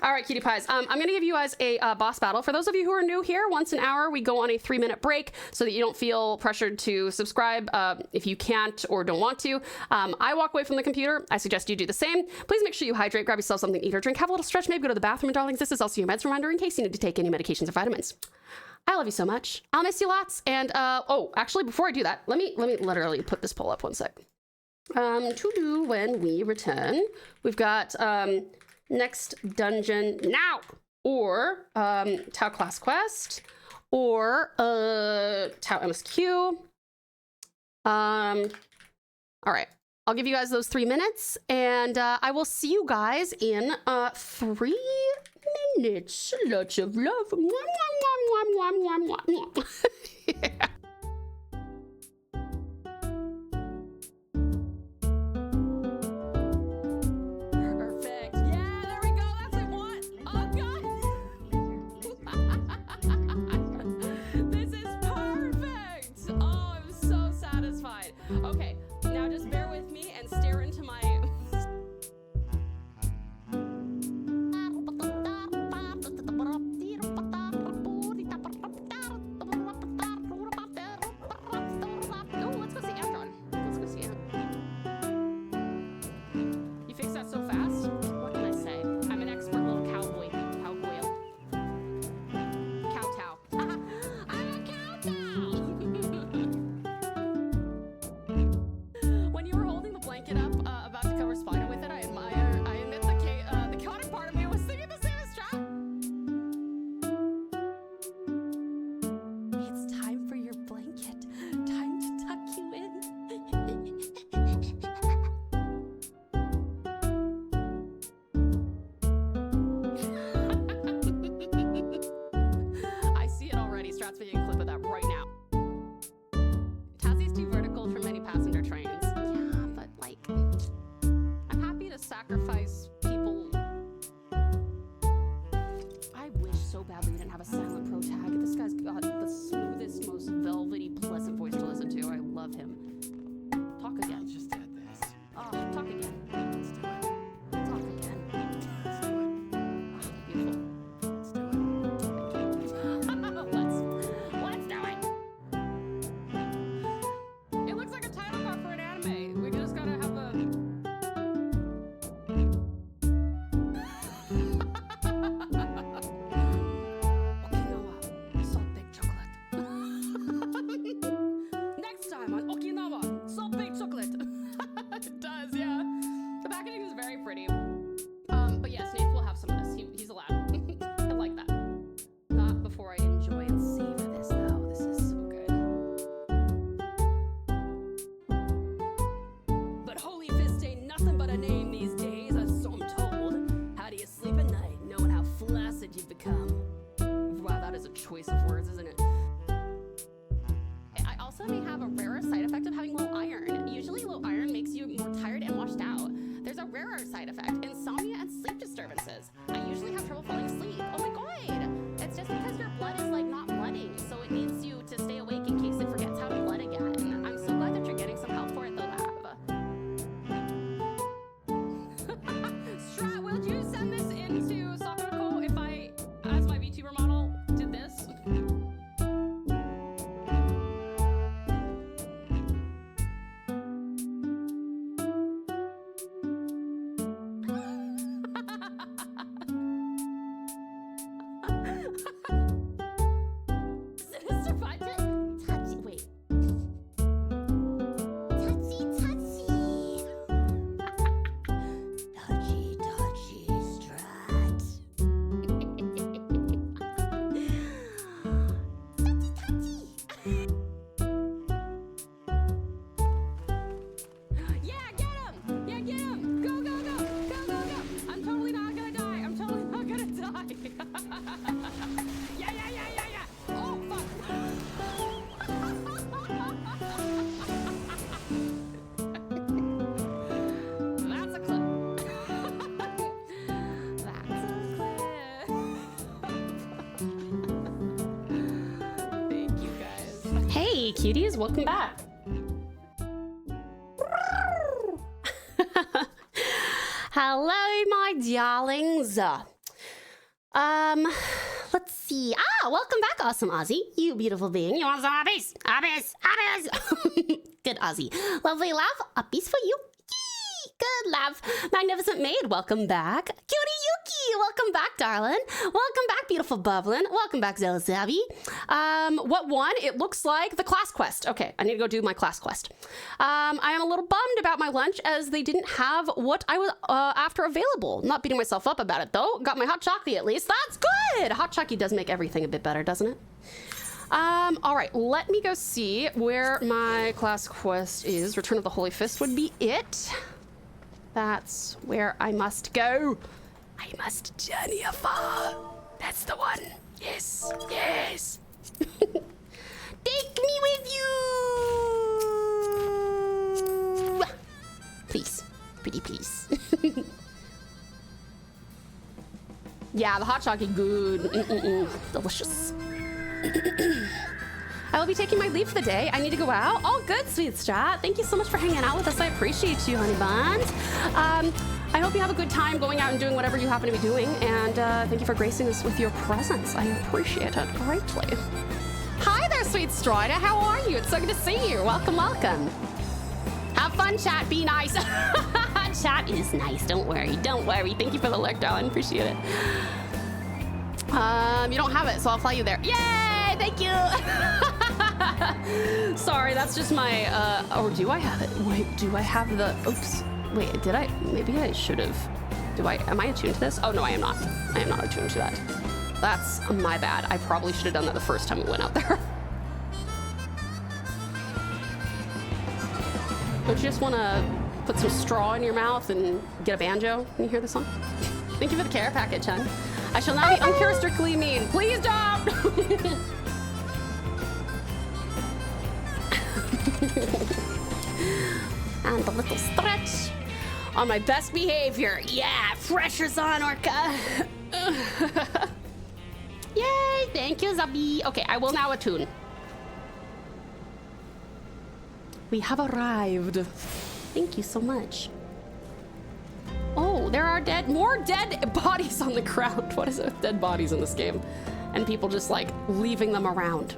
All right, cutie pies. I'm going to give you guys a boss battle. For those of you who are new here, once an hour, we go on a 3-minute break so that you don't feel pressured to subscribe if you can't or don't want to. I walk away from the computer. I suggest you do the same. Please make sure you hydrate, grab yourself something to eat or drink, have a little stretch, maybe go to the bathroom, darlings. This is also your meds reminder in case you need to take any medications or vitamins. I love you so much. I'll miss you lots. And oh, actually, before I do that, let me literally put this poll up one sec. To do when we return, we've got next dungeon now, or Tau class quest, or Tau MSQ. All right, I'll give you guys those 3 minutes, and I will see you guys in 3 minutes. Lots of love. Mwah, mwah, mwah, mwah, mwah, mwah. Yeah. Perfect. Yeah, there we go. That's what I want. Oh, God. This is perfect. Oh, I'm so satisfied. Okay, now just bear with me and stare into my... sacrifice people. I wish so badly we didn't have a silent pro tag. This guy's got the smoothest, most velvety, pleasant voice to listen to. I love him. Talk again. I just did this. Oh, talk again. Let's do it. Talk again. Let's do it. Oh, beautiful. Let's do it. Let's do it. It looks like a title card for an anime. We just gotta have the... Okinawa salt baked chocolate. Next time on Okinawa salt baked chocolate. Hey, cuties, welcome back. Hello, my darlings. Let's see. Welcome back, awesome Ozzy. You beautiful being. You want some uppies? Uppies, uppies. Good Ozzy. Lovely laugh. Uppies for you. Yee! Good laugh. Magnificent maid. Welcome back. Cutie Yuki. Welcome back, darling. Welcome back, beautiful Bubbling. Welcome back, Zealous Abby. What won? It looks like the class quest. Okay, I need to go do my class quest. I am a little bummed about my lunch as they didn't have what I was after available. Not beating myself up about it though. Got my hot chocolate at least. That's good. Hot chocolate does make everything a bit better, doesn't it? All right, let me go see where my class quest is. Return of the Holy Fist would be it. That's where I must go. I must journey afar. That's the one. Yes, yes. Take me with you. Please, pretty please. Yeah, the hot chocolate, good. Delicious. I will be taking my leave for the day. I need to go out. All good, sweet Strat. Thank you so much for hanging out with us. I appreciate you, honey buns. I hope you have a good time going out and doing whatever you happen to be doing. And thank you for gracing us with your presence. I appreciate it greatly. Hi there, sweet Strider. How are you? It's so good to see you. Welcome, welcome. Have fun, chat. Be nice. Chat is nice. Don't worry. Don't worry. Thank you for the lurk, darling. Appreciate it. You don't have it, so I'll fly you there. Yay! Thank you. Sorry, that's just my, or do I have it? Wait, do I have the, oops. Wait, did I? Maybe I should have. Am I attuned to this? Oh, no, I am not. I am not attuned to that. That's my bad. I probably should have done that the first time we went out there. Don't you just want to put some straw in your mouth and get a banjo when you hear this song? Thank you for the care packet, Chen. I shall not be uncharacteristically mean. Please don't! And a little stretch. On my best behavior. Yeah, pressure's on, Orca. Yay, thank you, Zabi. Okay, I will now attune. We have arrived. Thank you so much. Oh, there are more dead bodies on the ground. What is it with dead bodies in this game? And people just like leaving them around.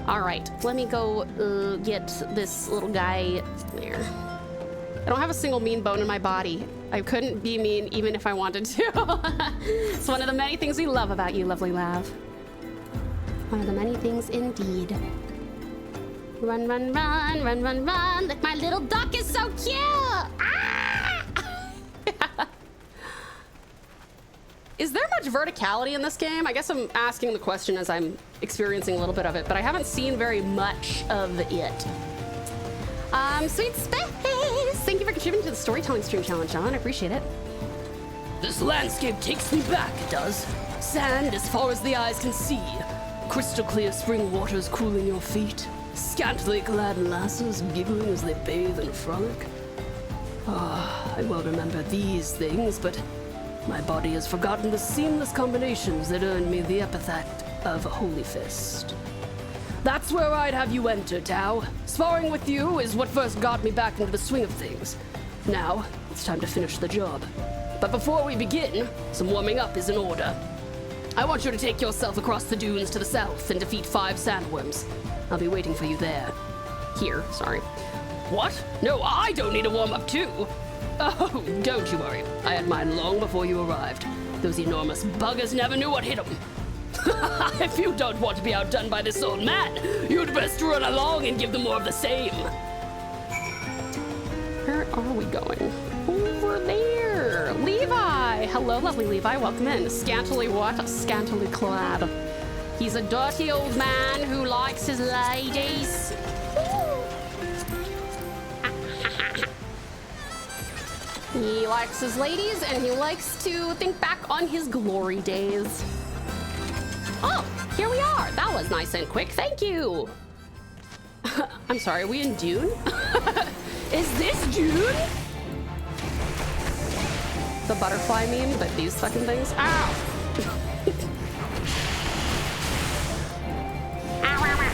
All right, let me go get this little guy there. I don't have a single mean bone in my body. I couldn't be mean even if I wanted to. It's one of the many things we love about you, lovely Lav. One of the many things indeed. Run, run, run, run, run, run. Like my little duck is so cute. Ah! Is there much verticality in this game? I guess I'm asking the question as I'm experiencing a little bit of it, but I haven't seen very much of it. Sweet Space! Thank you for contributing to the storytelling stream challenge, John. I appreciate it. This landscape takes me back, it does. Sand as far as the eyes can see. Crystal clear spring waters cooling your feet. Scantily clad lasses giggling as they bathe and frolic. I well remember these things, but my body has forgotten the seamless combinations that earned me the epithet of Holy Fist. That's where I'd have you enter, Tau. Sparring with you is what first got me back into the swing of things. Now, it's time to finish the job. But before we begin, some warming up is in order. I want you to take yourself across the dunes to the south and defeat 5 sandworms. I'll be waiting for you there. Here, sorry. What? No, I don't need a warm-up too. Oh, don't you worry. I had mine long before you arrived. Those enormous buggers never knew what hit them. If you don't want to be outdone by this old man, you'd best run along and give them more of the same. Where are we going? Over there. Levi. Hello, lovely Levi. Welcome in. Scantily what? Scantily clad. He's a dirty old man who likes his ladies. He likes his ladies and he likes to think back on his glory days. Oh, here we are. That was nice and quick. Thank you. I'm sorry, are we in Dune? Is this Dune? The butterfly meme, but these fucking things. Ow! Ow, ow, ow.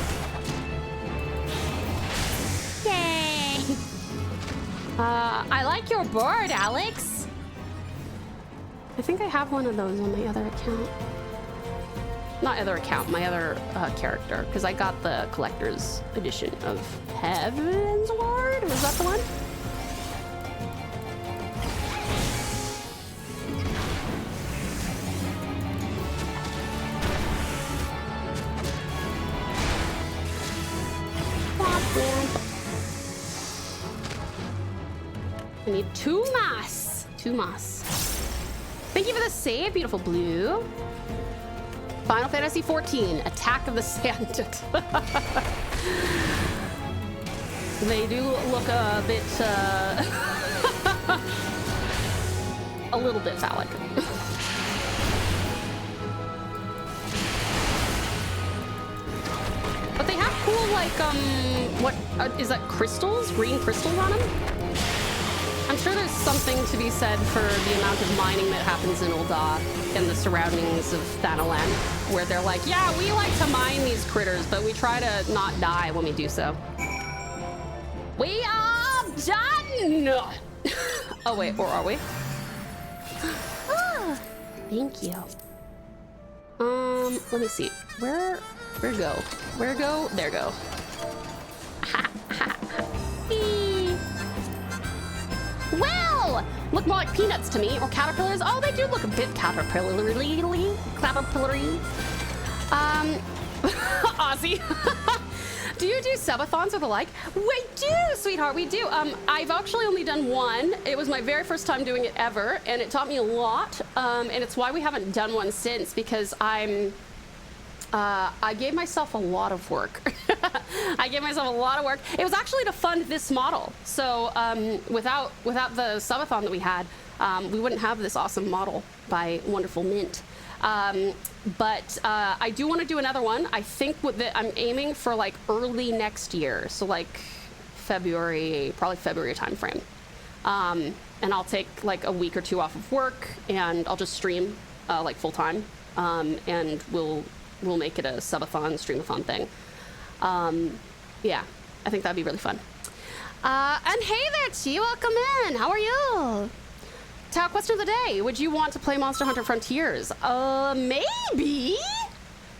I like your bird, Alex. I think I have one of those on my other account. Not other account, my other character, because I got the collector's edition of Heaven's Ward. Was that the one? I need 2 moss. 2 moss. Thank you for the save, beautiful blue. Final Fantasy 14, Attack of the Sanded. They do look a bit, a little bit phallic. But they have cool, like, what, is that crystals? Green crystals on them? I'm sure there's something to be said for the amount of mining that happens in Ul'dah and the surroundings of Thanalan, where they're like, yeah, we like to mine these critters, but we try to not die when we do so. We are done! Oh wait, or are we? Ah, thank you. Let me see. Where go? Where go? There go. Well, look more like peanuts to me, or caterpillars. Oh, they do look a bit caterpillar-y. Ozzy. Do you do subathons or the like? We do, sweetheart, we do. I've actually only done one. It was my very first time doing it ever, and it taught me a lot. And it's why we haven't done one since, because I gave myself a lot of work. I gave myself a lot of work. It was actually to fund this model. So without the subathon that we had, we wouldn't have this awesome model by Wonderful Mint. But I do want to do another one. I think I'm aiming for like early next year. So like February, probably February timeframe. And I'll take like a week or 2 off of work, and I'll just stream like full time. And we'll make it a subathon, streamathon thing. Yeah, I think that'd be really fun. And hey there, Chi, welcome in. How are you? Tau, question of the day. Would you want to play Monster Hunter Frontiers? Maybe?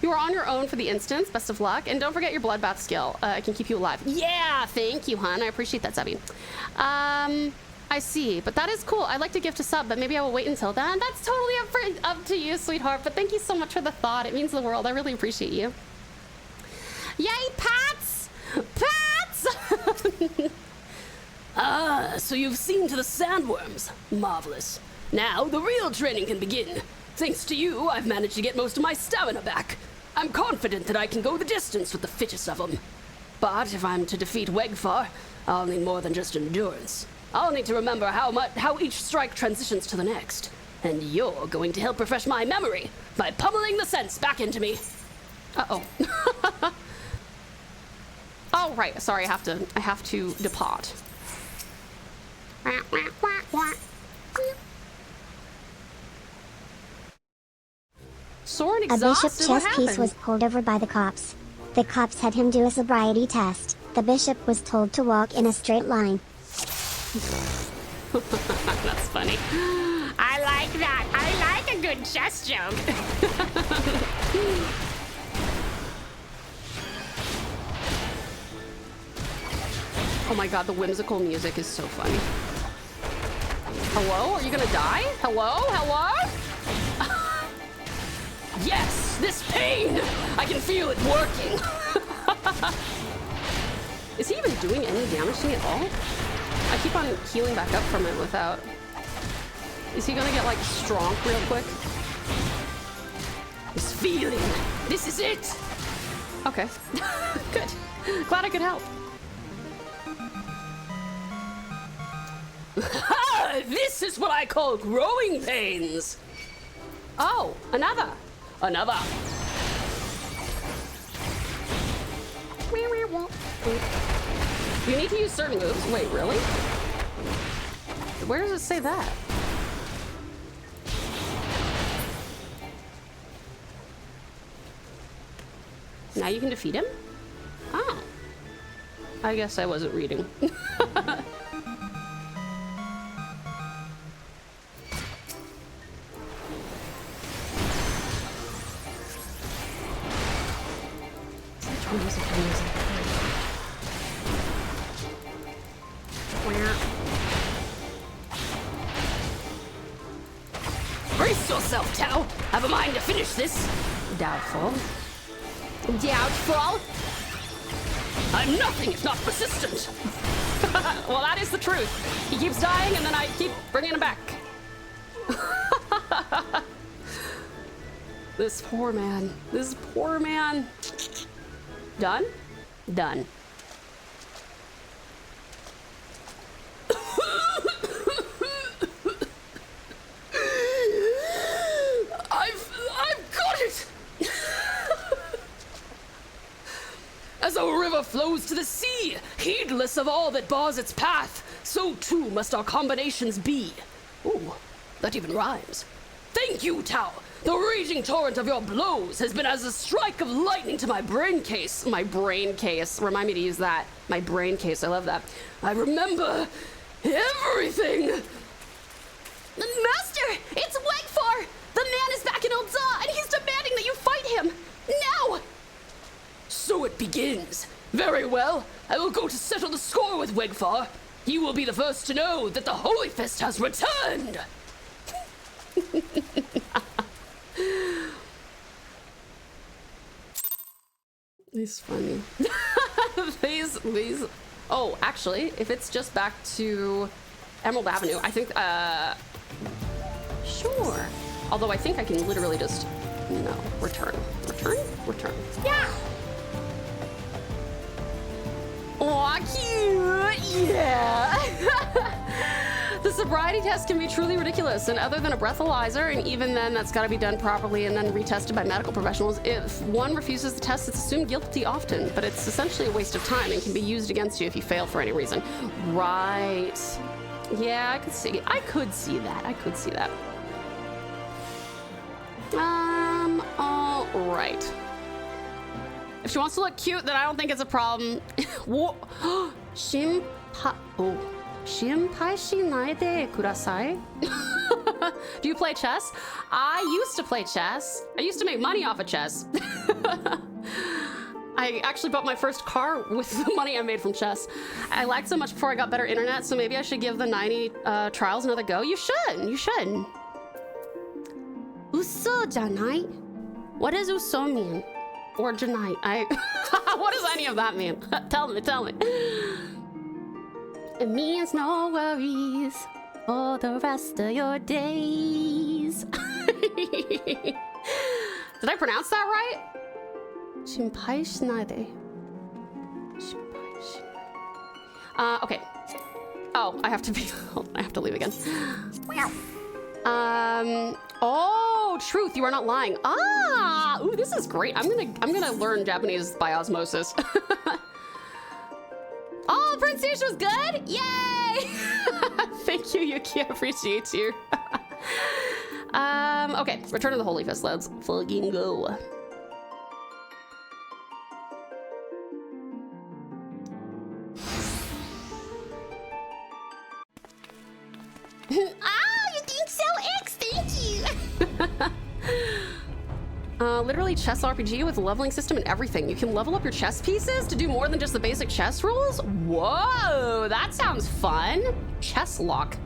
You are on your own for the instance. Best of luck. And don't forget your bloodbath skill. I can keep you alive. Yeah, thank you, hon. I appreciate that, Zebby. I see, but that is cool. I'd like to gift a sub, but maybe I will wait until then. That's totally up to you, sweetheart. But thank you so much for the thought. It means the world. I really appreciate you. Yay, Pats! Pats! Ah, so you've seen to the sandworms. Marvelous. Now the real training can begin. Thanks to you, I've managed to get most of my stamina back. I'm confident that I can go the distance with the fittest of them. But if I'm to defeat Wegfar, I'll need more than just endurance. I'll need to remember how each strike transitions to the next. And you're going to help refresh my memory by pummeling the sense back into me. Uh-oh. Oh, right. Sorry, I have to depart. Soren A bishop exhausted. What chess piece happened? was pulled over by the cops. The cops had him do a sobriety test. The bishop was told to walk in a straight line. That's funny. I like that. I like a good chess joke. Oh my god, the whimsical music is so funny. Hello? Are you gonna die? Hello? Hello? Yes, this pain! I can feel it working. Is he even doing any damage to me at all? I keep on healing back up from it without... Is he gonna get like strong real quick? This feeling, this is it! Okay. Good. Glad I could help. This is what I call growing pains! Oh, another. Another. You need to use certain moves. Wait, really? Where does it say that? Now you can defeat him? Oh. I guess I wasn't reading. Brace yourself, Tau. Have a mind to finish this. Doubtful. Doubtful? I'm nothing if not persistent. Well, that is the truth. He keeps dying, and then I keep bringing him back. This poor man. This poor man. Done? Done. I've got it! As a river flows to the sea, heedless of all that bars its path, so too must our combinations be. Ooh, that even rhymes. Thank you, Tau. The raging torrent of your blows has been as a strike of lightning to my brain case. My brain case. Remind me to use that. My brain case. I love that. I remember everything. Master, it's Wegfar! The man is back in Ulza, and he's demanding that you fight him! Now! So it begins. Very well. I will go to settle the score with Wegfar. He will be the first to know that the Holy Fist has returned. He's funny. These. Oh, actually, if it's just back to Emerald Avenue, I think, sure. Although I think I can literally just, no, return. Yeah! Aw, cute! Yeah! The sobriety test can be truly ridiculous, and other than a breathalyzer, and even then that's gotta be done properly and then retested by medical professionals, if one refuses the test, it's assumed guilty often, but it's essentially a waste of time and can be used against you if you fail for any reason. Right. Yeah, I could see that. All right. If she wants to look cute, then I don't think it's a problem. Whoa. Shinpai shinaide kudasai. Do you play chess? I used to play chess. I used to make money off of chess. I actually bought my first car with the money I made from chess. I lagged so much before I got better internet, so maybe I should give the 90 trials another go. You should. Uso janai? What does uso mean? Or janai? What does any of that mean? Tell me. It means no worries for the rest of your days. Did I pronounce that right? Shinpai shinaide. Okay. Oh, I have to leave again. Oh, truth, you are not lying. Ah, ooh, this is great. I'm gonna learn Japanese by osmosis. Oh, pronunciation was good? Yay! Thank you, Yuki. I appreciate you. Okay, Return of the Holy Fist. Let's fucking go. You're being so X, thank you! Literally chess RPG with a leveling system and everything. You can level up your chess pieces to do more than just the basic chess rules? Whoa, that sounds fun. Chess lock.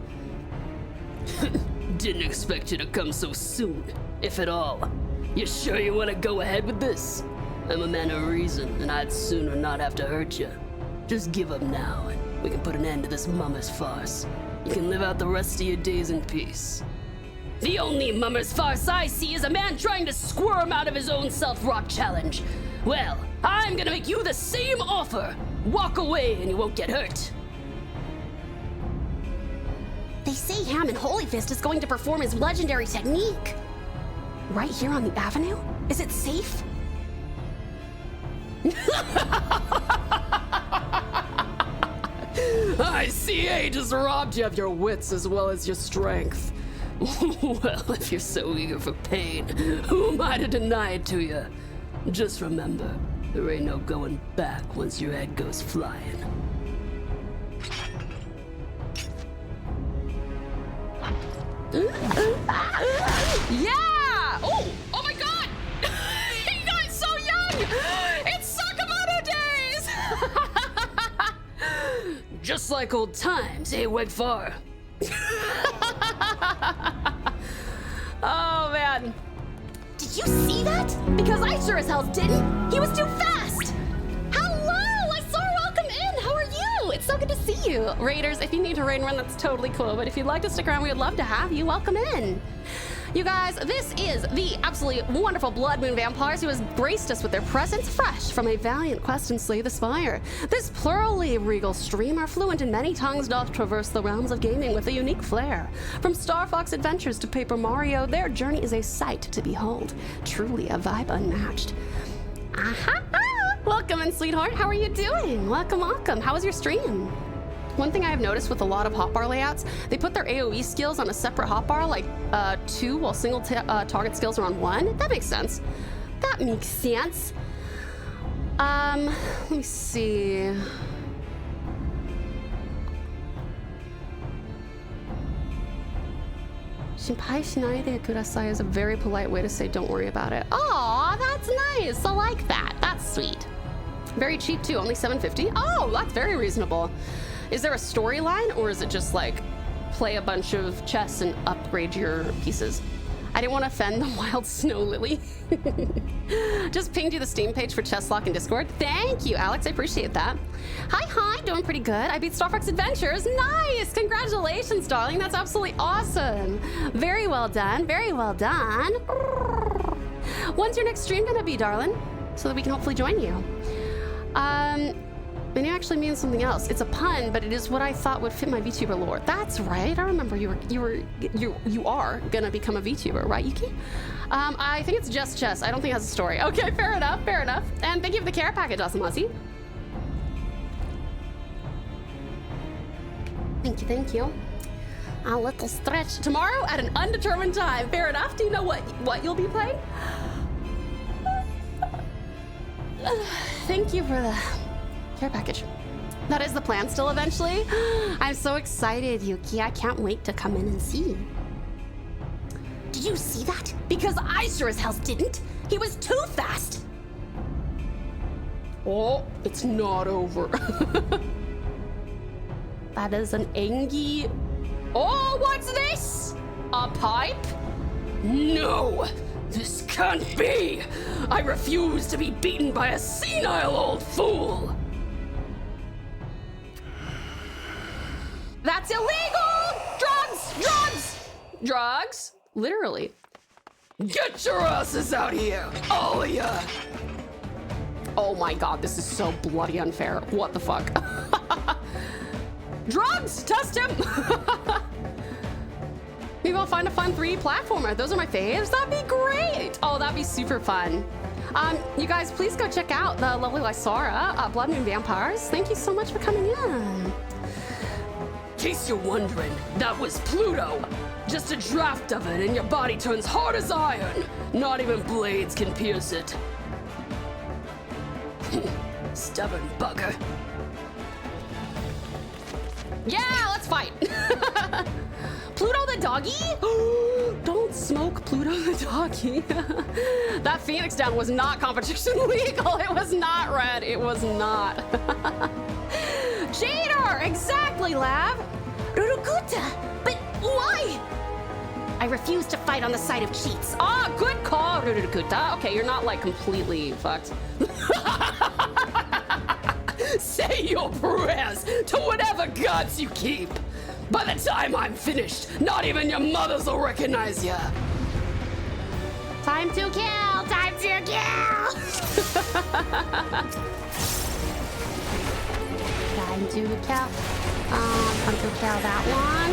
Didn't expect you to come so soon, if at all. You sure you want to go ahead with this? I'm a man of reason, and I'd sooner not have to hurt you. Just give up now, and we can put an end to this mummer's farce. You can live out the rest of your days in peace. The only mummer's farce I see is a man trying to squirm out of his own self-wrought challenge. Well, I'm gonna make you the same offer. Walk away and you won't get hurt. They say Hammond Holy Fist is going to perform his legendary technique. Right here on the avenue? Is it safe? I see age has robbed you of your wits as well as your strength. Well, if you're so eager for pain, who am I to deny it to you? Just remember, there ain't no going back once your head goes flying. Yeah! Oh my god! He got so young! It's Sakamoto days! Just like old times, eh, Wegfar? Oh man. Did you see that? Because I sure as hell didn't. He was too fast. Hello, I saw welcome in. How are you? It's so good to see you. Raiders, if you need to raid run, that's totally cool. But if you'd like to stick around, we would love to have you. Welcome in. You guys, this is the absolutely wonderful Blood Moon Vampires who has graced us with their presence fresh from a valiant quest and slay the spire. This plurally regal streamer, fluent in many tongues, doth traverse the realms of gaming with a unique flair. From Star Fox Adventures to Paper Mario, their journey is a sight to behold. Truly a vibe unmatched. Aha! Welcome in, sweetheart. How are you doing? Welcome, welcome. How was your stream? One thing I have noticed with a lot of hotbar layouts, they put their AoE skills on a separate hotbar, like 2, while single target skills are on 1. That makes sense. That makes sense. Let me see. Shinpai shinai kudasai is a very polite way to say don't worry about it. Aw, that's nice. I like that. That's sweet. Very cheap too, only $7.50. Oh, that's very reasonable. Is there a storyline, or is it just like play a bunch of chess and upgrade your pieces? I didn't want to offend the wild snow lily. Just pinged you the Steam page for Chesslock and Discord. Thank you, Alex. I appreciate that. Hi, doing pretty good. I beat Star Fox Adventures. Nice! Congratulations, darling. That's absolutely awesome. Very well done. Very well done. When's your next stream gonna be, darling? So that we can hopefully join you. The name actually means something else. It's a pun, but it is what I thought would fit my VTuber lore. That's right. I remember you are gonna become a VTuber, right, Yuki? I think it's just chess. I don't think it has a story. Okay, fair enough, fair enough. And thank you for the care package, Asamasi. Thank you. A little stretch. Tomorrow at an undetermined time. Fair enough. Do you know what you'll be playing? Thank you for the care package. That is the plan still eventually. I'm so excited, Yuki. I can't wait to come in and see. Did you see that? Because I sure as hell didn't. He was too fast. Oh, it's not over. That is an Engi. Oh, what's this? A pipe? No! This can't be! I refuse to be beaten by a senile old fool! That's illegal! Drugs! Literally. Get your asses out here, all of ya! Oh my god, this is so bloody unfair. What the fuck? Drugs! Test him! Maybe I'll find a fun 3D platformer. Those are my faves. That'd be great. Oh, that'd be super fun. You guys, please go check out the lovely Lysara, Blood Moon Vampires. Thank you so much for coming in. In case you're wondering, that was Pluto. Just a draft of it and your body turns hard as iron. Not even blades can pierce it. Stubborn bugger. Yeah, let's fight. Pluto the doggy? Don't smoke Pluto the doggy. That Phoenix down was not competition legal. It was not red. It was not. Cheater! Exactly, Lab. Rurukuta! But why? I refuse to fight on the side of cheats. Ah, good call, Rurukuta. Okay, you're not like completely fucked. Say your prayers to whatever gods you keep. By the time I'm finished, not even your mothers will recognize ya. Time to kill! Time to kill! Time to kill. Time to kill that one.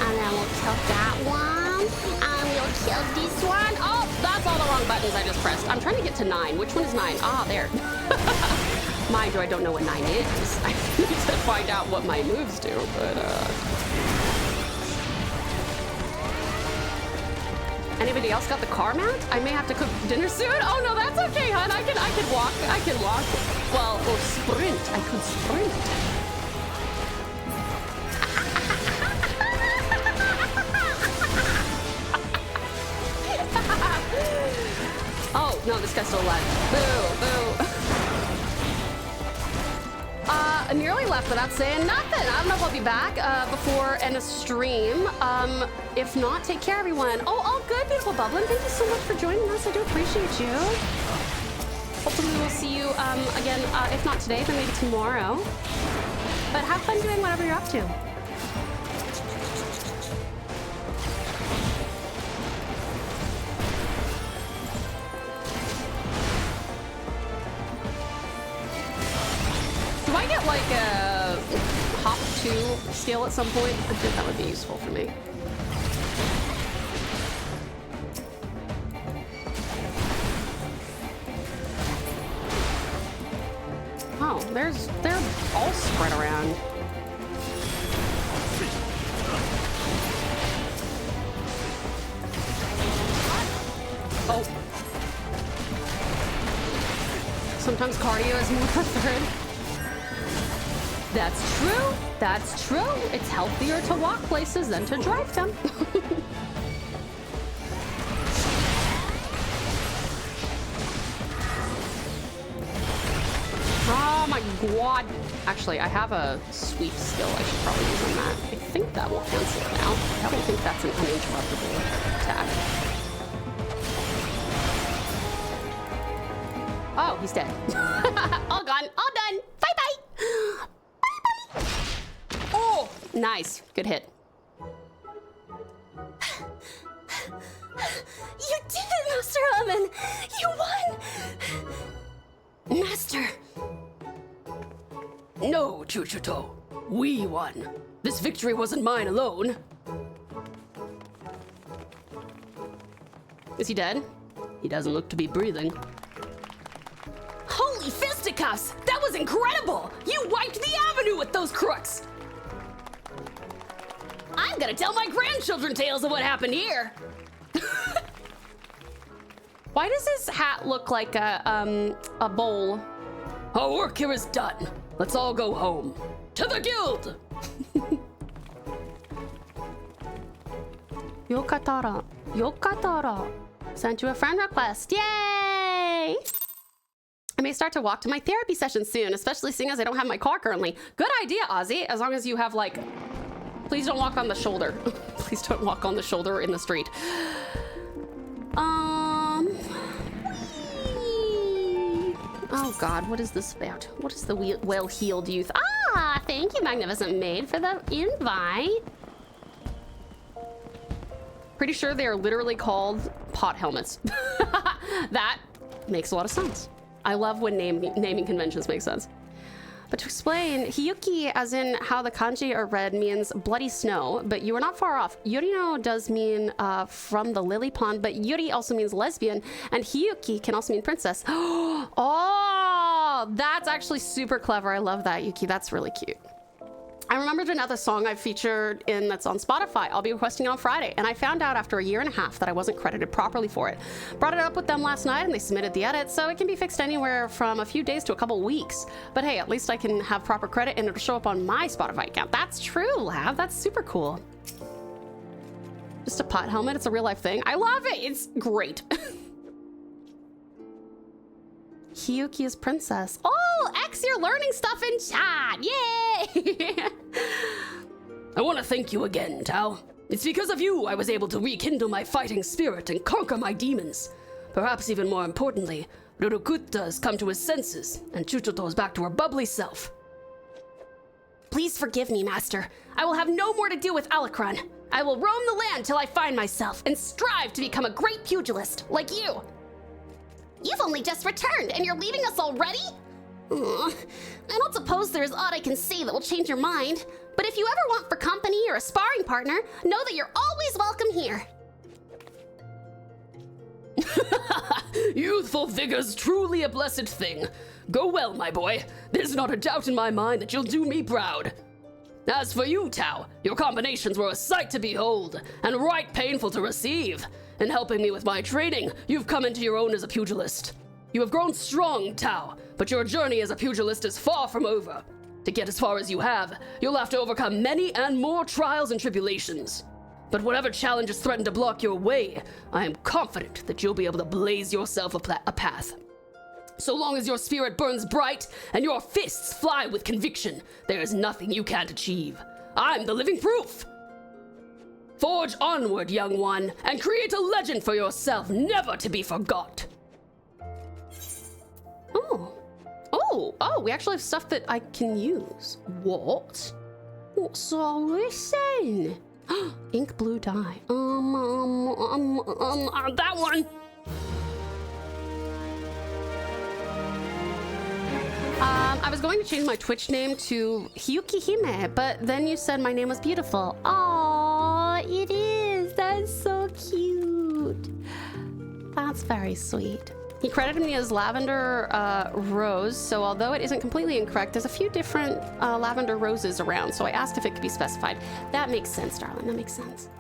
And then we'll kill that one. And we'll kill this one. Oh, that's all the wrong buttons I just pressed. I'm trying to get to 9. Which one is 9? Ah, there. Mind you, I don't know what 9 is. I need to find out what my moves do, but Anybody else got the car mount? I may have to cook dinner soon. Oh no, that's okay, hon. I can walk. I can walk. Well, or sprint. I could sprint. Oh no, this guy's still alive. Boo, boo. nearly left without saying nothing. I don't know if I'll be back before end of stream. If not, take care, everyone. Oh, all good, beautiful Bublin. Thank you so much for joining us. I do appreciate you. Hopefully we'll see you again, if not today, then maybe tomorrow. But have fun doing whatever you're up to. Do I get like a hop 2 skill at some point? I think that would be useful for me. Oh, they're all spread around. Oh. Sometimes cardio is more preferred. That's true. That's true. It's healthier to walk places than to drive them. Oh my god. Actually, I have a sweep skill I should probably use on that. I think that will cancel it out. I don't think that's an uninterruptible attack. Oh, he's dead. All gone. All done. Bye-bye. Bye-bye. Oh, nice. Good hit. You did it, Master Almond! You won! Master! No, Chuchuto. We won. This victory wasn't mine alone. Is he dead? He doesn't look to be breathing. Holy fisticuffs! That was incredible! You wiped the avenue with those crooks! I'm gonna tell my grandchildren tales of what happened here! Why does his hat look like a bowl? Our work here is done. Let's all go home. To the guild! Yokatara. Yokatara. Sent you a friend request. Yay! I may start to walk to my therapy session soon, especially seeing as I don't have my car currently. Good idea, Ozzy, as long as you have like... Please don't walk on the shoulder. Please don't walk on the shoulder in the street. Oh god, what is this about? What is the well-heeled youth? Ah, thank you, Magnificent Maid, for the invite. Pretty sure they are literally called pot helmets. That makes a lot of sense. I love when naming conventions make sense. But to explain, Hiyuki, as in how the kanji are read, means bloody snow, but you are not far off. Yurino does mean from the lily pond, but Yuri also means lesbian, and Hiyuki can also mean princess. Oh, that's actually super clever. I love that, Yuki. That's really cute. I remembered another song I've featured in that's on Spotify. I'll be requesting it on Friday, and I found out after 1.5 years that I wasn't credited properly for it. Brought it up with them last night, and they submitted the edit, so it can be fixed anywhere from a few days to a couple weeks. But hey, at least I can have proper credit, and it'll show up on my Spotify account. That's true, Lab. That's super cool. Just a pot helmet. It's a real-life thing. I love it. It's great. Hiyuki is princess. Oh, X, you're learning stuff in chat. Yay! I want to thank you again, Tao. It's because of you I was able to rekindle my fighting spirit and conquer my demons. Perhaps even more importantly, Rurukuta has come to his senses, and Chuchoto is back to her bubbly self. Please forgive me, Master. I will have no more to do with Alakron. I will roam the land till I find myself and strive to become a great pugilist, like you. You've only just returned, and you're leaving us already? I don't suppose there's aught I can say that will change your mind. But if you ever want for company or a sparring partner, know that you're always welcome here. Youthful vigor's truly a blessed thing. Go well, my boy. There's not a doubt in my mind that you'll do me proud. As for you, Tao, your combinations were a sight to behold, and right painful to receive. In helping me with my training, you've come into your own as a pugilist. You have grown strong, Tao, but your journey as a pugilist is far from over. To get as far as you have, you'll have to overcome many and more trials and tribulations. But whatever challenges threaten to block your way, I am confident that you'll be able to blaze yourself a path. So long as your spirit burns bright and your fists fly with conviction, there is nothing you can't achieve. I'm the living proof. Forge onward, young one, and create a legend for yourself never to be forgot. Oh, we actually have stuff that I can use. What? What's all this then? Ink blue dye. That one. I was going to change my Twitch name to Hyukihime, but then you said my name was beautiful. Aw, it is. That's so cute. That's very sweet. He credited me as Lavender Rose, so although it isn't completely incorrect, there's a few different lavender roses around, so I asked if it could be specified. That makes sense, darling. That makes sense.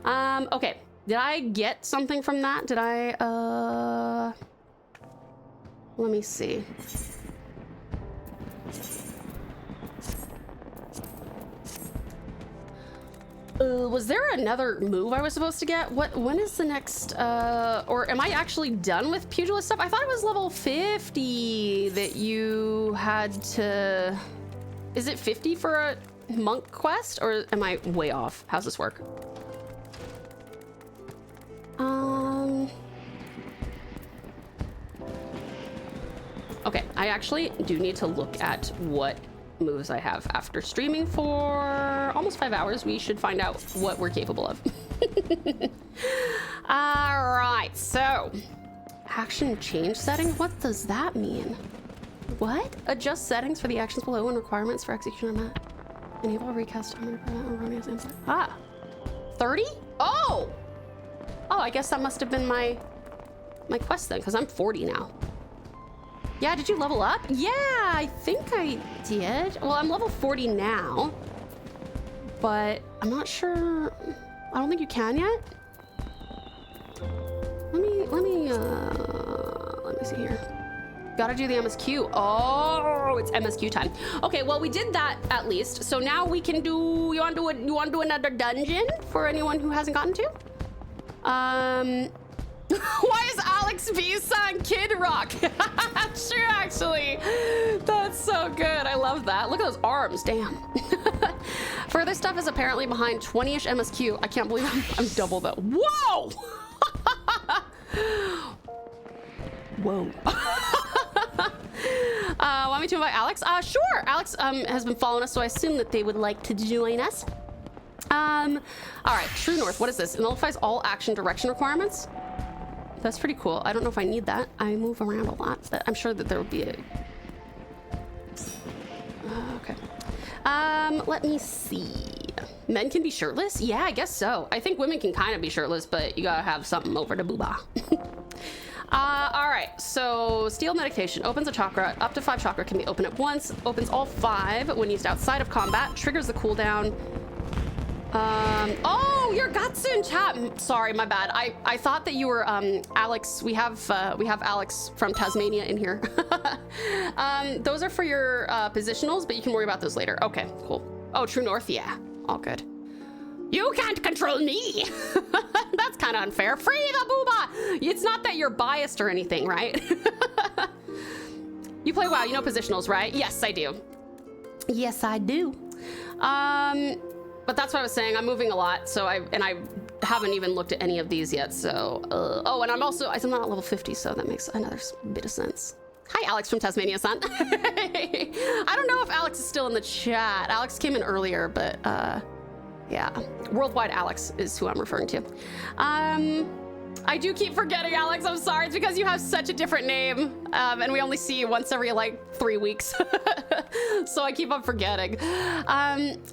Okay. Did I get something from that? Did I, let me see. Was there another move I was supposed to get? When is the next, or am I actually done with pugilist stuff? I thought it was level 50 that you had to, is it 50 for a monk quest, or am I way off? How's this work? Okay, I actually do need to look at what moves I have. After streaming for almost 5 hours, we should find out what we're capable of. All right, so action change setting. What does that mean? What? Adjust settings for the actions below and requirements for execution are met. Enable recast time on erroneous input. 30? Oh, I guess that must have been my quest then, because I'm 40 now. Yeah, did you level up? Yeah, I think I did. Well, I'm level 40 now, but I'm not sure. I don't think you can yet. Let me see here. Gotta do the MSQ. Oh, it's MSQ time. Okay, well, we did that at least. So now we can do, you want to do another dungeon for anyone who hasn't gotten to? Why is Alex B son Kid Rock? True, actually. That's so good. I love that. Look at those arms. Damn. Further stuff is apparently behind 20-ish MSQ. I can't believe I'm double that. Whoa! Whoa. Want me to invite Alex? Sure. Alex has been following us, so I assume that they would like to join us. All right. True North. What is this? It nullifies all action direction requirements. That's pretty cool. I don't know if I need that. I move around a lot, but I'm sure that there would be a... okay. Let me see. Men can be shirtless? Yeah, I guess so. I think women can kind of be shirtless, but you gotta have something over the booba. All right, so steel medication opens a chakra. Up to 5 chakra can be opened at once. Opens all 5 when used outside of combat. Triggers the cooldown. Oh, you're Gatsun chat. Sorry, my bad. I thought that you were Alex. We have Alex from Tasmania in here. Those are for your positionals, but you can worry about those later. Okay, cool. Oh, True North, yeah, all good. You can't control me. That's kind of unfair. Free the booba. It's not that you're biased or anything, right? You play WoW, you know positionals, right? Yes, I do. Yes, I do. But that's what I was saying. I'm moving a lot, so I haven't even looked at any of these yet. So, oh, and I'm not at level 50, so that makes another bit of sense. Hi, Alex from Tasmania, son. I don't know if Alex is still in the chat. Alex came in earlier, but yeah, Worldwide Alex is who I'm referring to. I do keep forgetting, Alex. I'm sorry. It's because you have such a different name, and we only see you once every like 3 weeks. So I keep on forgetting.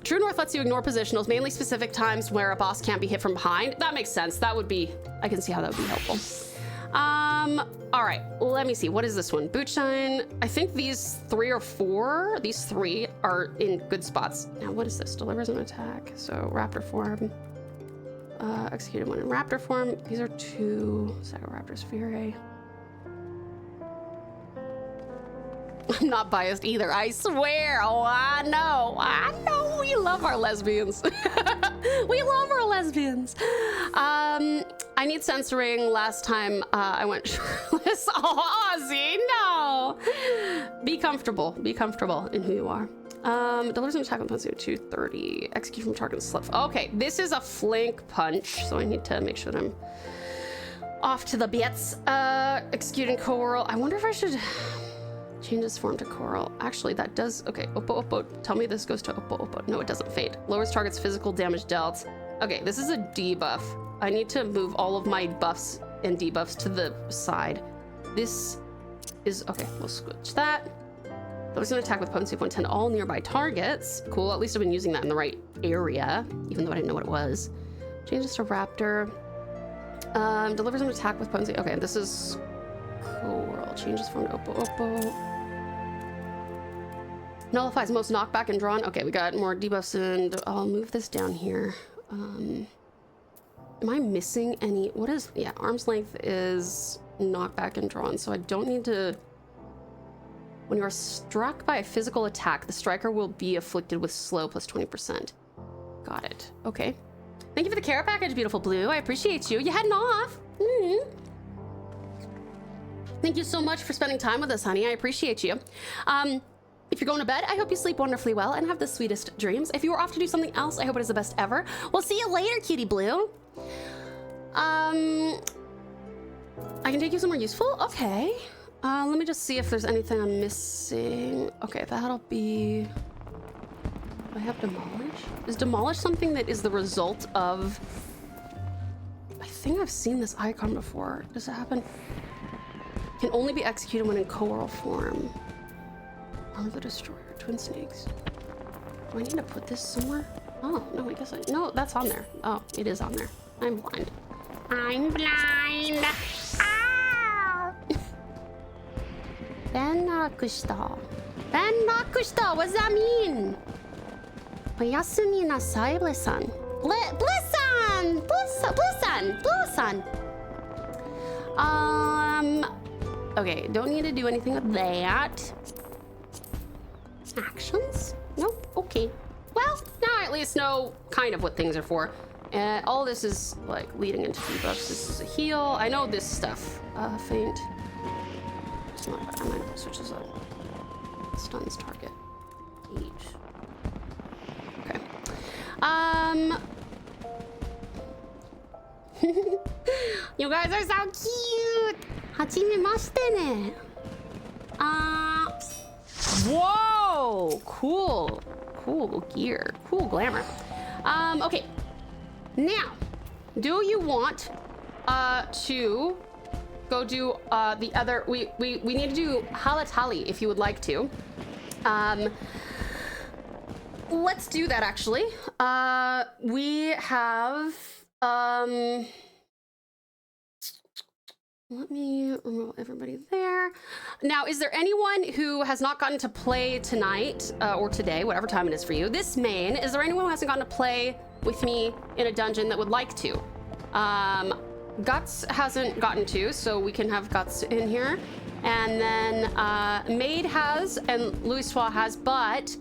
True North lets you ignore positionals, mainly specific times where a boss can't be hit from behind. That makes sense. That would be, I can see how that would be helpful. All right, let me see. What is this one? Bootshine. I think these 3 or 4, these 3 are in good spots. Now, what is this? Delivers an attack. So raptor form. Executed one in raptor form. These are 2 Psychoraptor's Fury. I'm not biased either, I swear. Oh, I know. We love our lesbians. We love our lesbians. I need censoring. Last time I went shirtless. Oh, Ozzy, no. Be comfortable in who you are. Delivers an attack with punch 230. Execute from target slip. Okay, this is a flank punch, so I need to make sure that I'm off to the bits. Executing coral. I wonder if I should change this form to coral. Actually, that does. Okay, Oppo Oppo. Tell me this goes to Oppo Oppo. No, it doesn't fade. Lowers target's physical damage dealt. Okay, this is a debuff. I need to move all of my buffs and debuffs to the side. This is okay. We'll switch that. That was an attack with potency of 110 all nearby targets. Cool. At least I've been using that in the right area, even though I didn't know what it was. Change this to raptor. Delivers an attack with potency. Okay, this is coral. Changes form to Oppo Oppo. Nullifies most knockback and drawn. Okay, we got more debuffs, and I'll move this down here. Am I missing any? What is? Yeah, arm's length is knockback and drawn, so I don't need to. When you are struck by a physical attack, the striker will be afflicted with slow plus 20%. Got it. Okay. Thank you for the care package, beautiful blue. I appreciate you. You heading off? Thank you so much for spending time with us, honey. I appreciate you. If you're going to bed, I hope you sleep wonderfully well and have the sweetest dreams. If you are off to do something else, I hope it is the best ever. We'll see you later, cutie blue. I can take you somewhere useful? Okay. Let me just see if there's anything I'm missing. Okay, that'll be... Do I have demolish? Is demolish something that is the result of... I think I've seen this icon before. Does it happen? Can only be executed when in coral form. Arm of the Destroyer, twin snakes. Do I need to put this somewhere? Oh, no, I guess I... No, that's on there. Oh, it is on there. I'm blind. I'm blind. Ben Rakushita. Ben Rakushita, what does that mean? Oyasumi nasai, Blissan. Blissan! Blissan! Okay, don't need to do anything with that. Actions? Nope, okay. Well, now I at least know kind of what things are for. All this is like leading into debuffs. This is a heal. I know this stuff. Faint. It's not bad. I might switch this up. Stuns target. Each. Okay. You guys are so cute. Hajimemashite ne. Whoa! Cool. Cool gear. Cool glamour. Okay. Now, do you want to go do the other? We need to do Halatali if you would like to. Let's do that actually. We have let me remove everybody there. Now, is there anyone who has not gotten to play tonight or today, whatever time it is for you, this main, is there anyone who hasn't gotten to play with me in a dungeon that would like to? Guts hasn't gotten to, so we can have Guts in here. And then Maid has, and Louis has, but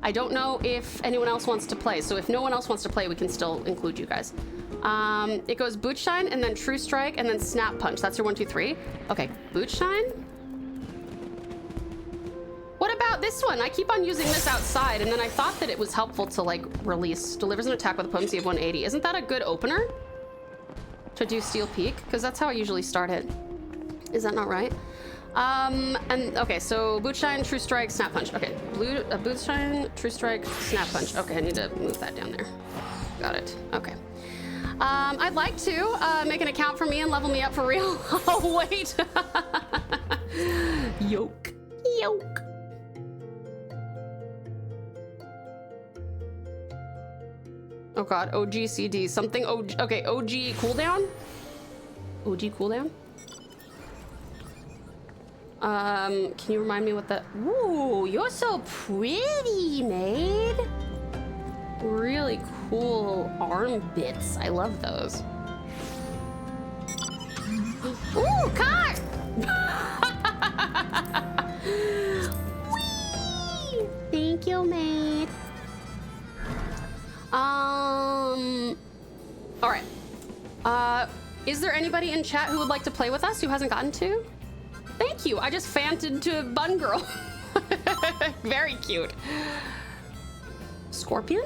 I don't know if anyone else wants to play. So if no one else wants to play, we can still include you guys. It goes Boot Shine, and then True Strike, and then Snap Punch. That's your 1, 2, 3. Okay, Boot Shine. What about this one? I keep on using this outside, and then I thought that it was helpful to like release. Delivers an attack with a potency of 180. Isn't that a good opener to do Steel Peak? Because that's how I usually start it. Is that not right? And okay, so Boot Shine, True Strike, Snap Punch. Okay, Boot Shine, True Strike, Snap Punch. Okay, I need to move that down there. Got it. Okay. I'd like to make an account for me and level me up for real. Oh, wait. Yoke. Yoke. Oh god, OGCD. Something OG. Okay, OG cooldown? OG cooldown? Can you remind me what that... Ooh, you're so pretty, maid. Really cool arm bits. I love those. Ooh, car! Whee! Thank you, maid. All right. Is there anybody in chat who would like to play with us who hasn't gotten to? Thank you. I just fanted to Bun Girl. Very cute. Scorpion?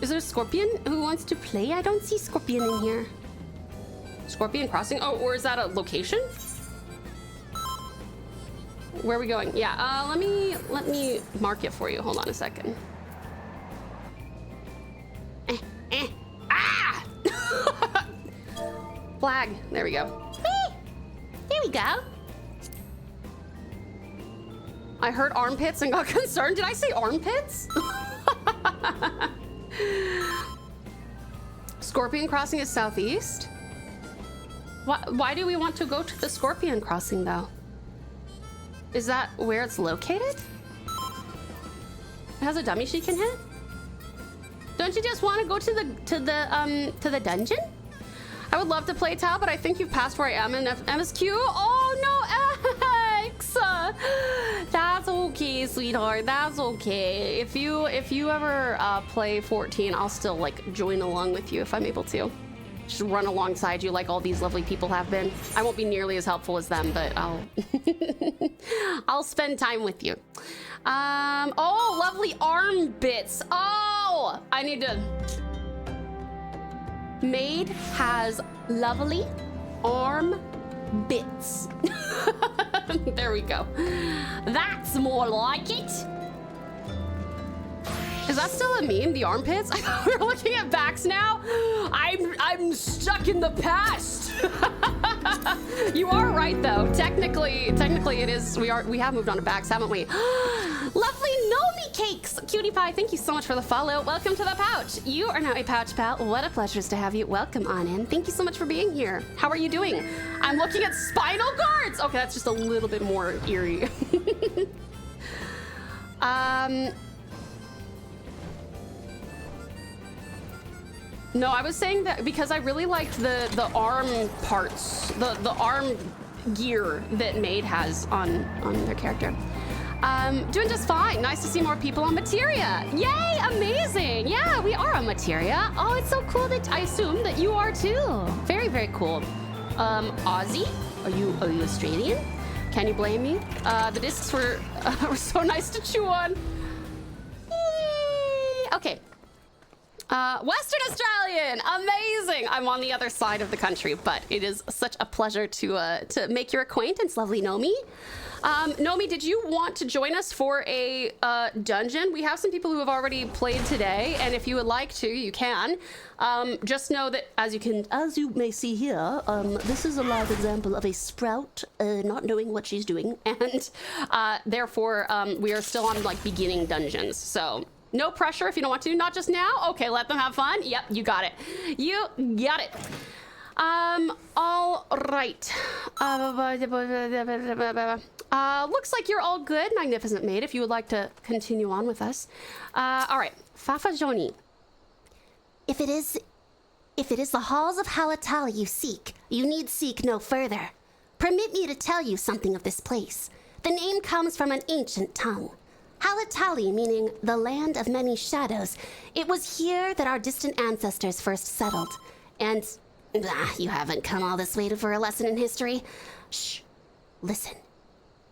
Is there a Scorpion who wants to play? I don't see Scorpion in here. Scorpion Crossing? Oh, or is that a location? Where are we going? Yeah, let me mark it for you. Hold on a second. Ah! Flag. There we go. There we go. I heard armpits and got concerned. Did I say armpits? Scorpion Crossing is southeast. Why do we want to go to the Scorpion Crossing though? Is that where it's located? It has a dummy she can hit? Don't you just want to go to the dungeon? I would love to play Tau, but I think you've passed where I am in MSQ. Oh no, X! That's okay, sweetheart. That's okay. If you ever play 14, I'll still like join along with you if I'm able to. Just run alongside you like all these lovely people have been. I won't be nearly as helpful as them, but I'll I'll spend time with you. Oh, lovely arm bits. Oh, I need to. Maid has lovely arm bits. There we go. That's more like it. Is that still a meme? The armpits? I thought we were looking at backs now. I'm stuck in the past. You are right though. Technically it is. We have moved on to backs, haven't we? Lovely Nomi cakes. Cutie Pie, thank you so much for the follow. Welcome to the pouch. You are now a pouch pal. What a pleasure to have you. Welcome on in. Thank you so much for being here. How are you doing? I'm looking at spinal guards. Okay, that's just a little bit more eerie. No, I was saying that because I really liked the arm parts, the arm gear that Maid has on their character. Doing just fine. Nice to see more people on Materia. Yay, amazing. Yeah, we are on Materia. Oh, it's so cool that I assume that you are too. Very, very cool. Aussie, are you Australian? Can you blame me? The discs were so nice to chew on. Yay. Okay. Western Australian, amazing! I'm on the other side of the country, but it is such a pleasure to make your acquaintance, lovely Nomi. Nomi, did you want to join us for a dungeon? We have some people who have already played today, and if you would like to, you can. Just know that, as you may see here, this is a live example of a sprout not knowing what she's doing, and therefore we are still on like beginning dungeons, so. No pressure if you don't want to. Not just now. Okay, let them have fun. Yep, you got it. You got it. All right. Looks like you're all good, Magnificent Maid, if you would like to continue on with us. All right, Fafa Joni. If it is the halls of Halatali you seek, you need seek no further. Permit me to tell you something of this place. The name comes from an ancient tongue. Halatali, meaning the land of many shadows. It was here that our distant ancestors first settled. And, you haven't come all this way for a lesson in history. Shh, listen.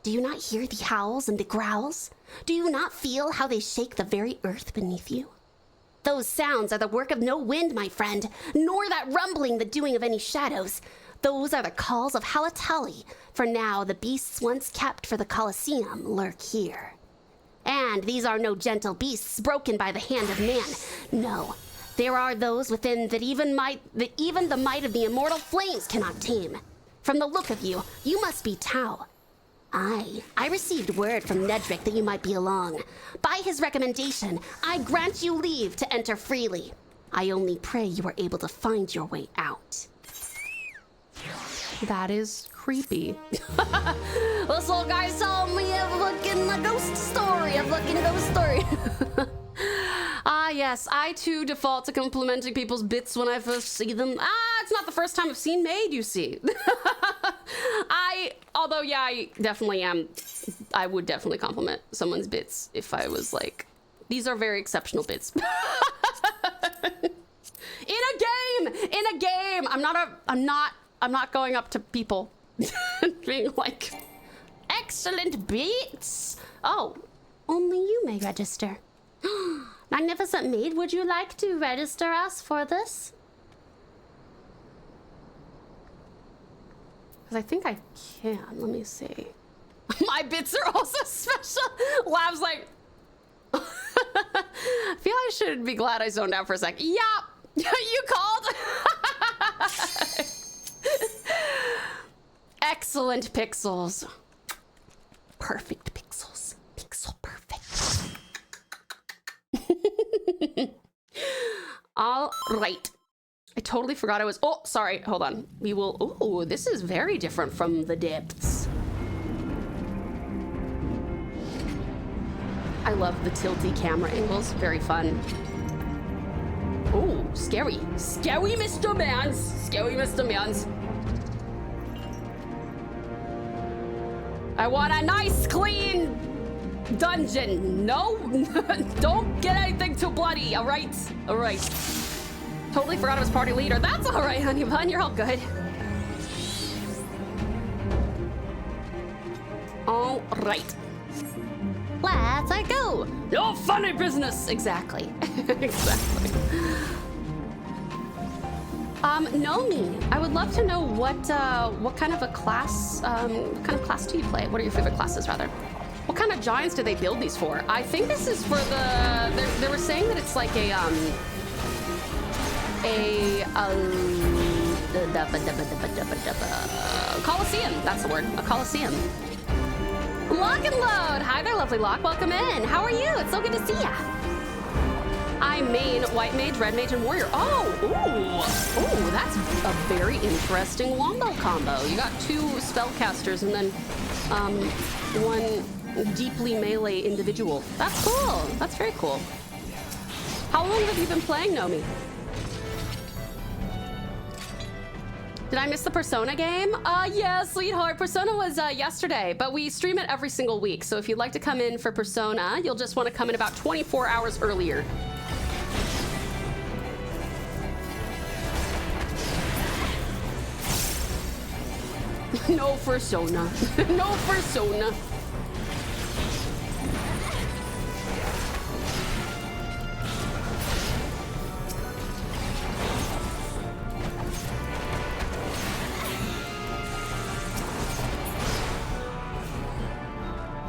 Do you not hear the howls and the growls? Do you not feel how they shake the very earth beneath you? Those sounds are the work of no wind, my friend, nor that rumbling the doing of any shadows. Those are the calls of Halatali, for now the beasts once kept for the Colosseum lurk here. And these are no gentle beasts broken by the hand of man. No, there are those within that even the might of the immortal flames cannot tame. From the look of you, you must be Tau. I received word from Nedrick that you might be along. By his recommendation, I grant you leave to enter freely. I only pray you are able to find your way out. That is creepy. This little guy's telling me a ghost story. Ah, yes. I too default to complimenting people's bits when I first see them. It's not the first time I've seen Maid, you see. Although, yeah, I definitely am. I would definitely compliment someone's bits if I was like, these are very exceptional bits. In a game. I'm not going up to people being like, excellent beats. Oh, only you may register. Magnificent maid, would you like to register us for this? Because I think I can. Let me see. My bits are also special. Lab's like, I feel I should be glad I zoned out for a sec. Yeah, you called. Excellent pixels. Perfect pixels. Pixel perfect. All right. I totally forgot I was, oh, sorry, hold on. We will, oh, this is very different from the depths. I love the tilty camera angles, very fun. Oh, scary. Scary Mr. Mans. Scary Mr. Mans. I want a nice, clean dungeon. No, don't get anything too bloody, all right? All right. Totally forgot I was party leader. That's all right, honey bun, you're all good. All right. Let's go. No funny business. Exactly. Exactly. Nomi, I would love to know what kind of a class, what kind of class do you play? What are your favorite classes, rather? What kind of giants do they build these for? I think this is for the, they were saying that it's like a Coliseum, that's the word, a Coliseum. Lock and load. Hi there, lovely Lock. Welcome in. How are you? It's so good to see ya. I main white mage, red mage, and warrior. Oh, ooh, that's a very interesting wombo combo. You got two spellcasters and then one deeply melee individual. That's cool. That's very cool. How long have you been playing, Nomi? Did I miss the Persona game? Yeah, sweetheart. Persona was yesterday, but we stream it every single week. So if you'd like to come in for Persona, you'll just want to come in about 24 hours earlier. No Persona. No Persona.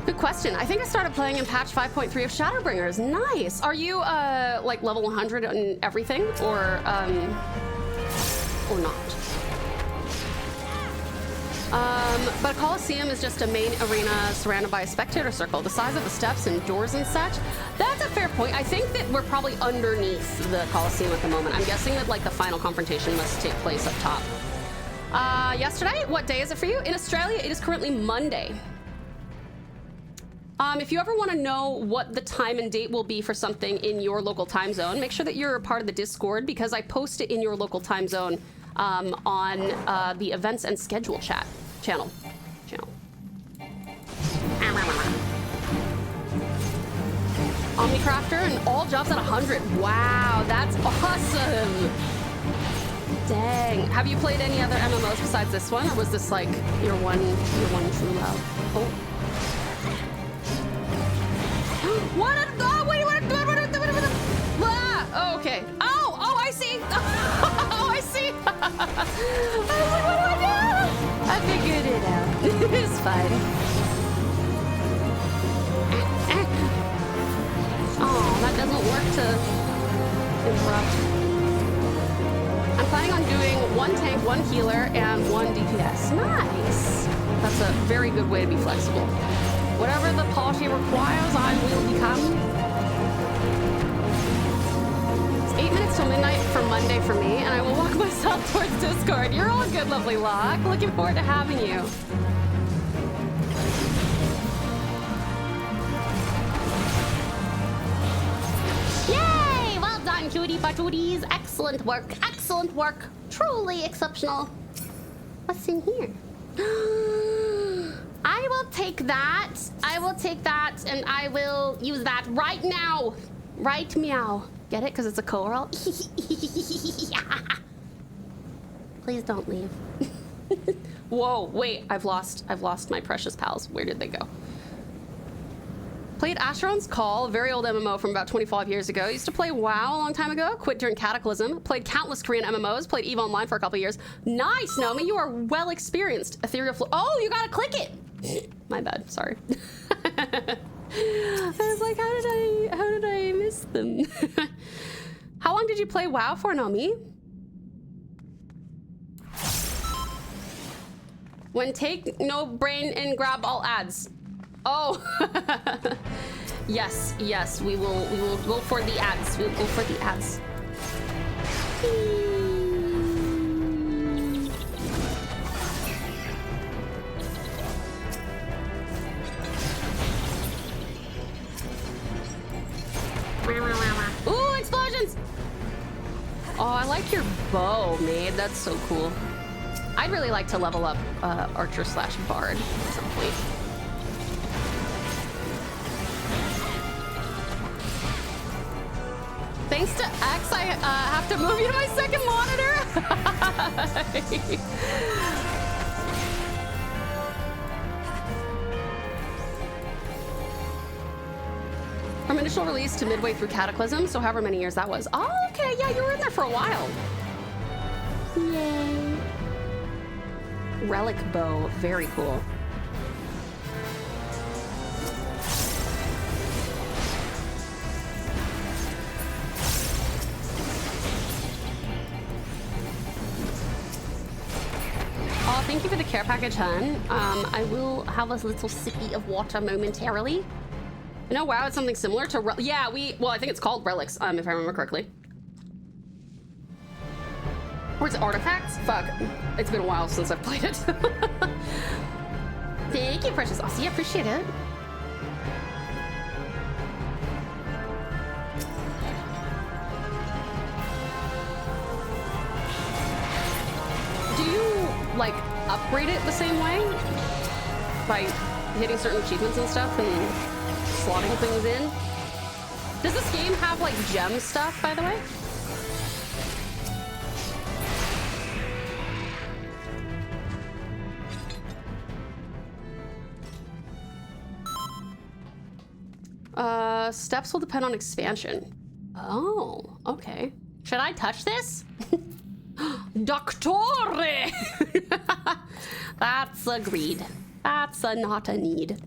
Good question. I think I started playing in patch 5.3 of Shadowbringers. Nice. Are you like level 100 and everything, or not? But a Coliseum is just a main arena surrounded by a spectator circle. The size of the steps and doors and such. That's a fair point. I think that we're probably underneath the Coliseum at the moment. I'm guessing that like the final confrontation must take place up top. Yesterday, what day is it for you? In Australia, it is currently Monday. If you ever want to know what the time and date will be for something in your local time zone, make sure that you're a part of the Discord, because I post it in your local time zone on the events and schedule channel. Omnicrafter and all jobs at 100. Wow, that's awesome. Dang. Have you played any other MMOs besides this one, or was this like your one true love? Oh. What? Oh, wait, what? Oh, okay. Oh, I see. Oh, I see. I was like, what do I do? I figured it out. It's fine. Oh, that doesn't work to interrupt. I'm planning on doing one tank, one healer, and one DPS. Nice. That's a very good way to be flexible. Whatever the party requires, I will become. It's 8 minutes till midnight for Monday for me, and I will walk myself towards Discord. You're all good, lovely Lock. Looking forward to having you. Yay! Well done, cutie patooties. Excellent work. Excellent work. Truly exceptional. What's in here? I will take that. I will take that, and I will use that right now. Right meow. Get it? Because it's a coral. Please don't leave. Whoa, wait, I've lost my precious pals. Where did they go? Played Asheron's Call, a very old MMO from about 25 years ago. Used to play WoW a long time ago, quit during Cataclysm. Played countless Korean MMOs, played EVE Online for a couple years. Nice, Nomi, you are well experienced. Ethereal Oh, you gotta click it! My bad, sorry. I was like, how did I miss them? How long did you play WoW for, Nomi? When take no brain and grab all ads. Oh, yes, we will go for the ads. We'll go for the ads. Ooh, explosions! Oh, I like your bow, maid. That's so cool. I'd really like to level up Archer / Bard at some point. Thanks to X, I have to move you to my second monitor. From initial release to midway through Cataclysm, so however many years that was. Oh, okay, yeah, you were in there for a while. Yay. Relic bow, very cool. Oh, thank you for the care package, hun. I will have a little sippy of water momentarily. You know, wow, it's something similar to, yeah, well, I think it's called Relics, if I remember correctly. Or it's Artifacts? Fuck, it's been a while since I've played it. Thank you, Precious Aussie, I appreciate it. Do you, like, upgrade it the same way? By hitting certain achievements and stuff and slotting things in? Does this game have, like, gem stuff, by the way? Steps will depend on expansion. Oh, okay. Should I touch this? Doctore! That's agreed. That's not a need.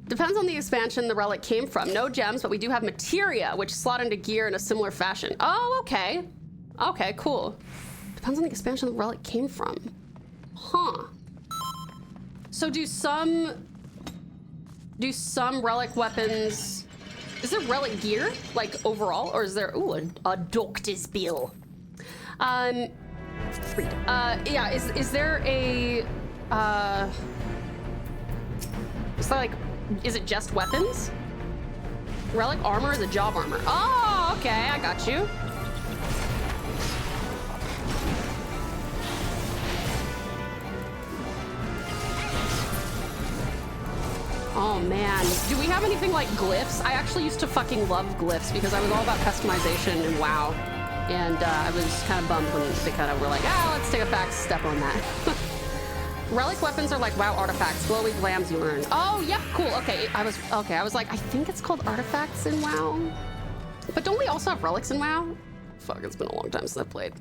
Depends on the expansion the relic came from. No gems, but we do have materia, which slot into gear in a similar fashion. Oh, okay. Okay, cool. Depends on the expansion the relic came from. Huh. So do some relic weapons, is there relic gear, like overall, or is there, ooh, a doctor's bill? Yeah, is there a, is that like, is it just weapons? Relic armor is a job armor. Oh, okay, I got you. Oh man, do we have anything like glyphs? I actually used to fucking love glyphs because I was all about customization and WoW. And I was kind of bummed when they kind of were like, ah, let's take a back step on that. Relic weapons are like WoW artifacts, glowy glams you earn. Oh, yep, cool, okay. I was like, I think it's called artifacts in WoW. But don't we also have relics in WoW? Fuck, it's been a long time since I've played.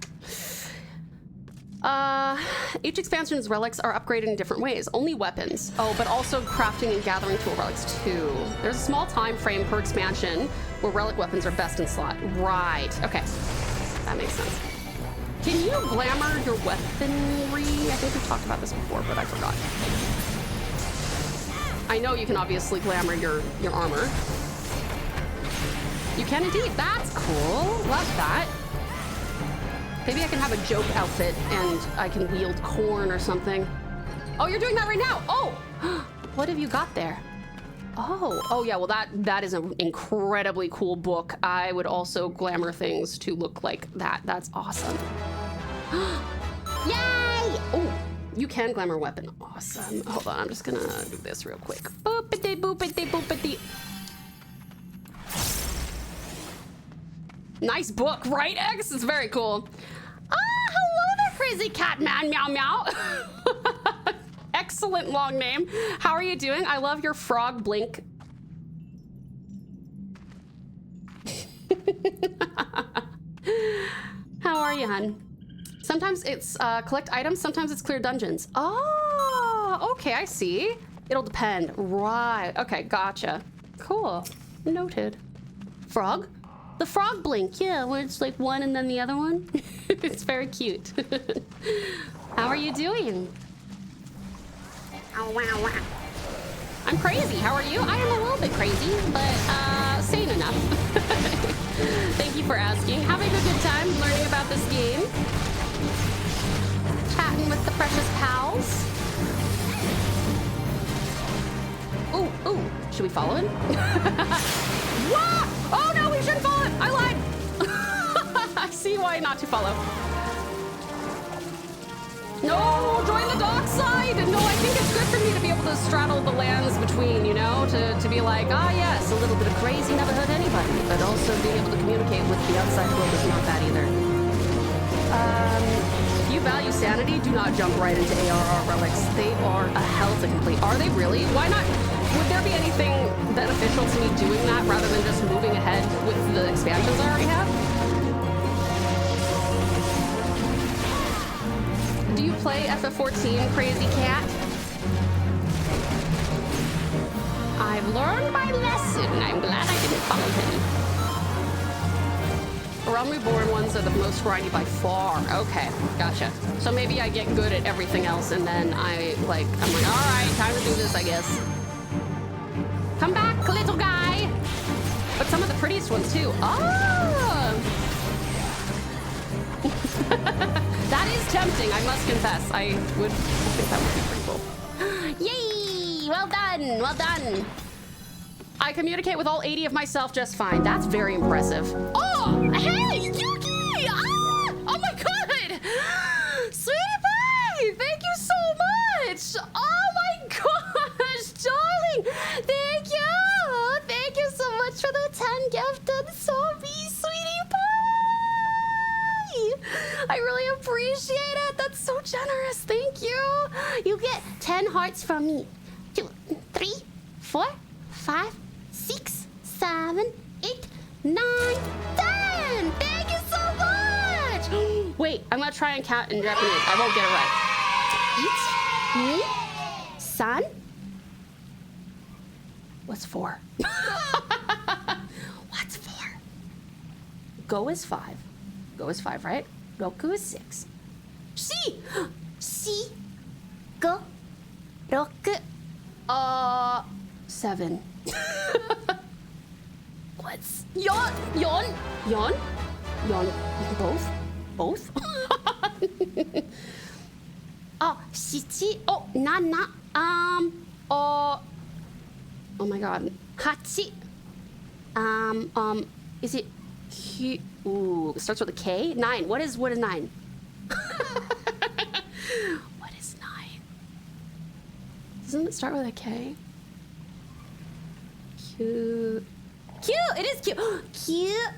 Each expansion's relics are upgraded in different ways. Only weapons. Oh, but also crafting and gathering tool relics too. There's a small time frame per expansion where relic weapons are best in slot. Right, okay. That makes sense. Can you glamour your weaponry? I think we've talked about this before, but I forgot. I know you can obviously glamour your armor. You can indeed, that's cool. Love that. Maybe I can have a joke outfit and I can wield corn or something. Oh, you're doing that right now. Oh, what have you got there? Oh yeah, well that is an incredibly cool book. I would also glamour things to look like that. That's awesome. Yay! Oh, you can glamour weapon. Awesome. Hold on, I'm just gonna do this real quick. Boopity boopity boopity. Nice book, right, X? It's very cool. Ah, hello there, Crazy cat man, meow meow. Excellent long name. How are you doing? I love your frog blink. How are you, hun? Sometimes it's collect items, sometimes it's clear dungeons. Oh, okay, I see. It'll depend. Right. Okay, gotcha. Cool. Noted. Frog? The frog blink, yeah, where it's like one and then the other one. It's very cute. How are you doing? Oh, wow, wow. I'm crazy. How are you? I am a little bit crazy, but sane enough. Thank you for asking. Having a good time learning about this game. Chatting with the precious pals. Ooh, ooh. Should we follow him? What? Oh no, we shouldn't follow him. I lied. I see why not to follow. No, join the dock side. No, I think it's good for me to be able to straddle the lands between, you know, to be like, ah, yes, a little bit of crazy never hurt anybody, but also being able to communicate with the outside world is not bad either. If you value sanity, do not jump right into ARR relics. They are a hell to complete. Are they really? Why not? Would there be anything beneficial to me doing that rather than just moving ahead with the expansions I already have? Do you play FF14, Crazy Cat? I've learned my lesson. I'm glad I didn't follow him. Reborn ones are the most grindy by far. Okay, gotcha. So maybe I get good at everything else and then I'm like, all right, time to do this, I guess. Come back, little guy. But some of the prettiest ones too. Oh! That is tempting, I must confess. I think that would be pretty cool. Yay! Well done, well done. I communicate with all 80 of myself just fine. That's very impressive. Oh, hey, Yuki! Ah! Oh my god! Sweetie pie! Thank you so much! Oh my gosh, darling! Thank you! Thank you so much for the 10 gifted Sophie, sweetie pie! I really appreciate it. That's so generous. Thank you. You get 10 hearts from me. 2, 3, 4, 5, 6, 7, 8, 9, 10! Thank you so much! Wait, I'm gonna try and count in Japanese. I won't get it right. 1, 2, 3. What's 4? What's 4? Go is 5. Go is 5, right? Roku is 6. Si! Si. Go. Roku. 7. What's yon? Both? Oh, shichi. Oh, nana. Oh my god. Hachi. Is it ooh, it starts with a K? 9. What is 9? What is 9? Doesn't it start with a K? Cute. Cute! It is cute! Cute!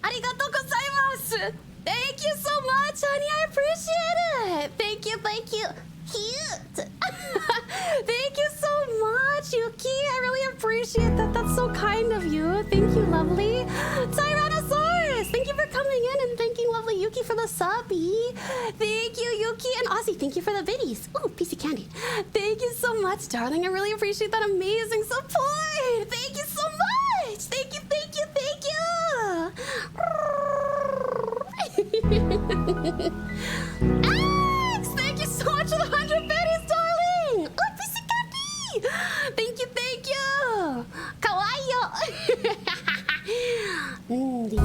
Arigatou gozaimasu! Thank you so much, honey! I appreciate it! Thank you! Cute! Thank you so much, Yuki! I really appreciate that. That's so kind of you. Thank you, lovely. Tyrannosaurus! Thank you for coming in and thanking lovely Yuki for the subby. Thank you, Yuki. And Ozzy, thank you for the biddies. Ooh, piece of candy. Thank you so much, darling. I really appreciate that amazing support. Thank you so much. Thank you. Alex, thank you so much for the 100 biddies, darling. Ooh, piece of candy. Thank you. Kawaii. Thank you.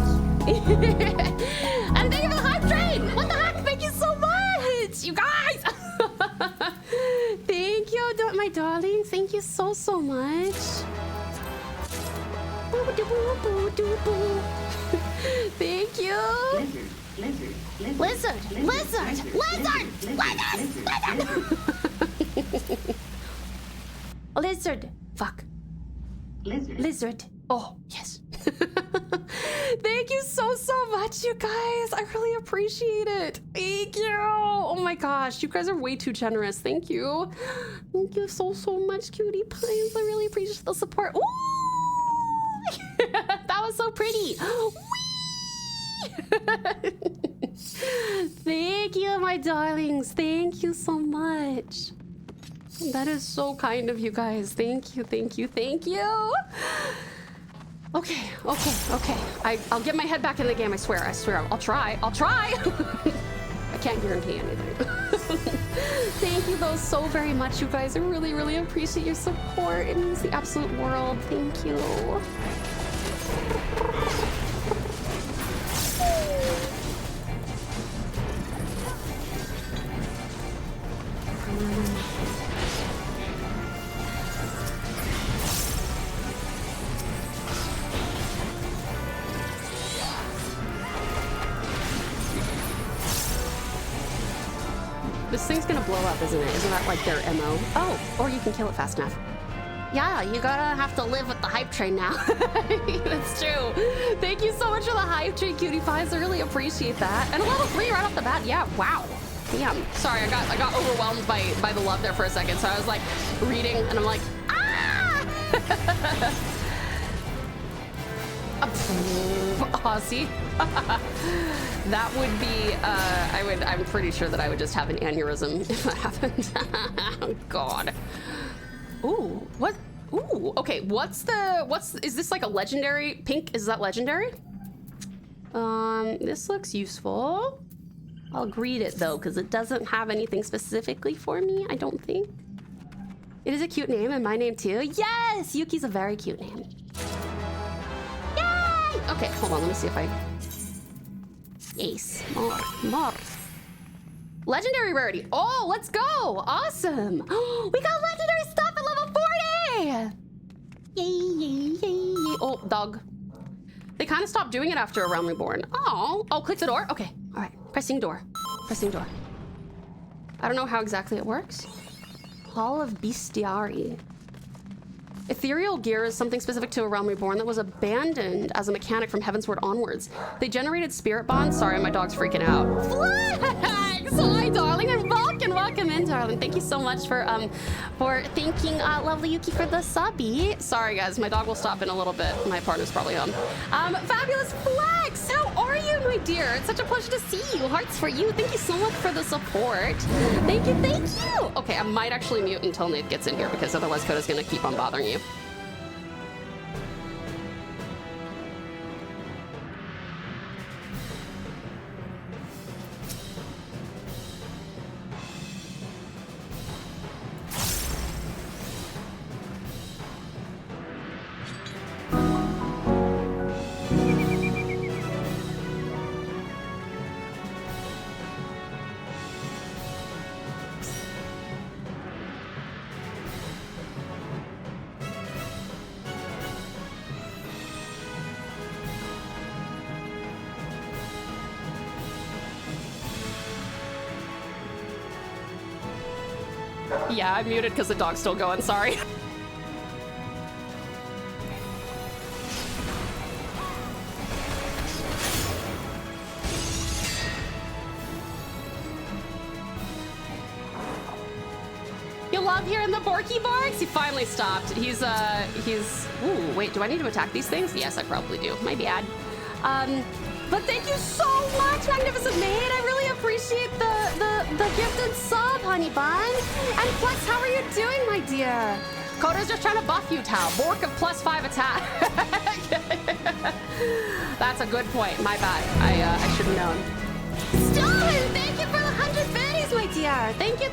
And thank you for the hype train. What the heck? Thank you so much, you guys. Thank you, my darling. Thank you so much. Thank you. Lizard. Lizard. Fuck. Lizard. Oh, yes. Thank you so much, you guys. I really appreciate it. Thank you. Oh my gosh, you guys are way too generous. Thank you. Thank you so much, cutie pies. I really appreciate the support. Ooh! That was so pretty. Thank you, my darlings. Thank you so much. That is so kind of you guys. Thank you. Okay. I'll get my head back in the game, I swear. I'll try. I can't guarantee anything. Thank you though so very much, you guys. I really appreciate your support. It means the absolute world. Thank you. This thing's gonna blow up, isn't it? Isn't that like their MO? Oh, or you can kill it fast enough. Yeah, you gotta have to live with the hype train now. That's true. Thank you so much for the hype train, cutie pies. I really appreciate that. And a level 3 right off the bat. Yeah, wow. Damn. Sorry, I got overwhelmed by the love there for a second. So I was like reading and I'm like, ah! Aussie. That would be, I'm pretty sure that I would just have an aneurysm if that happened. Oh, God. Ooh, what? Ooh, okay, is this like a legendary? Pink, is that legendary? This looks useful. I'll greet it though, because it doesn't have anything specifically for me, I don't think. It is a cute name, and my name too. Yes, Yuki's a very cute name. Yay! Okay, hold on, let me see if I... Ace, more. Legendary rarity. Oh, let's go! Awesome! We got legendary stuff at level 40! Yay. Oh, dog. They kind of stopped doing it after a Realm Reborn. Oh, click the door? Okay, all right. Pressing door. I don't know how exactly it works. Hall of Bestiari. Ethereal gear is something specific to a Realm Reborn that was abandoned as a mechanic from Heavensward onwards. They generated spirit bonds. Sorry, my dog's freaking out. Flags! Hi, darling, and welcome in, darling. Thank you so much for thanking lovely Yuki for the subby. Sorry, guys, my dog will stop in a little bit. My partner's probably home. Fabulous Flex, how are you, my dear? It's such a pleasure to see you. Hearts for you. Thank you so much for the support. Thank you. Okay, I might actually mute until Nate gets in here because otherwise Coda's gonna keep on bothering you. Yeah, I muted because the dog's still going, sorry. You love hearing the Borky barks? He finally stopped. He's, ooh, wait, do I need to attack these things? Yes, I probably do. My bad. But thank you so much, Magnificent Maid. I really appreciate the gifted sub, honey bun. And Flex, how are you doing, my dear? Coda's just trying to buff you, Tao. Bork of +5 attack. That's a good point. My bad. I should have known. Stolen, thank you for the 100 biddies, my dear. Thank you.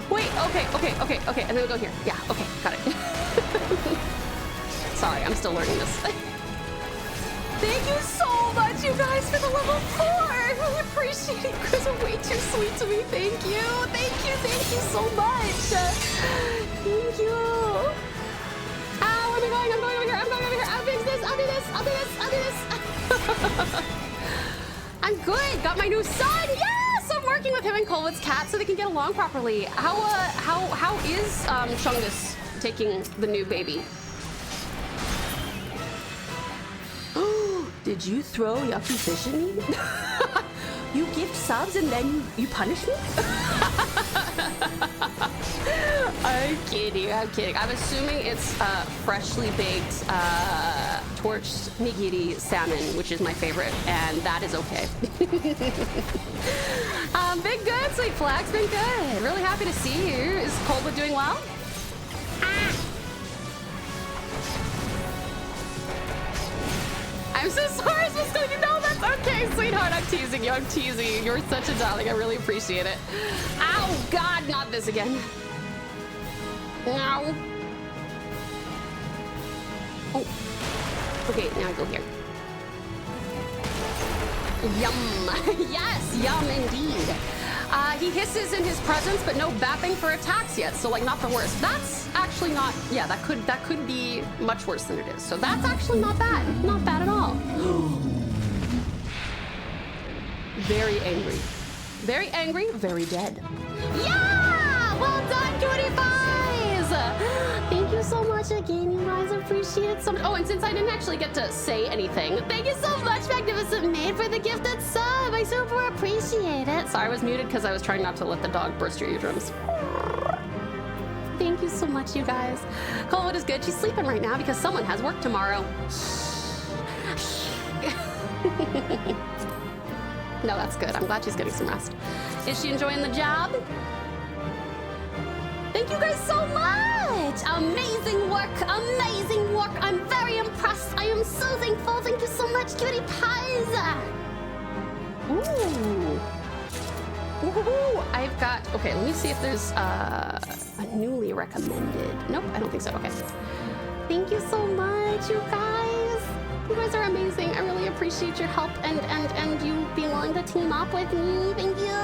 Wait, okay, and then we go here. Yeah, okay, got it. Sorry, I'm still learning this. Thank you so much, you guys, for the level 4. I really appreciate it. You guys are way too sweet to me. Thank you so much. Thank you. Where am I going? I'm going over here. I'll fix this. I'll do this. I'm good. Got my new son. Yes, I'm working with him and Colwood's cat so they can get along properly. How is Chungus taking the new baby? Did you throw yucky fish at me? You gift subs and then you punish me? I'm kidding, I'm kidding. I'm assuming it's freshly baked torched nigiri salmon, which is my favorite, and that is okay. Been good, Sweet Flax, been good. Really happy to see you. Is Colwood doing well? I'm so sorry, I'm supposed to know that's okay, sweetheart. I'm teasing you, I'm teasing you. You're such a darling, I really appreciate it. Ow, God, not this again. Ow. Oh. Okay, now I go here. Yum. Yes, yum indeed. He hisses in his presence, but no bapping for attacks yet, so like not the worst. That's actually not, yeah, that could be much worse than it is. So that's actually not bad. Not bad at all. Very angry. Very angry, very dead. Yeah! Well done, Cutie Pies! Thank you so much again, you guys. Appreciate it so much. Oh, and since I didn't actually get to say anything, thank you so much, Magnificent Maid, for the gifted sub. I super appreciate it. Sorry, I was muted because I was trying not to let the dog burst your eardrums. Thank you so much, you guys. Colwood is good. She's sleeping right now because someone has work tomorrow. No, that's good. I'm glad she's getting some rest. Is she enjoying the job? Thank you guys so much! Amazing work, amazing work. I'm very impressed. I am so thankful. Thank you so much, Cutie Pies. Ooh. Ooh, I've got, okay, let me see if there's a newly recommended. Nope, I don't think so. Okay. Thank you so much, you guys. You guys are amazing. I really appreciate your help and you being willing to team up with me. Thank you.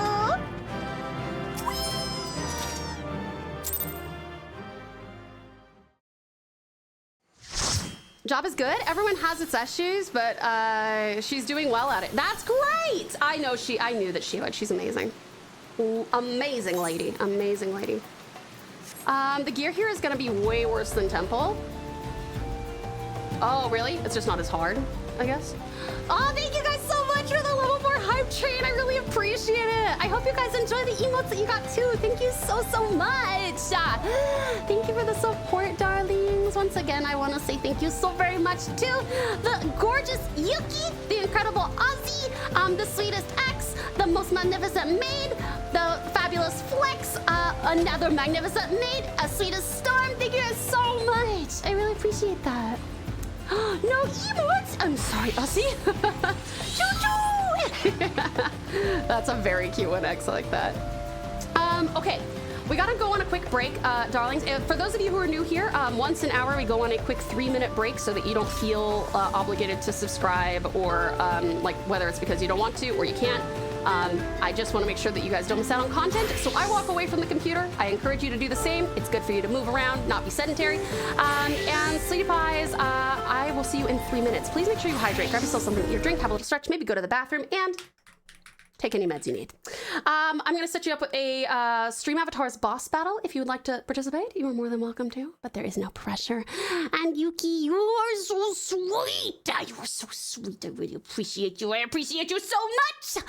Job is good. Everyone has its issues, but she's doing well at it. That's great. I knew that she would. She's amazing. Ooh, amazing lady. Amazing lady. The gear here is gonna be way worse than Temple. Oh, really? It's just not as hard, I guess. Oh, thank you guys so much for the level 4 hype train. I really appreciate it. I hope you guys enjoy the emotes that you got too. Thank you so much. Thank you for the support, darlings. Once again, I want to say thank you so very much to the gorgeous Yuki, the incredible Ozzy, the sweetest X, the most magnificent maid, the fabulous Flex, another magnificent maid, a sweetest Storm. Thank you guys so much. I really appreciate that. No emotes! I'm sorry, Ozzy. Choo-choo! That's a very cute one, X, like that. Okay, we gotta go on a quick break, darlings. For those of you who are new here, once an hour we go on a quick 3-minute break so that you don't feel obligated to subscribe or like whether it's because you don't want to or you can't. I just want to make sure that you guys don't miss out on content. So I walk away from the computer. I encourage you to do the same. It's good for you to move around, not be sedentary. And Sweetie Pies, I will see you in 3 minutes. Please make sure you hydrate. Grab yourself something to eat or drink, have a little stretch, maybe go to the bathroom, and take any meds you need. I'm going to set you up with a Stream Avatar's boss battle. If you would like to participate, you are more than welcome to, but there is no pressure. And Yuki, you are so sweet. You are so sweet. I really appreciate you. I appreciate you so much.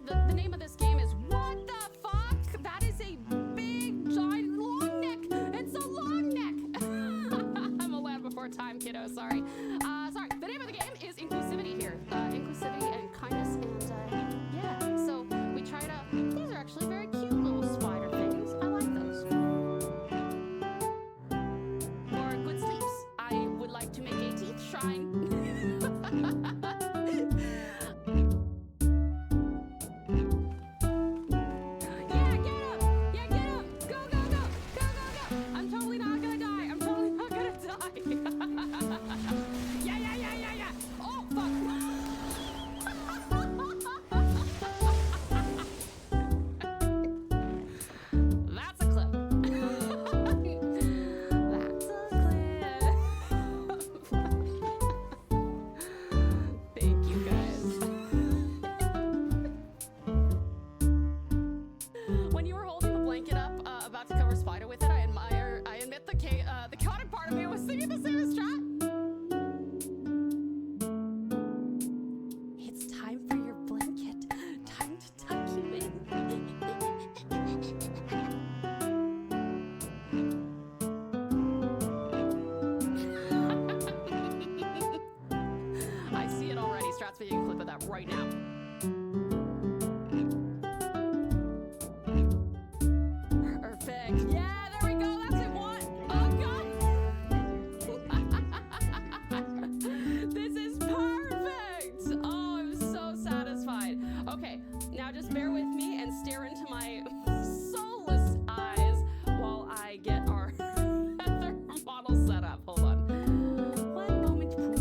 The name of this game is What the Fuck? That is a big, giant, long neck. It's a long neck. I'm a lab that right now. Perfect. Yeah, there we go. That's it. One. Oh, God. This is perfect. Oh, I'm so satisfied. Okay, now just bear with me and stare into my soulless eyes while I get our other model set up. Hold on. One moment, please.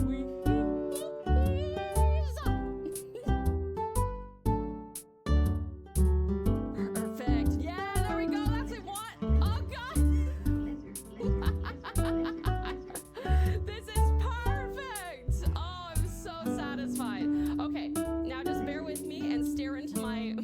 Perfect. Yeah, there we go. That's it. One. Oh, God. This is perfect. Oh, I'm so satisfied. Okay, now just bear with me and stare into my...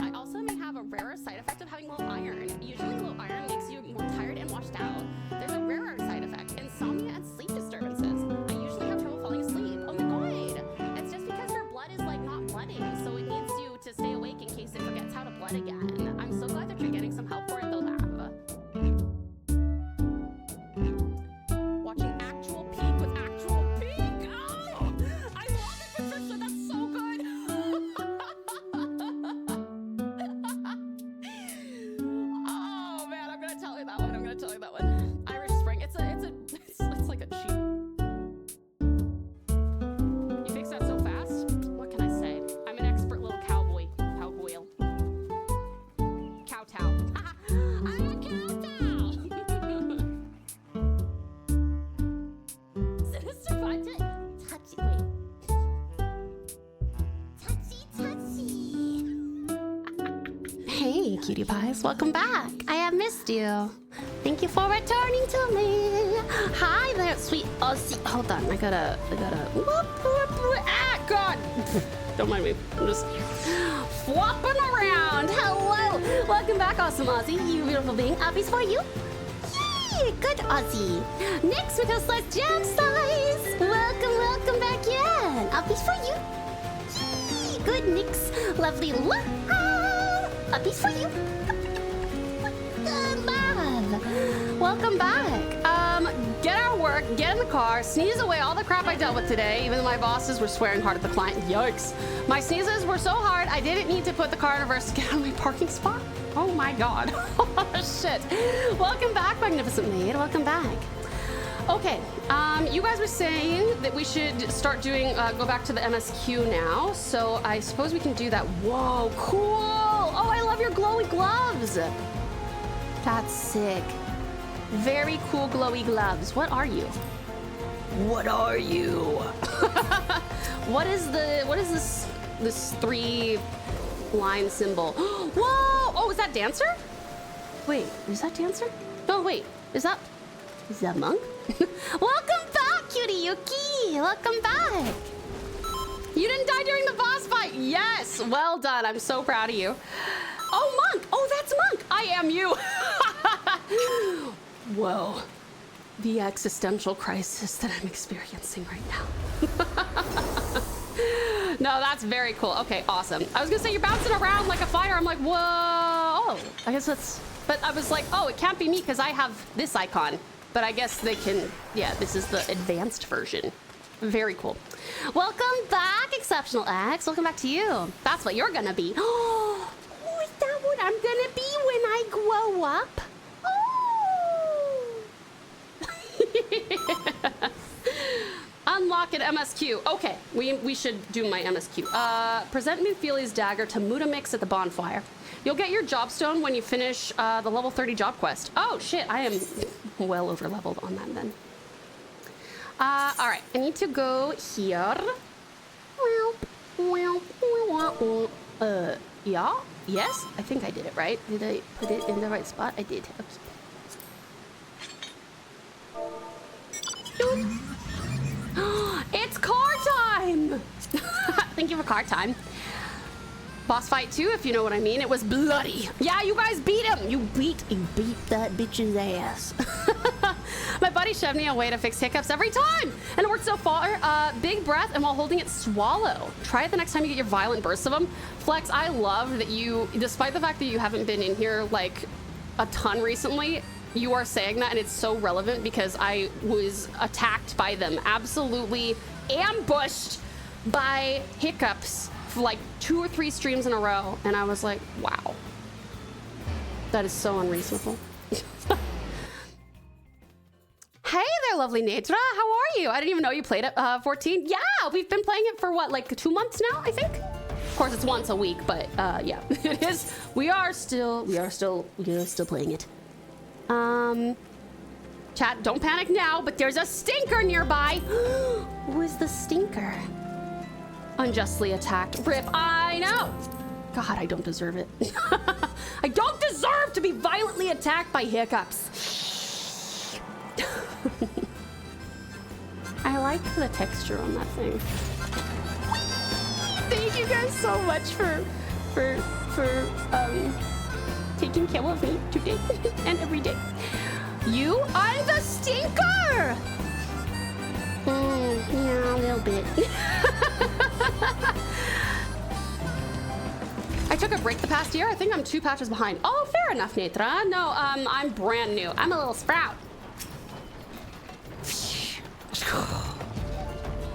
I also may have a rarer side effect of having low iron. Usually low iron makes you more tired and washed out. There's a rarer side effect, insomnia and sleep disturbances. I usually have trouble falling asleep. Oh my God. It's just because your blood is like not blooding, so it needs you to stay awake in case it forgets how to blood again. I'm so glad that you're getting some help for it though, Lab. Watching actual peak with actual peak. Oh, I love it, Patricia. That's so good. Oh man, I'm gonna tell you that one. I'm gonna tell you that one. Irish Spring. It's like a cheap. You fix that so fast. What can I say? I'm an expert little cowboy. Cowboy. Kowtow. I'm a kowtow. Sinister budget. Touchy, wait. Touchy. Hey, cutie pies, welcome back. I have missed you. Thank you for returning to me. Hi there, sweet Aussie. Hold on, I gotta. Ah, God. Don't mind me. I'm just flopping around. Hello. Welcome back, awesome Aussie. You beautiful being. Uppies for you. Yay, good Aussie. Next with us, let's jam size. Welcome back in. Uppies for you. Yay, good Nix. Lovely love. Uppies for you. Good love. Welcome back. Get our work, get in the car, sneeze away all the crap I dealt with today, even though my bosses were swearing hard at the client. Yikes. My sneezes were so hard, I didn't need to put the car in reverse to get out of my parking spot. Oh my God. Shit. Welcome back, Magnificent Maid. Welcome back. Okay, you guys were saying that we should start doing, go back to the MSQ now. So I suppose we can do that. Whoa, cool. Oh, I love your glowy gloves. That's sick. Very cool glowy gloves. What are you? What are you? What is this 3-line symbol? Whoa! Oh, is that Dancer? Wait, is that Dancer? No, wait. Is that Monk? Welcome back, Cutie Yuki! Welcome back! You didn't die during the boss fight! Yes! Well done. I'm so proud of you. Oh, Monk! Oh, that's Monk! I am you! Whoa. The existential crisis that I'm experiencing right now. No, that's very cool. Okay, awesome. I was gonna say you're bouncing around like a fire. I'm like, whoa. Oh, I guess that's... But I was like, oh, it can't be me because I have this icon. But I guess they can... Yeah, this is the advanced version. Very cool. Welcome back, Exceptional X. Welcome back to you. That's what you're gonna be. Oh, is that what I'm gonna be when I grow up? Unlock an MSQ. Okay, we should do my MSQ. Present Minfili's dagger to Mutamix at the bonfire. You'll get your job stone when you finish the level 30 job quest. Oh shit, I am well over leveled on that then. All right, I need to go here. Yeah, yes, I think I did it right. Did I put it in the right spot? I did. Oops. It's car time! Thank you for car time. Boss fight 2, if you know what I mean. It was bloody. Yeah, you guys beat him. You beat that bitch's ass. My buddy shoved me away to fix hiccups every time, and it worked so far. Big breath, and while holding it, swallow. Try it the next time you get your violent bursts of them. Flex, I love that you, despite the fact that you haven't been in here like a ton recently, you are saying that, and it's so relevant because I was attacked by them, absolutely ambushed by hiccups for like 2 or 3 streams in a row, and I was like, wow. That is so unreasonable. Hey there, lovely Netra. How are you? I didn't even know you played it 14. Yeah, we've been playing it for what, like 2 months now, I think? Of course, it's once a week, but yeah, it is. We are still playing it. Chat, don't panic now, but there's a stinker nearby. Who is the stinker? Unjustly attacked. Rip, I know. God, I don't deserve it. I don't deserve to be violently attacked by hiccups. I like the texture on that thing. Thank you guys so much for taking care of me today and every day. You are the stinker! Yeah, a little bit. I took a break the past year. I think I'm 2 patches behind. Oh, fair enough, Netra. No, I'm brand new. I'm a little sprout.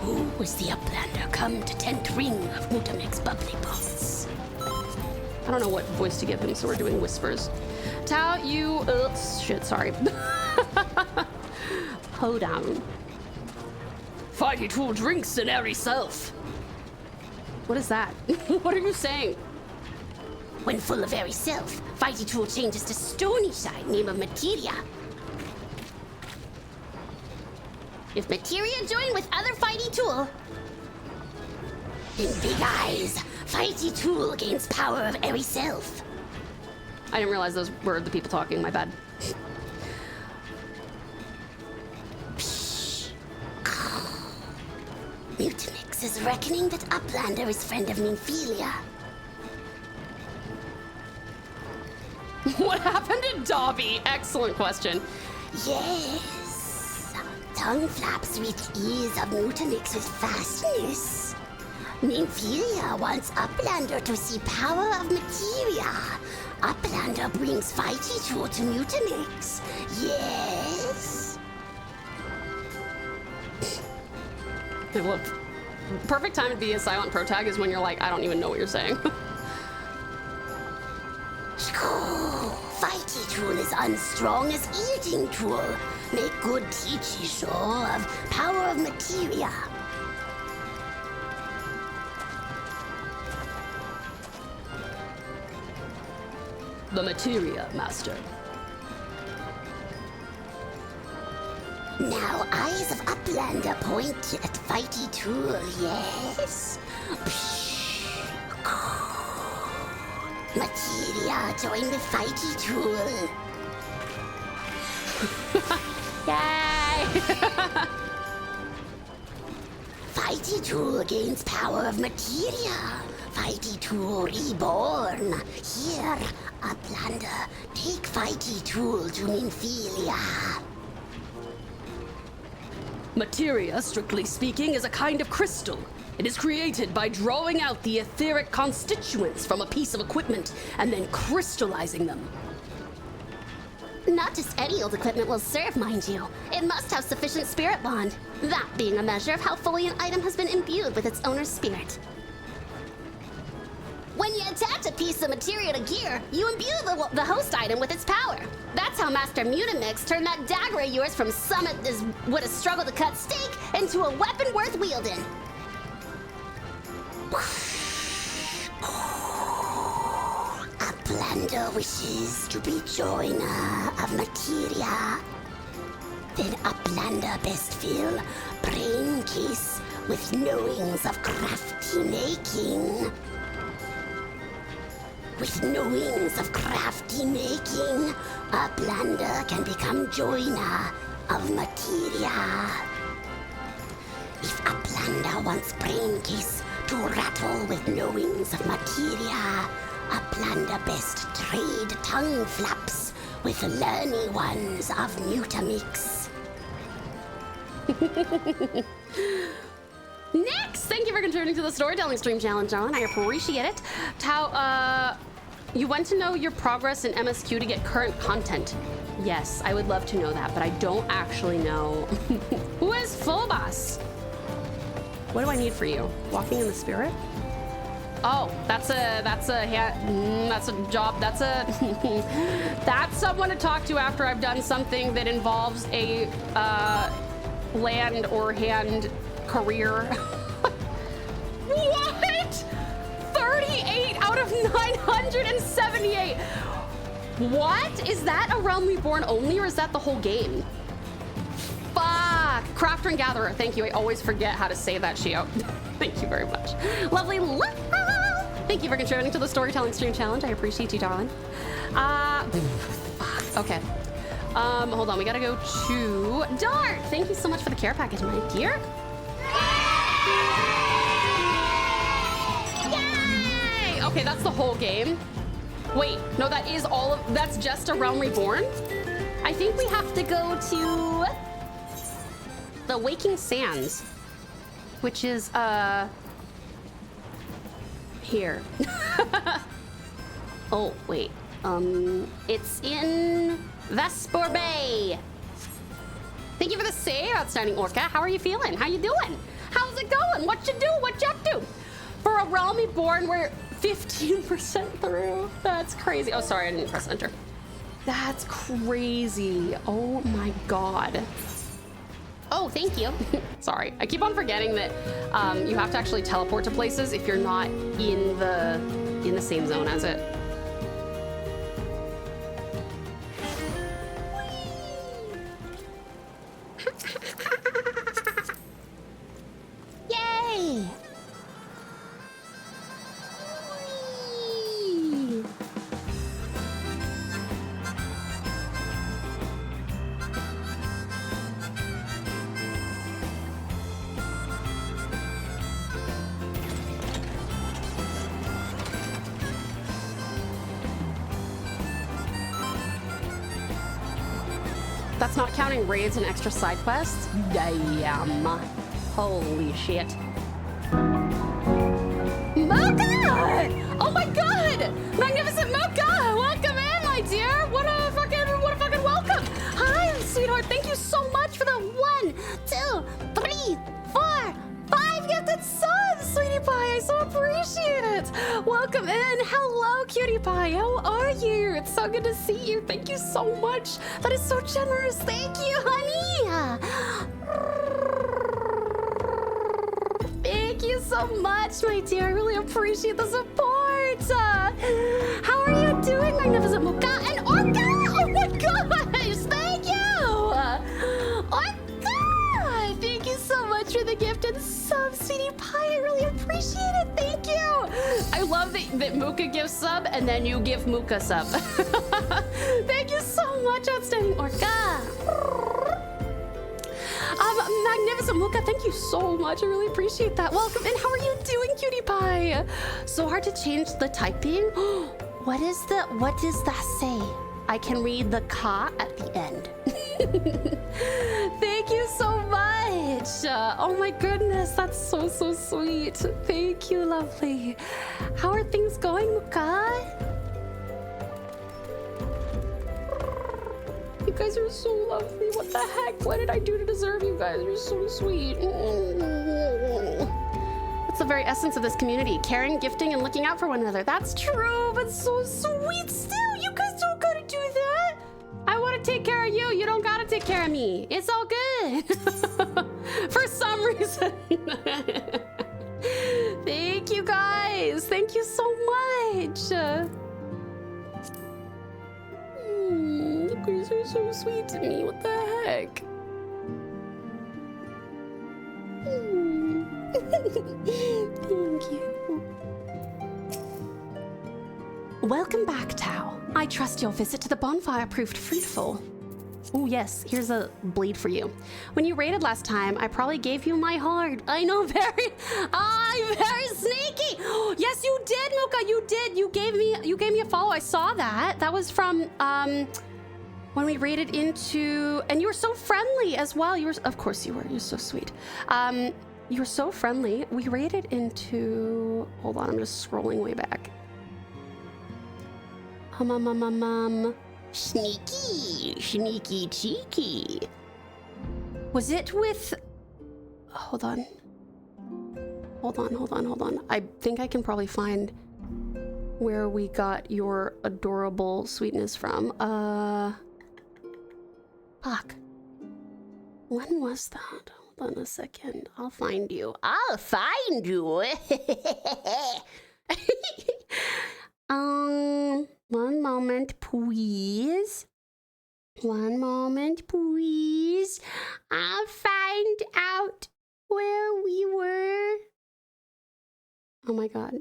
Who was the uplander come to 10th ring of Mutamek's bubbly boss? I don't know what voice to give him, so we're doing whispers. Tau, you... shit, sorry. Hold on. Fighty tool drinks an airy self. What is that? What are you saying? When full of airy self, Fighty Tool changes to stony side name of Materia. If Materia join with other Fighty Tool, in Big Eyes, Fighty Tool gains power of airy self. I didn't realize those were the people talking, my bad. Mutamix is reckoning that Uplander is friend of Nymphelia. What happened to Dobby? Excellent question. Yes. Tongue flaps reach ears of Mutamix with fastness. Nymphelia wants Uplander to see power of materia. Uplander brings Fighty Tool to Mutamix. Yes. Well, perfect time to be a silent pro tag is when you're like, I don't even know what you're saying. Fighty Tool is unstrong as eating tool. Make good teachy show of power of materia. The materia, master. Now eyes of Uplander point at Fighty Tool, yes? Materia join with Fighty Tool. Yay! Fighty Tool gains power of materia. Fighty Tool Reborn. Here, Uplander, take Fighty Tool to Nymphelia. Materia, strictly speaking, is a kind of crystal. It is created by drawing out the etheric constituents from a piece of equipment and then crystallizing them. Not just any old equipment will serve, mind you. It must have sufficient spirit bond. That being a measure of how fully an item has been imbued with its owner's spirit. When you attach a piece of materia to gear, you imbue the host item with its power. That's how Master Mutamix turned that dagger of yours from summit as would a struggle to cut steak into a weapon worth wielding. Uplander wishes to be joiner of materia. Then Uplander best fill brain case with knowings of crafty making. With knowings of crafty making, Uplander can become joiner of materia. If Uplander wants brain case to rattle with knowings of materia, Uplander best trade tongue flaps with learny ones of Mutamix. Next! Thank you for contributing to the storytelling stream challenge, John. I appreciate it. Tau, you want to know your progress in MSQ to get current content. Yes, I would love to know that, but I don't actually know. Who is Phobos? What do I need for you? Walking in the spirit? Oh, that's a job. That's someone to talk to after I've done something that involves a land or hand career. What? 38 out of 978. What? Is that a Realm Reborn only, or is that the whole game? Fuck. Crafter and Gatherer. Thank you. I always forget how to say that, Shio. Thank you very much. Lovely. Thank you for contributing to the Storytelling Stream Challenge. I appreciate you, darling. Fuck. Okay. Hold on. We gotta go to Dart. Thank you so much for the care package, my dear. Yay! Okay, that's the whole game. Wait, no, that is all of, that's just a Realm Reborn? I think we have to go to the Waking Sands, which is, here. Oh, wait, it's in Vesper Bay. Thank you for the save, Outstanding Orca. How are you feeling? How you doing? How's it going? What you do? What you up to? For a Realm Reborn, we're 15% through. That's crazy. Oh, sorry, I didn't press enter. That's crazy. Oh my God. Oh, thank you. Sorry, I keep on forgetting that you have to actually teleport to places if you're not in the same zone as it. Yay! That's not counting raids and extra side quests? Damn. Holy shit. Mocha! Oh my God! Magnificent Mocha! Welcome in, my dear! What a fucking welcome! Hi, sweetheart. Thank you so much for the 1, 2, 3, 4, 5 gifted subs, sweetie pie. I so appreciate it. Welcome in. Hello, cutie pie. How are you? It's so good to see you. Thank you so much. That is so generous. Thank you, honey. Thank you so much, my dear. I really appreciate the support. How are you doing, Magnificent Mocha and Orca? Oh my gosh, thank you. Orca, thank you so much for the gifted sub, sweetie pie. I really appreciate it. Thank you. I love that Muka gives sub and then you give Muka sub. Thank you so much, Outstanding Orca. Magnificent Muka, thank you so much. I really appreciate that. Welcome in. How are you doing, cutie pie? So hard to change the typing. What does that say? I can read the ka at the end. Thank you so much. Oh my goodness, that's so sweet. Thank you, lovely. How are things going, Muka? You guys are so lovely. What the heck? What did I do to deserve you guys? You're so sweet. That's the very essence of this community. Caring, gifting, and looking out for one another. That's true, but so sweet still. You guys don't gotta do that. I want to take care of you. You don't gotta take care of me. It's all good. For some reason. Thank you guys. Thank you so much. You guys are so sweet to me. What the heck? Thank you. Welcome back, Tau. I trust your visit to the bonfire proved fruitful. Oh yes, here's a blade for you. When you raided last time, I probably gave you my heart. I know, I'm very sneaky. Yes, you did, Muka. You did. You gave me a follow. I saw that. That was from when we raided into, and you were so friendly as well. Of course you were. You're so sweet. You were so friendly. We raided into. Hold on, I'm just scrolling way back. Sneaky cheeky. Was it with, hold on. Hold on. I think I can probably find where we got your adorable sweetness from. Fuck. When was that? Hold on a second. I'll find you. I'll find you. One moment, please. One moment, please. I'll find out where we were. Oh my god.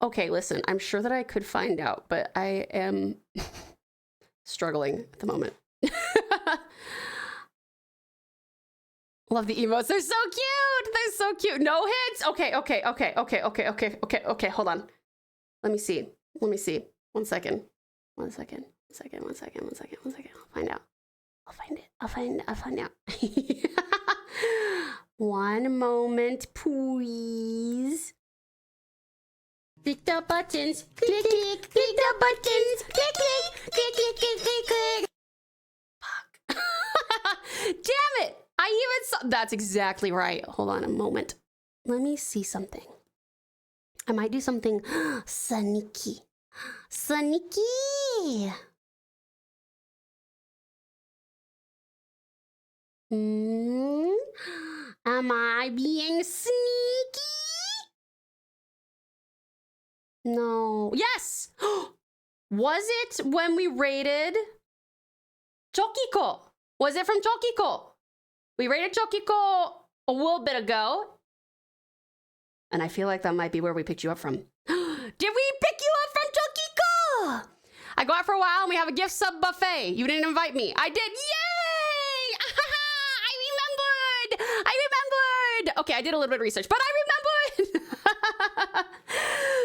Okay, listen, I'm sure that I could find out, but I am struggling at the moment. Love the emotes. They're so cute. They're so cute. No hits. Okay. Hold on. Let me see. One second. I'll find out. I'll find out. One moment, please. Click the buttons. Click. Click the buttons. Click. Fuck. Damn it. I even saw. That's exactly right. Hold on a moment. Let me see something. I might do something sneaky. Am I being sneaky? No. Yes! Was it when we raided Chokiko? Was it from Chokiko? We raided Chokiko a little bit ago. And I feel like that might be where we picked you up from. Did we pick you up from Chokiko? I go out for a while and we have a gift sub buffet. You didn't invite me. I did. Yay! I remembered. Okay, I did a little bit of research, but I remembered.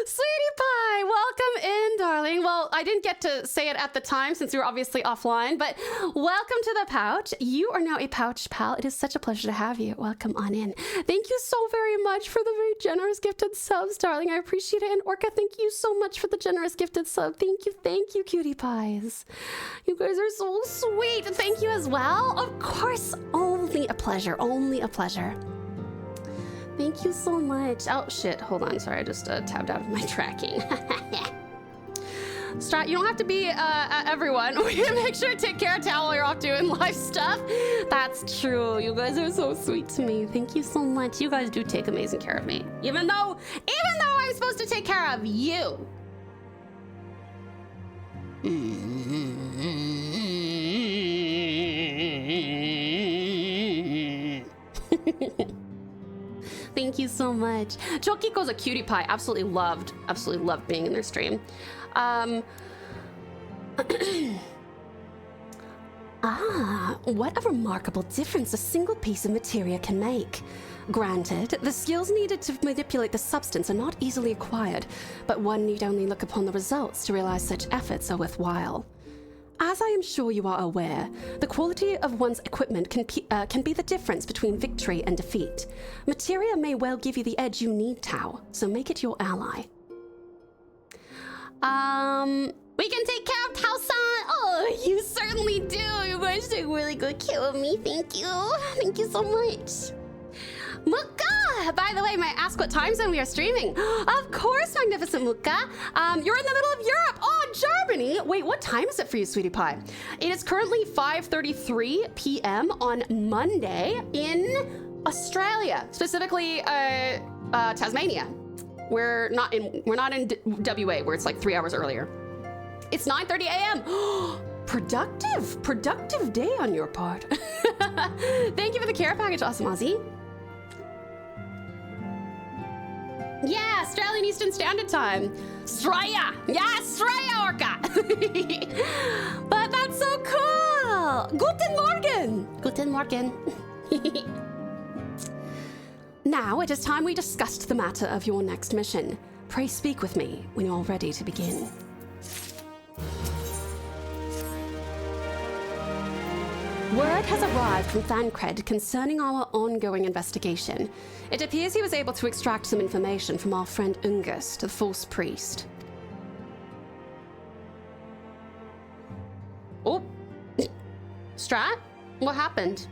Sweetie Pie, welcome in, darling. Well, I didn't get to say it at the time since we were obviously offline, but welcome to the pouch. You are now a pouch pal. It is such a pleasure to have you. Welcome on in. Thank you so very much for the very generous gifted subs, darling. I appreciate it. And Orca, thank you so much for the generous gifted sub. Thank you, cutie pies. You guys are so sweet. Thank you as well. Of course, only a pleasure. Thank you so much. Oh, shit. Hold on. Sorry, I just tabbed out of my tracking. Strat, you don't have to be everyone. We can make sure to take care of Tal while you're off doing live stuff. That's true. You guys are so sweet to me. Thank you so much. You guys do take amazing care of me. Even though I'm supposed to take care of you. Thank you so much. Chokiko's a cutie pie. Absolutely loved being in their stream. What a remarkable difference a single piece of materia can make. Granted, the skills needed to manipulate the substance are not easily acquired, but one need only look upon the results to realize such efforts are worthwhile. As I am sure you are aware, the quality of one's equipment can be the difference between victory and defeat. Materia may well give you the edge you need, Tau, so make it your ally. We can take care of Tau-san. Oh, you certainly do. You guys take really good care of me. Thank you. Thank you so much. Muka! By the way, may I ask what time zone we are streaming? Of course, magnificent Muka. You're in the middle of Europe. Oh, Germany. Wait, what time is it for you, sweetie pie? It is currently 5:33 p.m. on Monday in Australia, specifically Tasmania. We're not in WA, where it's like 3 hours earlier. It's 9:30 a.m. Productive day on your part. Thank you for the care package, Awesome Aussie. Yeah, Australian Eastern Standard Time. Australia! Yeah, Australia, Orca! But that's so cool! Guten Morgen! Guten Morgen. Now it is time we discussed the matter of your next mission. Pray speak with me when you're ready to begin. Word has arrived from Thancred concerning our ongoing investigation. It appears he was able to extract some information from our friend Ungus, the false priest. Oh. Strat? What happened?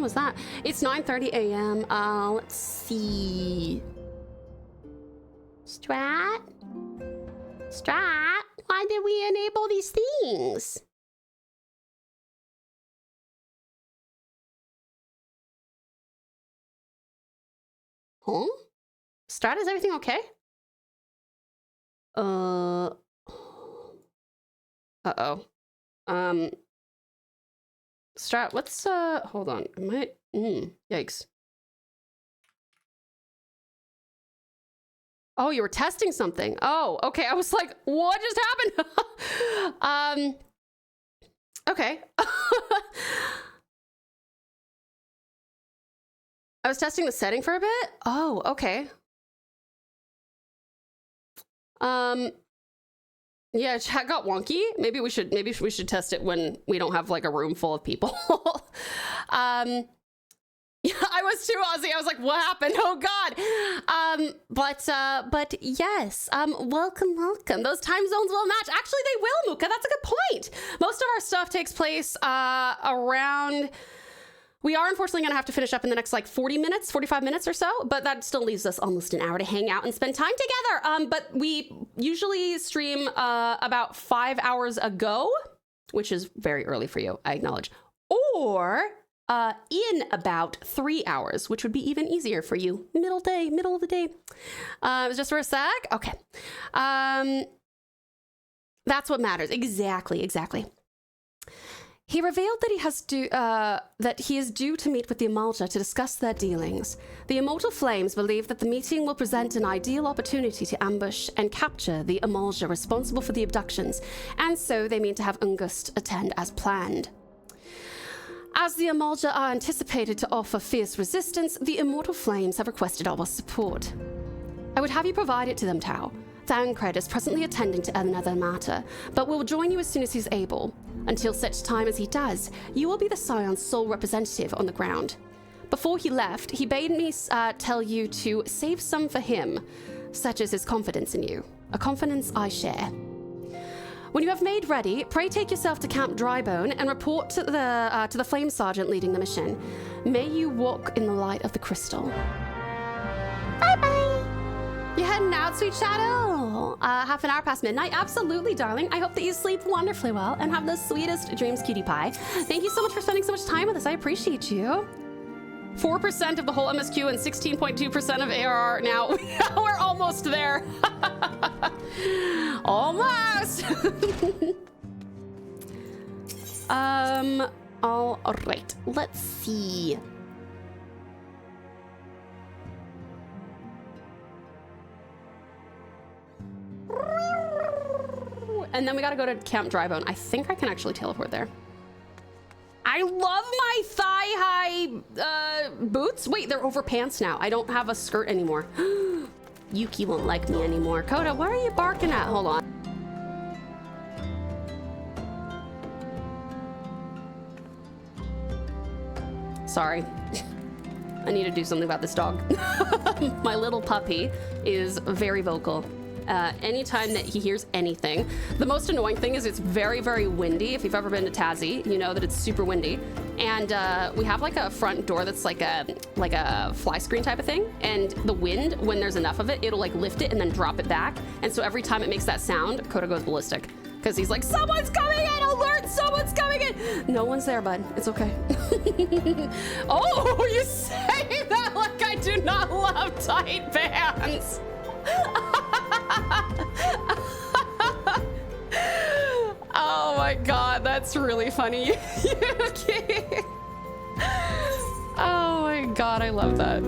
was that? It's 9:30 a.m. Let's see. Strat? Strat? Why did we enable these things? Huh? Strat, is everything okay? Uh-oh. Strat, what's, hold on. Yikes. Oh, you were testing something. Oh, okay. I was like, what just happened? Okay. I was testing the setting for a bit. Oh, okay. Yeah, chat got wonky. Maybe we should test it when we don't have like a room full of people. Yeah, I was too Aussie. I was like, what happened? Oh God. But yes, welcome. Those time zones will match. Actually, they will, Muka. That's a good point. Most of our stuff takes place around. We are unfortunately going to have to finish up in the next like 45 minutes or so, but that still leaves us almost an hour to hang out and spend time together. But we usually stream about 5 hours ago, which is very early for you, I acknowledge, or in about 3 hours, which would be even easier for you. Middle of the day. Just for a sec. Okay. That's what matters. Exactly. He revealed that he is due to meet with the Amalja to discuss their dealings. The Immortal Flames believe that the meeting will present an ideal opportunity to ambush and capture the Amalja responsible for the abductions, and so they mean to have Ungust attend as planned. As the Amalja are anticipated to offer fierce resistance, the Immortal Flames have requested our support. I would have you provide it to them, Tau. Thancred is presently attending to another matter, but will join you as soon as he's able. Until such time as he does, you will be the Scion's sole representative on the ground. Before he left, he bade me tell you to save some for him, such as his confidence in you, a confidence I share. When you have made ready, pray take yourself to Camp Drybone and report to the Flame Sergeant leading the mission. May you walk in the light of the crystal. Bye-bye! You're heading out, sweet Shadow. Half an hour past midnight. Absolutely, darling. I hope that you sleep wonderfully well and have the sweetest dreams, cutie pie. Thank you so much for spending so much time with us. I appreciate you. 4% of the whole MSQ and 16.2% of ARR now. We're almost there. Almost. All right. Let's see. And then we gotta go to Camp Drybone. I think I can actually teleport there. I love my thigh-high boots. Wait, they're over pants now. I don't have a skirt anymore. Yuki won't like me anymore. Coda, what are you barking at? Hold on. Sorry. I need to do something about this dog. My little puppy is very vocal. Anytime that he hears anything. The most annoying thing is it's very, very windy. If you've ever been to Tassie, you know that it's super windy. And we have like a front door that's like a fly screen type of thing. And the wind, when there's enough of it, it'll like lift it and then drop it back. And so every time it makes that sound, Coda goes ballistic. Because he's like, someone's coming in! Alert! Someone's coming in! No one's there, bud. It's okay. Oh, you say that like I do not love tight pants. Oh my god, that's really funny. Yuki. Oh my god, I love that.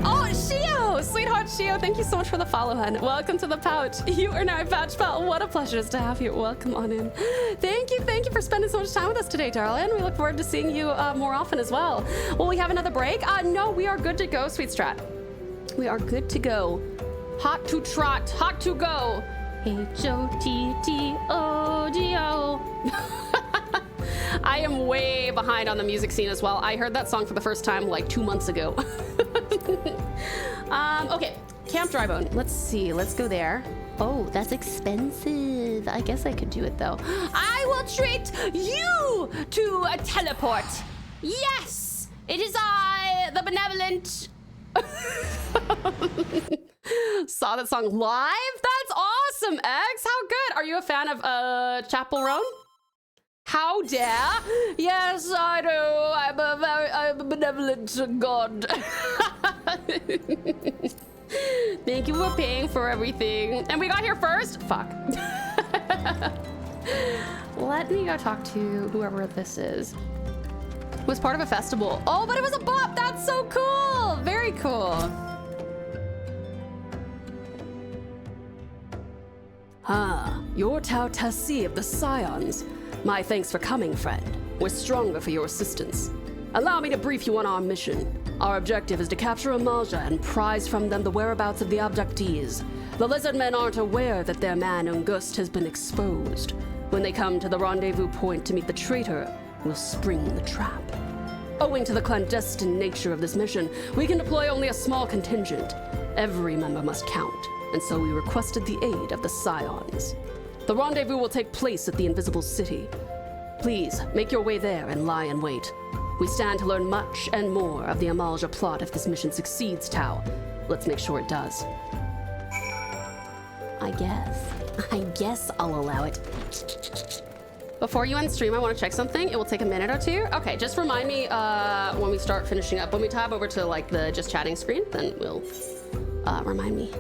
Oh, Shio! Sweetheart Shio, thank you so much for the follow, hun. Welcome to the pouch. You are now a pouch pal. What a pleasure it is to have you. Welcome on in. Thank you for spending so much time with us today, darling. We look forward to seeing you more often as well. Will we have another break? No, we are good to go, Sweet Strat. We are good to go. Hot to trot, hot to go. H-O-T-T-O-G-O. I am way behind on the music scene as well. I heard that song for the first time like 2 months ago. Okay, Camp Drybone. Let's see, let's go there. Oh, that's expensive. I guess I could do it though. I will treat you to a teleport. Yes! It is I, the benevolent. Saw that song live? That's awesome, X. How good? Are you a fan of Chapel Roan? How dare? Yes, I do. I'm a benevolent god. Thank you for paying for everything. And we got here first? Fuck. Let me go talk to whoever this is. It was part of a festival. Oh, but it was a bop. That's so cool. Very cool. Ah, you're TauTassie of the Scions. My thanks for coming, friend. We're stronger for your assistance. Allow me to brief you on our mission. Our objective is to capture Amaja and prize from them the whereabouts of the abductees. The lizard men aren't aware that their man Ungust has been exposed. When they come to the rendezvous point to meet the traitor, we'll spring the trap. Owing to the clandestine nature of this mission, we can deploy only a small contingent. Every member must count, and so we requested the aid of the Scions. The rendezvous will take place at the Invisible City. Please, make your way there and lie in wait. We stand to learn much and more of the Amaja plot if this mission succeeds, Tau. Let's make sure it does. I guess I'll allow it. Before you end stream, I want to check something. It will take a minute or two. Okay, just remind me when we start finishing up. When we tab over to like the just chatting screen, then we'll remind me.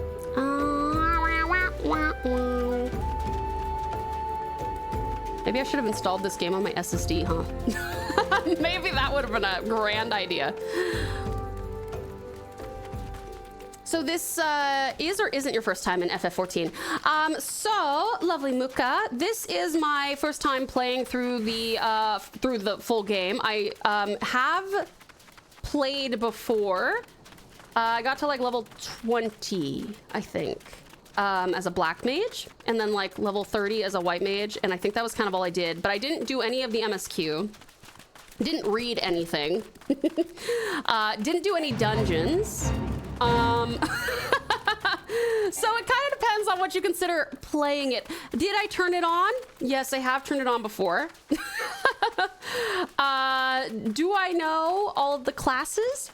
Maybe I should have installed this game on my SSD, huh? Maybe that would have been a grand idea. So this is or isn't your first time in FF14. So, lovely Muka, this is my first time playing through the full game. I have played before. I got to like level 20, I think, as a black mage, and then like level 30 as a white mage, and I think that was kind of all I did. But I didn't do any of the MSQ. Didn't read anything. Didn't do any dungeons. So it kind of depends on what you consider playing it. Did I turn it on? Yes, I have turned it on before. Do I know all of the classes?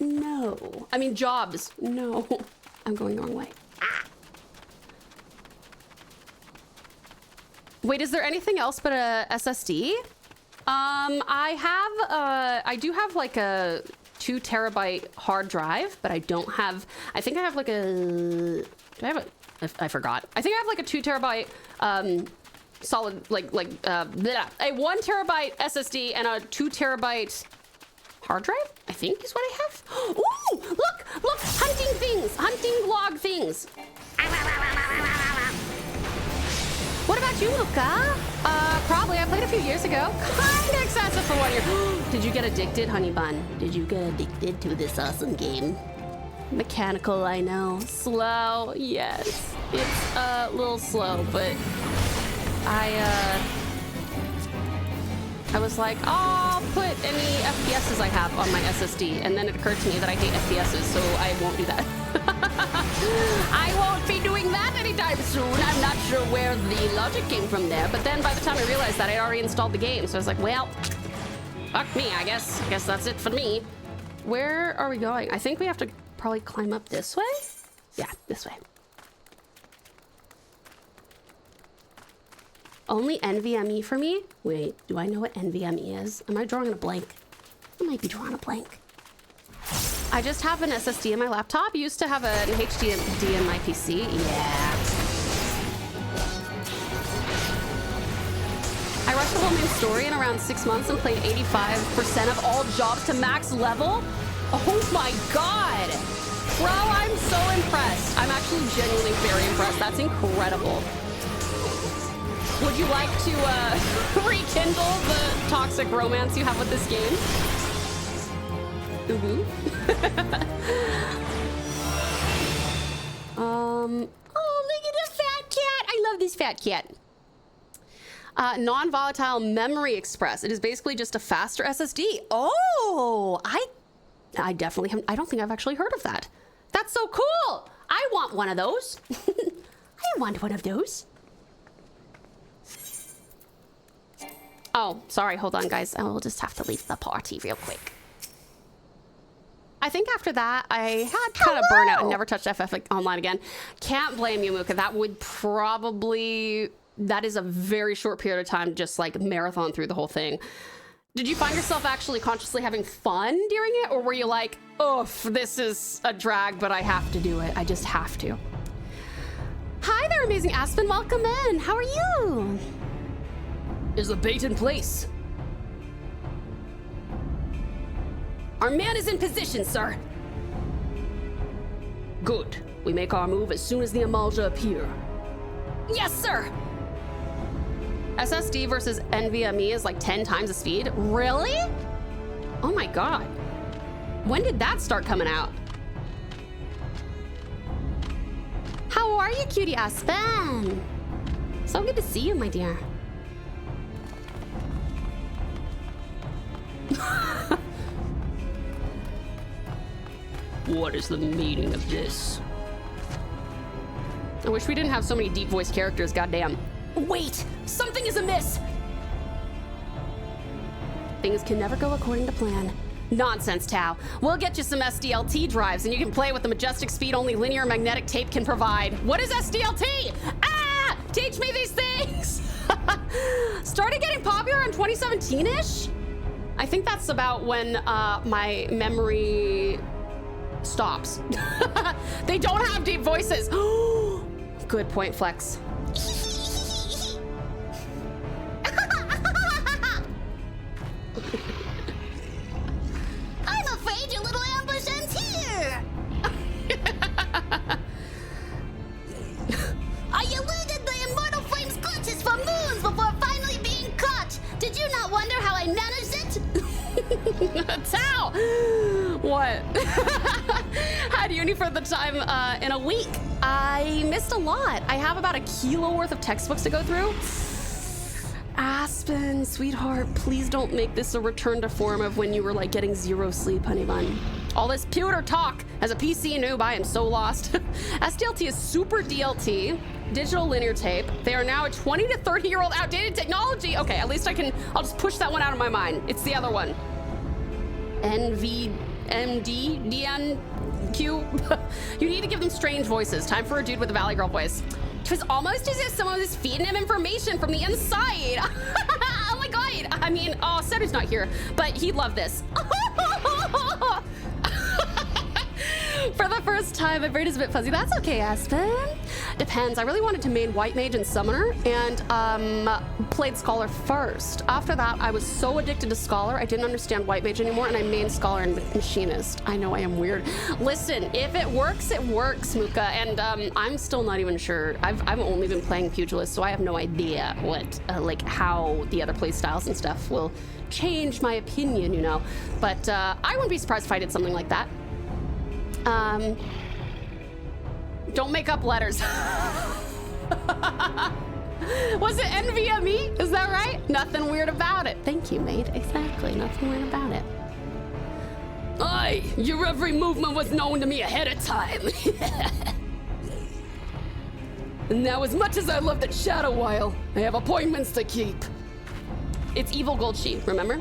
No. I mean, jobs. No. I'm going the wrong way. Ah. Wait, is there anything else but a SSD? I do have like a 2 terabyte hard drive, but I don't have, I think I have like a, I forgot. I think I have like a 2 terabyte, solid, a 1 terabyte SSD and a 2 terabyte hard drive, I think is what I have. Ooh, look, hunting log things. What about you, Luca? Probably. I played a few years ago. Kinda excessive for 1 year. Did you get addicted, honey bun? Did you get addicted to this awesome game? Mechanical, I know. Slow, yes. It's a little slow, but I was like, I'll put any FPSs I have on my SSD, and then it occurred to me that I hate FPSs, so I won't do that. I won't be doing that anytime soon. I'm not sure where the logic came from there, but then by the time I realized that, I'd already installed the game, so I was like, well, fuck me, I guess. I guess that's it for me. Where are we going? I think we have to probably climb up this way? Yeah, this way. Only NVMe for me? Wait, do I know what NVMe is? Am I drawing a blank? I might be drawing a blank. I just have an SSD in my laptop. Used to have an HDD in my PC. Yeah. I rushed the whole main story in around 6 months and played 85% of all jobs to max level. Oh my god! Bro, I'm so impressed. I'm actually genuinely very impressed. That's incredible. Would you like to rekindle the toxic romance you have with this game? Ooh. Oh, look at the fat cat. I love this fat cat. Non-volatile memory express. It is basically just a faster SSD. Oh, I definitely haven't, I don't think I've actually heard of that. That's so cool. I want one of those. I want one of those. Oh, sorry. Hold on, guys. I will just have to leave the party real quick. I think after that, I had kind of burnout and never touched FF Online again. Can't blame you, Muka. That would probably... That is a very short period of time, just like marathon through the whole thing. Did you find yourself actually consciously having fun during it? Or were you like, oh, this is a drag, but I have to do it. I just have to. Hi there, amazing Aspen. Welcome in. How are you? Is the bait in place? Our man is in position, sir. Good. We make our move as soon as the Amalja appear. Yes, sir. SSD versus NVMe is like 10 times the speed. Really? Oh my god. When did that start coming out? How are you, cutie Aspen? So good to see you, my dear. What is the meaning of this? I wish we didn't have so many deep voice characters, goddamn. Wait! Something is amiss! Things can never go according to plan. Nonsense, Tau. We'll get you some SDLT drives and you can play with the majestic speed only linear magnetic tape can provide. What is SDLT? Ah! Teach me these things! Started getting popular in 2017-ish? I think that's about when my memory stops. They don't have deep voices. Good point, Flex. I'm afraid your little ambush ends here. I eluded the immortal flame's clutches for moons before finally being caught. Did you not wonder how I managed it? Tau! What? Had uni for the time in a week. I missed a lot. I have about 1 kilo worth of textbooks to go through. Aspen, sweetheart, please don't make this a return to form of when you were like getting 0 sleep, honey bun. All this pewter talk. As a PC noob, I am so lost. SDLT is super DLT, digital linear tape. They are now a 20 to 30-year-old outdated technology. Okay, at least I'll just push that one out of my mind. It's the other one. NVMD, You need to give them strange voices. Time for a dude with a Valley Girl voice. It was almost as if someone was feeding him information from the inside. Oh my god. I mean, oh, Seru's not here, but he'd love this. For the first time, my brain is a bit fuzzy. That's okay, Aspen. Depends. I really wanted to main White Mage and Summoner and played Scholar first. After that, I was so addicted to Scholar, I didn't understand White Mage anymore, and I main Scholar and Machinist. I know I am weird. Listen, if it works, Muka, and I'm still not even sure. I've only been playing Pugilist, so I have no idea what, how the other play styles and stuff will change my opinion, you know. But I wouldn't be surprised if I did something like that. Don't make up letters. Was it NVMe? Is that right? Nothing weird about it. Thank you, mate. Exactly. Nothing weird about it. Aye, your every movement was known to me ahead of time. And now, as much as I love that Shadow While, I have appointments to keep. It's Evil Gold Sheet, remember?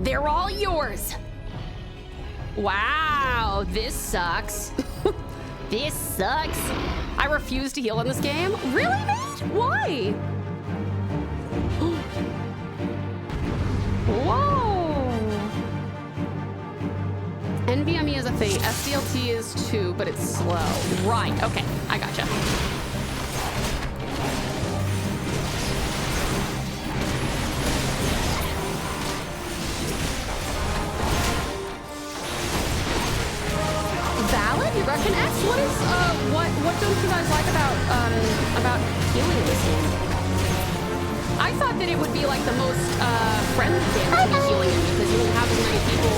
They're all yours. Wow, this sucks. This sucks. I refuse to heal in this game. Really, mate? Why? Whoa. NVMe is a thing. SDLT is too, but it's slow. Right, okay, I gotcha. Valid? You reckon? X? What is what don't you guys like about healing in this game? I thought that it would be like the most friendly game to be healing in because you won't have as many people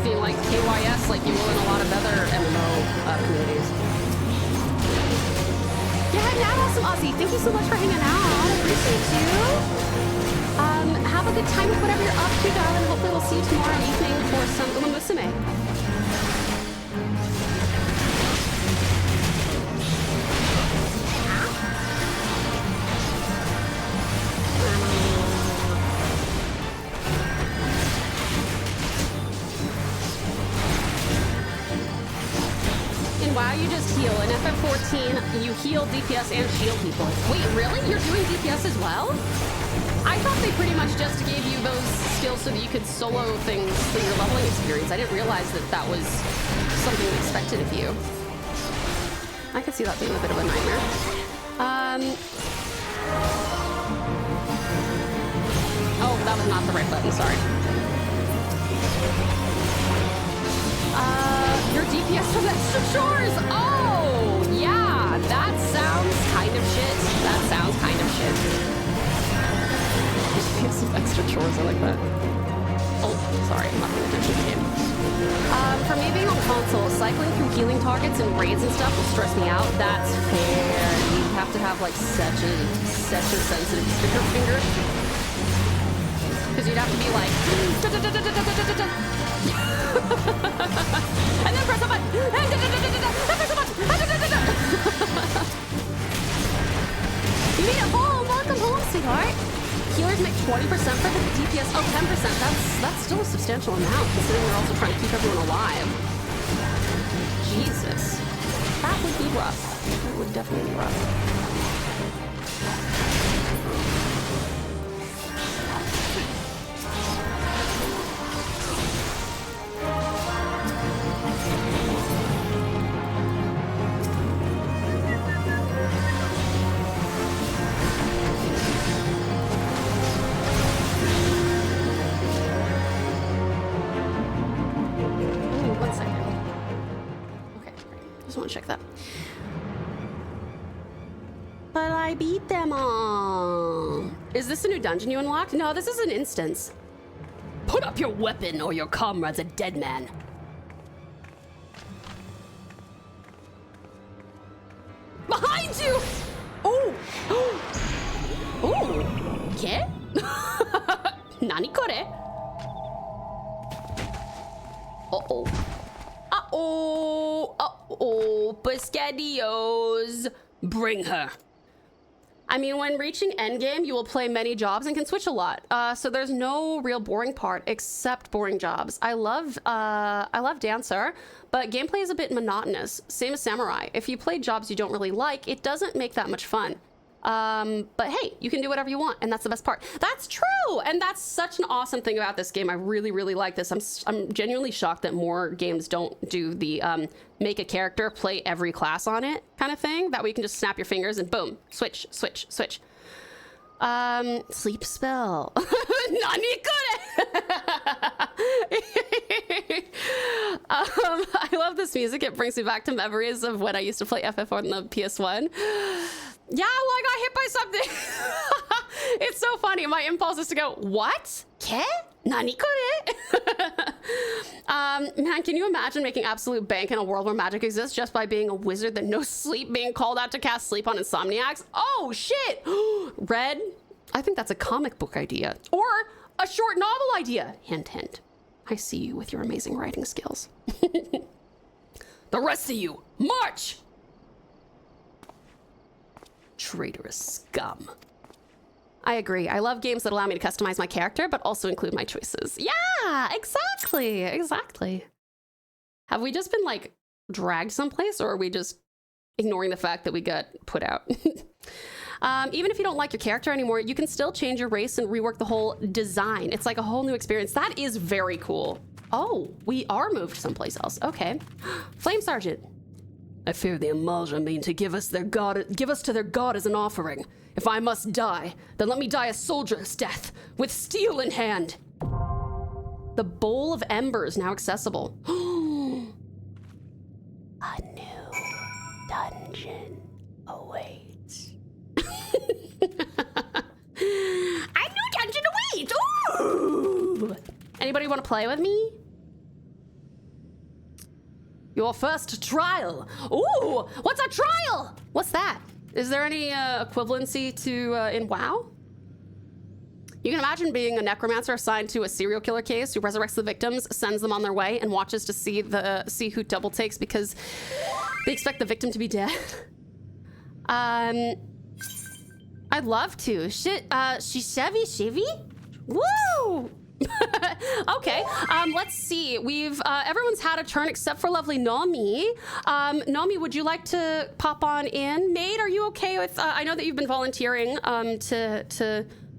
being like KYS like you will in a lot of other MMO communities. Yeah, now awesome Aussie. Thank you so much for hanging out. I appreciate you. Have a good time with whatever you're up to, darling. Hopefully we'll see you tomorrow evening for some Umusume. in WoW, you just heal. In FF14, you heal, DPS, and shield people. Wait, really? You're doing DPS as well? I thought they pretty much just gave you those skills so that you could solo things for your leveling experience. I didn't realize that that was something expected of you. I could see that being a bit of a nightmare. Oh, that was not the right button, sorry. Your DPS from extra chores! Oh, yeah, that sounds kind of shit. That sounds kind of shit. DPS of extra chores, I like that. Oh, sorry, I'm not paying attention to the game. For me being on console, cycling through healing targets and raids and stuff will stress me out. That's fair. You have to have like such a sensitive trigger finger. Because you'd have to be like, and then press a button, and press a button. You made it home. Welcome home, sweetheart. Healers make 20% for the DPS. Oh, 10%. That's still a substantial amount, considering they're also trying to keep everyone alive. Jesus, that would be rough. That would definitely be rough. Check that. But I beat them all. Is this a new dungeon you unlocked? No, this is an instance. Put up your weapon or your comrade's a dead man. Behind you! Oh! Oh! ¿Qué? Nani kore? Uh-oh. Uh-oh, uh-oh, pescadillos. Bring her. I mean, when reaching endgame, you will play many jobs and can switch a lot. So there's no real boring part except boring jobs. I love Dancer, but gameplay is a bit monotonous. Same as Samurai. If you play jobs you don't really like, it doesn't make that much fun. But hey, you can do whatever you want, and that's the best part. That's true, and that's such an awesome thing about this game. I really, really like this. I'm genuinely shocked that more games don't do the make a character, play every class on it kind of thing. That way you can just snap your fingers and boom, switch, switch, switch. Sleep spell. Nani kore? I love this music. It brings me back to memories of when I used to play FF on the PS1. Yeah, well, I got hit by something. It's so funny. My impulse is to go, what? Ke? Nani kore? Man, can you imagine making absolute bank in a world where magic exists just by being a wizard that knows sleep, being called out to cast sleep on insomniacs? Oh, shit. Red, I think that's a comic book idea. Or a short novel idea. Hint, hint. I see you with your amazing writing skills. The rest of you, march! Traitorous scum. I agree. I love games that allow me to customize my character, but also include my choices. Yeah, exactly. Exactly. Have we just been like dragged someplace, or are we just ignoring the fact that we got put out? Even if you don't like your character anymore, you can still change your race and rework the whole design. It's like a whole new experience. That is very cool. Oh, we are moved someplace else. Okay. Flame Sergeant. I fear the Amalja mean to give us to their god as an offering. If I must die, then let me die a soldier's death, with steel in hand. The Bowl of Embers now accessible. A new dungeon awaits. A new dungeon awaits! Ooh! Anybody want to play with me? Your first trial. Ooh, what's a trial? What's that? Is there any equivalency to in WoW? You can imagine being a necromancer assigned to a serial killer case who resurrects the victims, sends them on their way, and watches to see who double takes because they expect the victim to be dead. I'd love to. Shit, Shivy? Woo! Okay, let's see. We've everyone's had a turn except for lovely Nomi. Nomi, would you like to pop on in? Maid, are you okay with? I know that you've been volunteering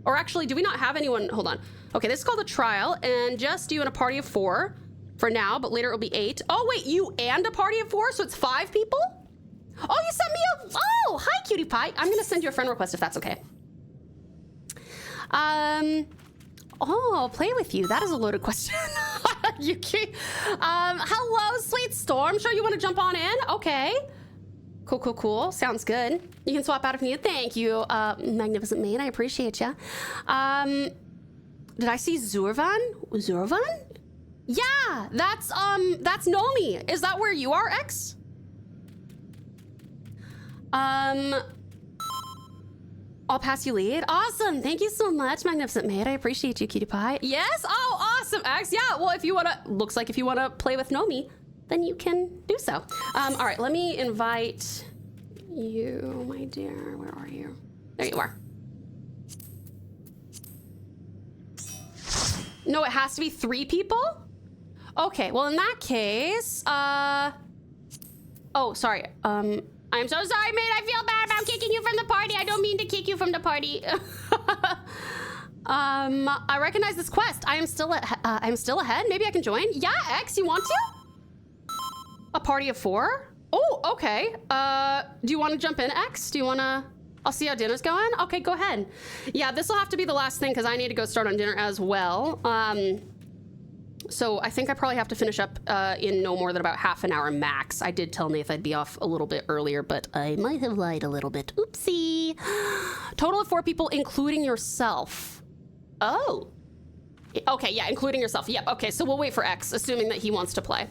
or actually, do we not have anyone? Hold on. Okay, this is called a trial, and just you and a party of 4 for now, but later it'll be 8. Oh wait, you and a party of 4, so it's 5 people? Oh, you sent me a. Oh, hi, cutie pie. I'm gonna send you a friend request if that's okay. Oh, play with you. That is a loaded question. Yuki. Hello, sweet storm. Sure you want to jump on in? Okay. Cool. Sounds good. You can swap out if needed. Thank you, magnificent maid. I appreciate ya. Did I see Zurvan? Zurvan? Yeah, that's Nomi. Is that where you are, X? I'll pass you lead. Awesome. Thank you so much, magnificent maid. I appreciate you, cutie pie. Yes? Oh, awesome, X. Yeah, well, if you want to, looks like if you want to play with Nomi, then you can do so. All right, let me invite you, my dear. Where are you? There you are. No, it has to be 3 people? Okay, well, in that case, oh, sorry. I'm so sorry, mate. I feel bad about kicking you from the party. I don't mean to kick you from the party. I recognize this quest. I'm still ahead. Maybe I can join. Yeah, X, you want to? A party of 4? Oh, okay. Do you want to jump in, X? Do you want to? I'll see how dinner's going. Okay, go ahead. Yeah, this will have to be the last thing because I need to go start on dinner as well. So I think I probably have to finish up in no more than about half an hour max. I did tell Nath I'd be off a little bit earlier, but I might have lied a little bit. Oopsie. Total of 4 people, including yourself. Oh. Okay, yeah, including yourself. Yep, okay, so we'll wait for X, assuming that he wants to play.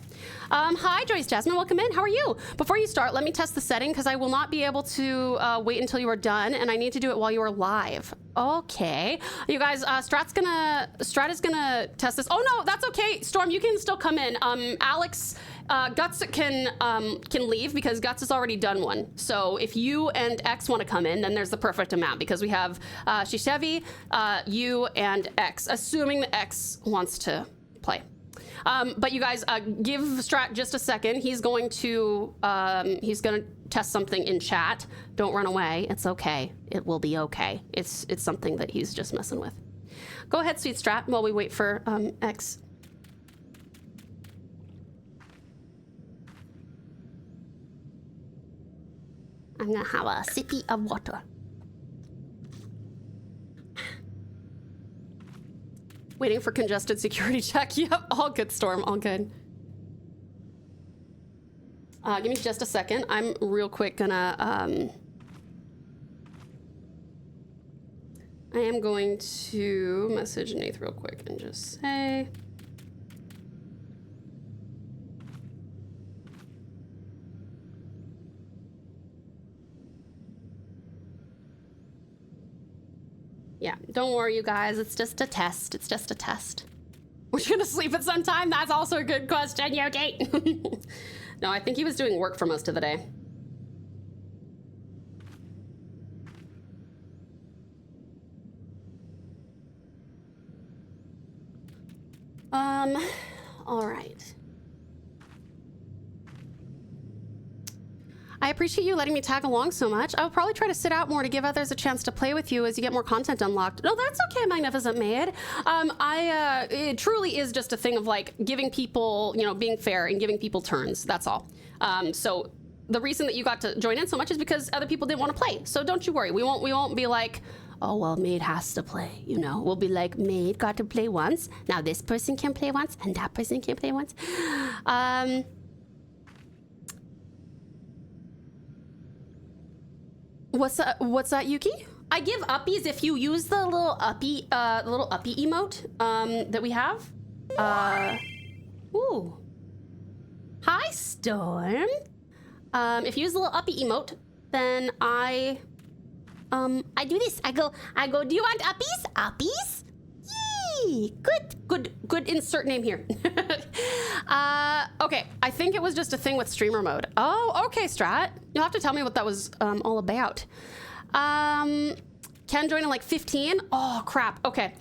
Hi, Joyce Jasmine, welcome in. How are you? Before you start, let me test the setting because I will not be able to wait until you are done, and I need to do it while you are live. Okay. You guys, Strat is gonna test this. Oh no, that's okay. Storm, you can still come in. Alex, Guts can leave because Guts has already done one. So if you and X want to come in, then there's the perfect amount because we have Shishevi, you, and X, assuming that X wants to play. But you guys, give Strat just a second. He's gonna test something in chat. Don't run away. It's okay. It will be okay. It's something that he's just messing with. Go ahead, sweet Strat, while we wait for X. I'm gonna have a sippy of water. Waiting for congested security check. Yep, all good, Storm, all good. Give me just a second. I'm real quick gonna, I am going to message Nath real quick and just say, yeah, don't worry, you guys. It's just a test. It's just a test. We're gonna sleep at some time? That's also a good question, yo, date. No, I think he was doing work for most of the day. All right. I appreciate you letting me tag along so much. I'll probably try to sit out more to give others a chance to play with you as you get more content unlocked. No, that's okay, magnificent maid. It truly is just a thing of like giving people, you know, being fair and giving people turns. That's all. So the reason that you got to join in so much is because other people didn't want to play. So don't you worry. We won't be like, oh, well, maid has to play, you know. We'll be like, maid got to play once. Now this person can play once and that person can play once. What's that, Yuki? I give uppies if you use the little uppie emote that we have. Ooh. Hi, Storm. If you use the little uppie emote, then I do this. I go, do you want uppies? Uppies? Yee! Good insert name here. Okay, I think it was just a thing with streamer mode. Oh, okay, Strat. You'll have to tell me what that was all about. Can join in like 15? Oh, crap. Okay.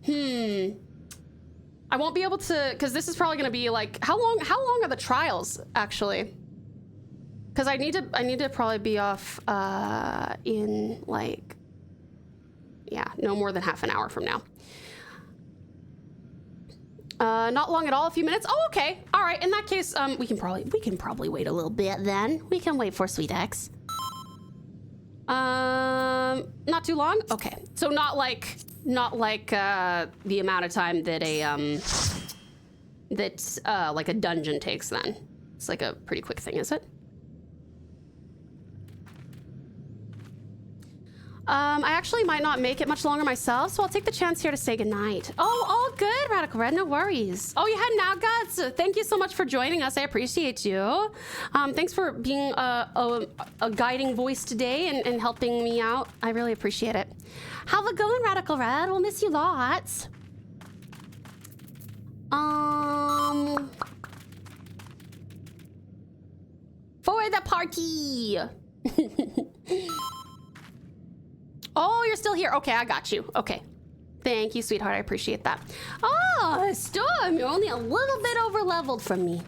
I won't be able to, because this is probably gonna be like, how long are the trials actually? Because I need to probably be off in like, yeah, no more than half an hour from now. Not long at all, a few minutes. Oh, okay. All right, in that case, we can probably wait a little bit then. We can wait for Sweet X. Not too long? Okay. So not like the amount of time that like a dungeon takes then. It's like a pretty quick thing, is it? I actually might not make it much longer myself, so I'll take the chance here to say goodnight. Oh, all good, Radical Red, no worries. Oh, you had Nagats. Thank you so much for joining us. I appreciate you. Thanks for being a guiding voice today and helping me out. I really appreciate it. How's it going, Radical Red? We'll miss you lots. For the party. Oh, you're still here. Okay, I got you. Okay. Thank you, sweetheart. I appreciate that. Oh, Storm, you're only a little bit over-leveled from me.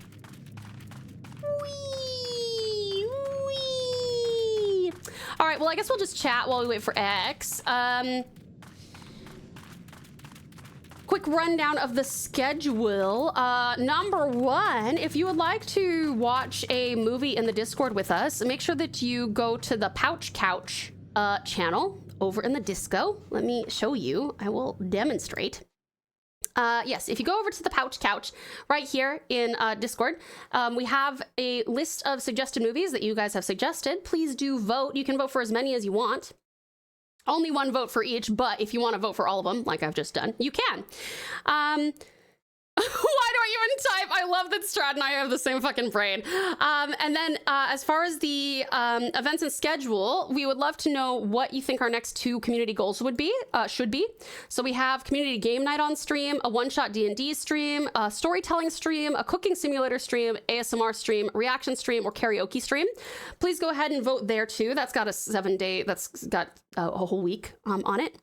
Whee! Whee! All right, well, I guess we'll just chat while we wait for X. Quick rundown of the schedule. Number one, if you would like to watch a movie in the Discord with us, make sure that you go to the Pouch Couch channel over in the disco. Let me show you. I will demonstrate. Yes, if you go over to the Pouch Couch right here in Discord, we have a list of suggested movies that you guys have suggested. Please do vote. You can vote for as many as you want. Only one vote for each, but if you want to vote for all of them, like I've just done, you can. Why do I even type? I love that Strat and I have the same fucking brain. And then as far as the events and schedule, we would love to know what you think our next 2 community goals would be, should be. So we have community game night on stream, a one-shot D&D stream, a storytelling stream, a cooking simulator stream, ASMR stream, reaction stream, or karaoke stream. Please go ahead and vote there too. That's got a 7-day, that's got a whole week on it.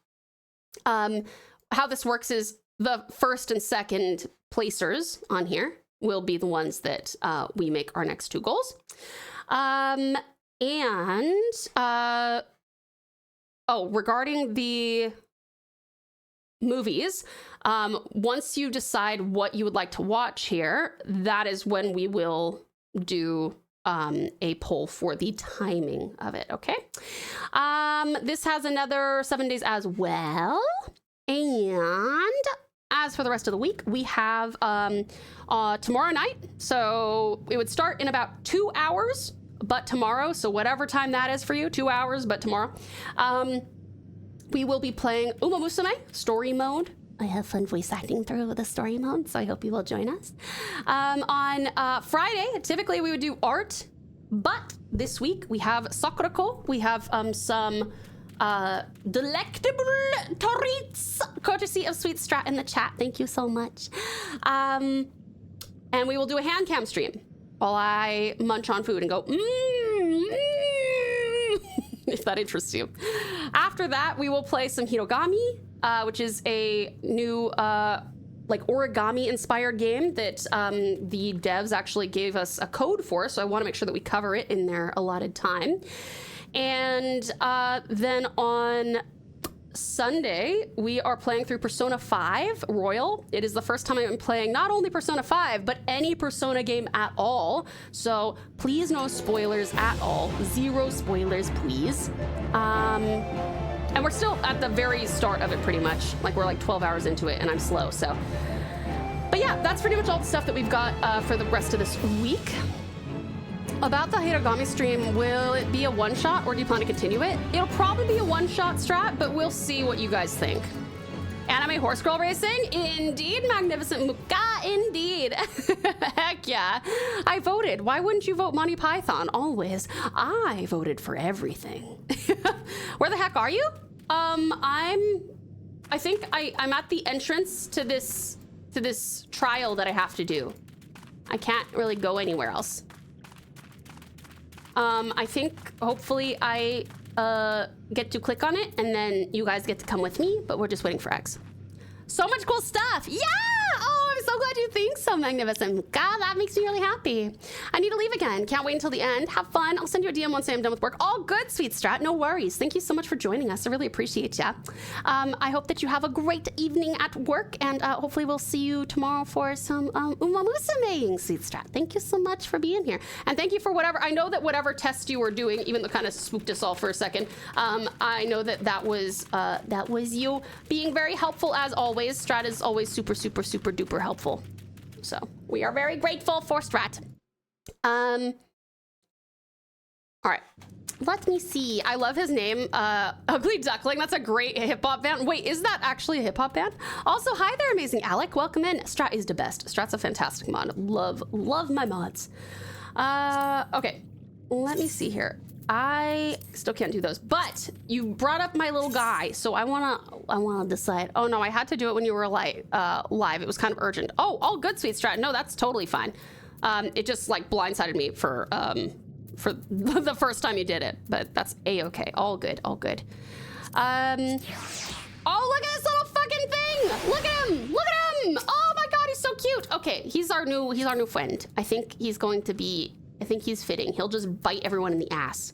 How this works is the first and second placers on here will be the ones that we make our next 2 goals. Regarding the movies, once you decide what you would like to watch here, that is when we will do a poll for the timing of it, okay? This has another 7 days as well. And as for the rest of the week, we have tomorrow night. So it would start in about 2 hours, but tomorrow, so whatever time that is for you, 2 hours, but tomorrow, we will be playing Uma Musume Story Mode. I have fun voice acting through the story mode, so I hope you will join us. On Friday, typically we would do art, but this week we have Sakurako. We have some delectable treats courtesy of Sweet Strat in the chat. Thank you so much. And we will do a hand cam stream while I munch on food and go if that interests you. After that, we will play some Hirogami, which is a new like origami inspired game that the devs actually gave us a code for, so I want to make sure that we cover it in their allotted time. And then on Sunday, we are playing through Persona 5 Royal. It is the first time I've been playing not only Persona 5, but any Persona game at all. So please no spoilers at all. 0 spoilers, please. And we're still at the very start of it pretty much. Like we're like 12 hours into it and I'm slow, so. But yeah, that's pretty much all the stuff that we've got for the rest of this week. About the Hirogami stream, will it be a one-shot or do you plan to continue it? It'll probably be a one-shot strat, but we'll see what you guys think. Anime horse girl racing? Indeed, Magnificent Muka, indeed. Heck yeah. I voted. Why wouldn't you vote Monty Python? Always. I voted for everything. Where the heck are you? I think I'm at the entrance to this trial that I have to do. I can't really go anywhere else. I think hopefully I get to click on it and then you guys get to come with me, but we're just waiting for X. So much cool stuff. Yeah! Oh, I'm so glad you think so, Magnificent. God, that makes me really happy. I need to leave again. Can't wait until the end. Have fun. I'll send you a DM once I'm done with work. All good, Sweet Strat. No worries. Thank you so much for joining us. I really appreciate ya. I hope that you have a great evening at work, and hopefully we'll see you tomorrow for some Umamusumeing, Sweet Strat. Thank you so much for being here. And thank you for whatever, I know that whatever test you were doing, even though it kind of spooked us all for a second, I know that was you being very helpful as always. Strat is always super, super, super duper helpful. So we are very grateful for Strat. All right. Let me see. I love his name. Ugly Duckling. That's a great hip hop band. Wait, is that actually a hip hop band? Also, hi there, amazing Alec. Welcome in. Strat is the best. Strat's a fantastic mod. Love my mods. Okay. Let me see here. I still can't do those, but you brought up my little guy, so I wanna decide. Oh no, I had to do it when you were live. It was kind of urgent. Oh, all good, Sweet Strat. No, that's totally fine. It just like blindsided me for the first time you did it, but that's a-okay. All good, all good. Oh, look at this little fucking thing! Look at him! Look at him! Oh my god, he's so cute. Okay, he's our new friend. I think he's fitting. He'll just bite everyone in the ass.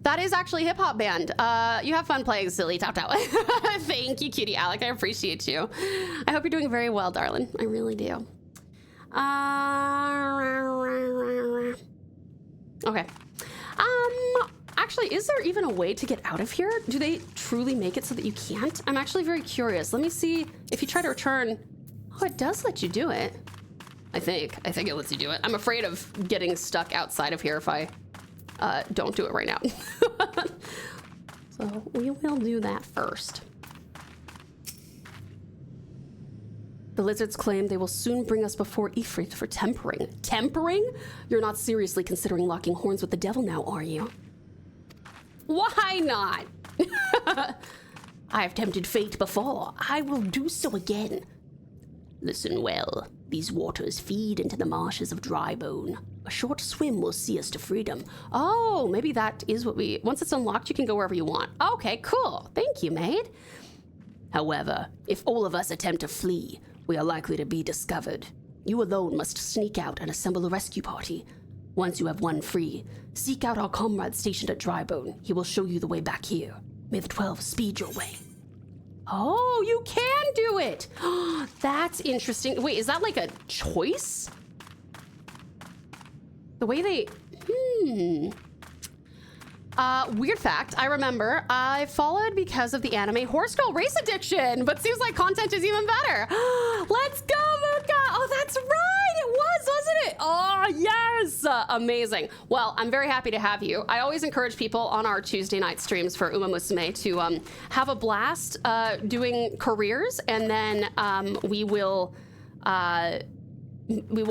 That is actually a hip hop band. You have fun playing, silly Tau Tau. Thank you, cutie Alec. I appreciate you. I hope you're doing very well, darling. I really do. Okay. Actually, is there even a way to get out of here? Do they truly make it so that you can't? I'm actually very curious. Let me see if you try to return. Oh, it does let you do it. I think it lets you do it. I'm afraid of getting stuck outside of here if I don't do it right now. So we will do that first. The lizards claim they will soon bring us before Ifrit for tempering. Tempering? You're not seriously considering locking horns with the devil now, are you? Why not? I've tempted fate before. I will do so again. Listen well. These waters feed into the marshes of Drybone. A short swim will see us to freedom. Oh, maybe that is what once it's unlocked, you can go wherever you want. Okay, cool. Thank you, maid. However, if all of us attempt to flee, we are likely to be discovered. You alone must sneak out and assemble a rescue party. Once you have one free, seek out our comrade stationed at Drybone. He will show you the way back here. May the 12 speed your way. Oh, you can do it. That's interesting. Wait, is that like a choice? The way they, weird fact, I remember I followed because of the anime Horse Girl Race Addiction, but seems like content is even better. Let's go, Muka. Oh, that's right. It was, wasn't it? Oh, yes. Amazing. Well, I'm very happy to have you. I always encourage people on our Tuesday night streams for Uma Musume to have a blast doing careers, and then we will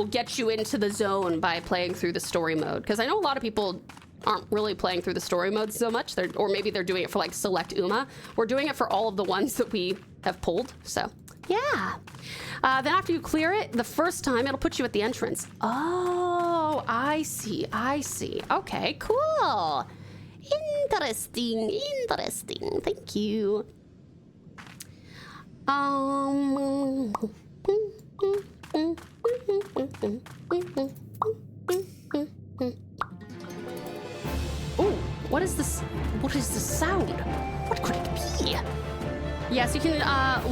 get you into the zone by playing through the story mode, because I know a lot of people aren't really playing through the story mode so much, or maybe they're doing it for like select Uma. We're doing it for all of the ones that we have pulled, so yeah. Then after you clear it, the first time it'll put you at the entrance. Oh, I see. Okay, cool. Interesting. Thank you. Oh, what is this? What is the sound? What could it be? Yes, you can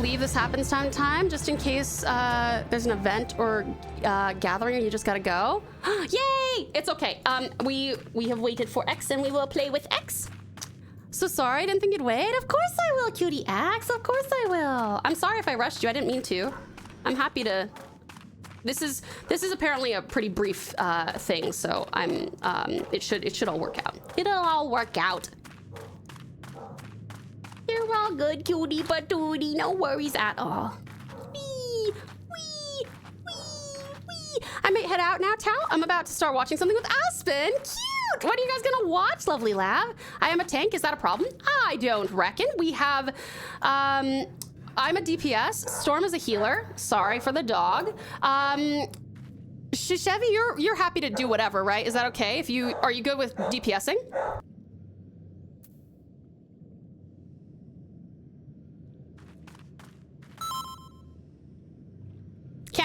leave this happens time to time, just in case there's an event or gathering and you just gotta go. Yay! It's okay. We have waited for X and we will play with X. So sorry, I didn't think you'd wait. Of course I will, cutie X. Of course I will. I'm sorry if I rushed you. I didn't mean to. I'm happy to. This is apparently a pretty brief thing, so it should all work out. It'll all work out. You're all good, cutie patootie. No worries at all. Wee. I might head out now, Tau. I'm about to start watching something with Aspen. Cute. What are you guys gonna watch, lovely lab? I am a tank. Is that a problem? I don't reckon. We have. I'm a DPS. Storm is a healer. Sorry for the dog. Shishevi, you're happy to do whatever, right? Is that okay? Are you good with DPSing?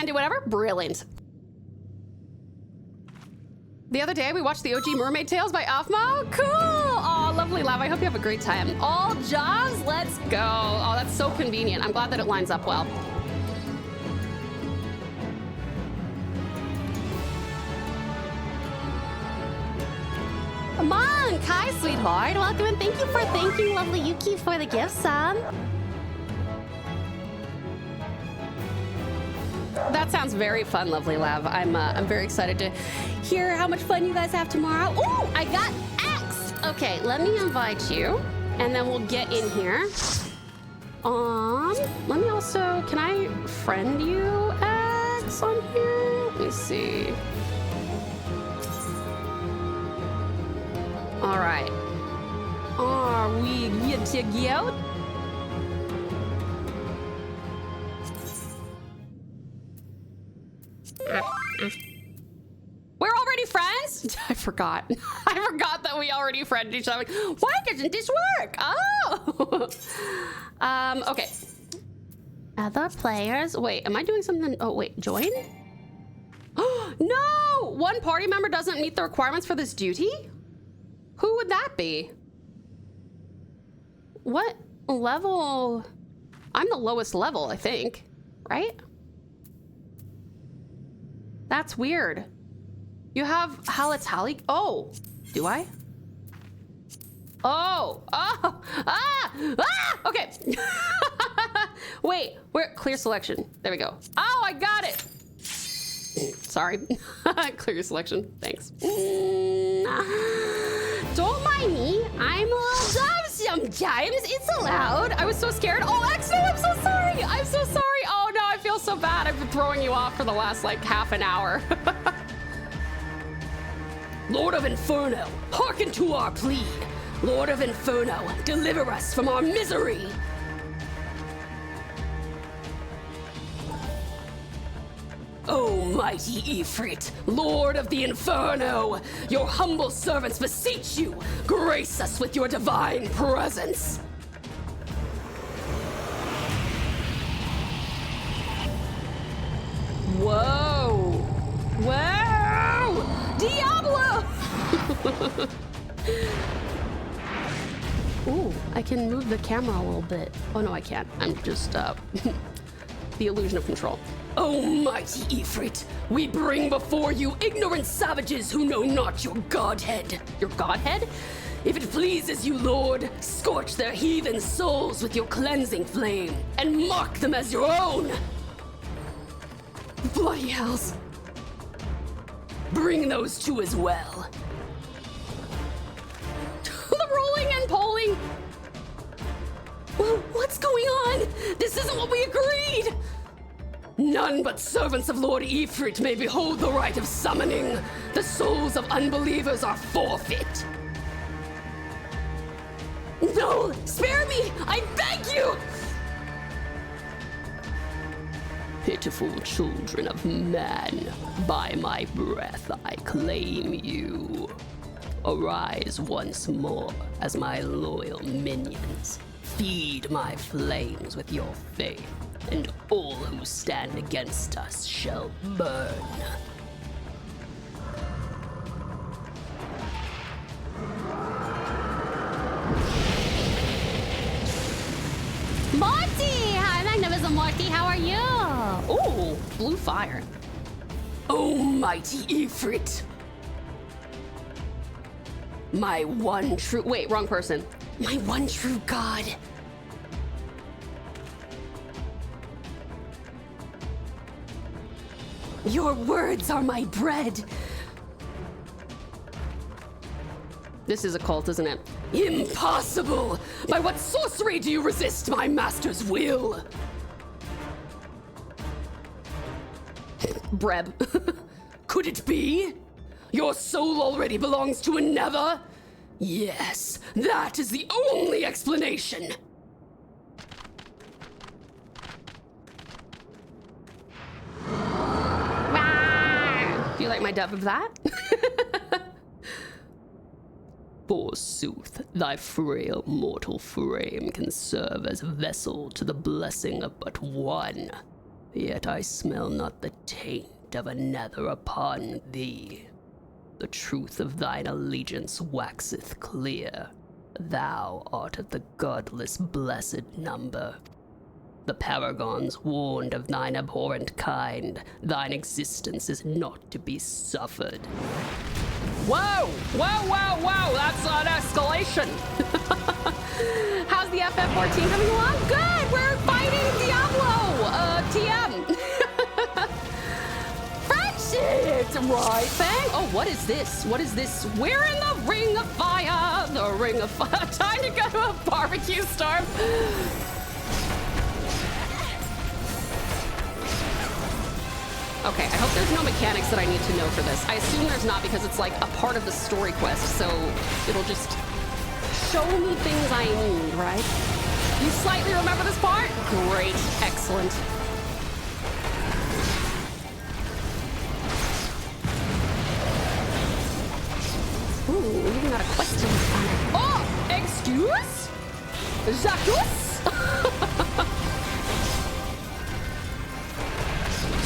can do whatever? Brilliant. The other day, we watched the OG Mermaid Tales by Afmo. Cool. Oh, lovely, love. I hope you have a great time. All jobs, let's go. Oh, that's so convenient. I'm glad that it lines up well. Come on, Kai, sweetheart. Welcome and thank you for thanking lovely Yuki for the gift sub. That sounds very fun, lovely Lav. I'm very excited to hear how much fun you guys have tomorrow. Ooh, I got X. Okay, let me invite you, and then we'll get in here. Let me also, can I friend you, X, on here? Let me see. All right. Are we good to go? We're already friends? I forgot. I forgot that we already friended each other. Why doesn't this work? Oh. Okay. Other players. Wait, am I doing something? Oh, wait, join? No! One party member doesn't meet the requirements for this duty? Who would that be? What level? I'm the lowest level, I think. Right? That's weird. You have Halatali. Oh, do I? Oh, okay. Wait, where? Clear selection. There we go. Oh, I got it. Sorry. Clear your selection. Thanks. Don't mind me. I'm a little dumb sometimes. It's allowed. I was so scared. Oh, actually, I'm so sorry. I'm so sorry. Oh, no, I feel so bad. I've been throwing you off for the last, like, half an hour. Lord of Inferno, hearken to our plea. Lord of Inferno, deliver us from our misery. O mighty Ifrit, Lord of the Inferno, your humble servants beseech you, grace us with your divine presence. Whoa. Whoa. Diablo. Ooh, I can move the camera a little bit. Oh, no, I can't. I'm just, the illusion of control. O mighty Ifrit, we bring before you ignorant savages who know not your godhead. Your godhead? If it pleases you, Lord, scorch their heathen souls with your cleansing flame and mark them as your own. Bloody hells. Bring those two as well. The rolling and polling. What's going on? This isn't what we agreed. None but servants of Lord Ifrit may behold the rite of summoning. The souls of unbelievers are forfeit. No, spare me! I beg you! Pitiful children of man, by my breath I claim you. Arise once more as my loyal minions. Feed my flames with your faith, and all who stand against us shall burn. Morty! Hi, Magnificent Morty. How are you? Ooh, blue fire. O mighty Ifrit! My one true... Wait, wrong person. My one true god. Your words are my bread. This is a cult, isn't it? Impossible! By what sorcery do you resist my master's will? Breb. Could it be? Your soul already belongs to a nether? Yes, that is the only explanation. Do you like my dub of that? Forsooth, thy frail mortal frame can serve as a vessel to the blessing of but one. Yet I smell not the taint of another upon thee. The truth of thine allegiance waxeth clear. Thou art of the godless blessed number. The paragons warned of thine abhorrent kind. Thine existence is not to be suffered. Whoa! Whoa, whoa, whoa! That's an escalation! How's the FF14 coming along? Good! We're fighting Diablo! TM! Friendship! Right thing? Oh, what is this? What is this? We're in the ring of fire! The ring of fire. Time to go to a barbecue storm. Okay, I hope there's no mechanics that I need to know for this. I assume there's not because it's like a part of the story quest, so it'll just show me things I need, right? You slightly remember this part? Great, excellent. Ooh, we even got a question. Oh, excuse? Jacques?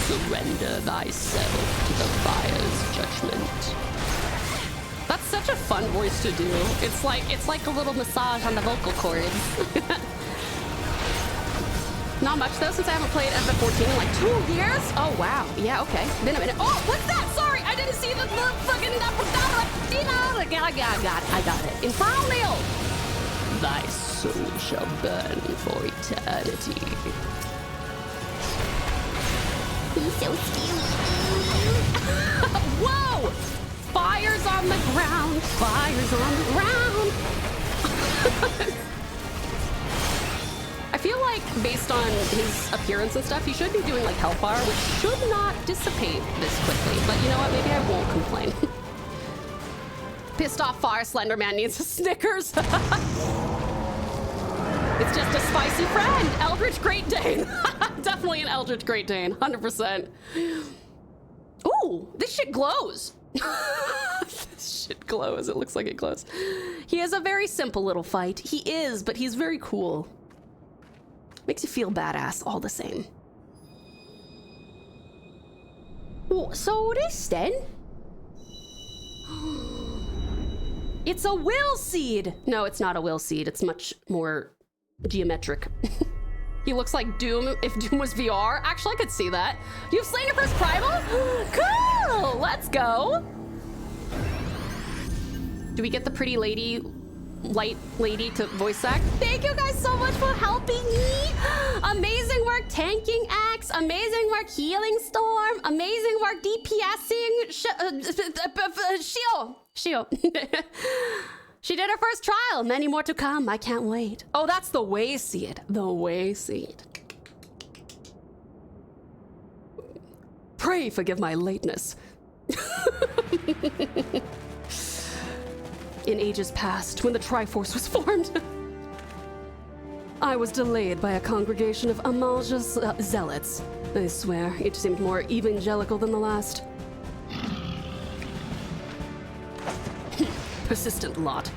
Surrender thyself to the fire's judgment. That's such a fun voice to do. It's like a little massage on the vocal cords. Not much though, since I haven't played FF14 in like 2 years. Oh wow, yeah, okay. Been a minute. Oh, what's that? Sorry, I didn't see the fucking I got it. Infernal! Thy soul shall burn for eternity. He's so scary. Whoa! Fires on the ground. Fires on the ground. I feel like based on his appearance and stuff, he should be doing like Hellfire, which should not dissipate this quickly. But you know what? Maybe I won't complain. Pissed off Fire Slender Man needs a Snickers. It's just a spicy friend. Eldritch Great Dane. Definitely an Eldritch Great Dane. 100%. Ooh, this shit glows. This shit glows. It looks like it glows. He is a very simple little fight. He is, but he's very cool. Makes you feel badass all the same. So this then? It's a will seed. No, it's not a will seed. It's much more geometric. He looks like Doom if Doom was VR. Actually, I could see that. You've slain your first primal? Cool, let's go. Do we get the pretty lady, light lady to voice act? Thank you guys so much for helping me. Amazing work tanking Axe. Amazing work healing Storm. Amazing work DPSing Shield. She did her first trial. Many more to come. I can't wait. Oh, that's the way seed. The way seed. Pray forgive my lateness. In ages past, when the Triforce was formed, I was delayed by a congregation of Amalja's zealots. I swear, each seemed more evangelical than the last. Persistent lot.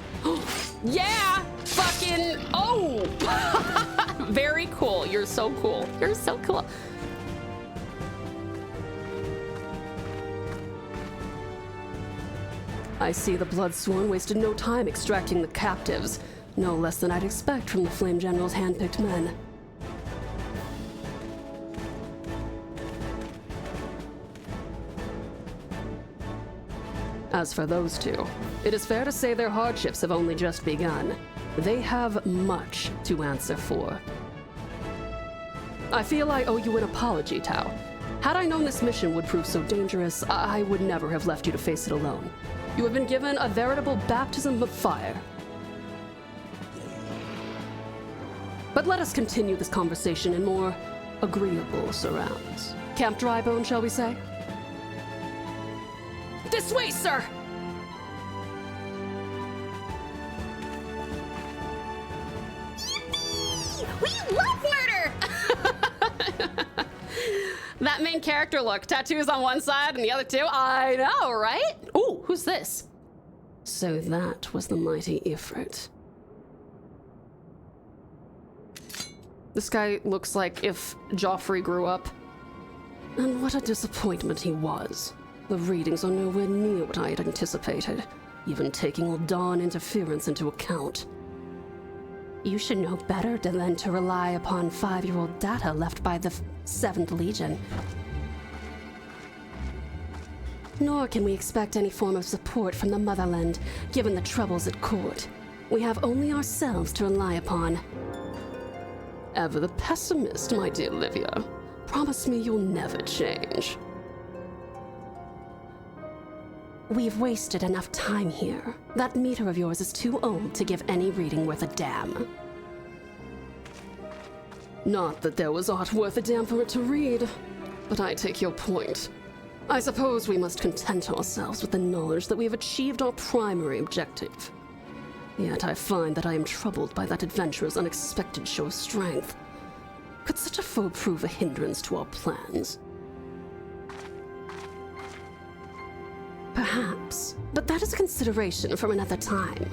Yeah! Fucking... Oh! Very cool. You're so cool. You're so cool. I see the Bloodsworn wasted no time extracting the captives. No less than I'd expect from the Flame General's hand-picked men. As for those two, it is fair to say their hardships have only just begun. They have much to answer for. I feel I owe you an apology, Tau. Had I known this mission would prove so dangerous, I would never have left you to face it alone. You have been given a veritable baptism of fire. But let us continue this conversation in more agreeable surrounds. Camp Drybone, shall we say? This way, sir! We love murder! That main character look. Tattoos on one side and the other two. I know, right? Ooh, who's this? So that was the mighty Ifrit. This guy looks like if Joffrey grew up. And what a disappointment he was. The readings are nowhere near what I had anticipated, even taking all Dawn interference into account. You should know better than to rely upon 5-year-old data left by the 7th Legion. Nor can we expect any form of support from the motherland, given the troubles at court. We have only ourselves to rely upon. Ever the pessimist, my dear Livia. Promise me you'll never change. We've wasted enough time here. That meter of yours is too old to give any reading worth a damn. Not that there was aught worth a damn for it to read, but I take your point. I suppose we must content ourselves with the knowledge that we have achieved our primary objective. Yet I find that I am troubled by that adventurer's unexpected show of strength. Could such a foe prove a hindrance to our plans? Perhaps, but that is a consideration for another time.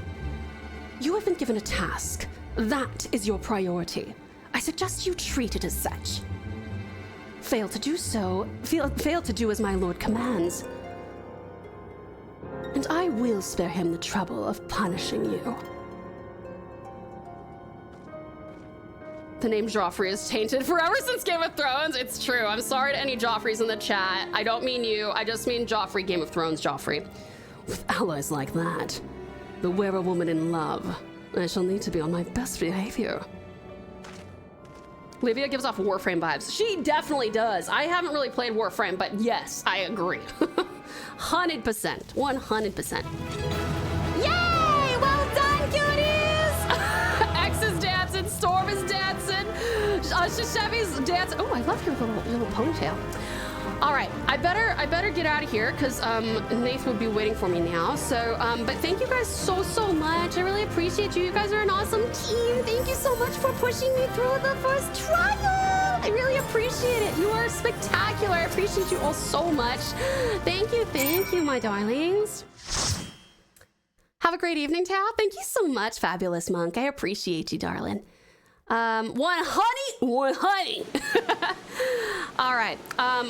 You have been given a task. That is your priority. I suggest you treat it as such. Fail to do so, fail to do as my lord commands, and I will spare him the trouble of punishing you. The name Joffrey is tainted forever since Game of Thrones. It's true. I'm sorry to any Joffreys in the chat. I don't mean you. I just mean Joffrey, Game of Thrones Joffrey. With allies like that, beware a woman in love. I shall need to be on my best behavior. Livia gives off Warframe vibes. She definitely does. I haven't really played Warframe, but yes, I agree. 100%. 100%. Yay! Well done, cuties! X is dancing, Storm is dancing, Shishevi's dancing. Oh, I love your little ponytail. All right, I better get out of here because Nath would be waiting for me now. So, but thank you guys so much. I really appreciate you. You guys are an awesome team. Thank you so much for pushing me through the first trial. I really appreciate it. You are spectacular. I appreciate you all so much. Thank you, my darlings. Have a great evening, Tao. Thank you so much, Fabulous Monk. I appreciate you, darling. One honey. All right,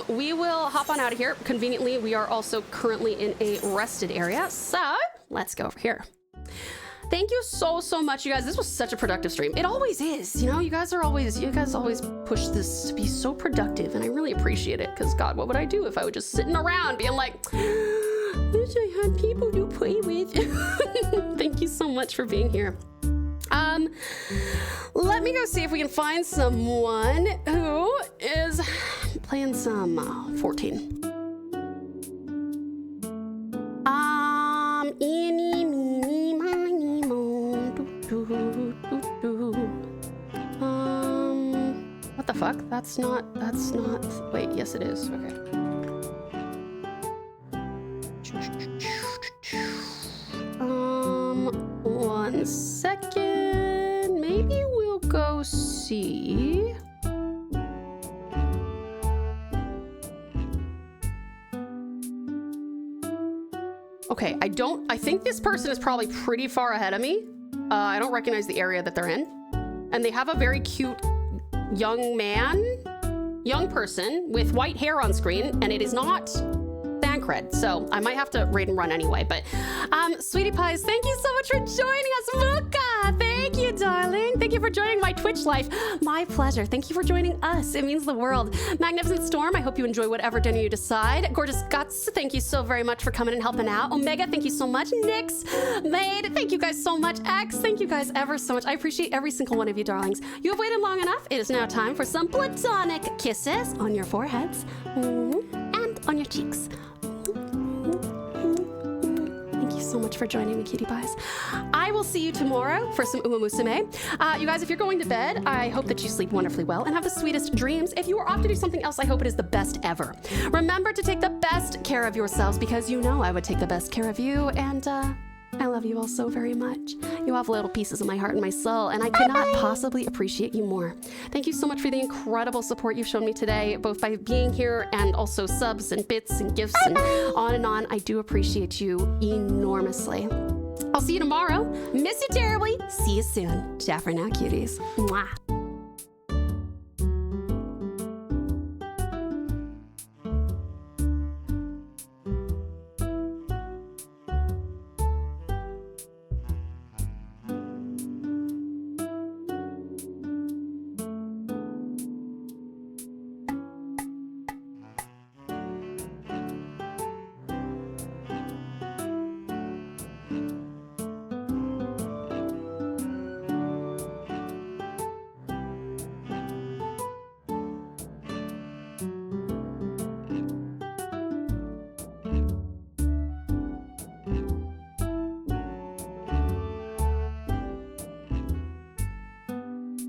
we will hop on out of here. Conveniently, we are also currently in a rested area, so let's go over here. Thank you so much, you guys. This was such a productive stream. It always is, you know. You guys always push this to be so productive, and I really appreciate it. Because God, what would I do if I was just sitting around being like, wish I had people to play with. Thank you so much for being here. Let me go see if we can find someone who is playing some 14. Eeny, meeny, miny, mo, doo, doo, doo, doo. What the fuck? That's not, wait, yes it is, okay. One second, maybe we'll go see. Okay, I think this person is probably pretty far ahead of me. I don't recognize the area that they're in. And they have a very cute young person with white hair on screen, and it is not Thancred, so I might have to raid and run anyway. But Sweetie Pies, thank you so much for joining us. Muka, thank you, darling. Thank you for joining my Twitch life. My pleasure. Thank you for joining us. It means the world. Magnificent Storm, I hope you enjoy whatever dinner you decide. Gorgeous Guts, thank you so very much for coming and helping out. Omega, thank you so much. Nyx, Maid, thank you guys so much. X, thank you guys ever so much. I appreciate every single one of you, darlings. You have waited long enough. It is now time for some platonic kisses on your foreheads and on your cheeks. Thank you so much for joining me, cutie pies. I will see you tomorrow for some Uma Musume. You guys, if you're going to bed, I hope that you sleep wonderfully well and have the sweetest dreams. If you are off to do something else, I hope it is the best ever. Remember to take the best care of yourselves, because you know I would take the best care of you, and I love you all so very much. You have little pieces of my heart and my soul, and I could not possibly appreciate you more. Thank you so much for the incredible support you've shown me today, both by being here and also subs and bits and gifts and on and on. I do appreciate you enormously. I'll see you tomorrow. Miss you terribly. See you soon. Ciao for now, cuties. Mwah.